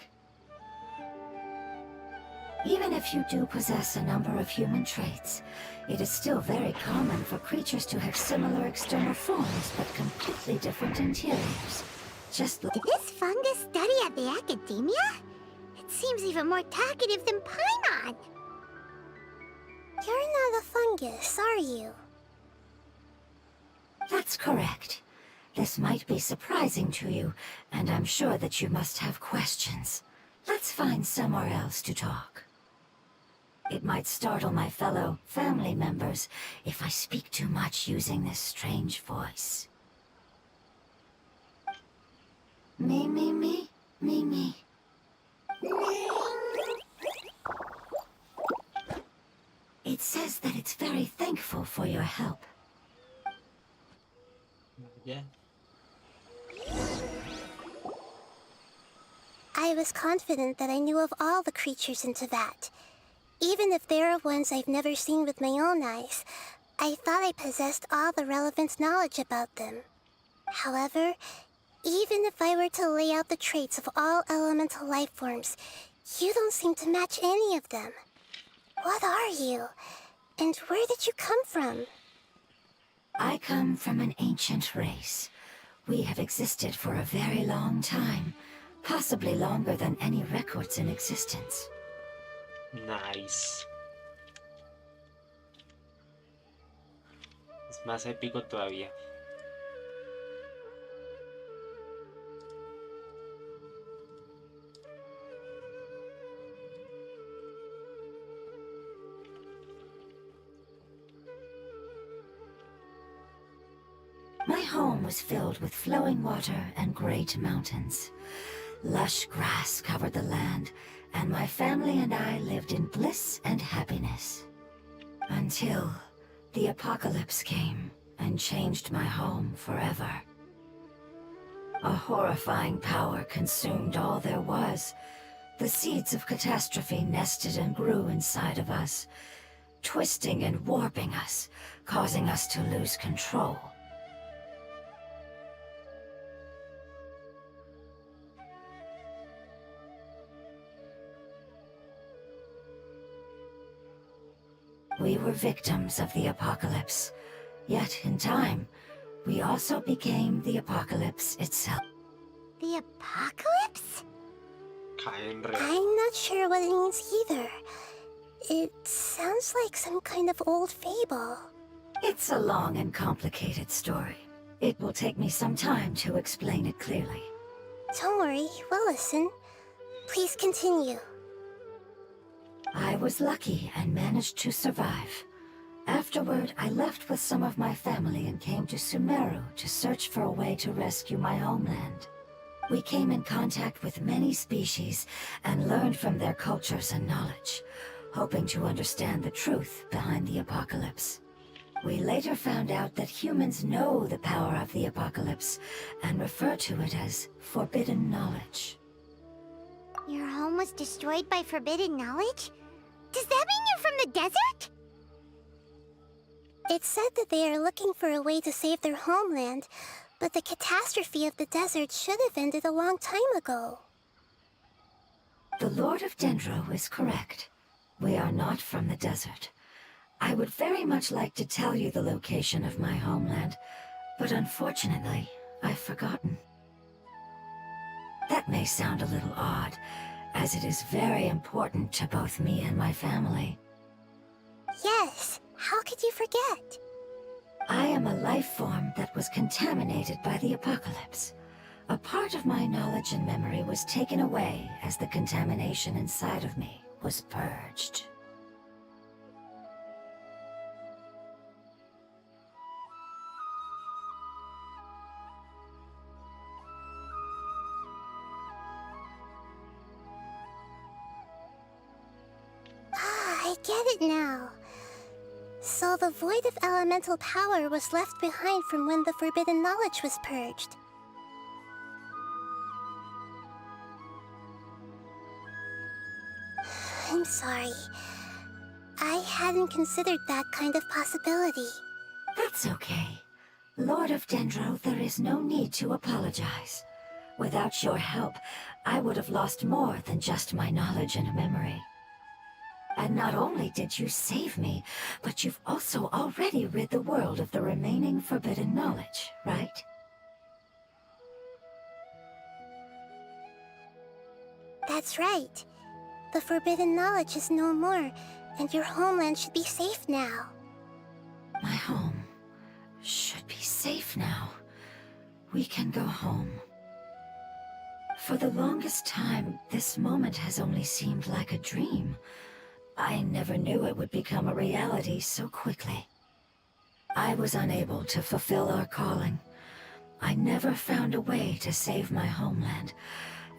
Even if you do possess a number of human traits, it is still very common for creatures to have similar external forms, but completely different interiors. Just like— Did this fungus study at the academia? It seems even more talkative than Paimon. You're not a fungus, are you? That's correct. This might be surprising to you, and I'm sure that you must have questions. Let's find somewhere else to talk. It might startle my fellow family members if I speak too much using this strange voice. Me, me, me, me, me. It says that it's very thankful for your help. Yeah. I was confident that I knew of all the creatures in Teyvat. Even if there are ones I've never seen with my own eyes, I thought I possessed all the relevant knowledge about them. However, even if I were to lay out the traits of all elemental life forms, you don't seem to match any of them. What are you? And where did you come from? I come from an ancient race. We have existed for a very long time, possibly longer than any records in existence. Nice. Es más épico todavía. My home was filled with flowing water and great mountains. Lush grass covered the land, and my family and I lived in bliss and happiness. Until the apocalypse came and changed my home forever. A horrifying power consumed all there was. The seeds of catastrophe nested and grew inside of us, twisting and warping us, causing us to lose control. We were victims of the apocalypse, yet in time, we also became the apocalypse itself. The apocalypse? Caen re. I'm not sure what it means either. It sounds like some kind of old fable. It's a long and complicated story. It will take me some time to explain it clearly. Don't worry, we'll listen. Please continue. I was lucky and managed to survive. Afterward, I left with some of my family and came to Sumeru to search for a way to rescue my homeland. We came in contact with many species and learned from their cultures and knowledge, hoping to understand the truth behind the apocalypse. We later found out that humans know the power of the apocalypse and refer to it as forbidden knowledge. Your home was destroyed by forbidden knowledge? Does that mean you're from the desert? It said that they are looking for a way to save their homeland, but the catastrophe of the desert should have ended a long time ago. The Lord of Dendro is correct. We are not from the desert. I would very much like to tell you the location of my homeland, but unfortunately, I've forgotten. That may sound a little odd, as it is very important to both me and my family. Yes, how could you forget? I am a life form that was contaminated by the apocalypse. A part of my knowledge and memory was taken away as the contamination inside of me was purged. I get it now. So the void of elemental power was left behind from when the forbidden knowledge was purged. I'm sorry. I hadn't considered that kind of possibility. That's okay. Lord of Dendro, there is no need to apologize. Without your help, I would have lost more than just my knowledge and memory. And not only did you save me, but you've also already rid the world of the remaining forbidden knowledge, right? That's right. The forbidden knowledge is no more, and your homeland should be safe now. My home should be safe now. We can go home. For the longest time, this moment has only seemed like a dream. I never knew it would become a reality so quickly. I was unable to fulfill our calling. I never found a way to save my homeland,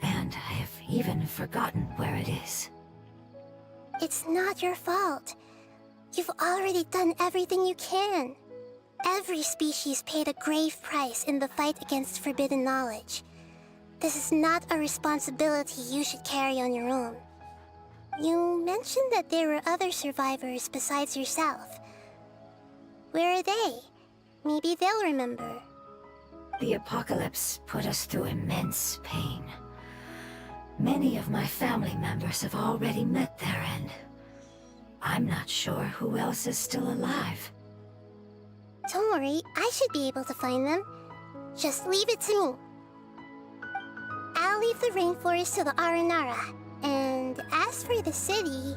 and I have even forgotten where it is. It's not your fault. You've already done everything you can. Every species paid a grave price in the fight against forbidden knowledge. This is not a responsibility you should carry on your own. You mentioned that there were other survivors besides yourself. Where are they? Maybe they'll remember. The apocalypse put us through immense pain. Many of my family members have already met their end. I'm not sure who else is still alive. Don't worry, I should be able to find them. Just leave it to me. I'll leave the rainforest to the Aranara. And as for the city,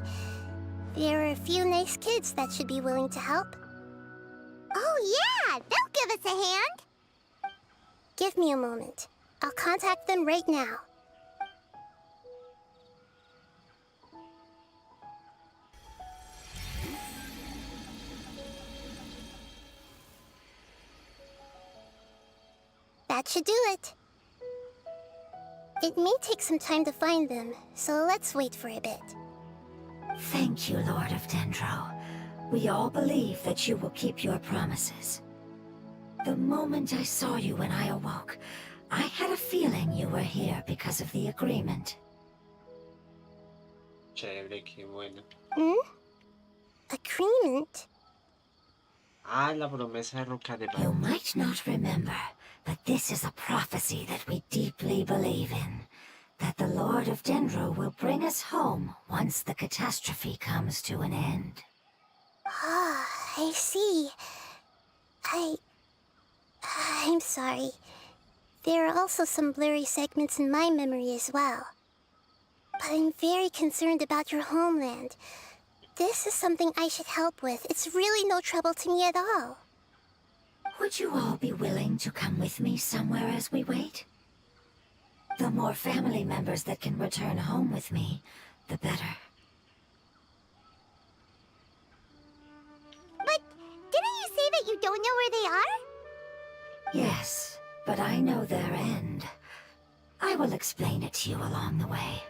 there are a few nice kids that should be willing to help. Oh yeah, they'll give us a hand. Give me a moment. I'll contact them right now. That should do it. It may take some time to find them, so let's wait for a bit. Thank you, Lord of Dendro. We all believe that you will keep your promises. The moment I saw you when I awoke, I had a feeling you were here because of the agreement. Chévere, qué bueno. Agreement? Ah, la promesa de Roca de You might not remember, but this is a prophecy that we deeply believe in. That the Lord of Dendro will bring us home once the catastrophe comes to an end. Ah, I see. I'm sorry. There are also some blurry segments in my memory as well. But I'm very concerned about your homeland. This is something I should help with. It's really no trouble to me at all. Would you all be willing to come with me somewhere as we wait? The more family members that can return home with me, the better. But didn't you say that you don't know where they are? Yes, but I know their end. I will explain it to you along the way.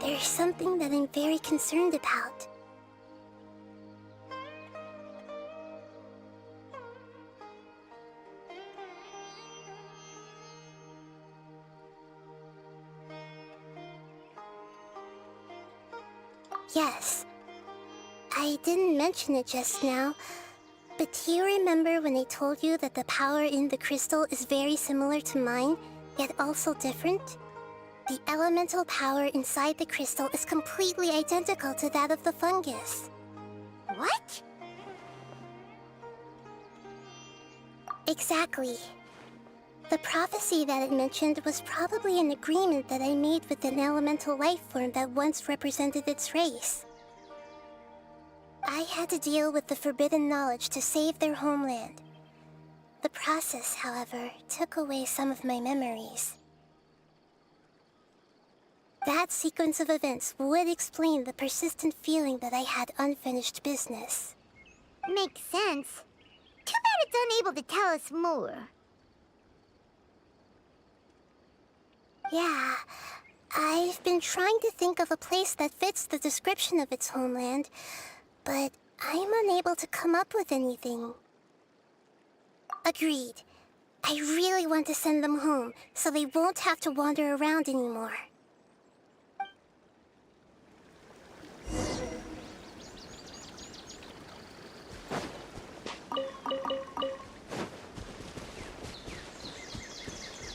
There's something that I'm very concerned about. Yes. I didn't mention it just now, but do you remember when I told you that the power in the crystal is very similar to mine, yet also different? The elemental power inside the crystal is completely identical to that of the fungus. What? Exactly. The prophecy that it mentioned was probably an agreement that I made with an elemental life form that once represented its race. I had to deal with the forbidden knowledge to save their homeland. The process, however, took away some of my memories. That sequence of events would explain the persistent feeling that I had unfinished business. Makes sense. Too bad it's unable to tell us more. Yeah, I've been trying to think of a place that fits the description of its homeland, but I'm unable to come up with anything. Agreed. I really want to send them home, so they won't have to wander around anymore.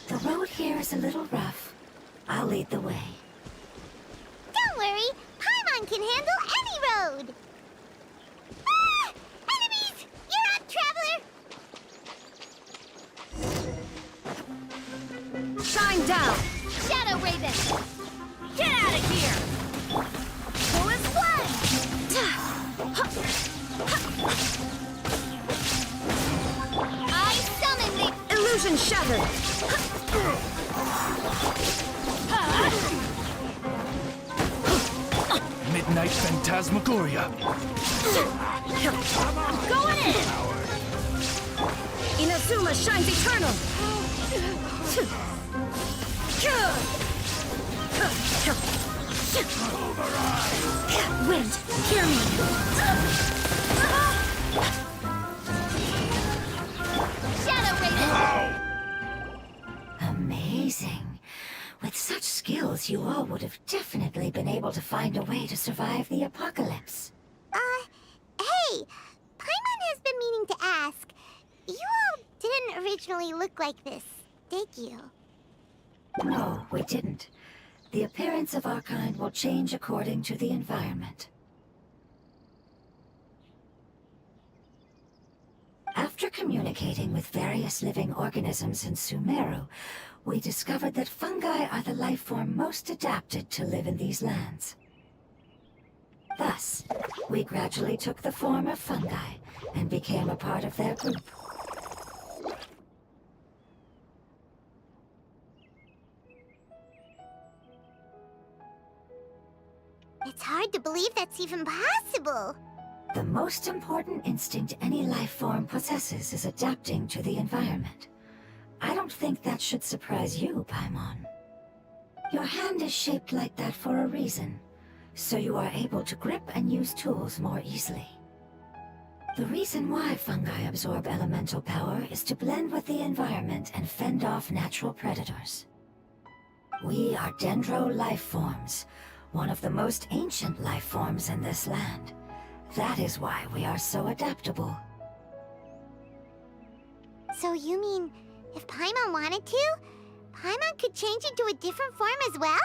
The road here is a little rough. I'll lead the way. Don't worry, Paimon can handle any road! Ah! Enemies! You're up, Traveler! Shine down! Shadow Raven! Illusion shattered! Midnight Phantasmagoria. I'm going in! Inazuma shines eternal! Wind, hear me! Shadow Raven! Amazing. With such skills, you all would have definitely been able to find a way to survive the apocalypse. Hey! Paimon has been meaning to ask. You all didn't originally look like this, did you? No, we didn't. The appearance of our kind will change according to the environment. After communicating with various living organisms in Sumeru, we discovered that fungi are the life form most adapted to live in these lands. Thus, we gradually took the form of fungi and became a part of their group. It's hard to believe that's even possible. The most important instinct any life form possesses is adapting to the environment. I don't think that should surprise you, Paimon. Your hand is shaped like that for a reason, so you are able to grip and use tools more easily. The reason why fungi absorb elemental power is to blend with the environment and fend off natural predators. We are dendro life forms, one of the most ancient life forms in this land. That is why we are so adaptable. So you mean, if Paimon wanted to, Paimon could change into a different form as well?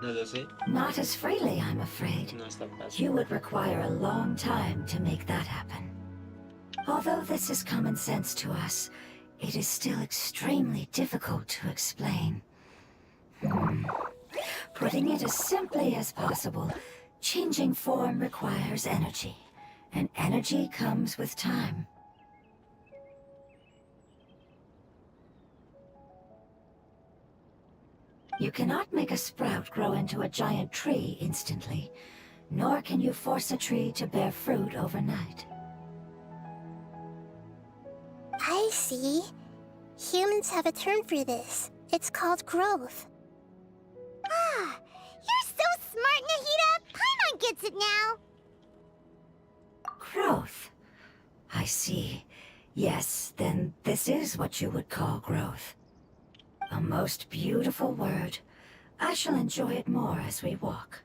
No lo sé. Not as freely, I'm afraid. No es tan fácil. You would require a long time to make that happen. Although this is common sense to us, it is still extremely difficult to explain. Putting it as simply as possible, changing form requires energy, and energy comes with time. You cannot make a sprout grow into a giant tree instantly, nor can you force a tree to bear fruit overnight. I see. Humans have a term for this. It's called growth. Ah, you're so smart, Nahida! Paimon gets it now! Growth. I see. Yes, then this is what you would call growth. A most beautiful word. I shall enjoy it more as we walk.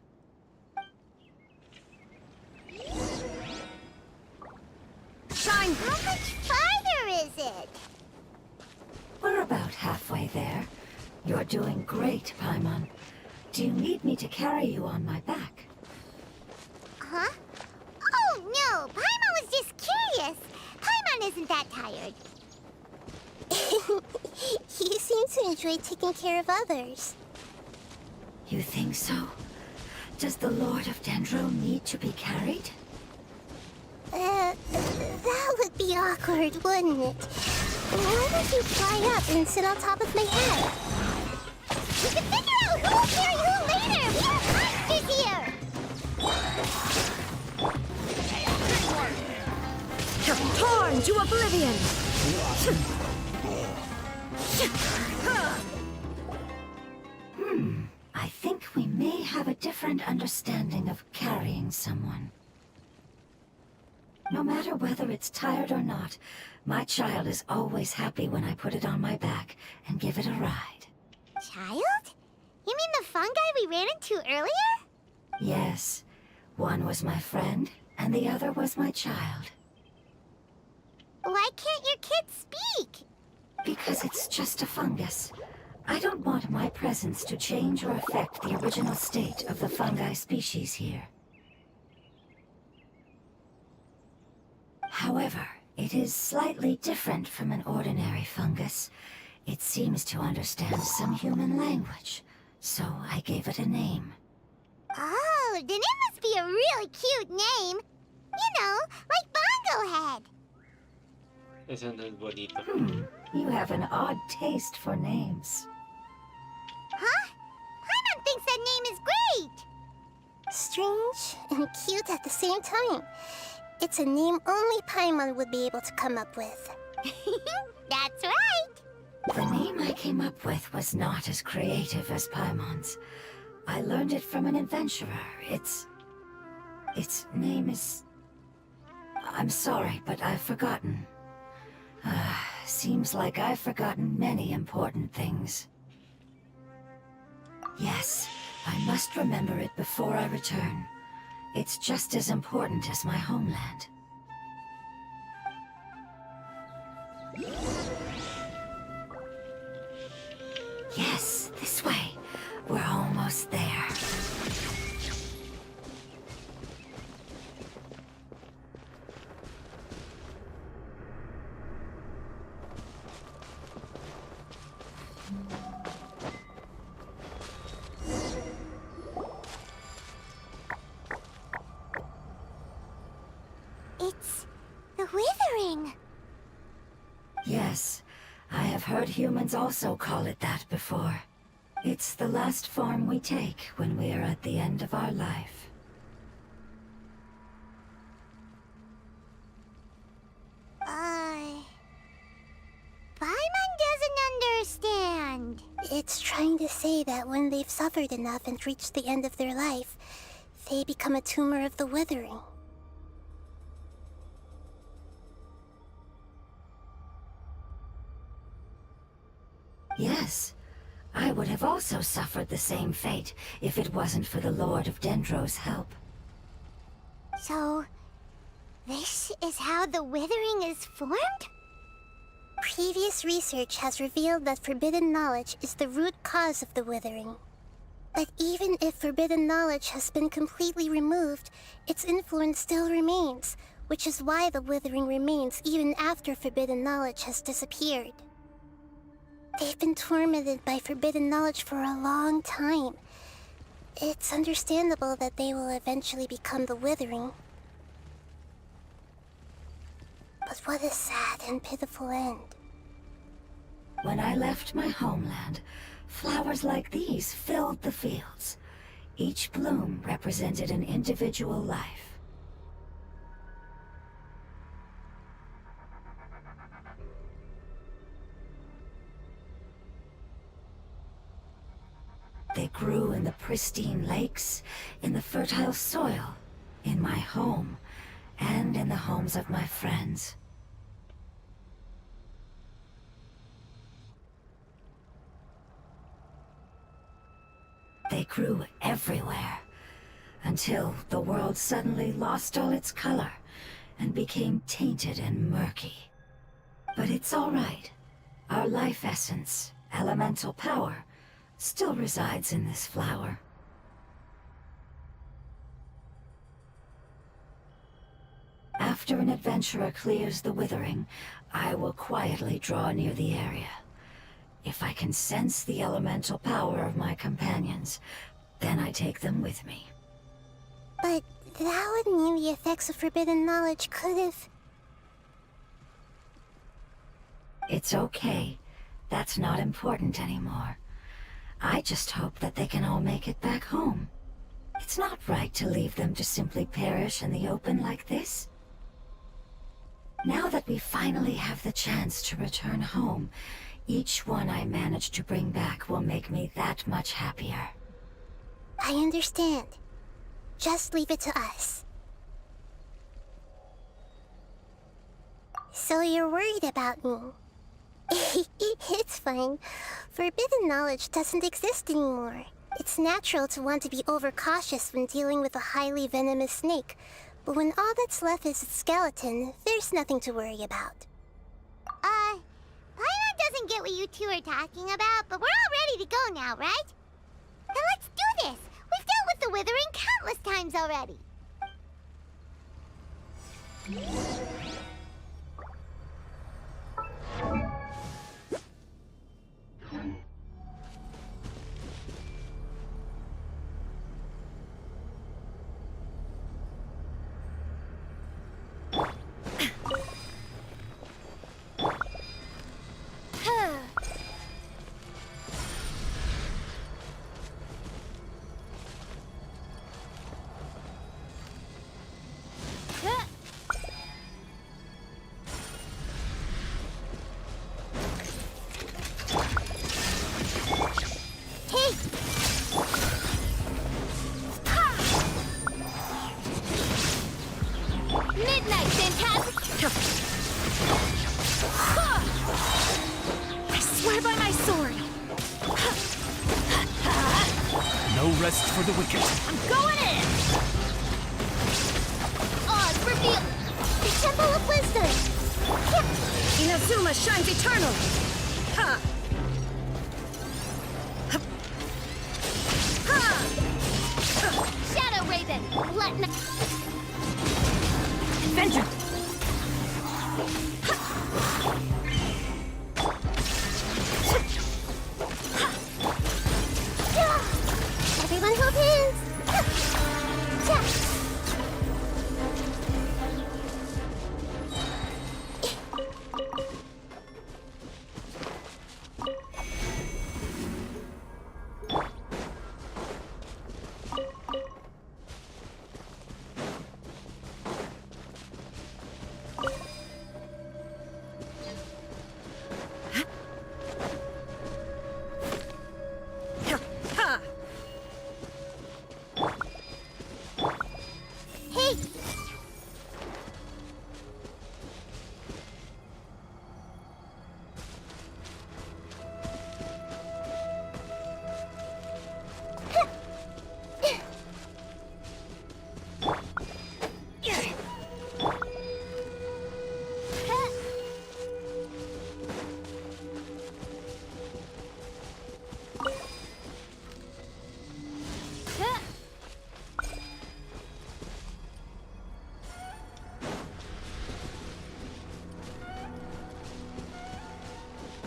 Shine! How much farther is it? We're about halfway there. You're doing great, Paimon. Do you need me to carry you on my back? Huh? Oh, no! Paimon was just curious! Paimon isn't that tired. You seem to enjoy taking care of others. You think so? Does the Lord of Dendro need to be carried? That would be awkward, wouldn't it? Why don't you fly up and sit on top of my head? We can figure out who will carry who later! We have monsters here! Torn to oblivion! I think we may have a different understanding of carrying someone. No matter whether it's tired or not, my child is always happy when I put it on my back and give it a ride. Child? You mean the fungi we ran into earlier? Yes, one was my friend, and the other was my child. Why can't your kid speak? Because it's just a fungus. I don't want my presence to change or affect the original state of the fungi species here. However, it is slightly different from an ordinary fungus. It seems to understand some human language, so I gave it a name. Oh, then it must be a really cute name. You know, like Bongo Head. Eso no es bonito. You have an odd taste for names. Huh? Paimon thinks that name is great! Strange and cute at the same time. It's a name only Paimon would be able to come up with. That's right! The name I came up with was not as creative as Paimon's. I learned it from an adventurer. Its name is... I'm sorry, but I've forgotten. Seems like I've forgotten many important things. Yes, I must remember it before I return. It's just as important as my homeland. Yes, this way. We're almost there. It's the Withering. Yes, I have heard humans also call it that before. It's the last form we take when we are at the end of our life. Paimon doesn't understand. It's trying to say that when they've suffered enough and reached the end of their life, they become a tumor of the Withering. Yes, I would have also suffered the same fate if it wasn't for the Lord of Dendro's help. So, this is how the Withering is formed? Previous research has revealed that forbidden knowledge is the root cause of the Withering. But even if forbidden knowledge has been completely removed, its influence still remains, which is why the Withering remains even after forbidden knowledge has disappeared. They've been tormented by forbidden knowledge for a long time. It's understandable that they will eventually become the Withering. But what a sad and pitiful end. When I left my homeland, flowers like these filled the fields. Each bloom represented an individual life. They grew in the pristine lakes, in the fertile soil, in my home, and in the homes of my friends. They grew everywhere, until the world suddenly lost all its color and became tainted and murky. But it's all right. Our life essence, elemental power, still resides in this flower. After an adventurer clears the Withering, I will quietly draw near the area. If I can sense the elemental power of my companions, then I take them with me. But that would mean the effects of forbidden knowledge could have... It's okay. That's not important anymore. I just hope that they can all make it back home. It's not right to leave them to simply perish in the open like this. Now that we finally have the chance to return home, each one I manage to bring back will make me that much happier. I understand. Just leave it to us. So you're worried about me? It's fine. Forbidden knowledge doesn't exist anymore. It's natural to want to be overcautious when dealing with a highly venomous snake, but when all that's left is its skeleton, there's nothing to worry about. Paimon doesn't get what you two are talking about, but we're all ready to go now, right? Then let's do this! We've dealt with the Withering countless times already! Midnight, Phantasm! I swear by my sword! No rest for the wicked. I'm going in! Oz, reveal! The Temple of Wisdom! Inazuma shines eternal! Ha! Shadow Raven! Let me... Adventure! Everyone hold hands!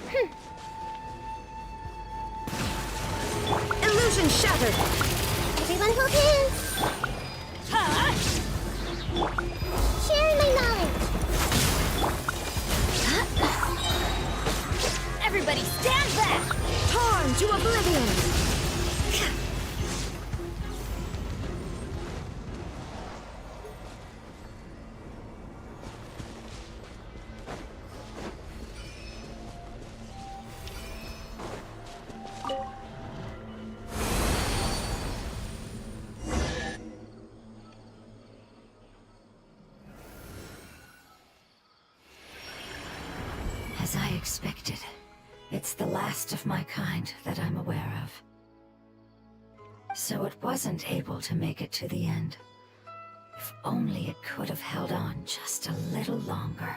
Hey! Illusion shattered! Everyone hold hands! Sharing my knowledge! Everybody stand back! Torn to oblivion! As I expected, it's the last of my kind that I'm aware of. So it wasn't able to make it to the end. If only it could have held on just a little longer.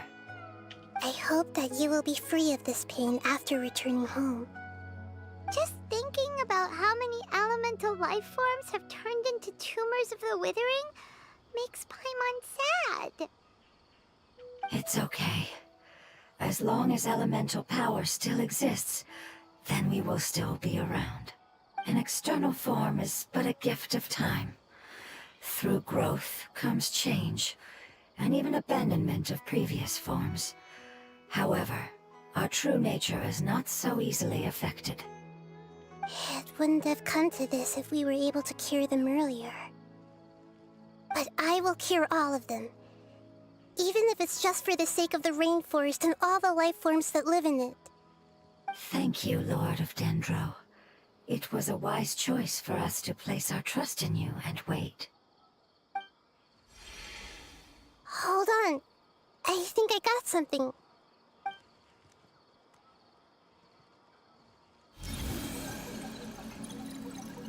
I hope that you will be free of this pain after returning home. Just thinking about how many elemental life forms have turned into tumors of the withering makes Paimon sad. It's okay. As long as elemental power still exists, then we will still be around. An external form is but a gift of time. Through growth comes change, and even abandonment of previous forms. However, our true nature is not so easily affected. It wouldn't have come to this if we were able to cure them earlier. But I will cure all of them. Even if it's just for the sake of the rainforest and all the life forms that live in it. Thank you, Lord of Dendro. It was a wise choice for us to place our trust in you and wait. Hold on. I think I got something.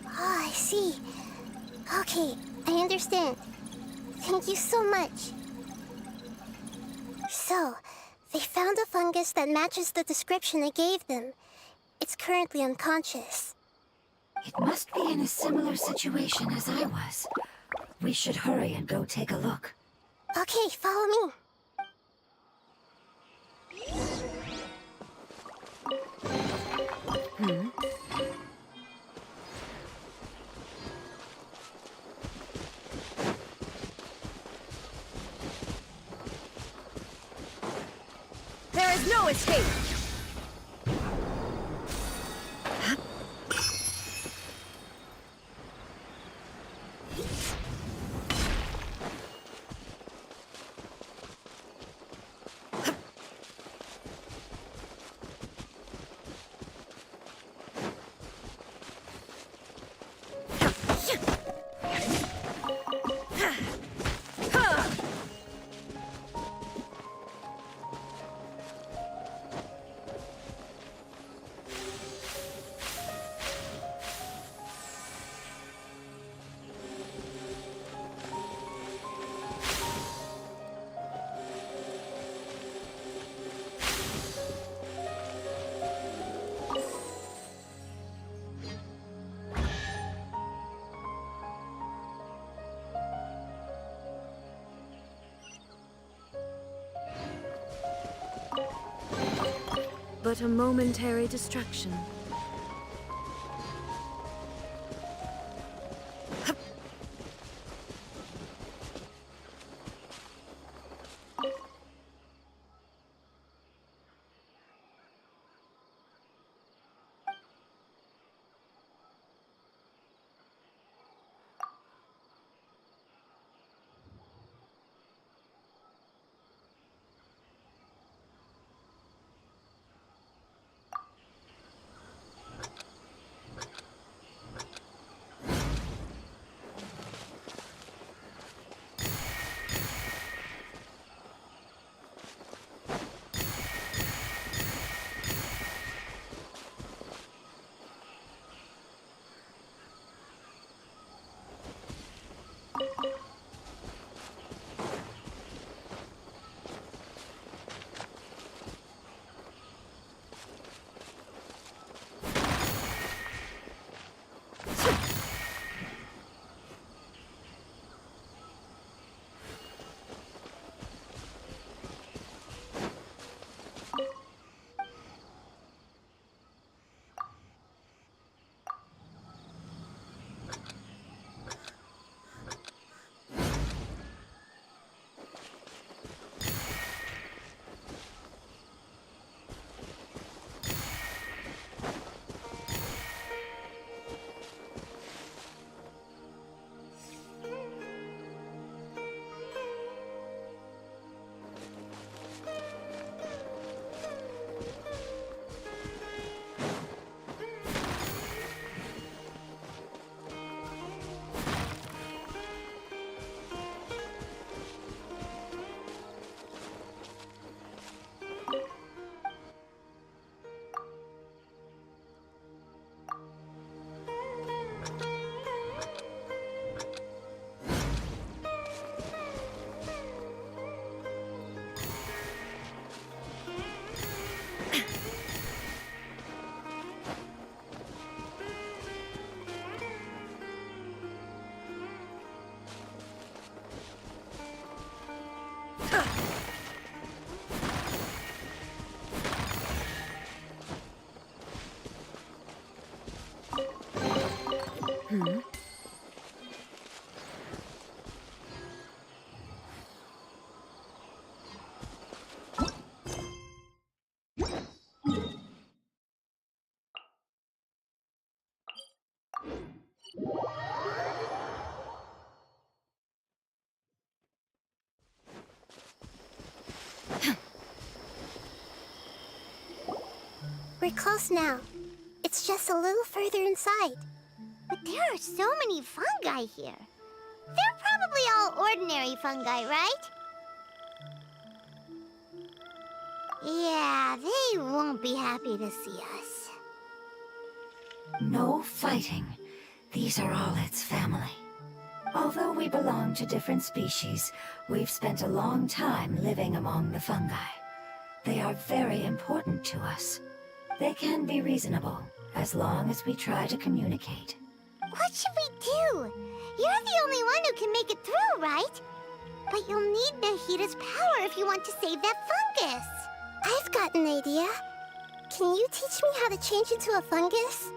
Oh, I see. Okay, I understand. Thank you so much. So, they found a fungus that matches the description I gave them. It's currently unconscious. It must be in a similar situation as I was. We should hurry and go take a look. Okay, follow me. There is no escape! but a momentary distraction. We're close now. It's just a little further inside. But there are so many fungi here. They're probably all ordinary fungi, right? Yeah, they won't be happy to see us. No fighting. These are all its family. Although we belong to different species, we've spent a long time living among the fungi. They are very important to us. They can be reasonable, as long as we try to communicate. What should we do? You're the only one who can make it through, right? But you'll need Nahida's power if you want to save that fungus. I've got an idea. Can you teach me how to change into a fungus?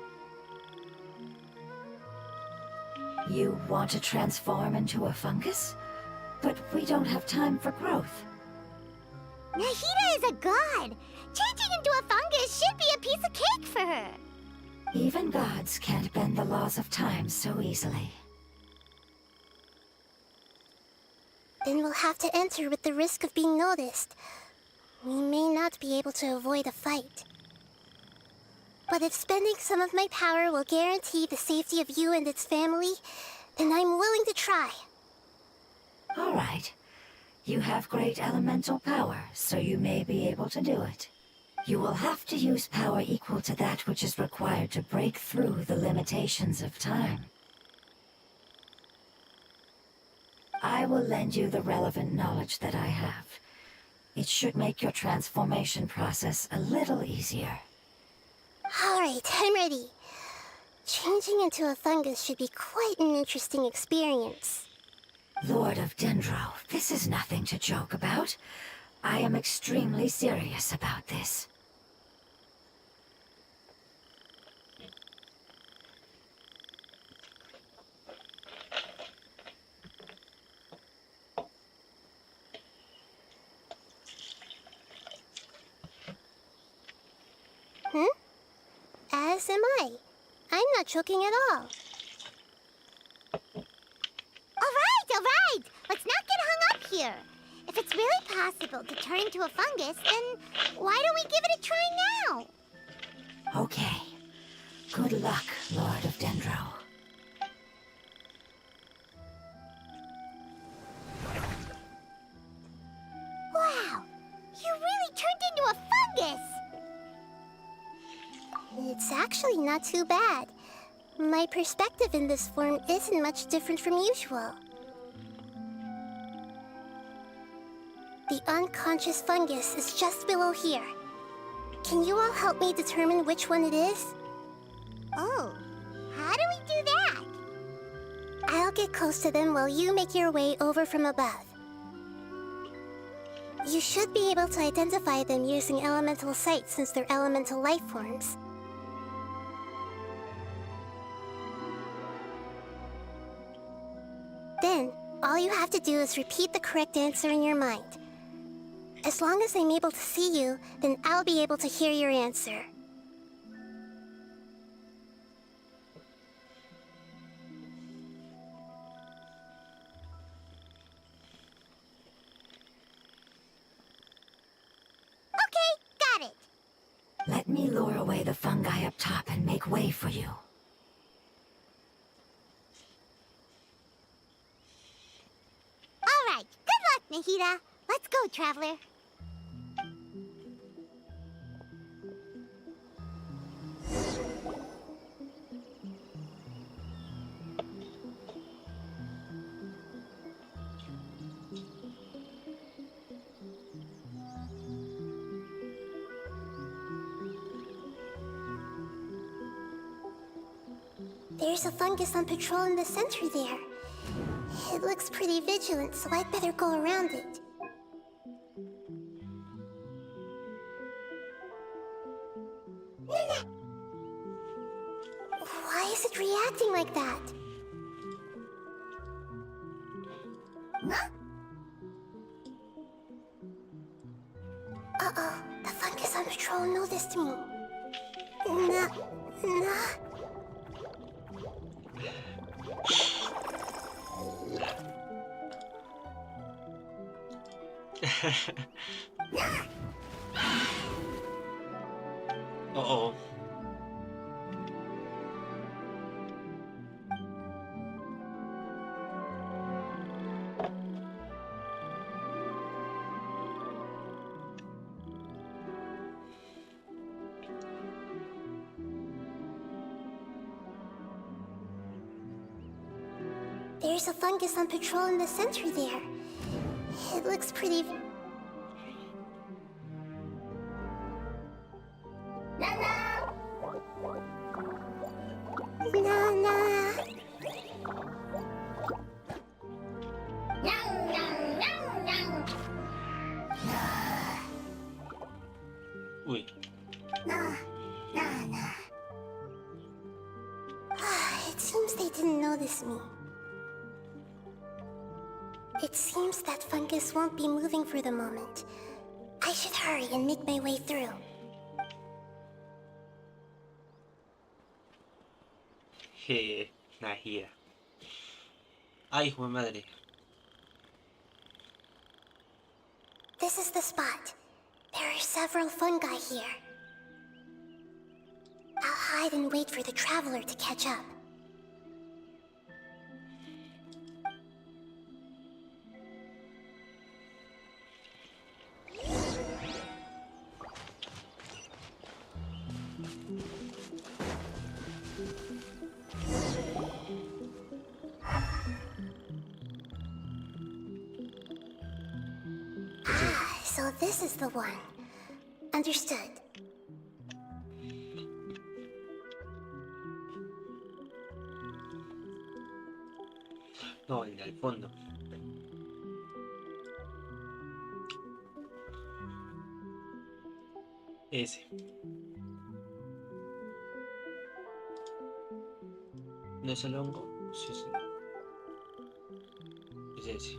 You want to transform into a fungus? But we don't have time for growth. Nahida is a god. Changing into a fungus should be a piece of cake for her. Even gods can't bend the laws of time so easily. Then we'll have to enter with the risk of being noticed. We may not be able to avoid a fight. But if spending some of my power will guarantee the safety of you and its family, then I'm willing to try. All right. You have great elemental power, so you may be able to do it. You will have to use power equal to that which is required to break through the limitations of time. I will lend you the relevant knowledge that I have. It should make your transformation process a little easier. All right, I'm ready. Changing into a fungus should be quite an interesting experience. Lord of Dendro, this is nothing to joke about. I am extremely serious about this. fungus am I? I'm not choking at all. Alright! Let's not get hung up here. If it's really possible to turn into a fungus, then why don't we give it a try now? Okay. Good luck, Lord of Dendro. Wow! You really turned into a fungus! It's actually not too bad. My perspective in this form isn't much different from usual. The unconscious fungus is just below here. Can you all help me determine which one it is? Oh, how do we do that? I'll get close to them while you make your way over from above. You should be able to identify them using elemental sight since they're elemental life forms. Then, all you have to do is repeat the correct answer in your mind. As long as I'm able to see you, then I'll be able to hear your answer. Okay, got it. Let me lure away the fungi up top and make way for you. Alright, good luck, Nahida. Let's go, Traveler. There's a fungus on patrol in the center there. It looks pretty vigilant, so I'd better go around it. Why is it reacting like that? Uh-oh, the fungus on patrol noticed me. Nah. Uh-oh. There's a fungus on patrol in the center there. It looks pretty... Uy. It seems they didn't notice me. It seems that fungus won't be moving for the moment. I should hurry and make my way through. Nahida. Ay, hijo de madre. This is the spot. There are several fungi here. I'll hide and wait for the traveler to catch up. So this is the one. Understood. No, el de al fondo. Ese. ¿No es el hongo? Sí, sí. Es ese.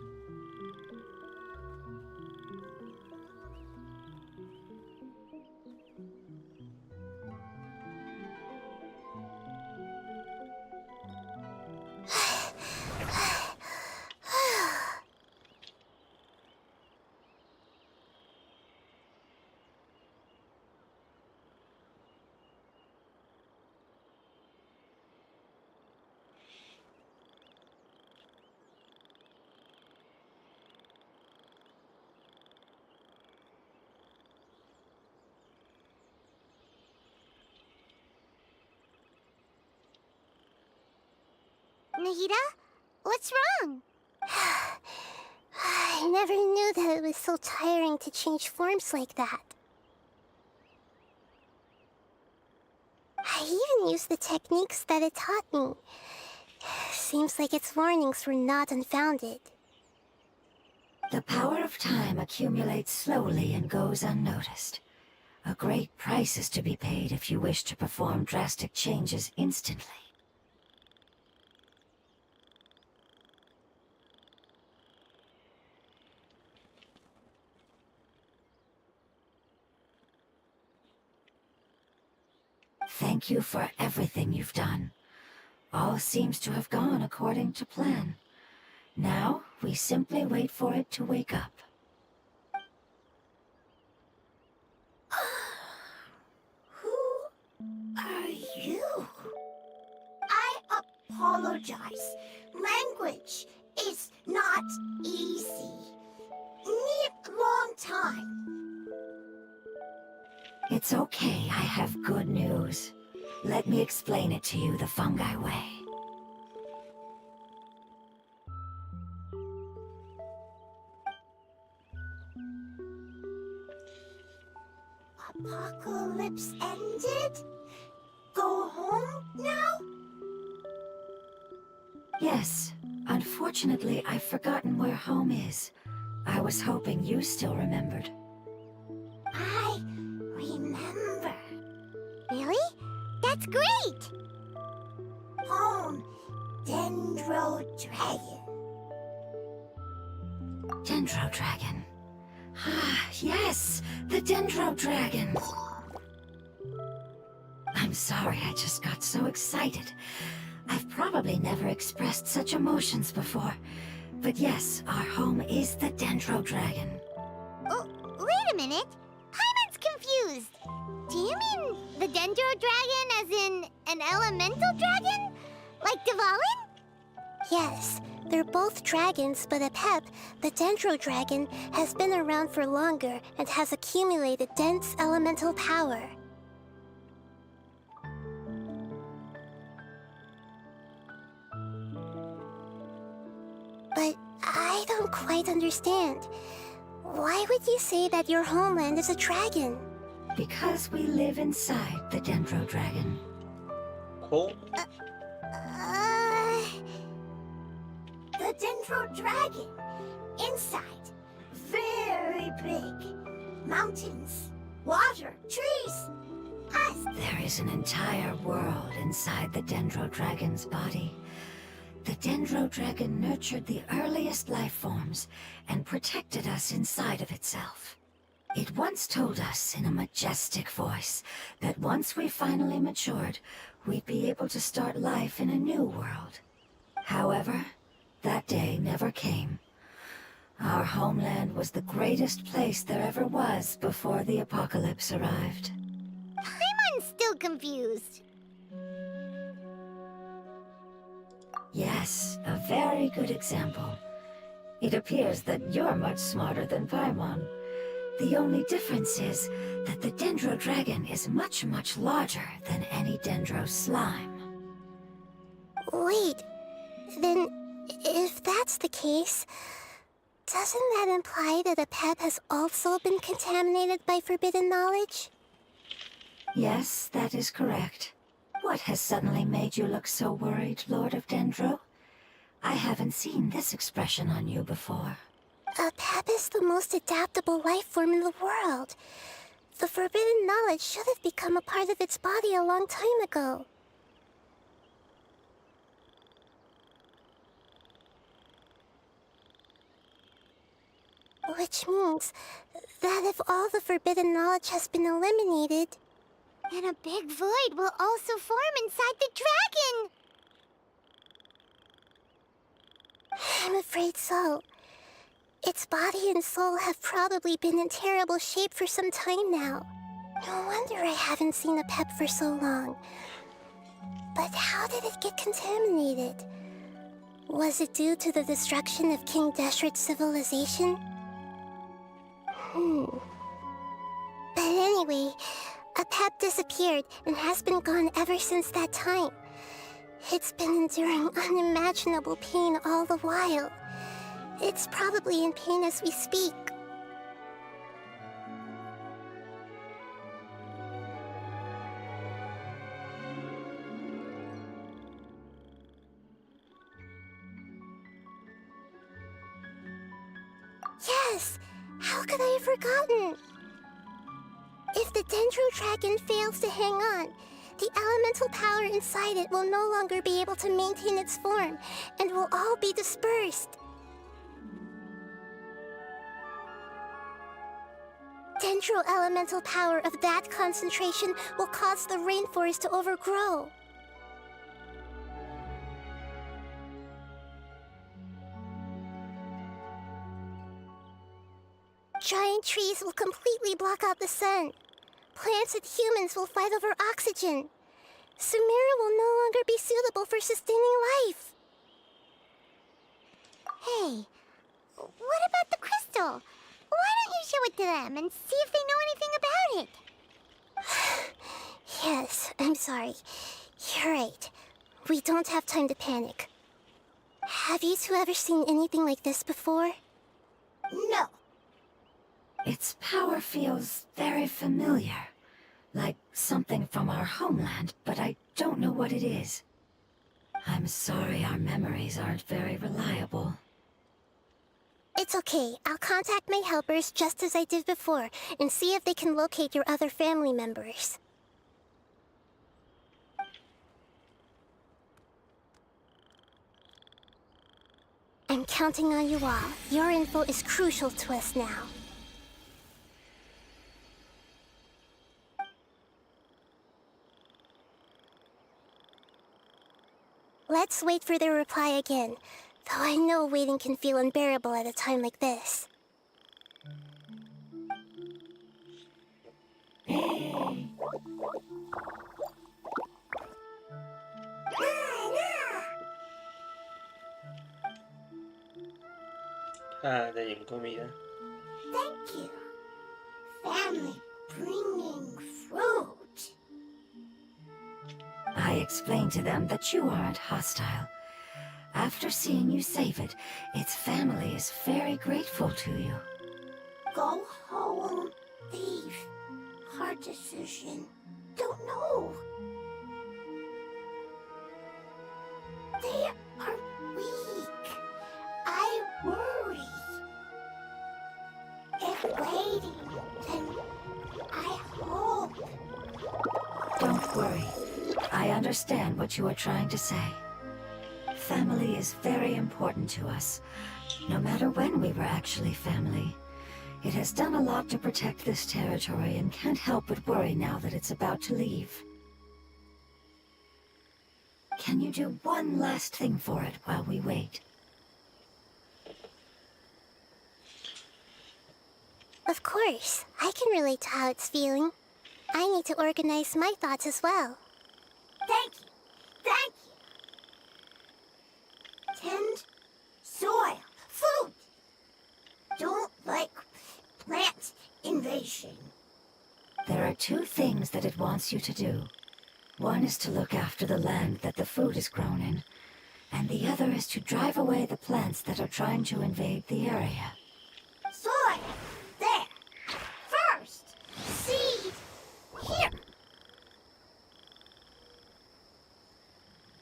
Nahida? What's wrong? I never knew that it was so tiring to change forms like that. I even used the techniques that it taught me. Seems like its warnings were not unfounded. The power of time accumulates slowly and goes unnoticed. A great price is to be paid if you wish to perform drastic changes instantly. Thank you for everything you've done. All seems to have gone according to plan. Now, we simply wait for it to wake up. Who are you? I apologize. Language is not easy. Need long time. It's okay, I have good news. Let me explain it to you the fungi way. Apocalypse ended? Go home now? Yes. Unfortunately, I've forgotten where home is. I was hoping you still remembered. I remember. Really? That's great! Home, Dendro Dragon. Dendro Dragon. Ah, yes! The Dendro Dragon! I'm sorry, I just got so excited. I've probably never expressed such emotions before. But yes, our home is the Dendro Dragon. Oh, wait a minute. Paimon's confused. Do you mean the Dendro Dragon as in an elemental dragon? Like Dvalin? Yes, they're both dragons, but Apep, the Dendro Dragon, has been around for longer and has accumulated dense elemental power. But I don't quite understand. Why would you say that your homeland is a dragon? Because we live inside the Dendro Dragon. Oh. The Dendro Dragon. Inside. Very big. Mountains. Water. Trees. Us. There is an entire world inside the Dendro Dragon's body. The Dendro Dragon nurtured the earliest life forms and protected us inside of itself. It once told us in a majestic voice that once we finally matured, we'd be able to start life in a new world. However, that day never came. Our homeland was the greatest place there ever was before the apocalypse arrived. Paimon's still confused. Yes, a very good example. It appears that you're much smarter than Paimon. The only difference is that the Dendro Dragon is much, much larger than any Dendro slime. Wait, then if that's the case, doesn't that imply that Apep has also been contaminated by forbidden knowledge? Yes, that is correct. What has suddenly made you look so worried, Lord of Dendro? I haven't seen this expression on you before. Apep is the most adaptable life form in the world. The forbidden knowledge should have become a part of its body a long time ago. Which means that if all the forbidden knowledge has been eliminated, then a big void will also form inside the dragon! I'm afraid so. Its body and soul have probably been in terrible shape for some time now. No wonder I haven't seen Apep for so long. But how did it get contaminated? Was it due to the destruction of King Deshret's civilization? But anyway, Apep disappeared and has been gone ever since that time. It's been enduring unimaginable pain all the while. It's probably in pain as we speak. Yes! How could I have forgotten? If the Dendro Dragon fails to hang on, the elemental power inside it will no longer be able to maintain its form, and will all be dispersed. Dendro elemental power of that concentration will cause the rainforest to overgrow. Giant trees will completely block out the sun. Plants and humans will fight over oxygen. Sumeru will no longer be suitable for sustaining life. Hey, what about the crystal? Why don't you show it to them and see if they know anything about it? Yes, I'm sorry. You're right. We don't have time to panic. Have you two ever seen anything like this before? No. Its power feels very familiar. Like something from our homeland, but I don't know what it is. I'm sorry our memories aren't very reliable. It's okay. I'll contact my helpers just as I did before and see if they can locate your other family members. I'm counting on you all. Your info is crucial to us now. Let's wait for their reply again, though I know waiting can feel unbearable at a time like this. Ah, de ahí en comida. Thank you. Family bringing fruit. I explained to them that you aren't hostile. After seeing you save it, its family is very grateful to you. Go home. Leave. Hard decision. Don't know. They are weak. I worry. If waiting, then I hope. Don't worry. I understand what you are trying to say. Family is very important to us, no matter when we were actually family. It has done a lot to protect this territory and can't help but worry now that it's about to leave. Can you do one last thing for it while we wait? Of course. I can relate to how it's feeling. I need to organize my thoughts as well. Thank you. Thank you. Tend soil. Food. Don't like plant invasion. There are two things that it wants you to do. One is to look after the land that the food is grown in, and the other is to drive away the plants that are trying to invade the area. Soil. There. First. Seed. Here.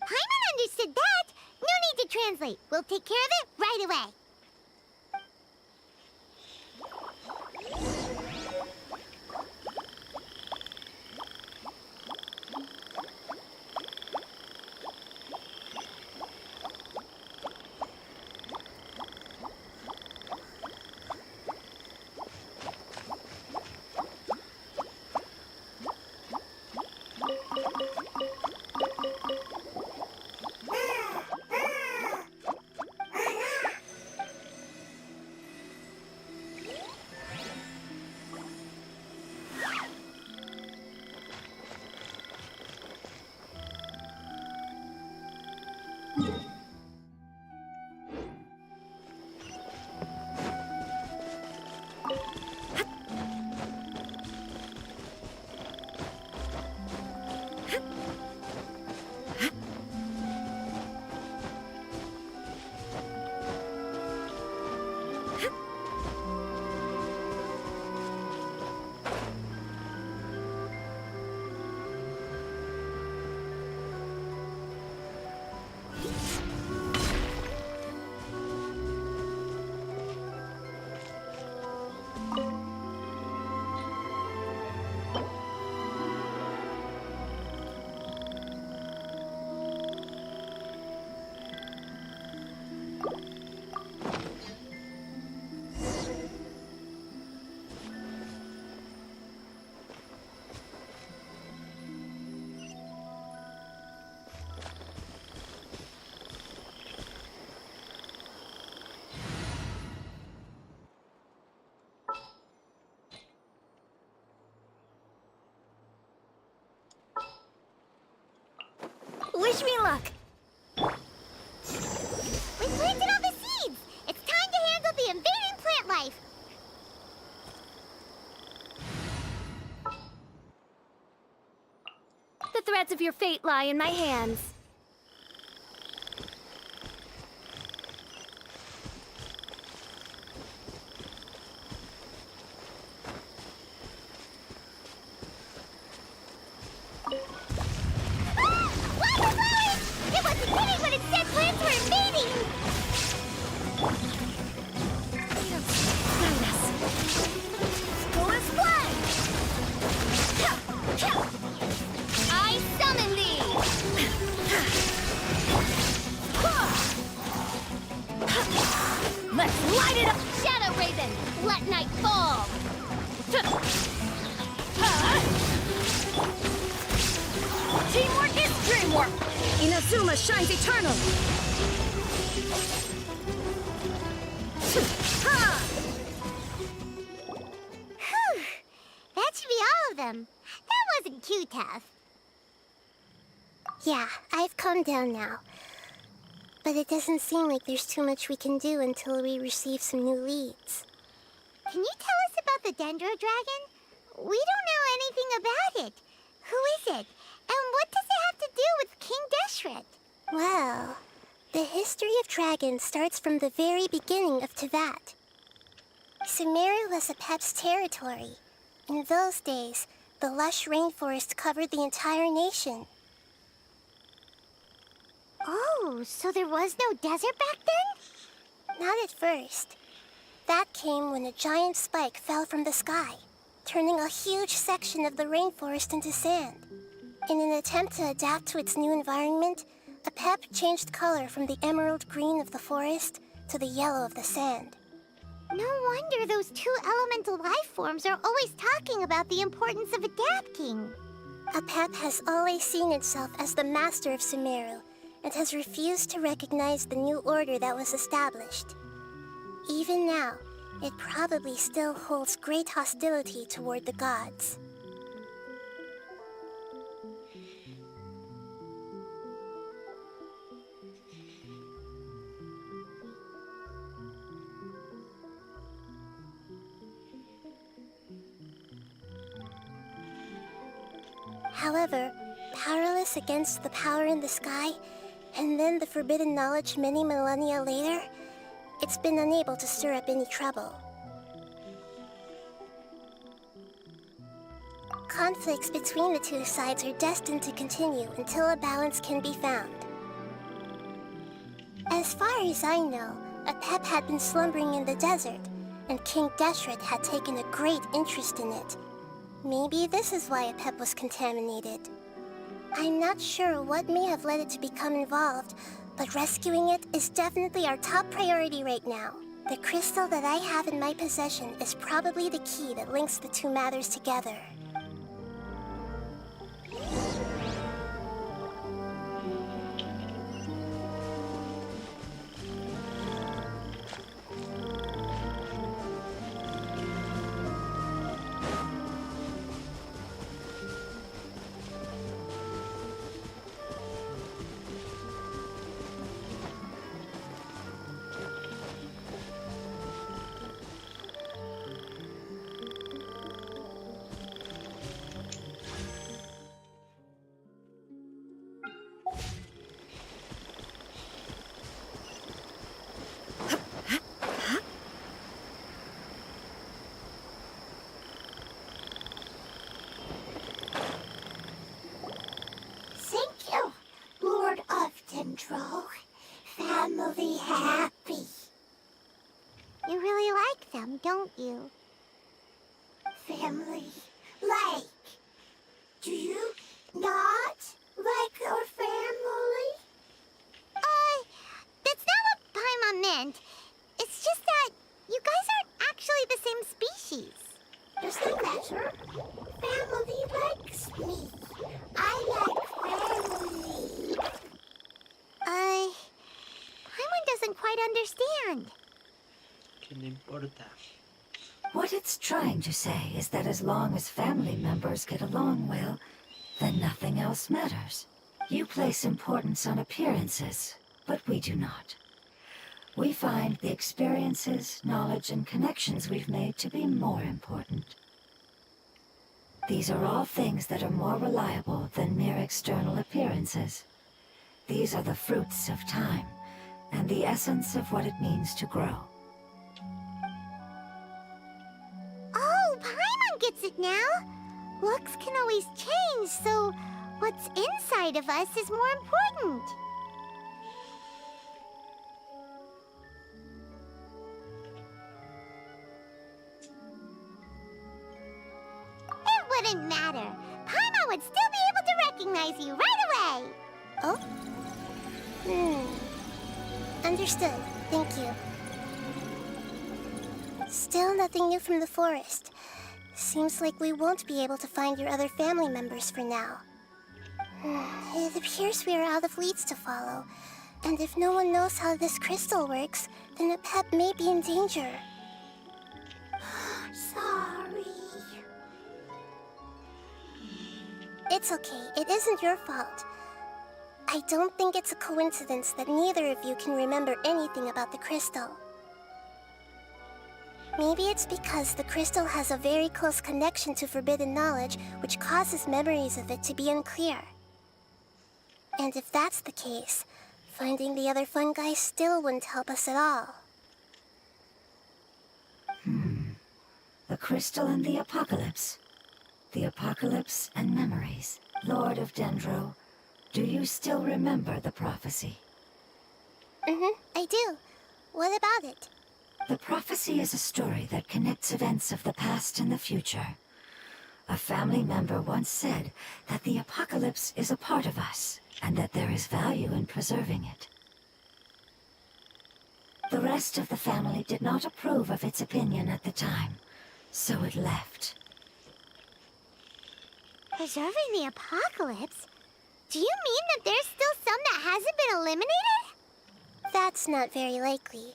Paimon understood that. No need to translate. We'll take care of it right away. Wish me luck! We planted all the seeds! It's time to handle the invading plant life! The threads of your fate lie in my hands. It wasn't kidding when it said plants were invading! Guide us. Go and fly! I summon thee! Let's light it up! Shadow Raven, let night fall! Teamwork is dreamwork! Inazuma shines eternal! Whew! That should be all of them. That wasn't too tough. Yeah, I've calmed down now. But it doesn't seem like there's too much we can do until we receive some new leads. Can you tell us about the Dendro Dragon? We don't know anything about it. Who is it? And what does it have to do with King Deshret? Well, the history of dragons starts from the very beginning of Teyvat. Sumeru was Apep's territory. In those days, the lush rainforest covered the entire nation. Oh, so there was no desert back then? Not at first. That came when a giant spike fell from the sky, turning a huge section of the rainforest into sand. In an attempt to adapt to its new environment, Apep changed color from the emerald green of the forest to the yellow of the sand. No wonder those two elemental life forms are always talking about the importance of adapting. Apep has always seen itself as the master of Sumeru, and has refused to recognize the new order that was established. Even now, it probably still holds great hostility toward the gods. However, powerless against the power in the sky, and then the forbidden knowledge many millennia later, it's been unable to stir up any trouble. Conflicts between the two sides are destined to continue until a balance can be found. As far as I know, Apep had been slumbering in the desert, and King Deshret had taken a great interest in it. Maybe this is why Apep was contaminated. I'm not sure what may have led it to become involved, but rescuing it is definitely our top priority right now. The crystal that I have in my possession is probably the key that links the two matters together. Family happy. You really like them, don't you? Family like. Do you not like your family? That's not what Paimon meant. It's just that you guys aren't actually the same species. Doesn't matter. Family likes me. I like family. Paimon doesn't quite understand. ¿Qué le importa? What it's trying to say is that as long as family members get along well, then nothing else matters. You place importance on appearances, but we do not. We find the experiences, knowledge, and connections we've made to be more important. These are all things that are more reliable than mere external appearances. These are the fruits of time, and the essence of what it means to grow. Oh, Paimon gets it now! Looks can always change, so what's inside of us is more important. It wouldn't matter. Paimon would still be able to recognize you right away. Oh? Understood. Thank you. Still nothing new from the forest. Seems like we won't be able to find your other family members for now. It appears we are out of leads to follow. And if no one knows how this crystal works, then a pet may be in danger. Sorry. It's okay. It isn't your fault. I don't think it's a coincidence that neither of you can remember anything about the crystal. Maybe it's because the crystal has a very close connection to forbidden knowledge, which causes memories of it to be unclear. And if that's the case, finding the other fungi still wouldn't help us at all. The crystal and the apocalypse. The apocalypse and memories. Lord of Dendro, do you still remember the prophecy? I do. What about it? The prophecy is a story that connects events of the past and the future. A family member once said that the apocalypse is a part of us, and that there is value in preserving it. The rest of the family did not approve of its opinion at the time, so it left. Preserving the apocalypse? Do you mean that there's still some that hasn't been eliminated? That's not very likely.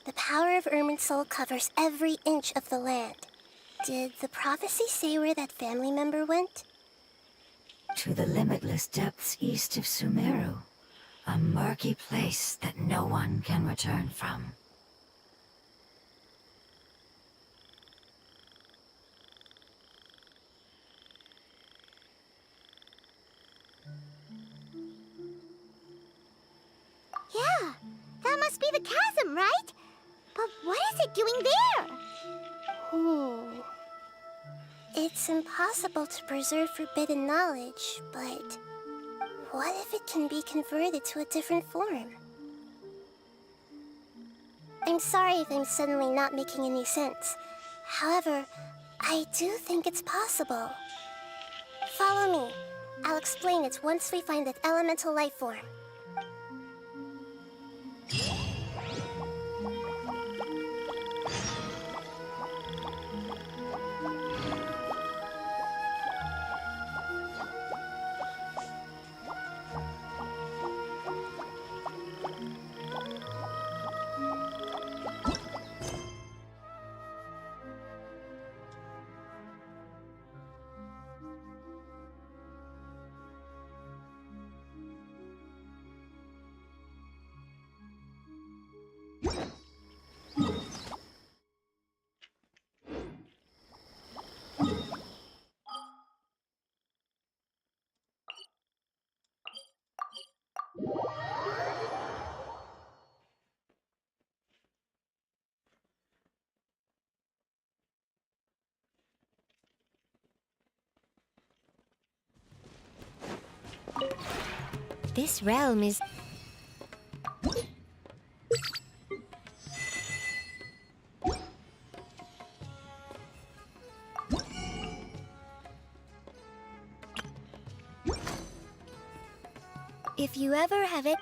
The power of Irminsul covers every inch of the land. Did the prophecy say where that family member went? To the limitless depths east of Sumeru, a murky place that no one can return from. Yeah, that must be the chasm, right? But what is it doing there? It's impossible to preserve forbidden knowledge, but what if it can be converted to a different form? I'm sorry if I'm suddenly not making any sense. However, I do think it's possible. Follow me. I'll explain it once we find that elemental life form. This realm is... If you ever have it...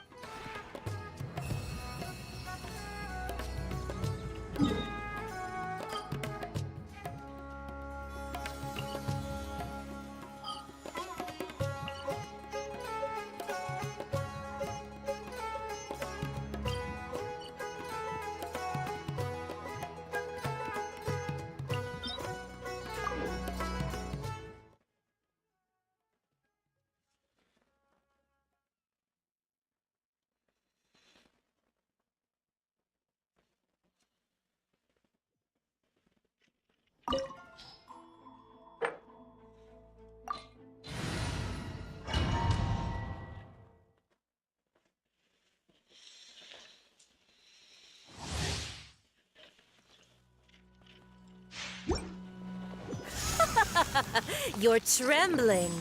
You're trembling.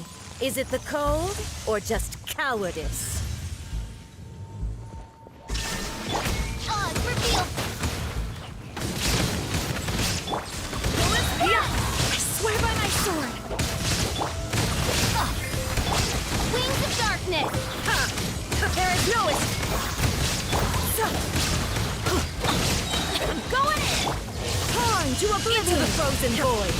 Is it the cold or just cowardice? Reveal! I swear by my sword! Wings of darkness! There is no I'm going in! torn to oblivion! Into the frozen void!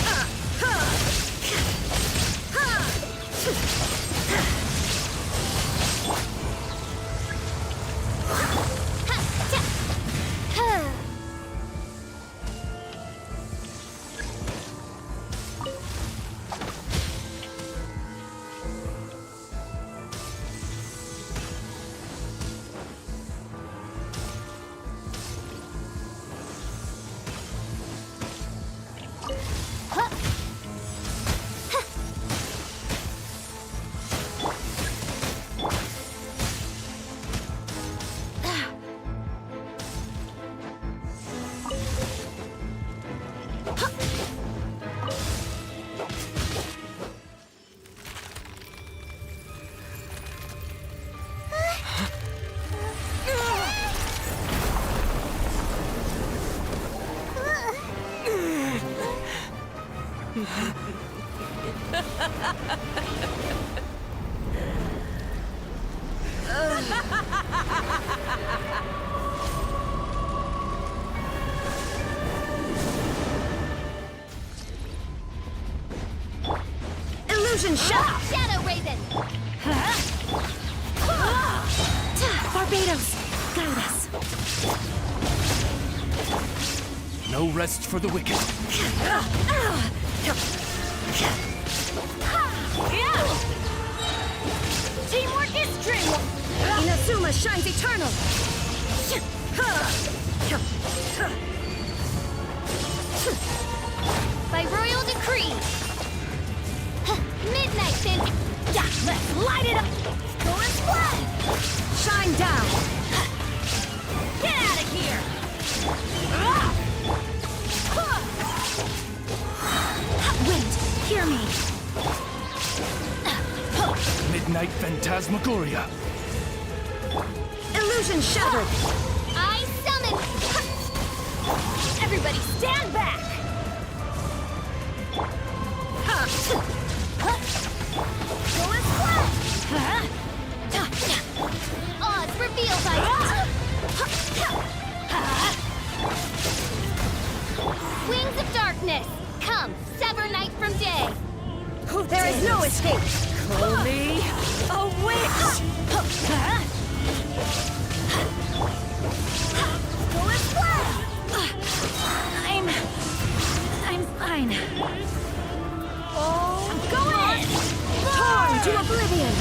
Illusion shot! Shadow Raven! Barbados, guide us. No rest for the wicked. Teamwork is dreamwork! Inazuma shines eternal. By royal decree! Midnight then! Yeah, let's light it up! Go and splash! Shine down. Get out of here! Wind, hear me. Midnight Phantasmagoria. Illusion shattered. I summon! Everybody stand back! Go and splash! Odds revealed by Wings of darkness! Come, sever night from day! There is no escape! Call me a witch! Go and splash! I'm fine. Oh, I'm going in! Torn to oblivion!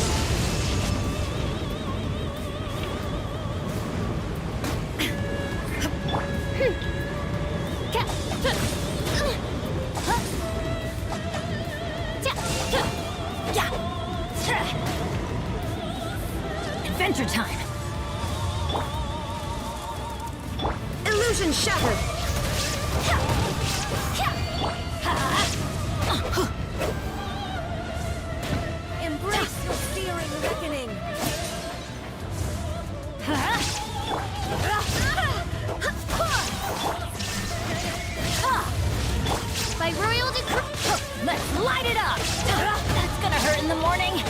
Adventure time. Illusion shattered. Embrace your searing reckoning. By royal decree! Let's light it up! That's gonna hurt in the morning.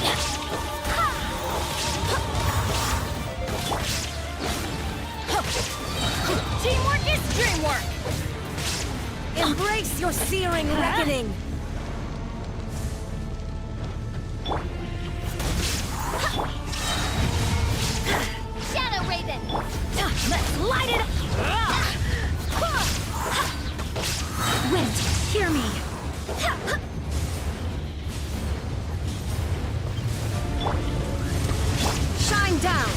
Teamwork is dreamwork! Embrace your searing reckoning. Shadow Raven! Let's light it up! Wind, hear me. Shine down.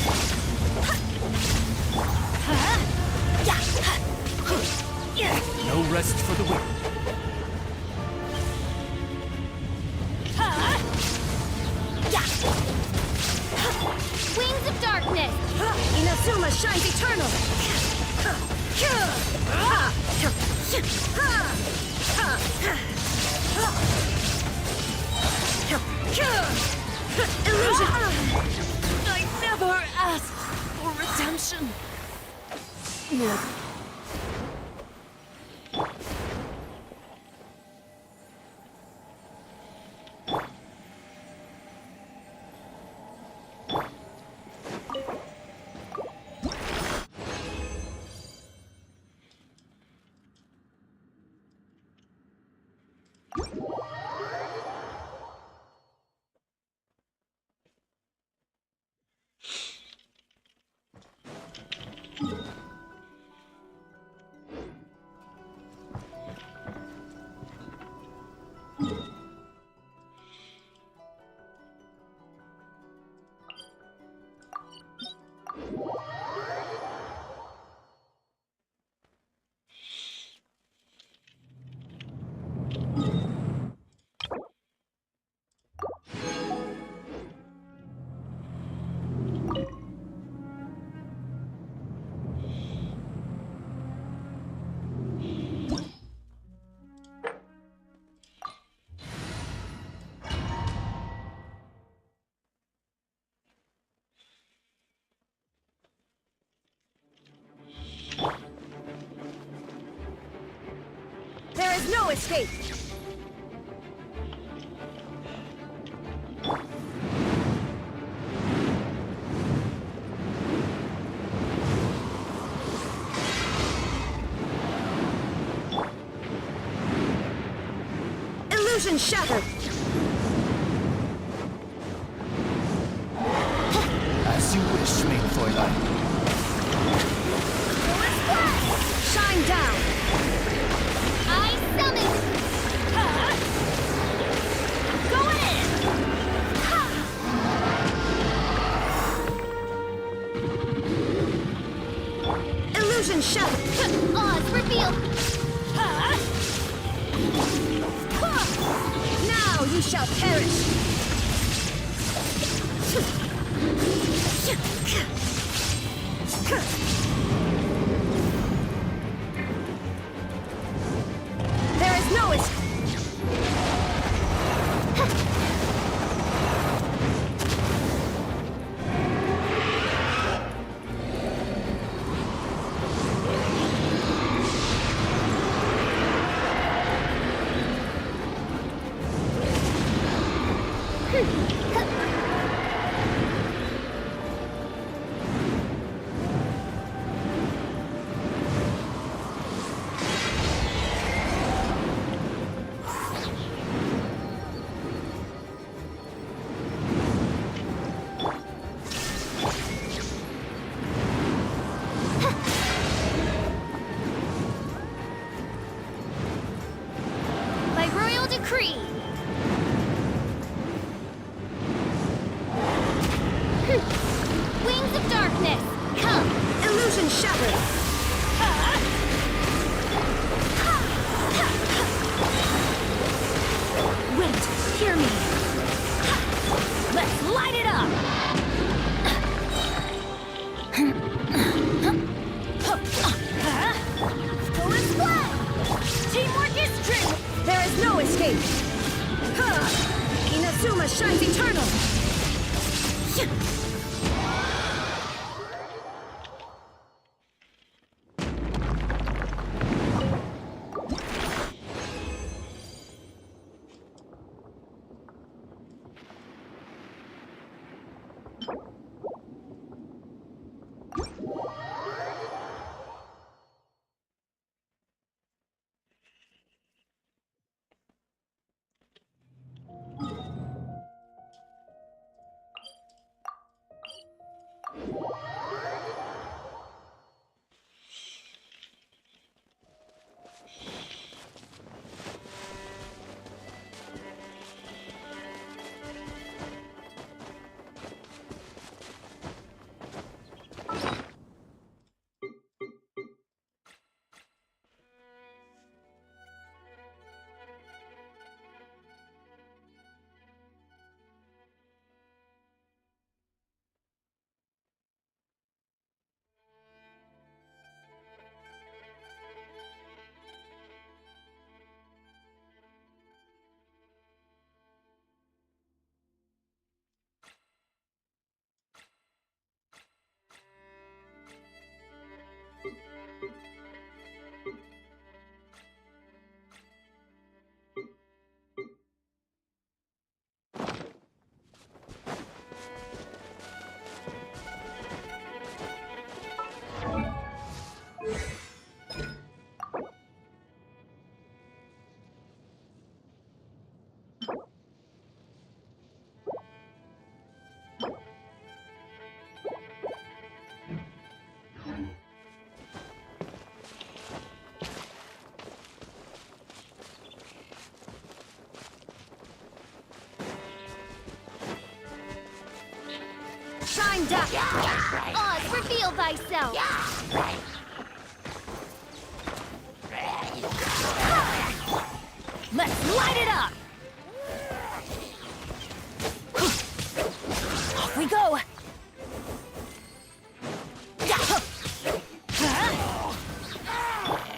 No rest for the wicked. Wings of darkness! Inazuma shines eternal. Illusion! I never asked for redemption. There is no escape! Illusion shattered! As you wish, main Fräulein. Shine down! I summon! Going in! Illusion shattered! Odds revealed! Now you shall perish! There is no escape! By royal decree! Wings of darkness, come! Illusion shattered! Wait, hear me! Let's light it up! Go and splat! Teamwork is true! There is no escape! Inazuma shines eternal! Shine down! Oz, reveal thyself! Let's light it up! Off we go!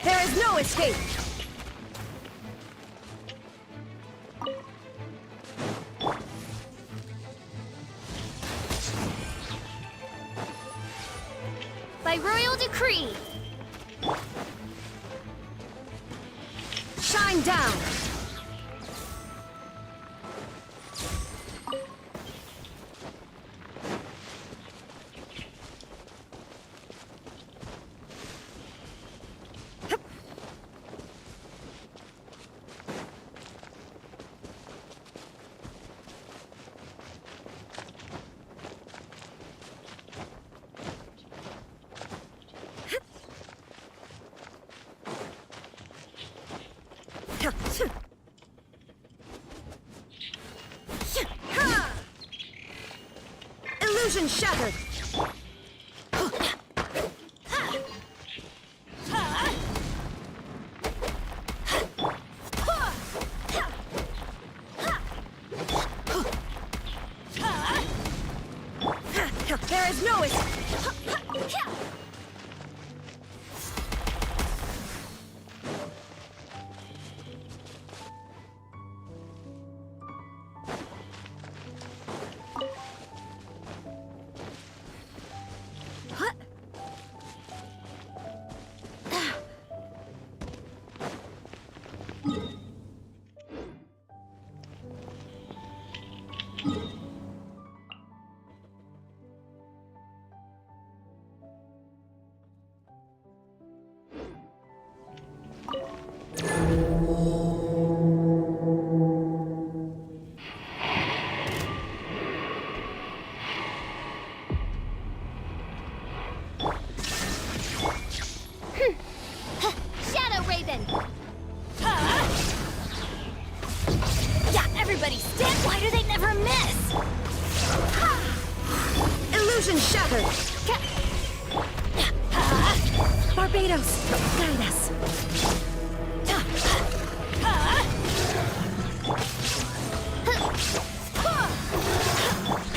There is no escape! By royal decree! Shine down! Illusion shattered! There is no escape! Everybody stand! Why do they never miss? Illusion shattered! Barbados, guide us.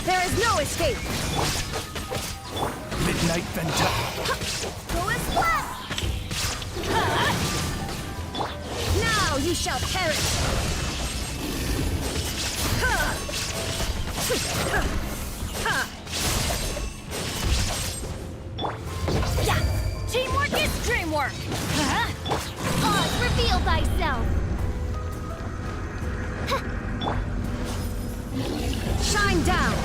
There is no escape! Midnight Vendetta. Go as flat! Now you shall perish! Teamwork is dreamwork! Oz, reveal thyself! Shine down!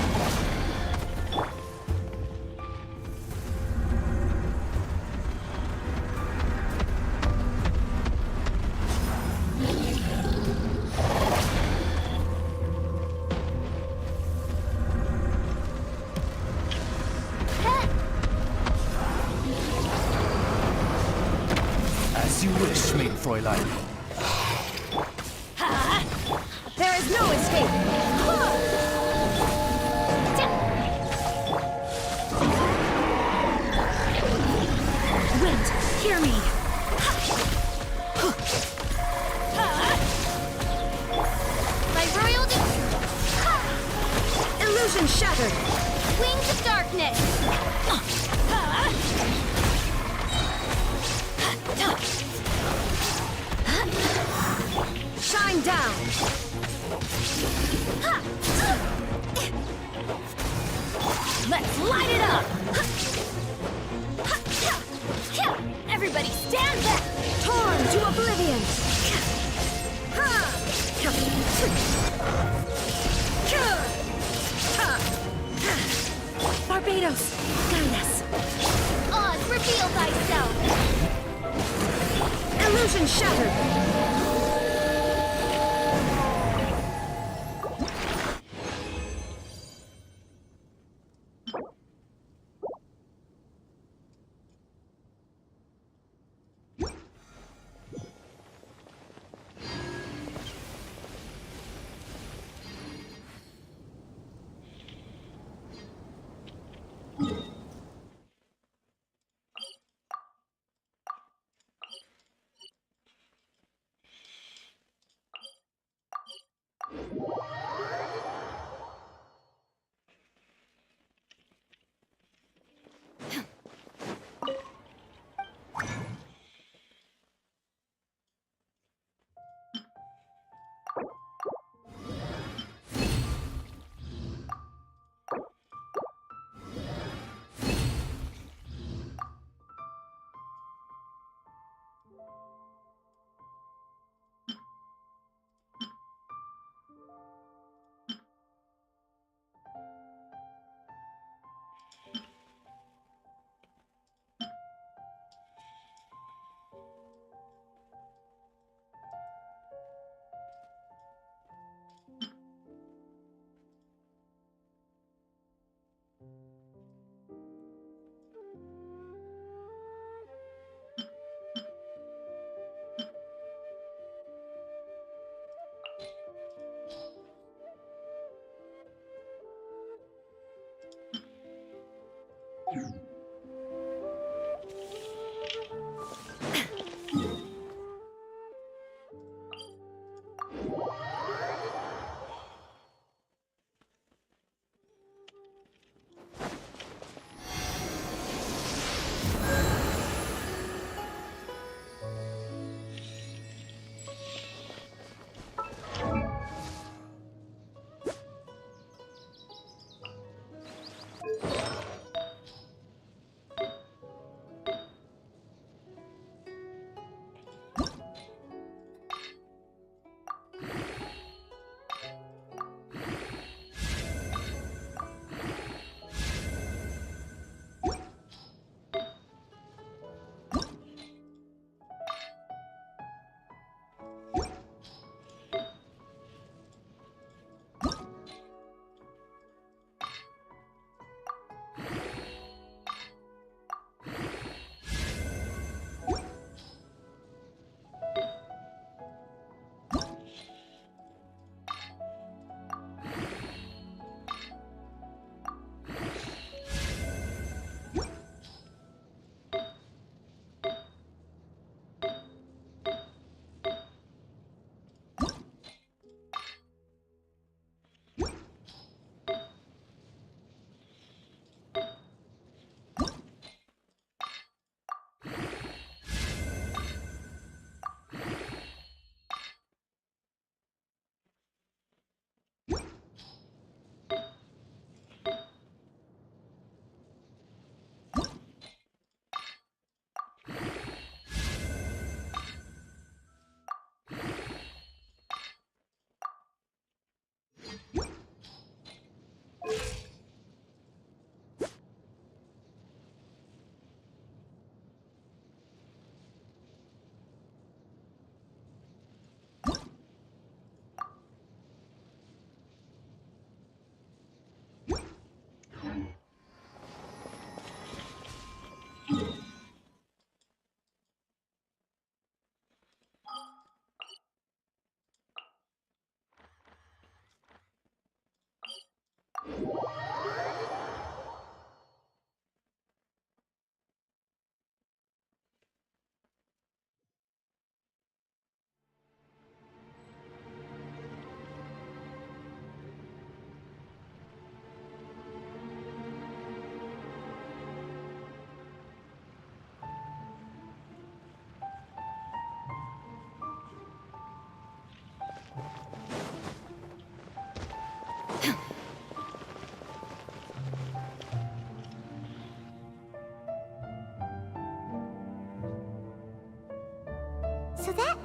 As you wish, maid Fräulein. There is no escape! Wind, hear me! My royal illusion shattered! Wings of darkness! Shine down! Let's light it up! Everybody stand back! Torn to oblivion! Barbados, guide us! Oz, reveal thyself! Illusion shattered!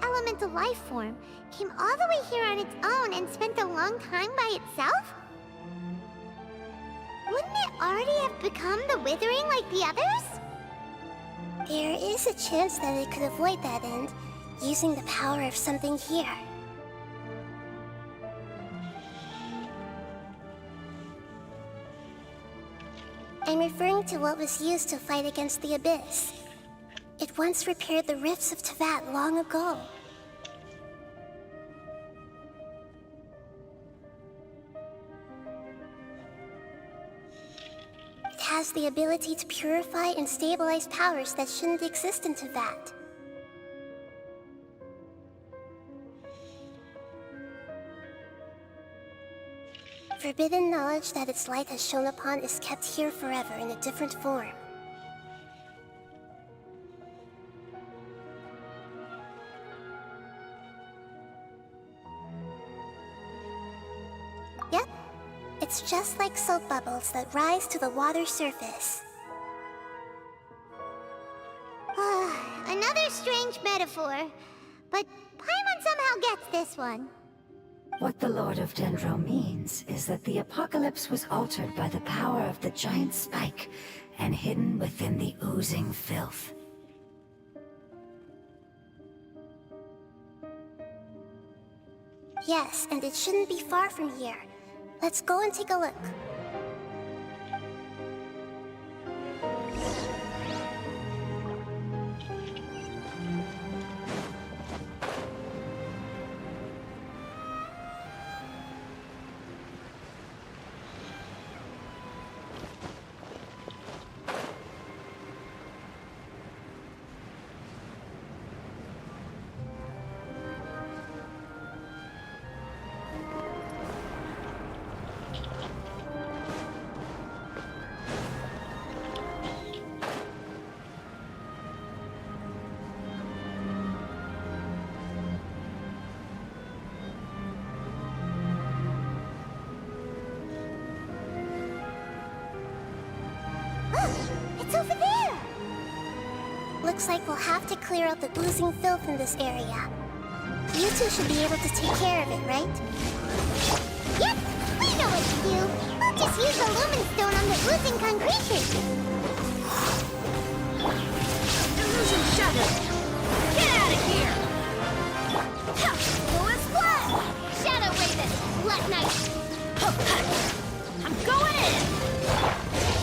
elemental life form came all the way here on its own and spent a long time by itself? Wouldn't it already have become the Withering like the others? There is a chance that it could avoid that end, using the power of something here. I'm referring to what was used to fight against the Abyss. It once repaired the rifts of Tevat long ago. It has the ability to purify and stabilize powers that shouldn't exist in Tevat. Forbidden knowledge that its light has shone upon is kept here forever in a different form. Yep, it's just like soap bubbles that rise to the water surface. Another strange metaphor, but Paimon somehow gets this one. What the Lord of Dendro means is that the apocalypse was altered by the power of the giant spike and hidden within the oozing filth. Yes, and it shouldn't be far from here. Let's go and take a look. It's over there! Looks like we'll have to clear out the oozing filth in this area. You two should be able to take care of it, right? Yep, we know what to do. We'll just use the lumen stone on the oozing concretion. Illusion shattered! Get out of here! Lewis Blood! Shadow Raven! Blood Knight! I'm going in!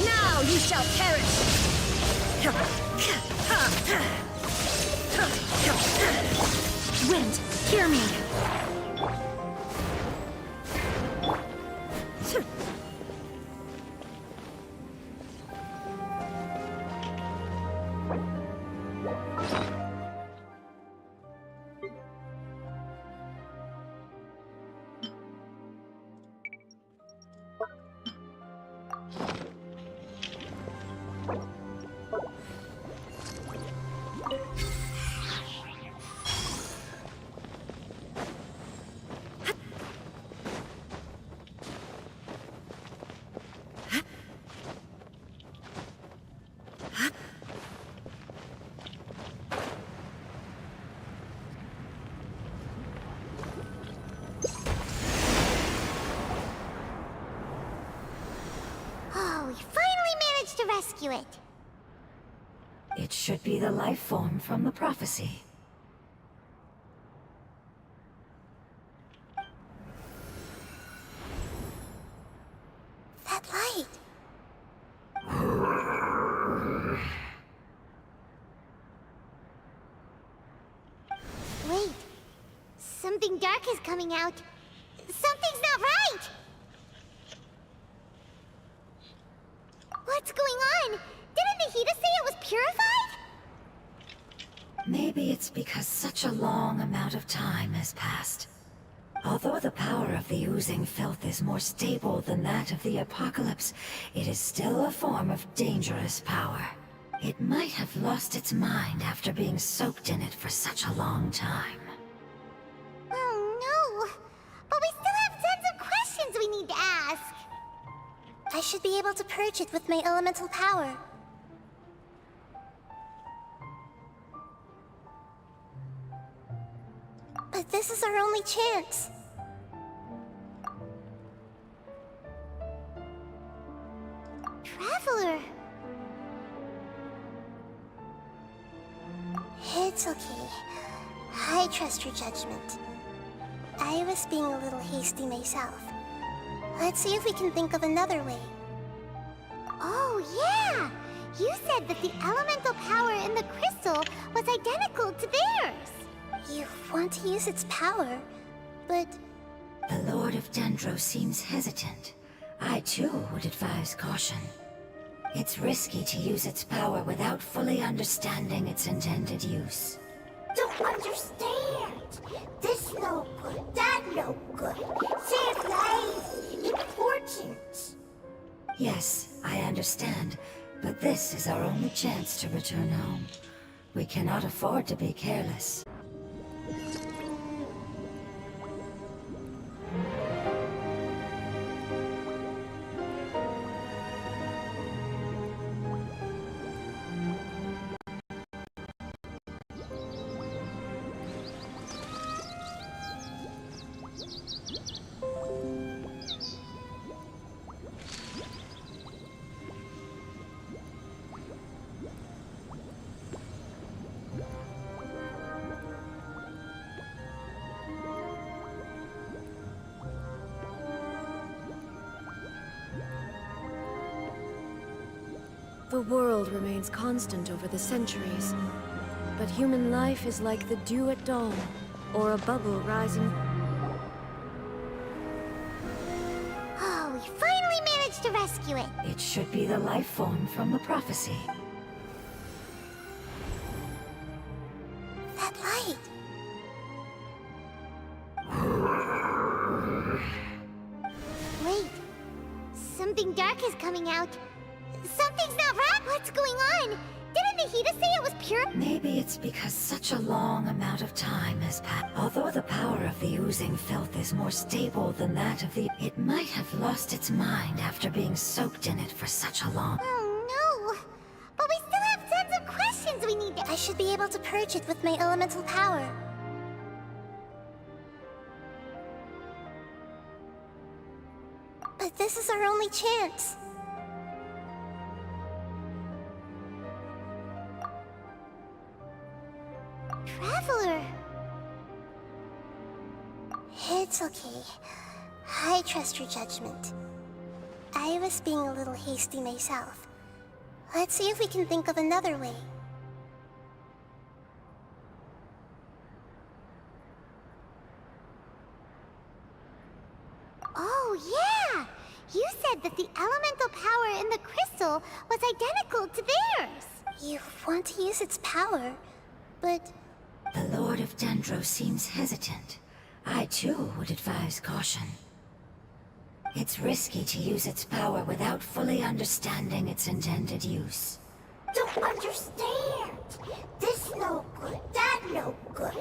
Now you shall perish! Wind, hear me! Oh, we finally managed to rescue it. It should be the life form from the prophecy. That light! Wait. Something dark is coming out. Something's not right! What's going on? Didn't Nahida say it was purified? Maybe it's because such a long amount of time has passed. Although the power of the oozing filth is more stable than that of the apocalypse, it is still a form of dangerous power. It might have lost its mind after being soaked in it for such a long time. Oh no! But we still have tons of questions we need to ask. I should be able to purge it with my elemental power. But this is our only chance. Traveler! It's okay. I trust your judgment. I was being a little hasty myself. Let's see if we can think of another way. Oh, yeah! You said that the elemental power in the crystal was identical to theirs! You want to use its power, but... The Lord of Dendro seems hesitant. I too would advise caution. It's risky to use its power without fully understanding its intended use. Don't understand! This no good, that no good. Save lives! Important! Yes, I understand, but this is our only chance to return home. We cannot afford to be careless. The world remains constant over the centuries, but human life is like the dew at dawn, or a bubble rising. Oh, we finally managed to rescue it! It should be the life form from the prophecy. That light! Wait, something dark is coming out. Something's not right! What's going on? Didn't Nahida say it was pure? Maybe it's because such a long amount of time has passed. Although the power of the oozing filth is more stable than that of the... It might have lost its mind after being soaked in it for such a long... Oh no! But we still have tons of questions we need to... I should be able to purge it with my elemental power. But this is our only chance. Traveler! It's okay. I trust your judgment. I was being a little hasty myself. Let's see if we can think of another way. Oh, yeah! You said that the elemental power in the crystal was identical to theirs! You want to use its power, but... The Lord of Dendro seems hesitant. I too would advise caution. It's risky to use its power without fully understanding its intended use. Don't understand! This no good, that no good.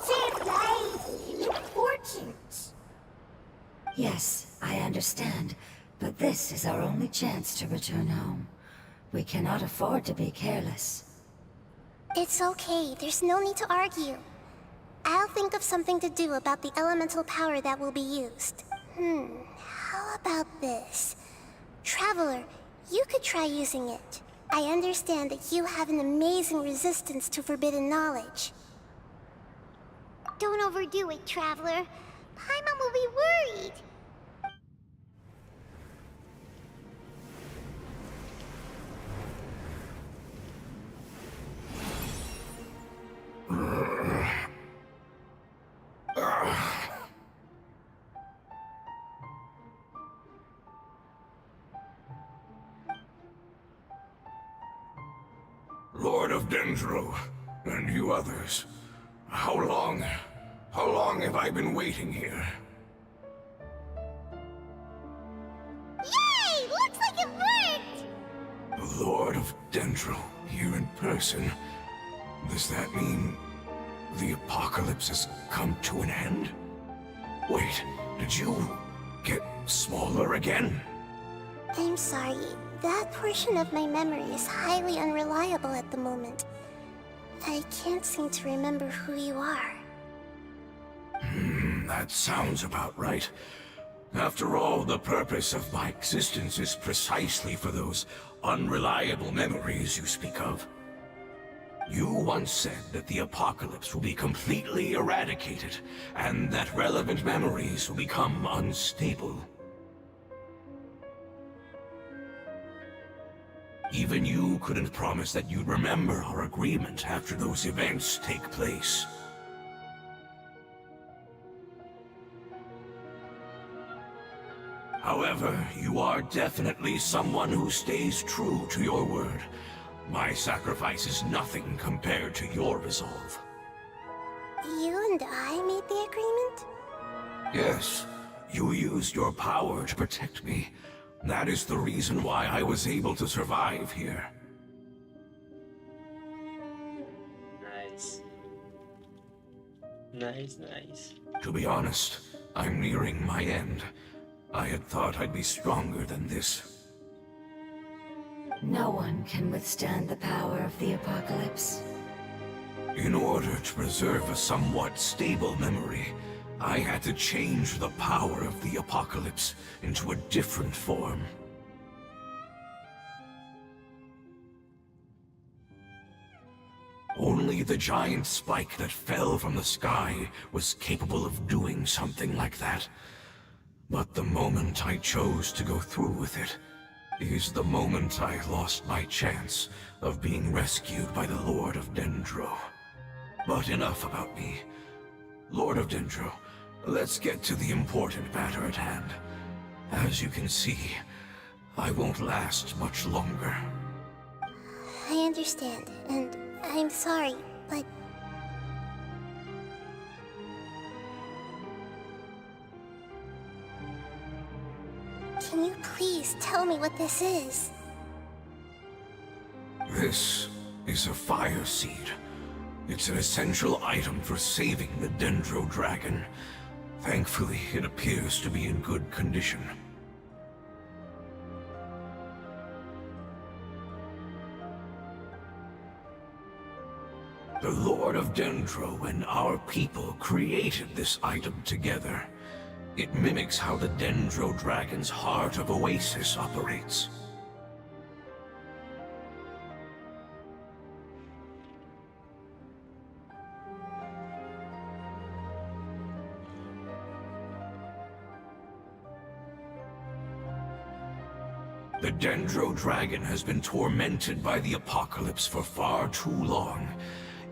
Save lives! Important! Yes, I understand, but this is our only chance to return home. We cannot afford to be careless. It's okay, there's no need to argue. I'll think of something to do about the elemental power that will be used. How about this? Traveler, you could try using it. I understand that you have an amazing resistance to forbidden knowledge. Don't overdo it, Traveler. Paimon will be worried. Lord of Dendro, and you others, how long have I been waiting here? Yay! Looks like it worked! The Lord of Dendro, here in person. Does that mean the apocalypse has come to an end? Wait, did you get smaller again? I'm sorry. That portion of my memory is highly unreliable at the moment. I can't seem to remember who you are. That sounds about right. After all, the purpose of my existence is precisely for those unreliable memories you speak of. You once said that the apocalypse will be completely eradicated, and that relevant memories will become unstable. Even you couldn't promise that you'd remember our agreement after those events take place. However, you are definitely someone who stays true to your word. My sacrifice is nothing compared to your resolve. You and I made the agreement? Yes, you used your power to protect me. That is the reason why I was able to survive here. Nice. Nice. To be honest, I'm nearing my end. I had thought I'd be stronger than this. No one can withstand the power of the apocalypse. In order to preserve a somewhat stable memory, I had to change the power of the apocalypse into a different form. Only the giant spike that fell from the sky was capable of doing something like that. But the moment I chose to go through with it is the moment I lost my chance of being rescued by the Lord of Dendro. But enough about me. Lord of Dendro, let's get to the important matter at hand. As you can see, I won't last much longer. I understand, and I'm sorry, but... Can you please tell me what this is? This is a fire seed. It's an essential item for saving the Dendro Dragon. Thankfully, it appears to be in good condition. The Lord of Dendro and our people created this item together. It mimics how the Dendro Dragon's Heart of Oasis operates. The Dendro Dragon has been tormented by the apocalypse for far too long.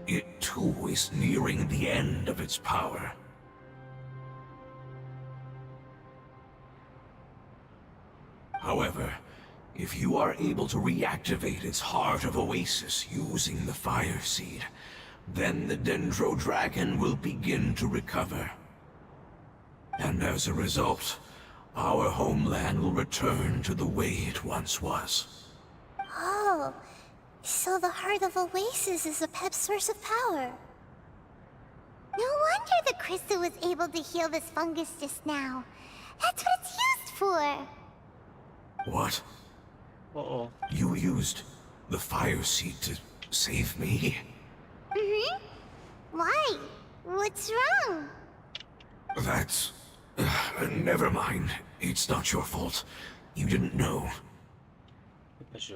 It too is nearing the end of its power. However, if you are able to reactivate its Heart of Oasis using the Fire Seed, then the Dendro Dragon will begin to recover. And as a result, our homeland will return to the way it once was. Oh, so the Heart of Oasis is a pep source of power. No wonder the crystal was able to heal this fungus just now. That's what it's used for. What? Uh-oh. You used the Fire Seed to save me? Mm-hmm. Why? What's wrong? That's... never mind. It's not your fault. You didn't know.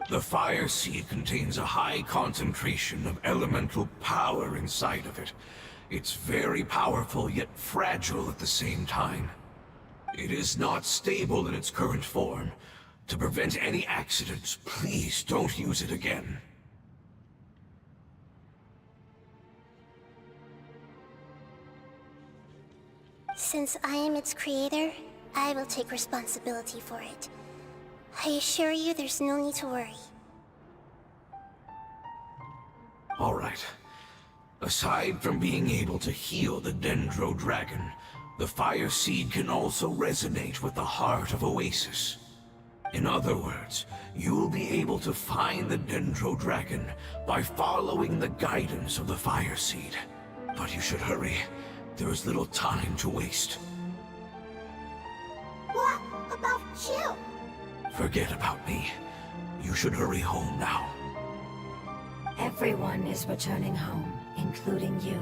The Fire Seed contains a high concentration of elemental power inside of it. It's very powerful, yet fragile at the same time. It is not stable in its current form. To prevent any accidents, please don't use it again. Since I am its creator, I will take responsibility for it. I assure you there's no need to worry. All right. Aside from being able to heal the Dendro Dragon, the Fire Seed can also resonate with the Heart of Oasis. In other words, you'll be able to find the Dendro Dragon by following the guidance of the Fire Seed. But you should hurry. There is little time to waste. What about you? Forget about me. You should hurry home now. Everyone is returning home, including you.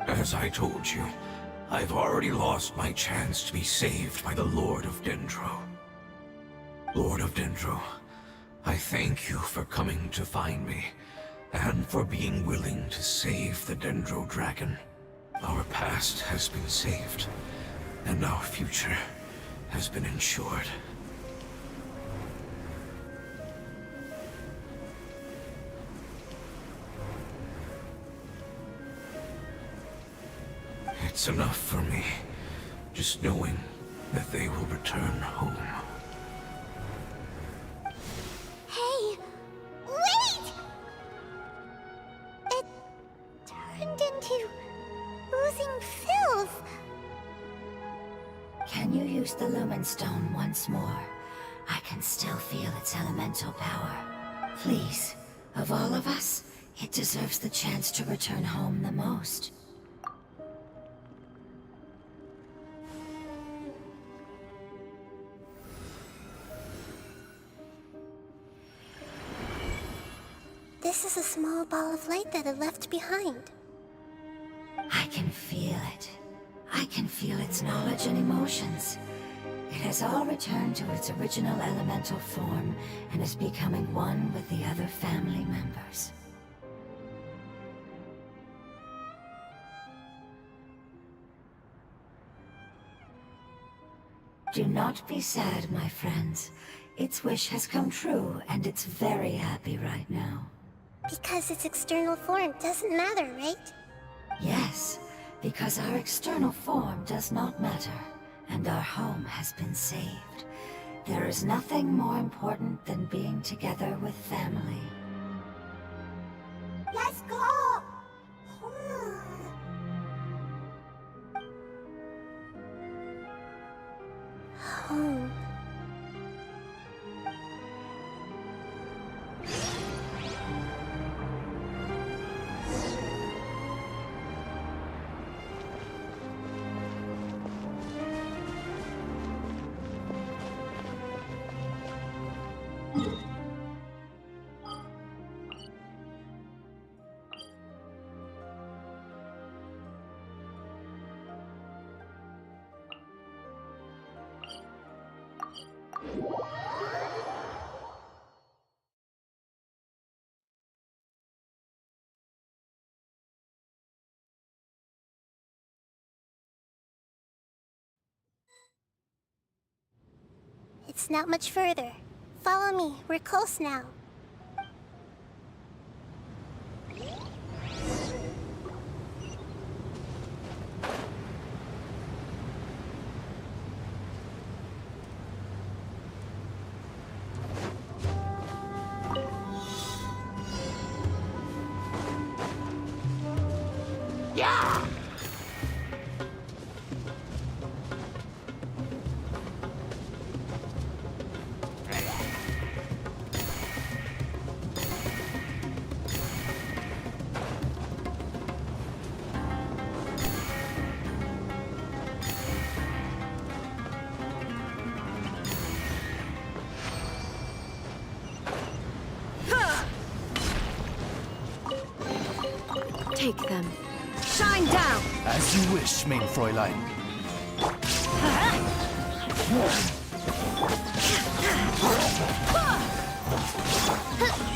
As I told you, I've already lost my chance to be saved by the Lord of Dendro. Lord of Dendro, I thank you for coming to find me, and for being willing to save the Dendro Dragon. Our past has been saved, and our future has been ensured. It's enough for me, just knowing that they will return home. Hey! Wait! It turned into oozing filth. Can you use the Lumen Stone once more? I can still feel its elemental power. Please, of all of us, it deserves the chance to return home the most. This is a small ball of light that it left behind. I can feel it. I can feel its knowledge and emotions. It has all returned to its original elemental form and is becoming one with the other family members. Do not be sad, my friends. Its wish has come true, and it's very happy right now. Because its external form doesn't matter, right? Yes, because our external form does not matter, and our home has been saved. There is nothing more important than being together with family. Let's go! Home. It's not much further. Follow me, we're close now. Yeah! Take them. Shine down! As you wish, main Fräulein.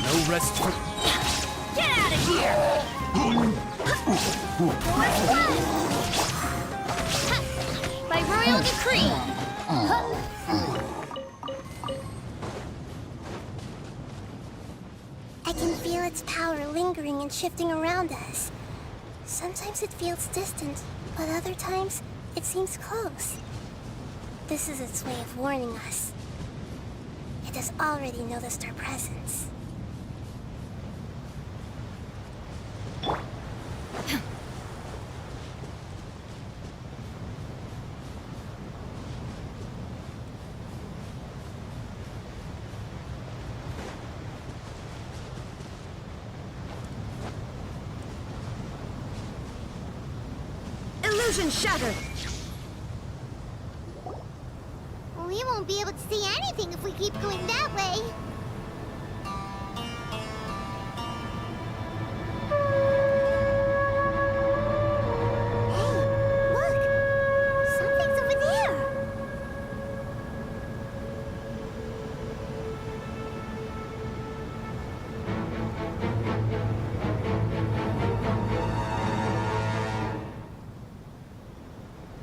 No rest for... Get out of here! By royal decree! I can feel its power lingering and shifting around us. Sometimes it feels distant, but other times it seems close. This is its way of warning us. It has already noticed our presence. Illusion shattered! We won't be able to see anything if we keep going that way. Hey, look!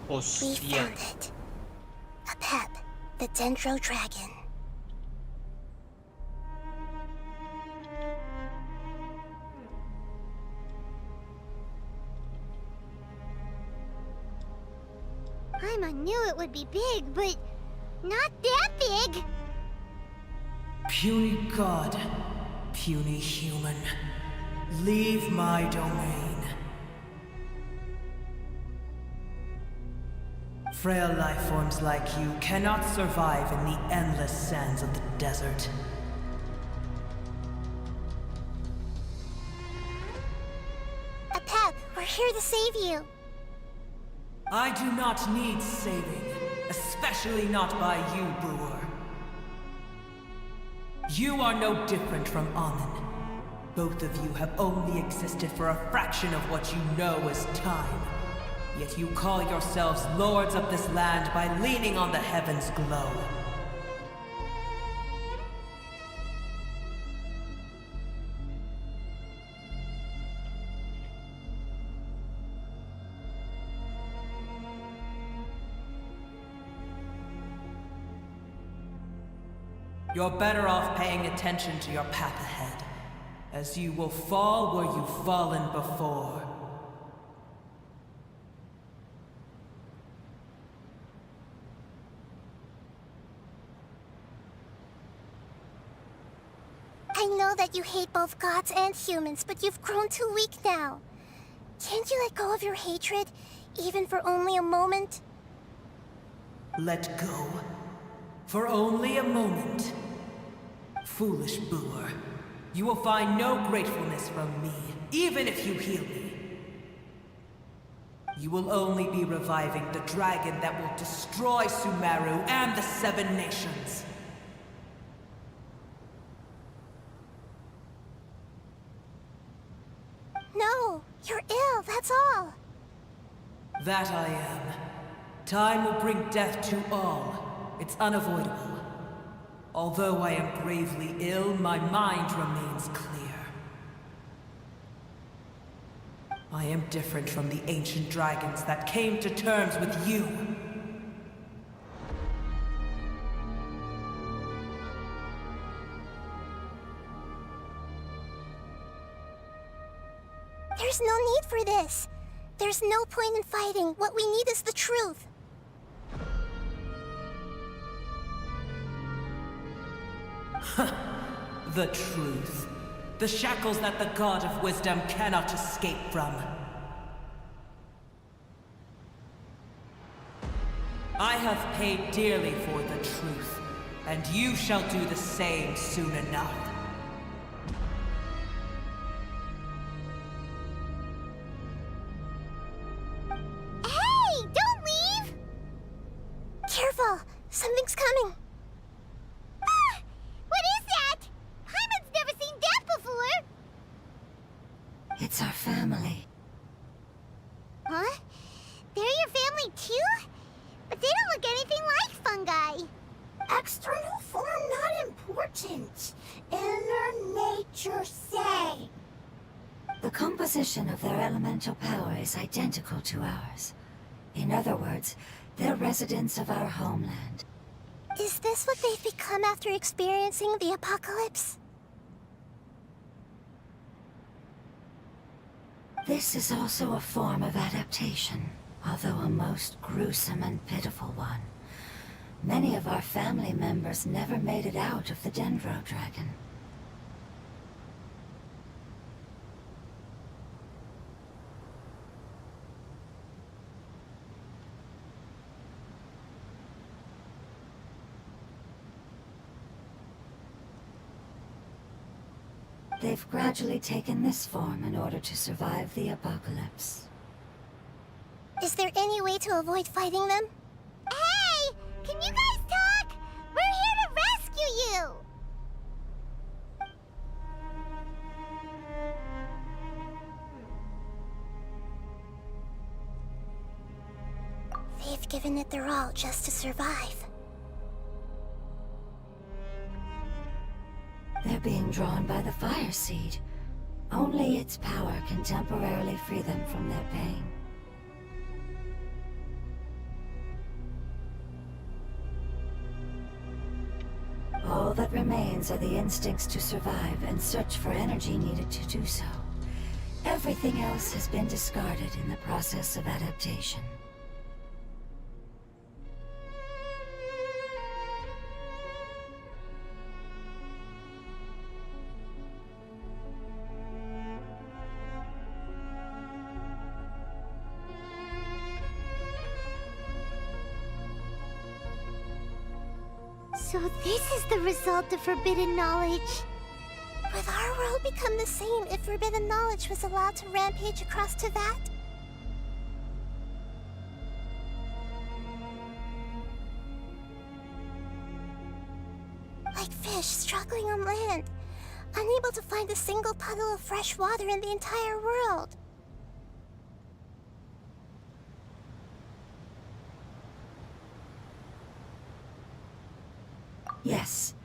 We found it. A pep, the Dendro Dragon. Paimon knew it would be big, but not that big. Puny god, puny human, leave my domain. Frail life forms like you cannot survive in the endless sands of the desert. Apep, we're here to save you. I do not need saving, especially not by you, brewer. You are no different from Amun. Both of you have only existed for a fraction of what you know as time. Yet you call yourselves lords of this land by leaning on the heavens' glow. You're better off paying attention to your path ahead, as you will fall where you've fallen before. I know that you hate both gods and humans, but you've grown too weak now. Can't you let go of your hatred, even for only a moment? Let go. For only a moment. Foolish boor. You will find no gratefulness from me, even if you heal me. You will only be reviving the dragon that will destroy Sumeru and the 7 nations. No, you're ill, that's all. That I am. Time will bring death to all. It's unavoidable. Although I am gravely ill, my mind remains clear. I am different from the ancient dragons that came to terms with you. There's no need for this. There's no point in fighting. What we need is the truth. The truth. The shackles that the God of Wisdom cannot escape from. I have paid dearly for the truth, and you shall do the same soon enough. Hey, don't leave! Careful! Something's coming! Ah! What is that? Paimon's never seen that before! It's our family. Huh? They're your family too? But they don't look anything like fungi. External form not important. Inner nature say. The composition of their elemental power is identical to ours. In other words, they're residents of our homeland. Is this what they've become after experiencing the apocalypse? This is also a form of adaptation, although a most gruesome and pitiful one. Many of our family members never made it out of the Dendro Dragon. They've gradually taken this form in order to survive the apocalypse. Is there any way to avoid fighting them? Hey! Can you guys talk? We're here to rescue you! They've given it their all just to survive. They're being drawn by the fire seed. Only its power can temporarily free them from their pain. that remains are the instincts to survive and search for energy needed to do so. Everything else has been discarded in the process of adaptation. So this is the result of forbidden knowledge. Would our world become the same if forbidden knowledge was allowed to rampage across to that? Like fish struggling on land, unable to find a single puddle of fresh water in the entire world. Yes,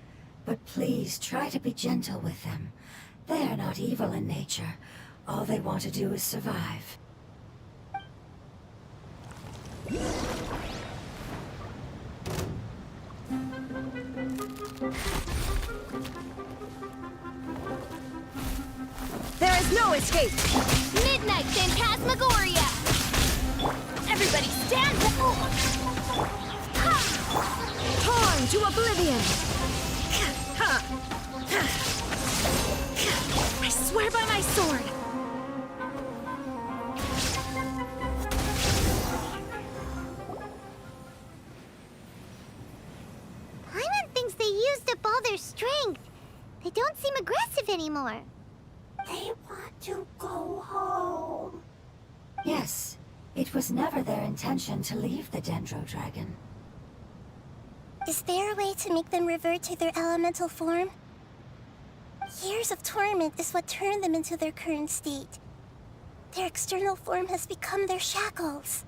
but please try to be gentle with them. They are not evil in nature. All they want to do is survive. There is no escape! Midnight Phantasmagoria! Everybody stand up! Torn to oblivion! I swear by my sword! Paimon thinks they used up all their strength. They don't seem aggressive anymore. They want to go home. Yes, it was never their intention to leave the Dendro Dragon. Is there a way to make them revert to their elemental form? Years of torment is what turned them into their current state. Their external form has become their shackles.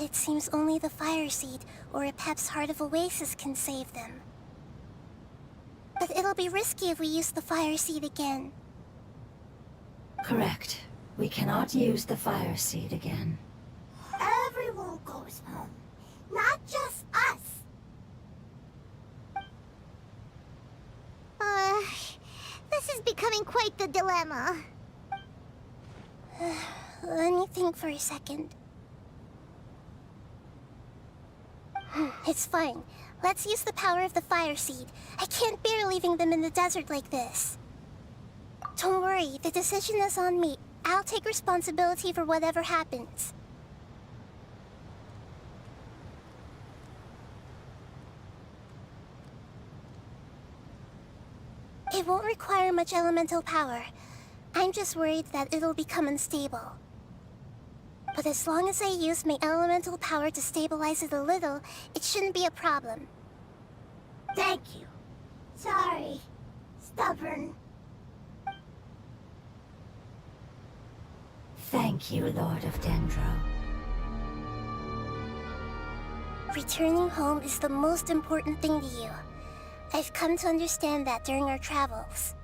It seems only the Fire Seed or a Pep's Heart of Oasis can save them. But it'll be risky if we use the Fire Seed again. Correct. We cannot use the Fire Seed again. Everyone goes home, not just us. This is becoming quite the dilemma. Let me think for a second. It's fine. Let's use the power of the Fire Seed. I can't bear leaving them in the desert like this. Don't worry, the decision is on me. I'll take responsibility for whatever happens. It won't require much elemental power. I'm just worried that it'll become unstable. But as long as I use my elemental power to stabilize it a little, it shouldn't be a problem. Thank you. Sorry. Stubborn. Thank you, Lord of Dendro. Returning home is the most important thing to you. I've come to understand that during our travels.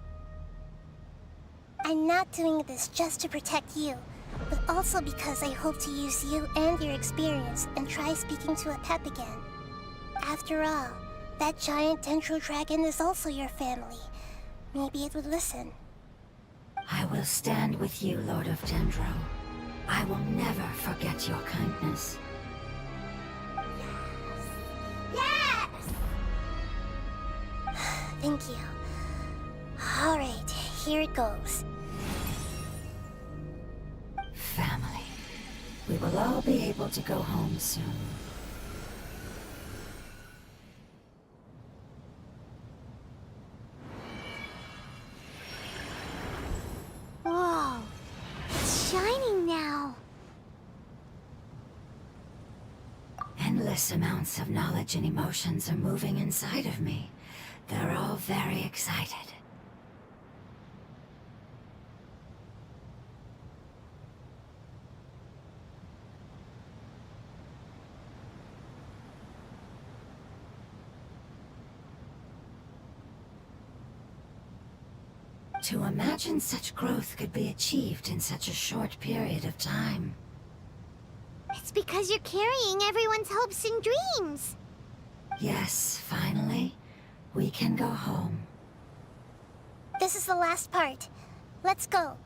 I'm not doing this just to protect you, but also because I hope to use you and your experience and try speaking to a Pep again. After all, that giant Dendro Dragon is also your family. Maybe it would listen. I will stand with you, Lord of Dendro. I will never forget your kindness. Yes! Thank you. All right, here it goes. Family. We will all be able to go home soon. Whoa, it's shining now. Endless amounts of knowledge and emotions are moving inside of me. They're all very excited. To imagine such growth could be achieved in such a short period of time. It's because you're carrying everyone's hopes and dreams. Yes, finally, we can go home. This is the last part. Let's go.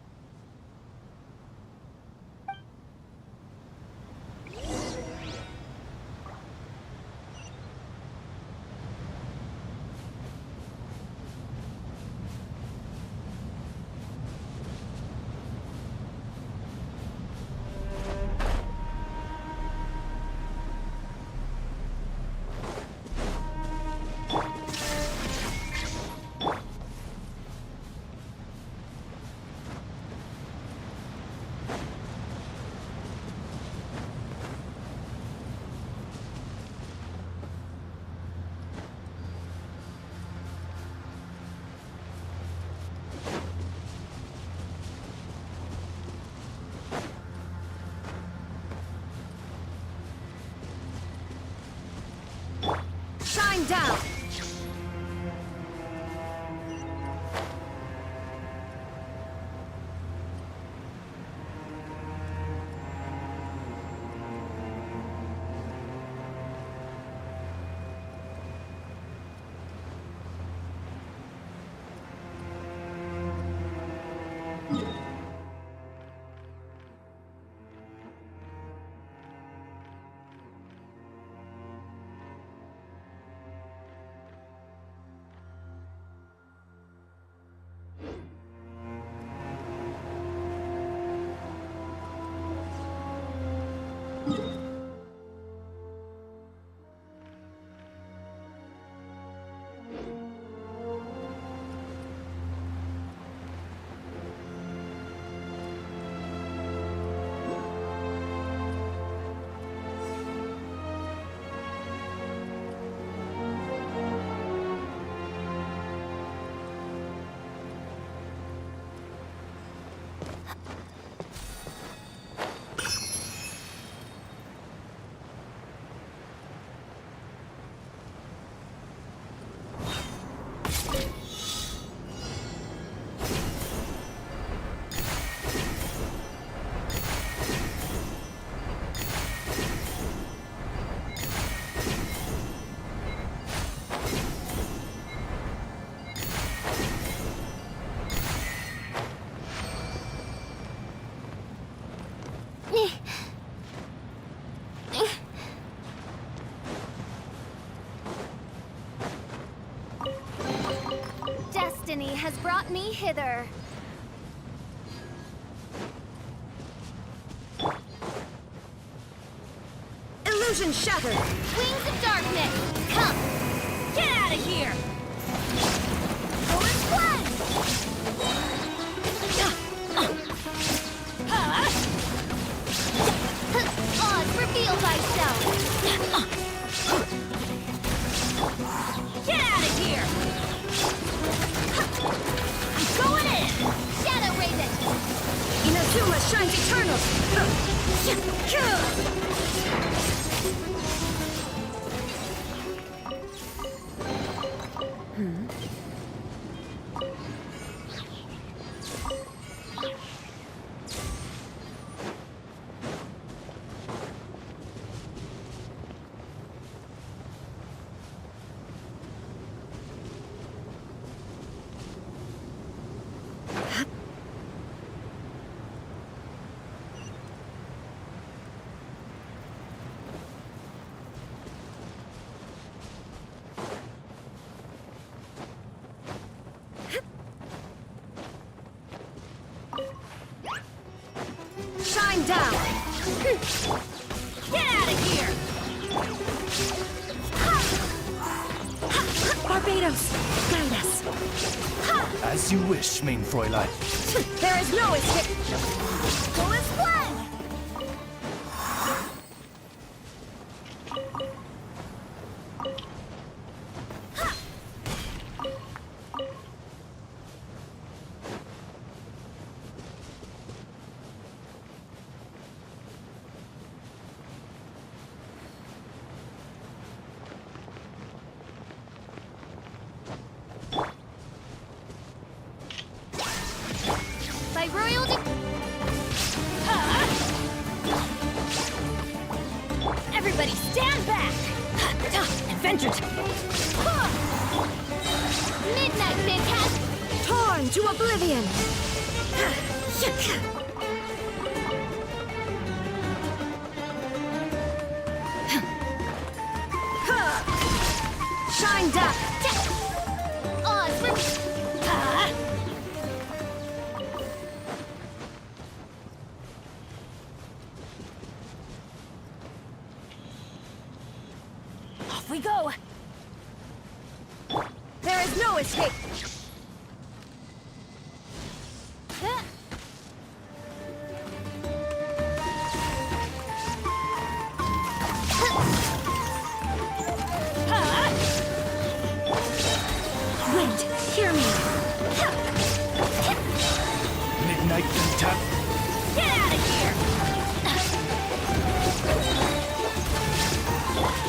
Shine down! Destiny has brought me hither. Illusion shattered! Wings of darkness, come! Get out of here! Solar's flame! Oz, reveal thyself! Get out of here! I'm going in! Shadow Raven! Inazuma shines eternal! Shine down! Get out of here! Barbados, guide us. As you wish, main Fräulein. There is no escape! Solar's flame! By royal stand back! Adventure Midnight Midcast! Torn to oblivion! Shined up! Off we go! There is no escape! Wind, hear me! Midnight Fanta. Get out of here!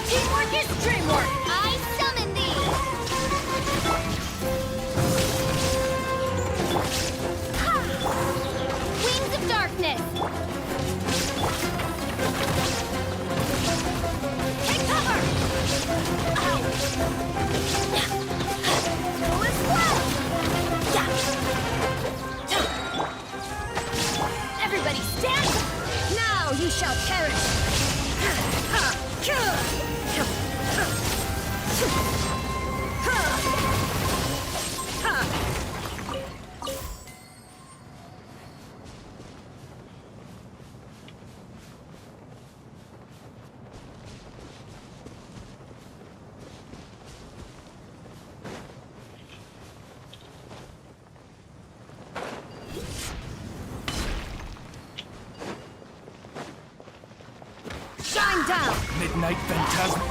Teamwork is dreamwork! I summon thee! Wings of darkness! Take cover! Ow! Go as well! Everybody stand! Now you shall perish! Shine down! Midnight Phantasm.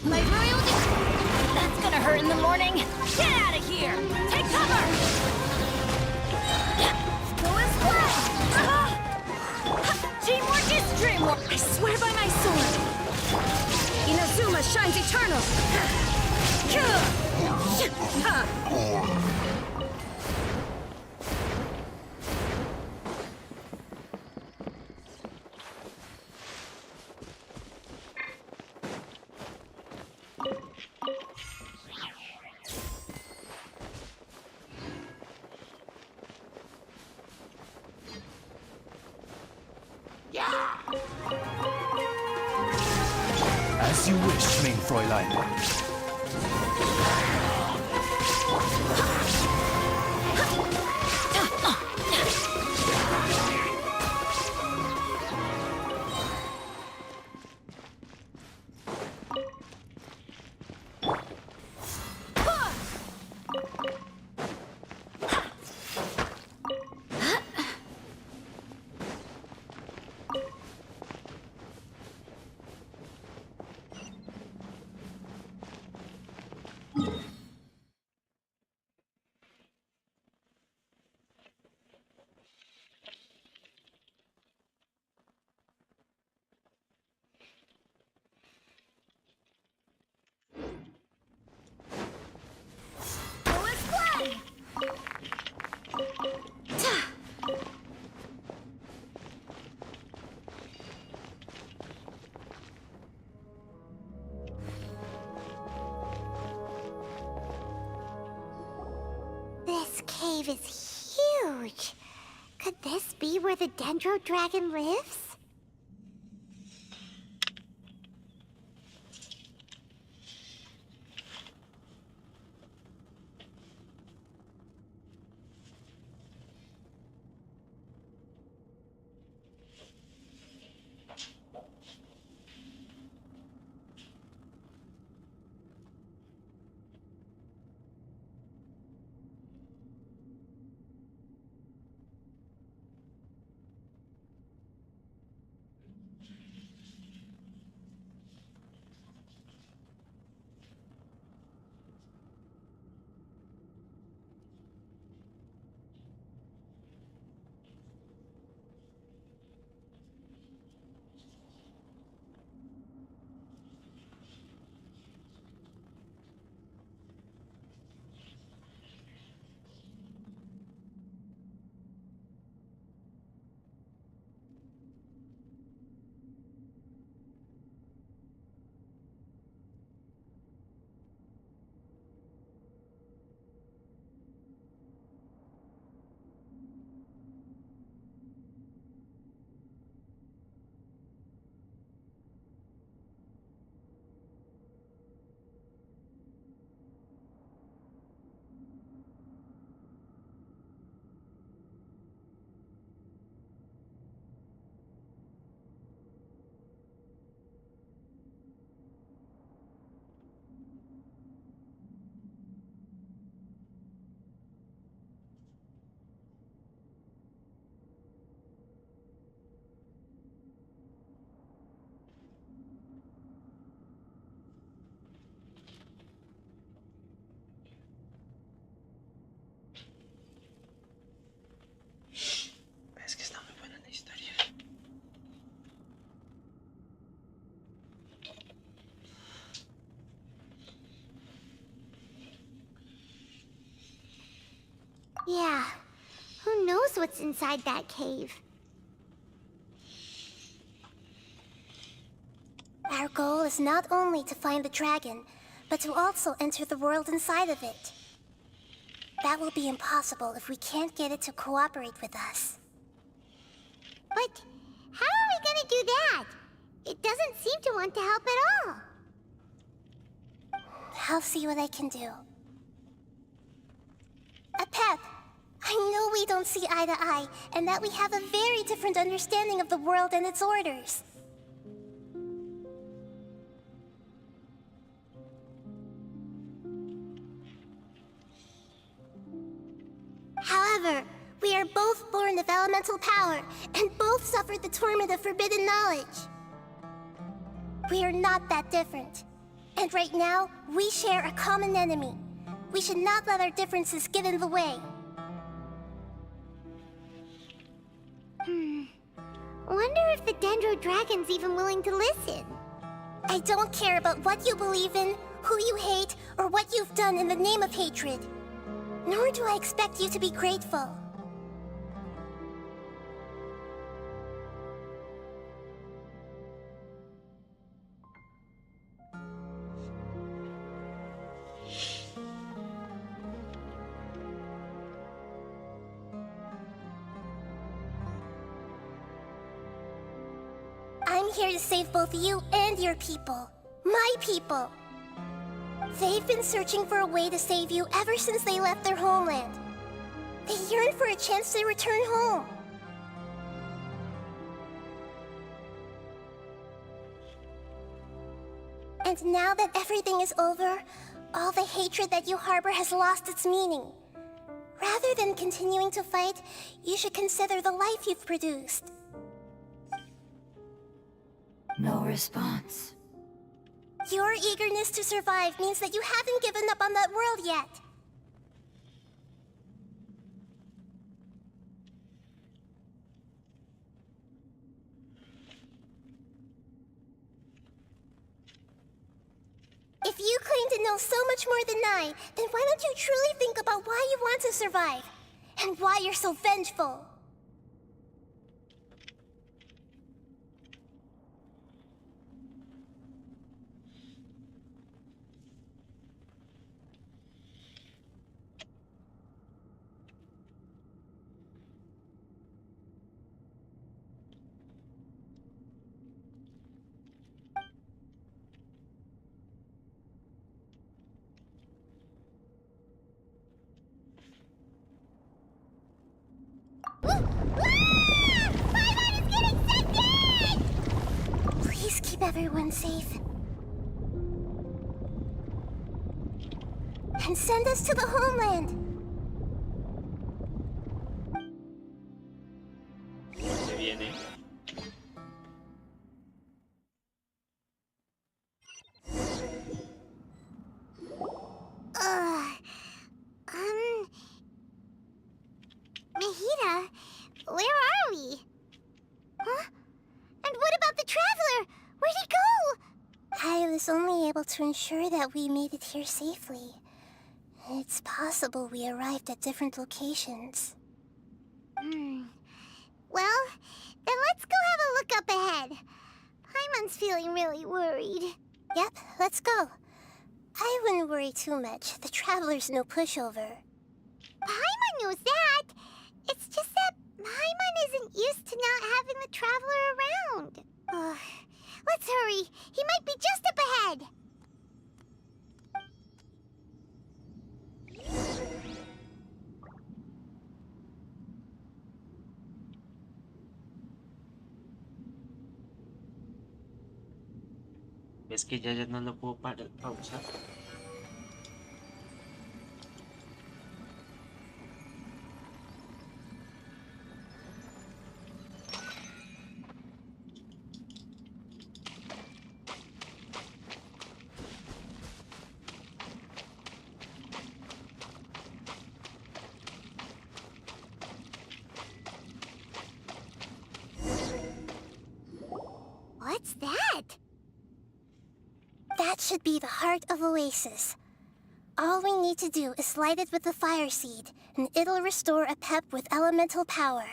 My royal That's gonna hurt in the morning! Get out of here! Take cover! Go as well! Teamwork is dreamwork! I swear by my sword! Inazuma shines eternal! As you wish, mein Fräulein. This cave is huge. Could this be where the Dendro Dragon lives? Yeah, who knows what's inside that cave? Our goal is not only to find the dragon, but to also enter the world inside of it. That will be impossible if we can't get it to cooperate with us. But how are we gonna do that? It doesn't seem to want to help at all. I'll see what I can do. Pep, I know we don't see eye to eye, and that we have a very different understanding of the world and its orders. However, we are both born of elemental power, and both suffered the torment of forbidden knowledge. We are not that different. And right now, we share a common enemy. We should not let our differences get in the way. Wonder if the Dendro Dragon's even willing to listen. I don't care about what you believe in, who you hate, or what you've done in the name of hatred. Nor do I expect you to be grateful. I'm here to save both you and your people. My people. They've been searching for a way to save you ever since they left their homeland. They yearn for a chance to return home. And now that everything is over, all the hatred that you harbor has lost its meaning. Rather than continuing to fight, you should consider the life you've produced. No response. Your eagerness to survive means that you haven't given up on that world yet. If you claim to know so much more than I, then why don't you truly think about why you want to survive? And why you're so vengeful? Please keep everyone safe. And send us to the homeland. Se viene. Nahida, where are we? Huh? And what about the Traveler? Where'd he go? I was only able to ensure that we made it here safely. It's possible we arrived at different locations. Well, then let's go have a look up ahead. Paimon's feeling really worried. Yep, let's go. I wouldn't worry too much. The Traveler's no pushover. Paimon knows that. It's just that Paimon isn't used to not having the Traveler around. Let's hurry. He might be just up ahead. ¿Ves que ya no lo puedo pausar? What's that? That should be the heart of Oasis. All we need to do is light it with the fire seed, and it'll restore a pep with elemental power.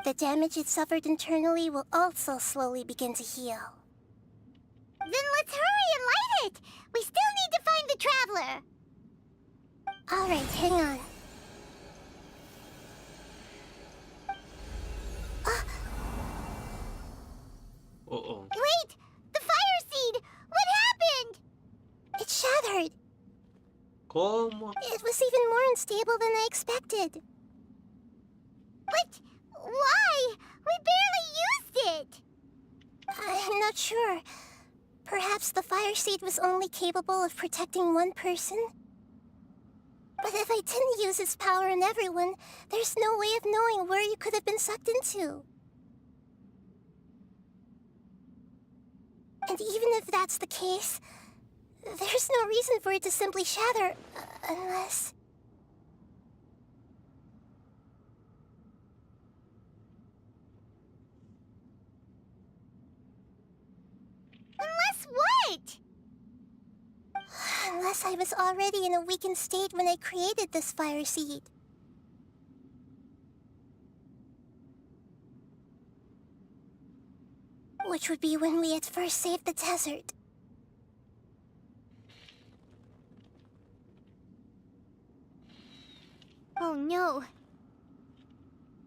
The damage it suffered internally will also slowly begin to heal. Then let's hurry and light it! We still need to find the Traveler! Alright, hang on. Uh-oh. Wait! The fire seed! What happened? It shattered! ¿Cómo? It was even more unstable than I expected. But why? We barely used it! I'm not sure. Perhaps the fire seed was only capable of protecting one person? But if I didn't use its power on everyone, there's no way of knowing where you could have been sucked into. And even if that's the case, there's no reason for it to simply shatter, unless... Unless what? Unless I was already in a weakened state when I created this fire seed. Which would be when we at first saved the desert. Oh no.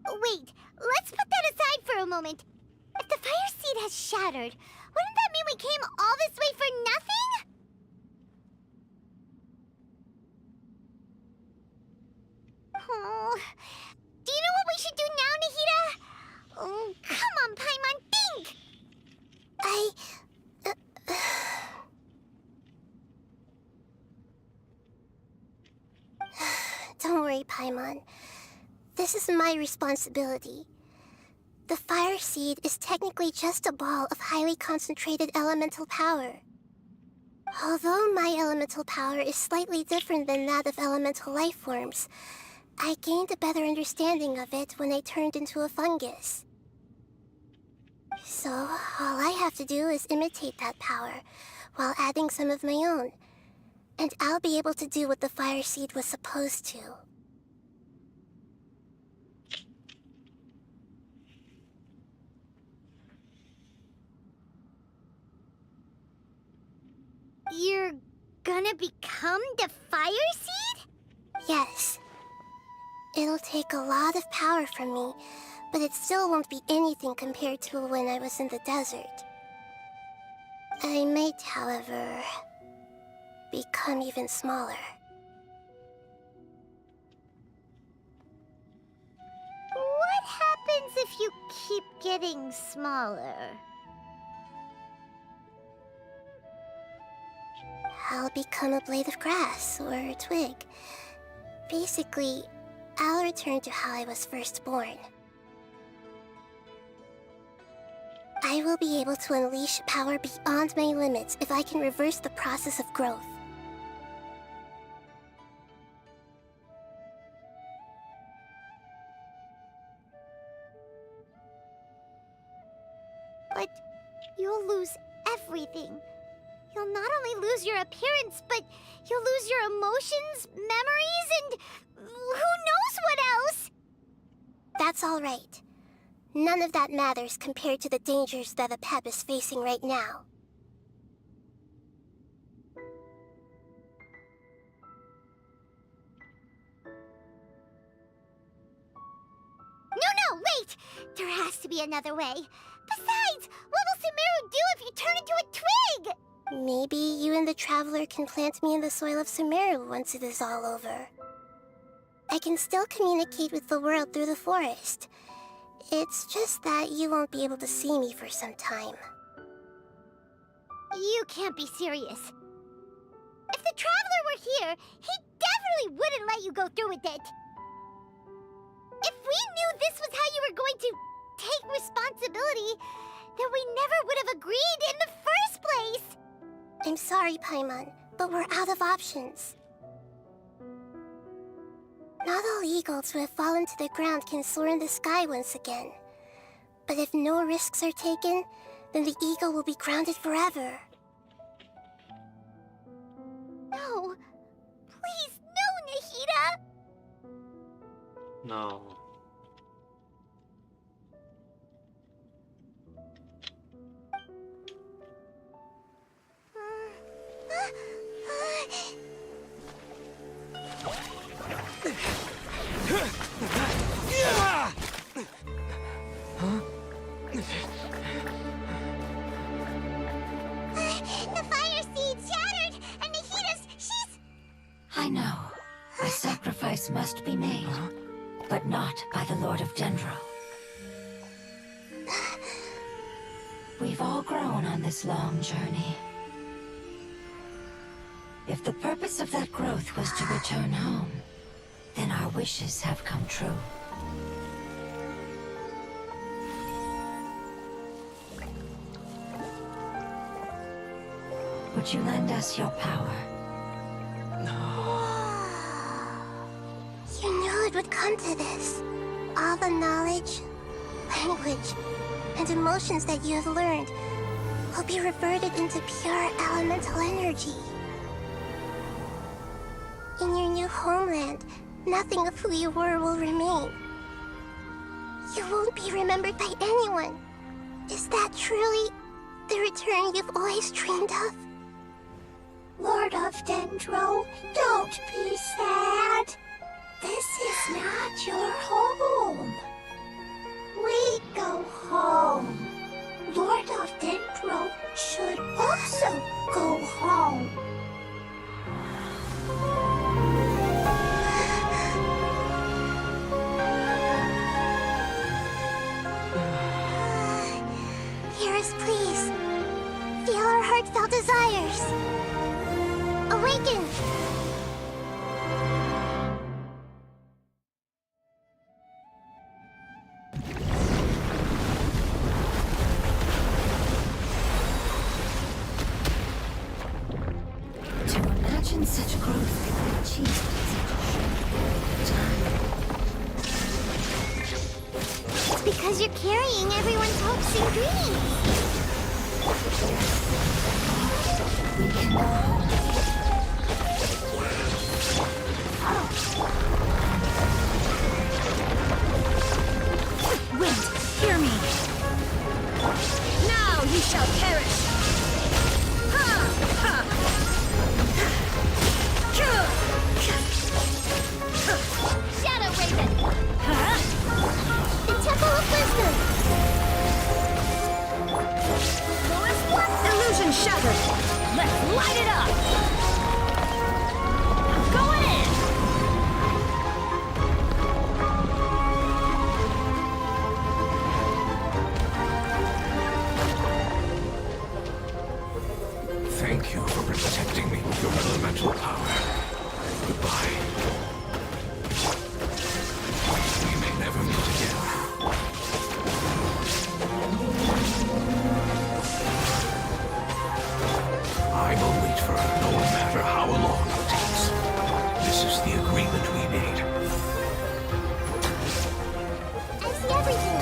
Wait, let's put that aside for a moment. If the fire seed has shattered, wouldn't that mean we came all this way for nothing? Oh, do you know what we should do now, Nahida? Oh, come on, Paimon, think! Don't worry, Paimon. This is my responsibility. The fire seed is technically just a ball of highly concentrated elemental power. Although my elemental power is slightly different than that of elemental life forms, I gained a better understanding of it when I turned into a fungus. So, all I have to do is imitate that power, while adding some of my own. And I'll be able to do what the fire seed was supposed to. You're gonna become the fire seed? Yes. It'll take a lot of power from me, but it still won't be anything compared to when I was in the desert. I might, however, become even smaller. What happens if you keep getting smaller? I'll become a blade of grass or a twig. Basically, I'll return to how I was first born. I will be able to unleash power beyond my limits if I can reverse the process of growth. But you'll lose everything. You'll not only lose your appearance, but you'll lose your emotions, memories, and who knows what else? That's all right. None of that matters compared to the dangers that a pep is facing right now. No, wait! There has to be another way. Besides, what will Sumeru do if you turn into a twig? Maybe you and the Traveler can plant me in the soil of Sumeru once it is all over. I can still communicate with the world through the forest. It's just that you won't be able to see me for some time. You can't be serious. If the Traveler were here, he definitely wouldn't let you go through with it. If we knew this was how you were going to take responsibility, then we never would have agreed in the first place. I'm sorry, Paimon, but we're out of options. Not all eagles who have fallen to the ground can soar in the sky once again. But if no risks are taken, then the eagle will be grounded forever. No, No. The fire seed shattered, and she's... I know. A sacrifice must be made, but not by the Lord of Dendro. We've all grown on this long journey. If the purpose of that growth was to return home, then our wishes have come true. Would you lend us your power? You knew it would come to this. All the knowledge, language, and emotions that you have learned will be reverted into pure elemental energy. In your new homeland, nothing of who you were will remain. You won't be remembered by anyone. Is that truly the return you've always dreamed of? Lord of Dendro, don't be sad. This is not your home. We go home. Lord of Dendro should also go home. Hearers, please. Feel our heartfelt desires. Awaken! To imagine such growth could be achieved in such a short period of time. It's because you're carrying everyone's hopes and dreams. We can go home. Wind, hear me! Now you shall perish! Ha! Ha! Shadow Raven! Huh? The Temple of Wisdom! Illusion shattered! Let's light it up! I'm going in! Thank you for protecting me with your elemental power. Goodbye. We may never meet again. I will wait for her no matter how long it takes. This is the agreement we made. I see everything!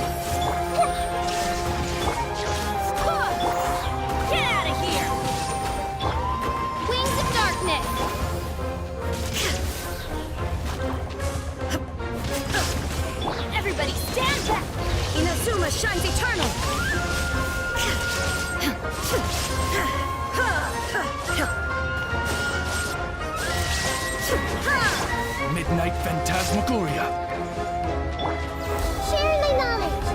Get out of here! Wings of Darkness! Everybody stand back! Inazuma shines eternal! Midnight Phantasmagoria. Share my knowledge!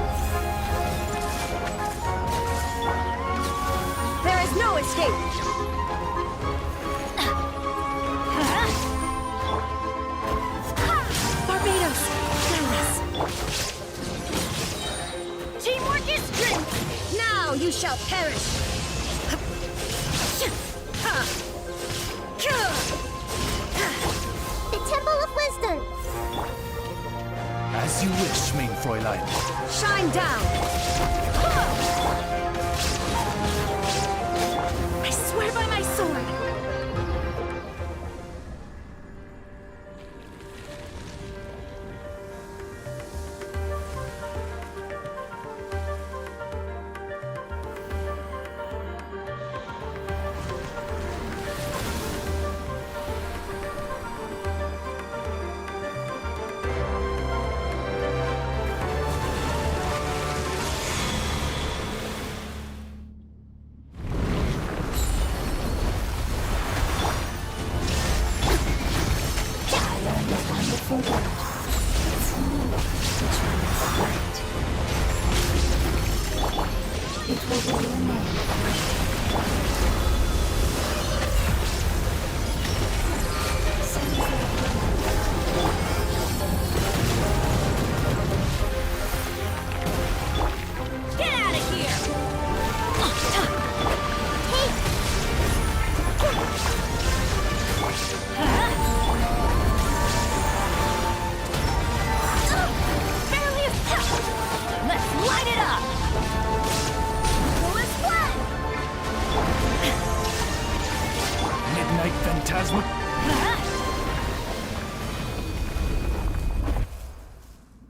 There is no escape! Barbados! Dallas! Teamwork is strength! Now you shall perish! The Temple of Wisdom! As you wish, main Fräulein. Shine down! I swear by my sword!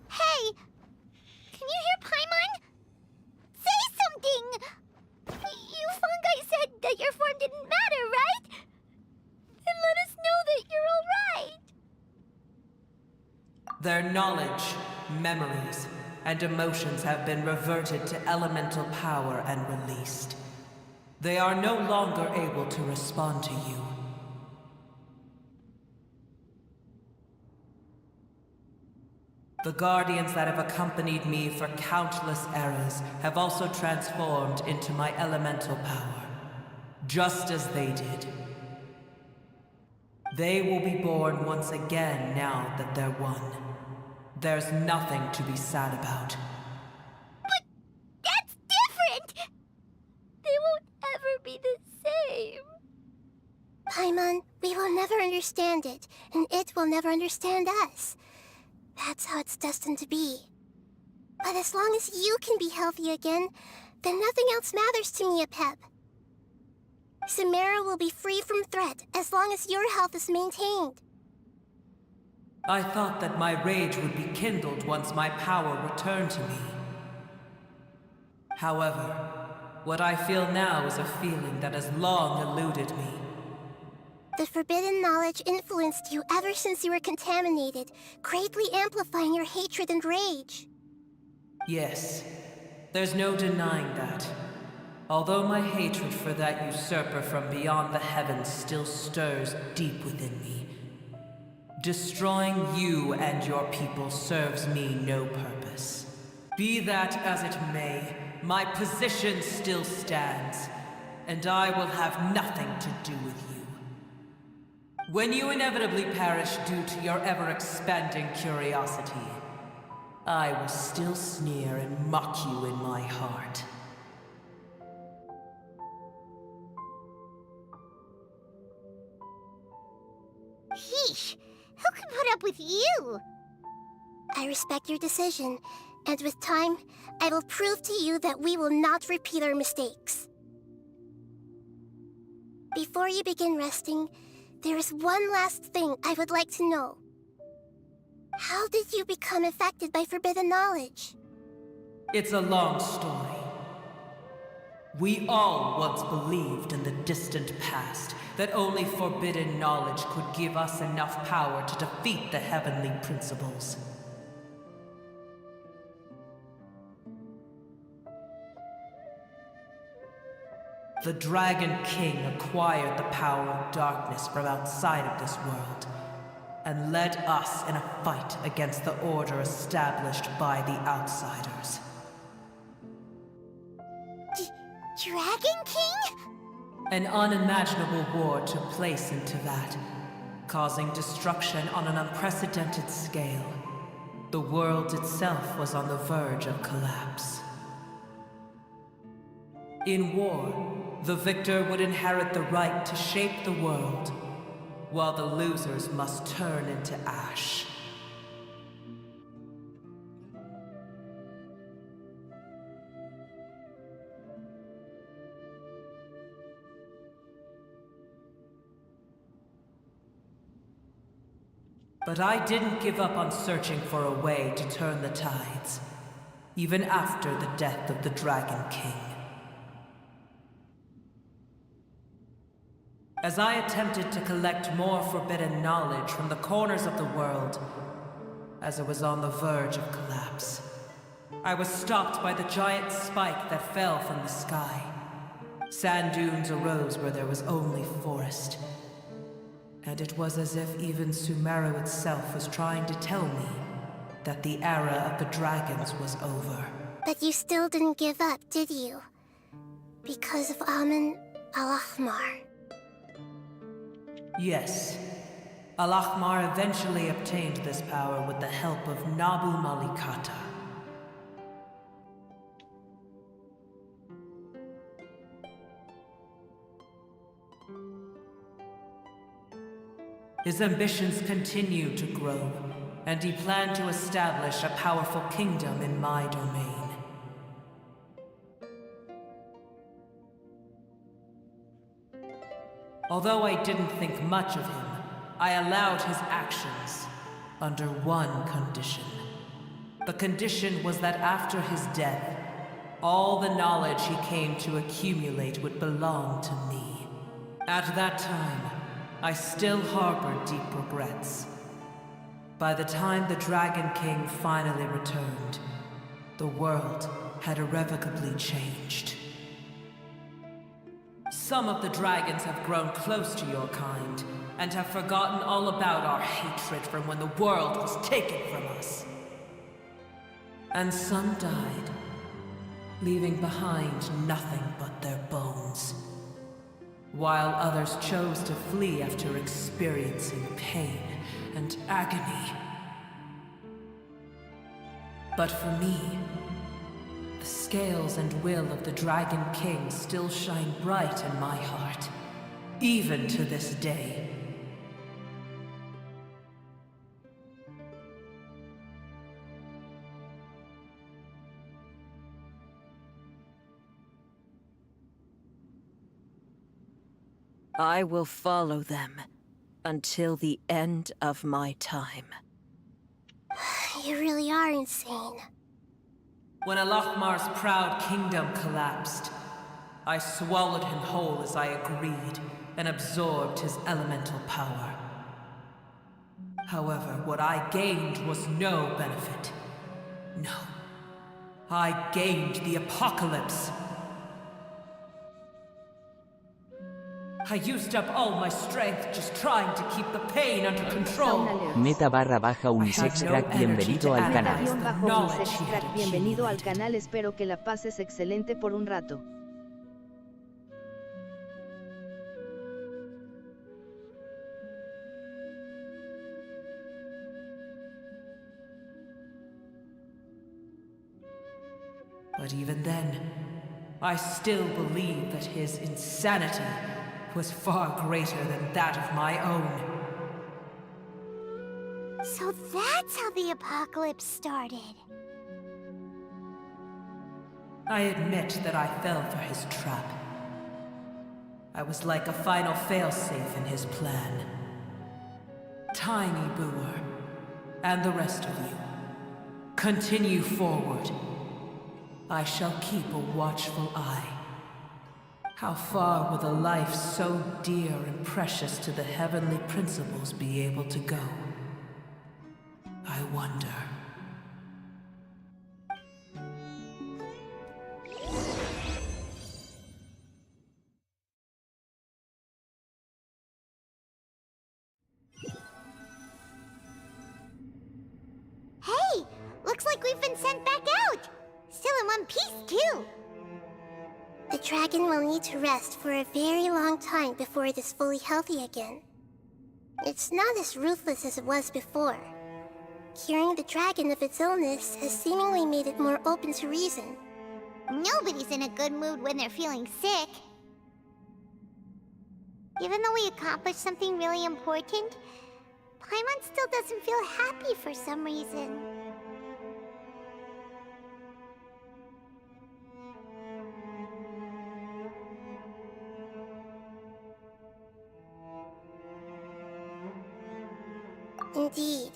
Hey! Can you hear Paimon? Say something! You fungi said that your form didn't matter, right? Then let us know that you're alright! Their knowledge, memories, and emotions have been reverted to elemental power and released. They are no longer able to respond to you. The guardians that have accompanied me for countless eras have also transformed into my elemental power, just as they did. They will be born once again now that they're one. There's nothing to be sad about. But that's different! They won't ever be the same. Paimon, we will never understand it, and it will never understand us. That's how it's destined to be. But as long as you can be healthy again, then nothing else matters to me, Apep. Sumeru will be free from threat as long as your health is maintained. I thought that my rage would be kindled once my power returned to me. However, what I feel now is a feeling that has long eluded me. The forbidden knowledge influenced you ever since you were contaminated, greatly amplifying your hatred and rage. Yes, there's no denying that. Although my hatred for that usurper from beyond the heavens still stirs deep within me, destroying you and your people serves me no purpose. Be that as it may, my position still stands, and I will have nothing to do with you. When you inevitably perish due to your ever-expanding curiosity, I will still sneer and mock you in my heart. Yeesh! Who can put up with you? I respect your decision, and with time, I will prove to you that we will not repeat our mistakes. Before you begin resting, there is one last thing I would like to know. How did you become affected by forbidden knowledge? It's a long story. We all once believed in the distant past that only forbidden knowledge could give us enough power to defeat the heavenly principles. The Dragon King acquired the power of darkness from outside of this world, and led us in a fight against the order established by the outsiders. Dragon King? An unimaginable war took place into that, causing destruction on an unprecedented scale. The world itself was on the verge of collapse. In war, the victor would inherit the right to shape the world, while the losers must turn into ash. But I didn't give up on searching for a way to turn the tides, even after the death of the Dragon King. As I attempted to collect more forbidden knowledge from the corners of the world, as it was on the verge of collapse, I was stopped by the giant spike that fell from the sky. Sand dunes arose where there was only forest. And it was as if even Sumeru itself was trying to tell me that the era of the dragons was over. But you still didn't give up, did you? Because of Amun Al-Ahmar. Yes. Al-Ahmar eventually obtained this power with the help of Nabu Malikata. His ambitions continued to grow, and he planned to establish a powerful kingdom in my domain. Although I didn't think much of him, I allowed his actions under one condition. The condition was that after his death, all the knowledge he came to accumulate would belong to me. At that time, I still harbored deep regrets. By the time the Dragon King finally returned, the world had irrevocably changed. Some of the dragons have grown close to your kind, and have forgotten all about our hatred from when the world was taken from us. And some died, leaving behind nothing but their bones, while others chose to flee after experiencing pain and agony. But for me, the scales and will of the Dragon King still shine bright in my heart, even to this day. I will follow them until the end of my time. You really are insane. When Alachmar's proud kingdom collapsed, I swallowed him whole as I agreed, and absorbed his elemental power. However, what I gained was no benefit. No. I gained the apocalypse. I used up all my strength just trying to keep the pain under control. Meta_unisexcrack, bienvenido al canal. Meta_unisexcrack, bienvenido al canal, espero que la pases excelente por un rato. But even then, I still believe that his insanity was far greater than that of my own. So that's how the apocalypse started. I admit that I fell for his trap. I was like a final failsafe in his plan. Tiny Booer, and the rest of you, continue forward. I shall keep a watchful eye. How far will a life so dear and precious to the heavenly principles be able to go? I wonder. Hey! Looks like we've been sent back out! Still in one piece, too! The dragon will need to rest for a very long time before it is fully healthy again. It's not as ruthless as it was before. Curing the dragon of its illness has seemingly made it more open to reason. Nobody's in a good mood when they're feeling sick. Even though we accomplished something really important, Paimon still doesn't feel happy for some reason. Indeed.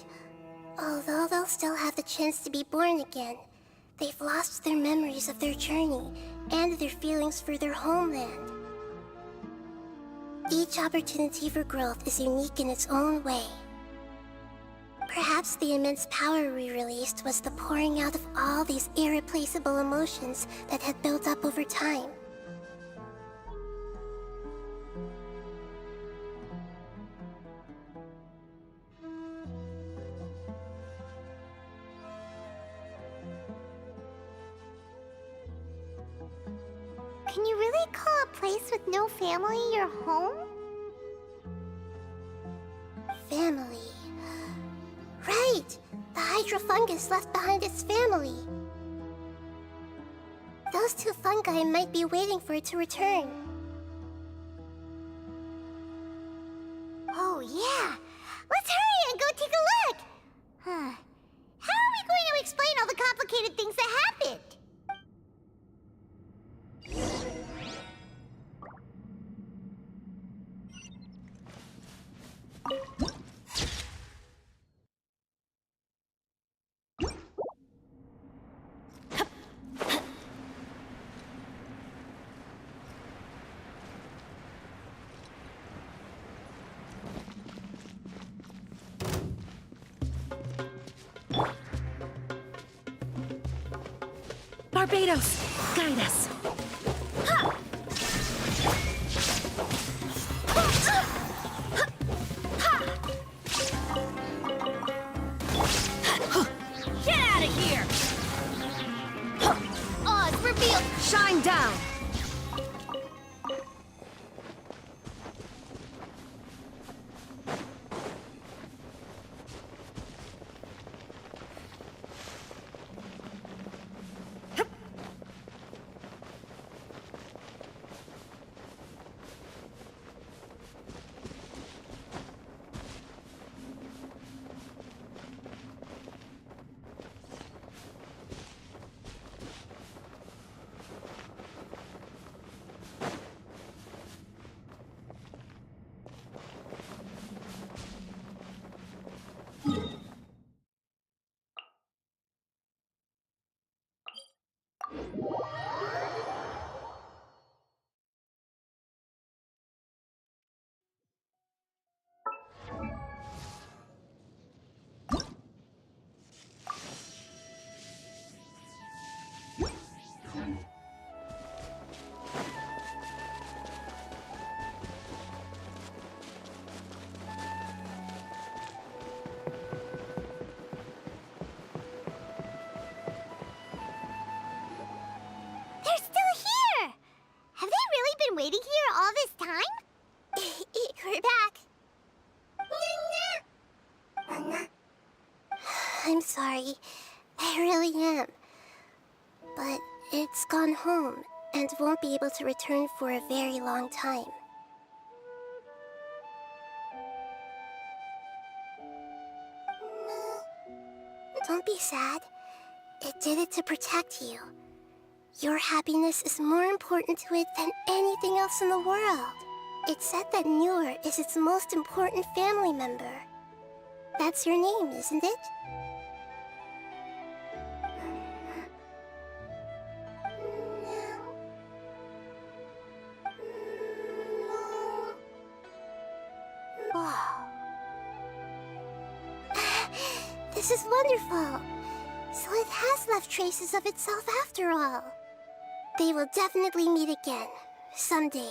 Although they'll still have the chance to be born again, they've lost their memories of their journey and their feelings for their homeland. Each opportunity for growth is unique in its own way. Perhaps the immense power we released was the pouring out of all these irreplaceable emotions that had built up over time. Can you really call a place with no family your home? Family. Right! The hydrofungus left behind its family. Those two fungi might be waiting for it to return. Oh yeah! Let's hurry and go take a look! Huh. How are we going to explain all the complicated things that happened? Barbados, guide us. Get out of here! Oz, reveal! Shine down! Waiting here all this time? We're back. I'm sorry. I really am. But it's gone home and won't be able to return for a very long time. Don't be sad. It did it to protect you. Your happiness is more important to it than anything else in the world. It's said that Noor is its most important family member. That's your name, isn't it? Wow. This is wonderful. So it has left traces of itself after all. They will definitely meet again, someday.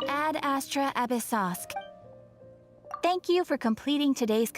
Ad Astra Abyssosk. Thank you for completing today's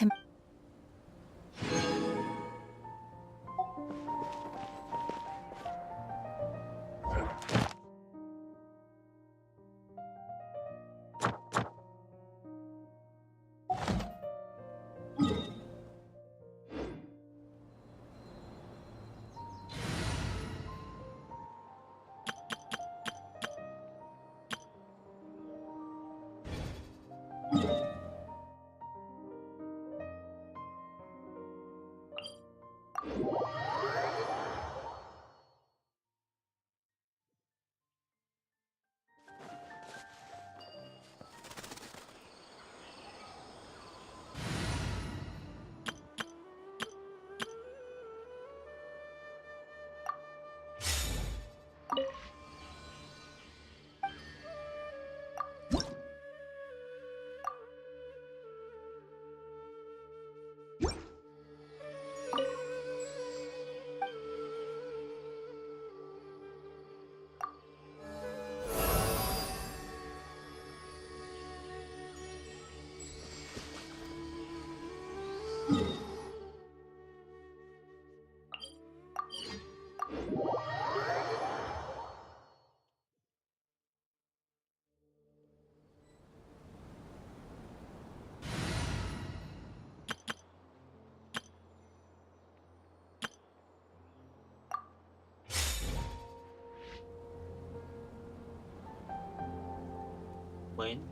Bueno,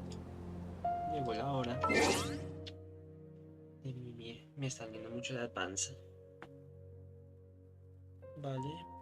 llegó la hora. Me está viendo mucho la panza. Vale.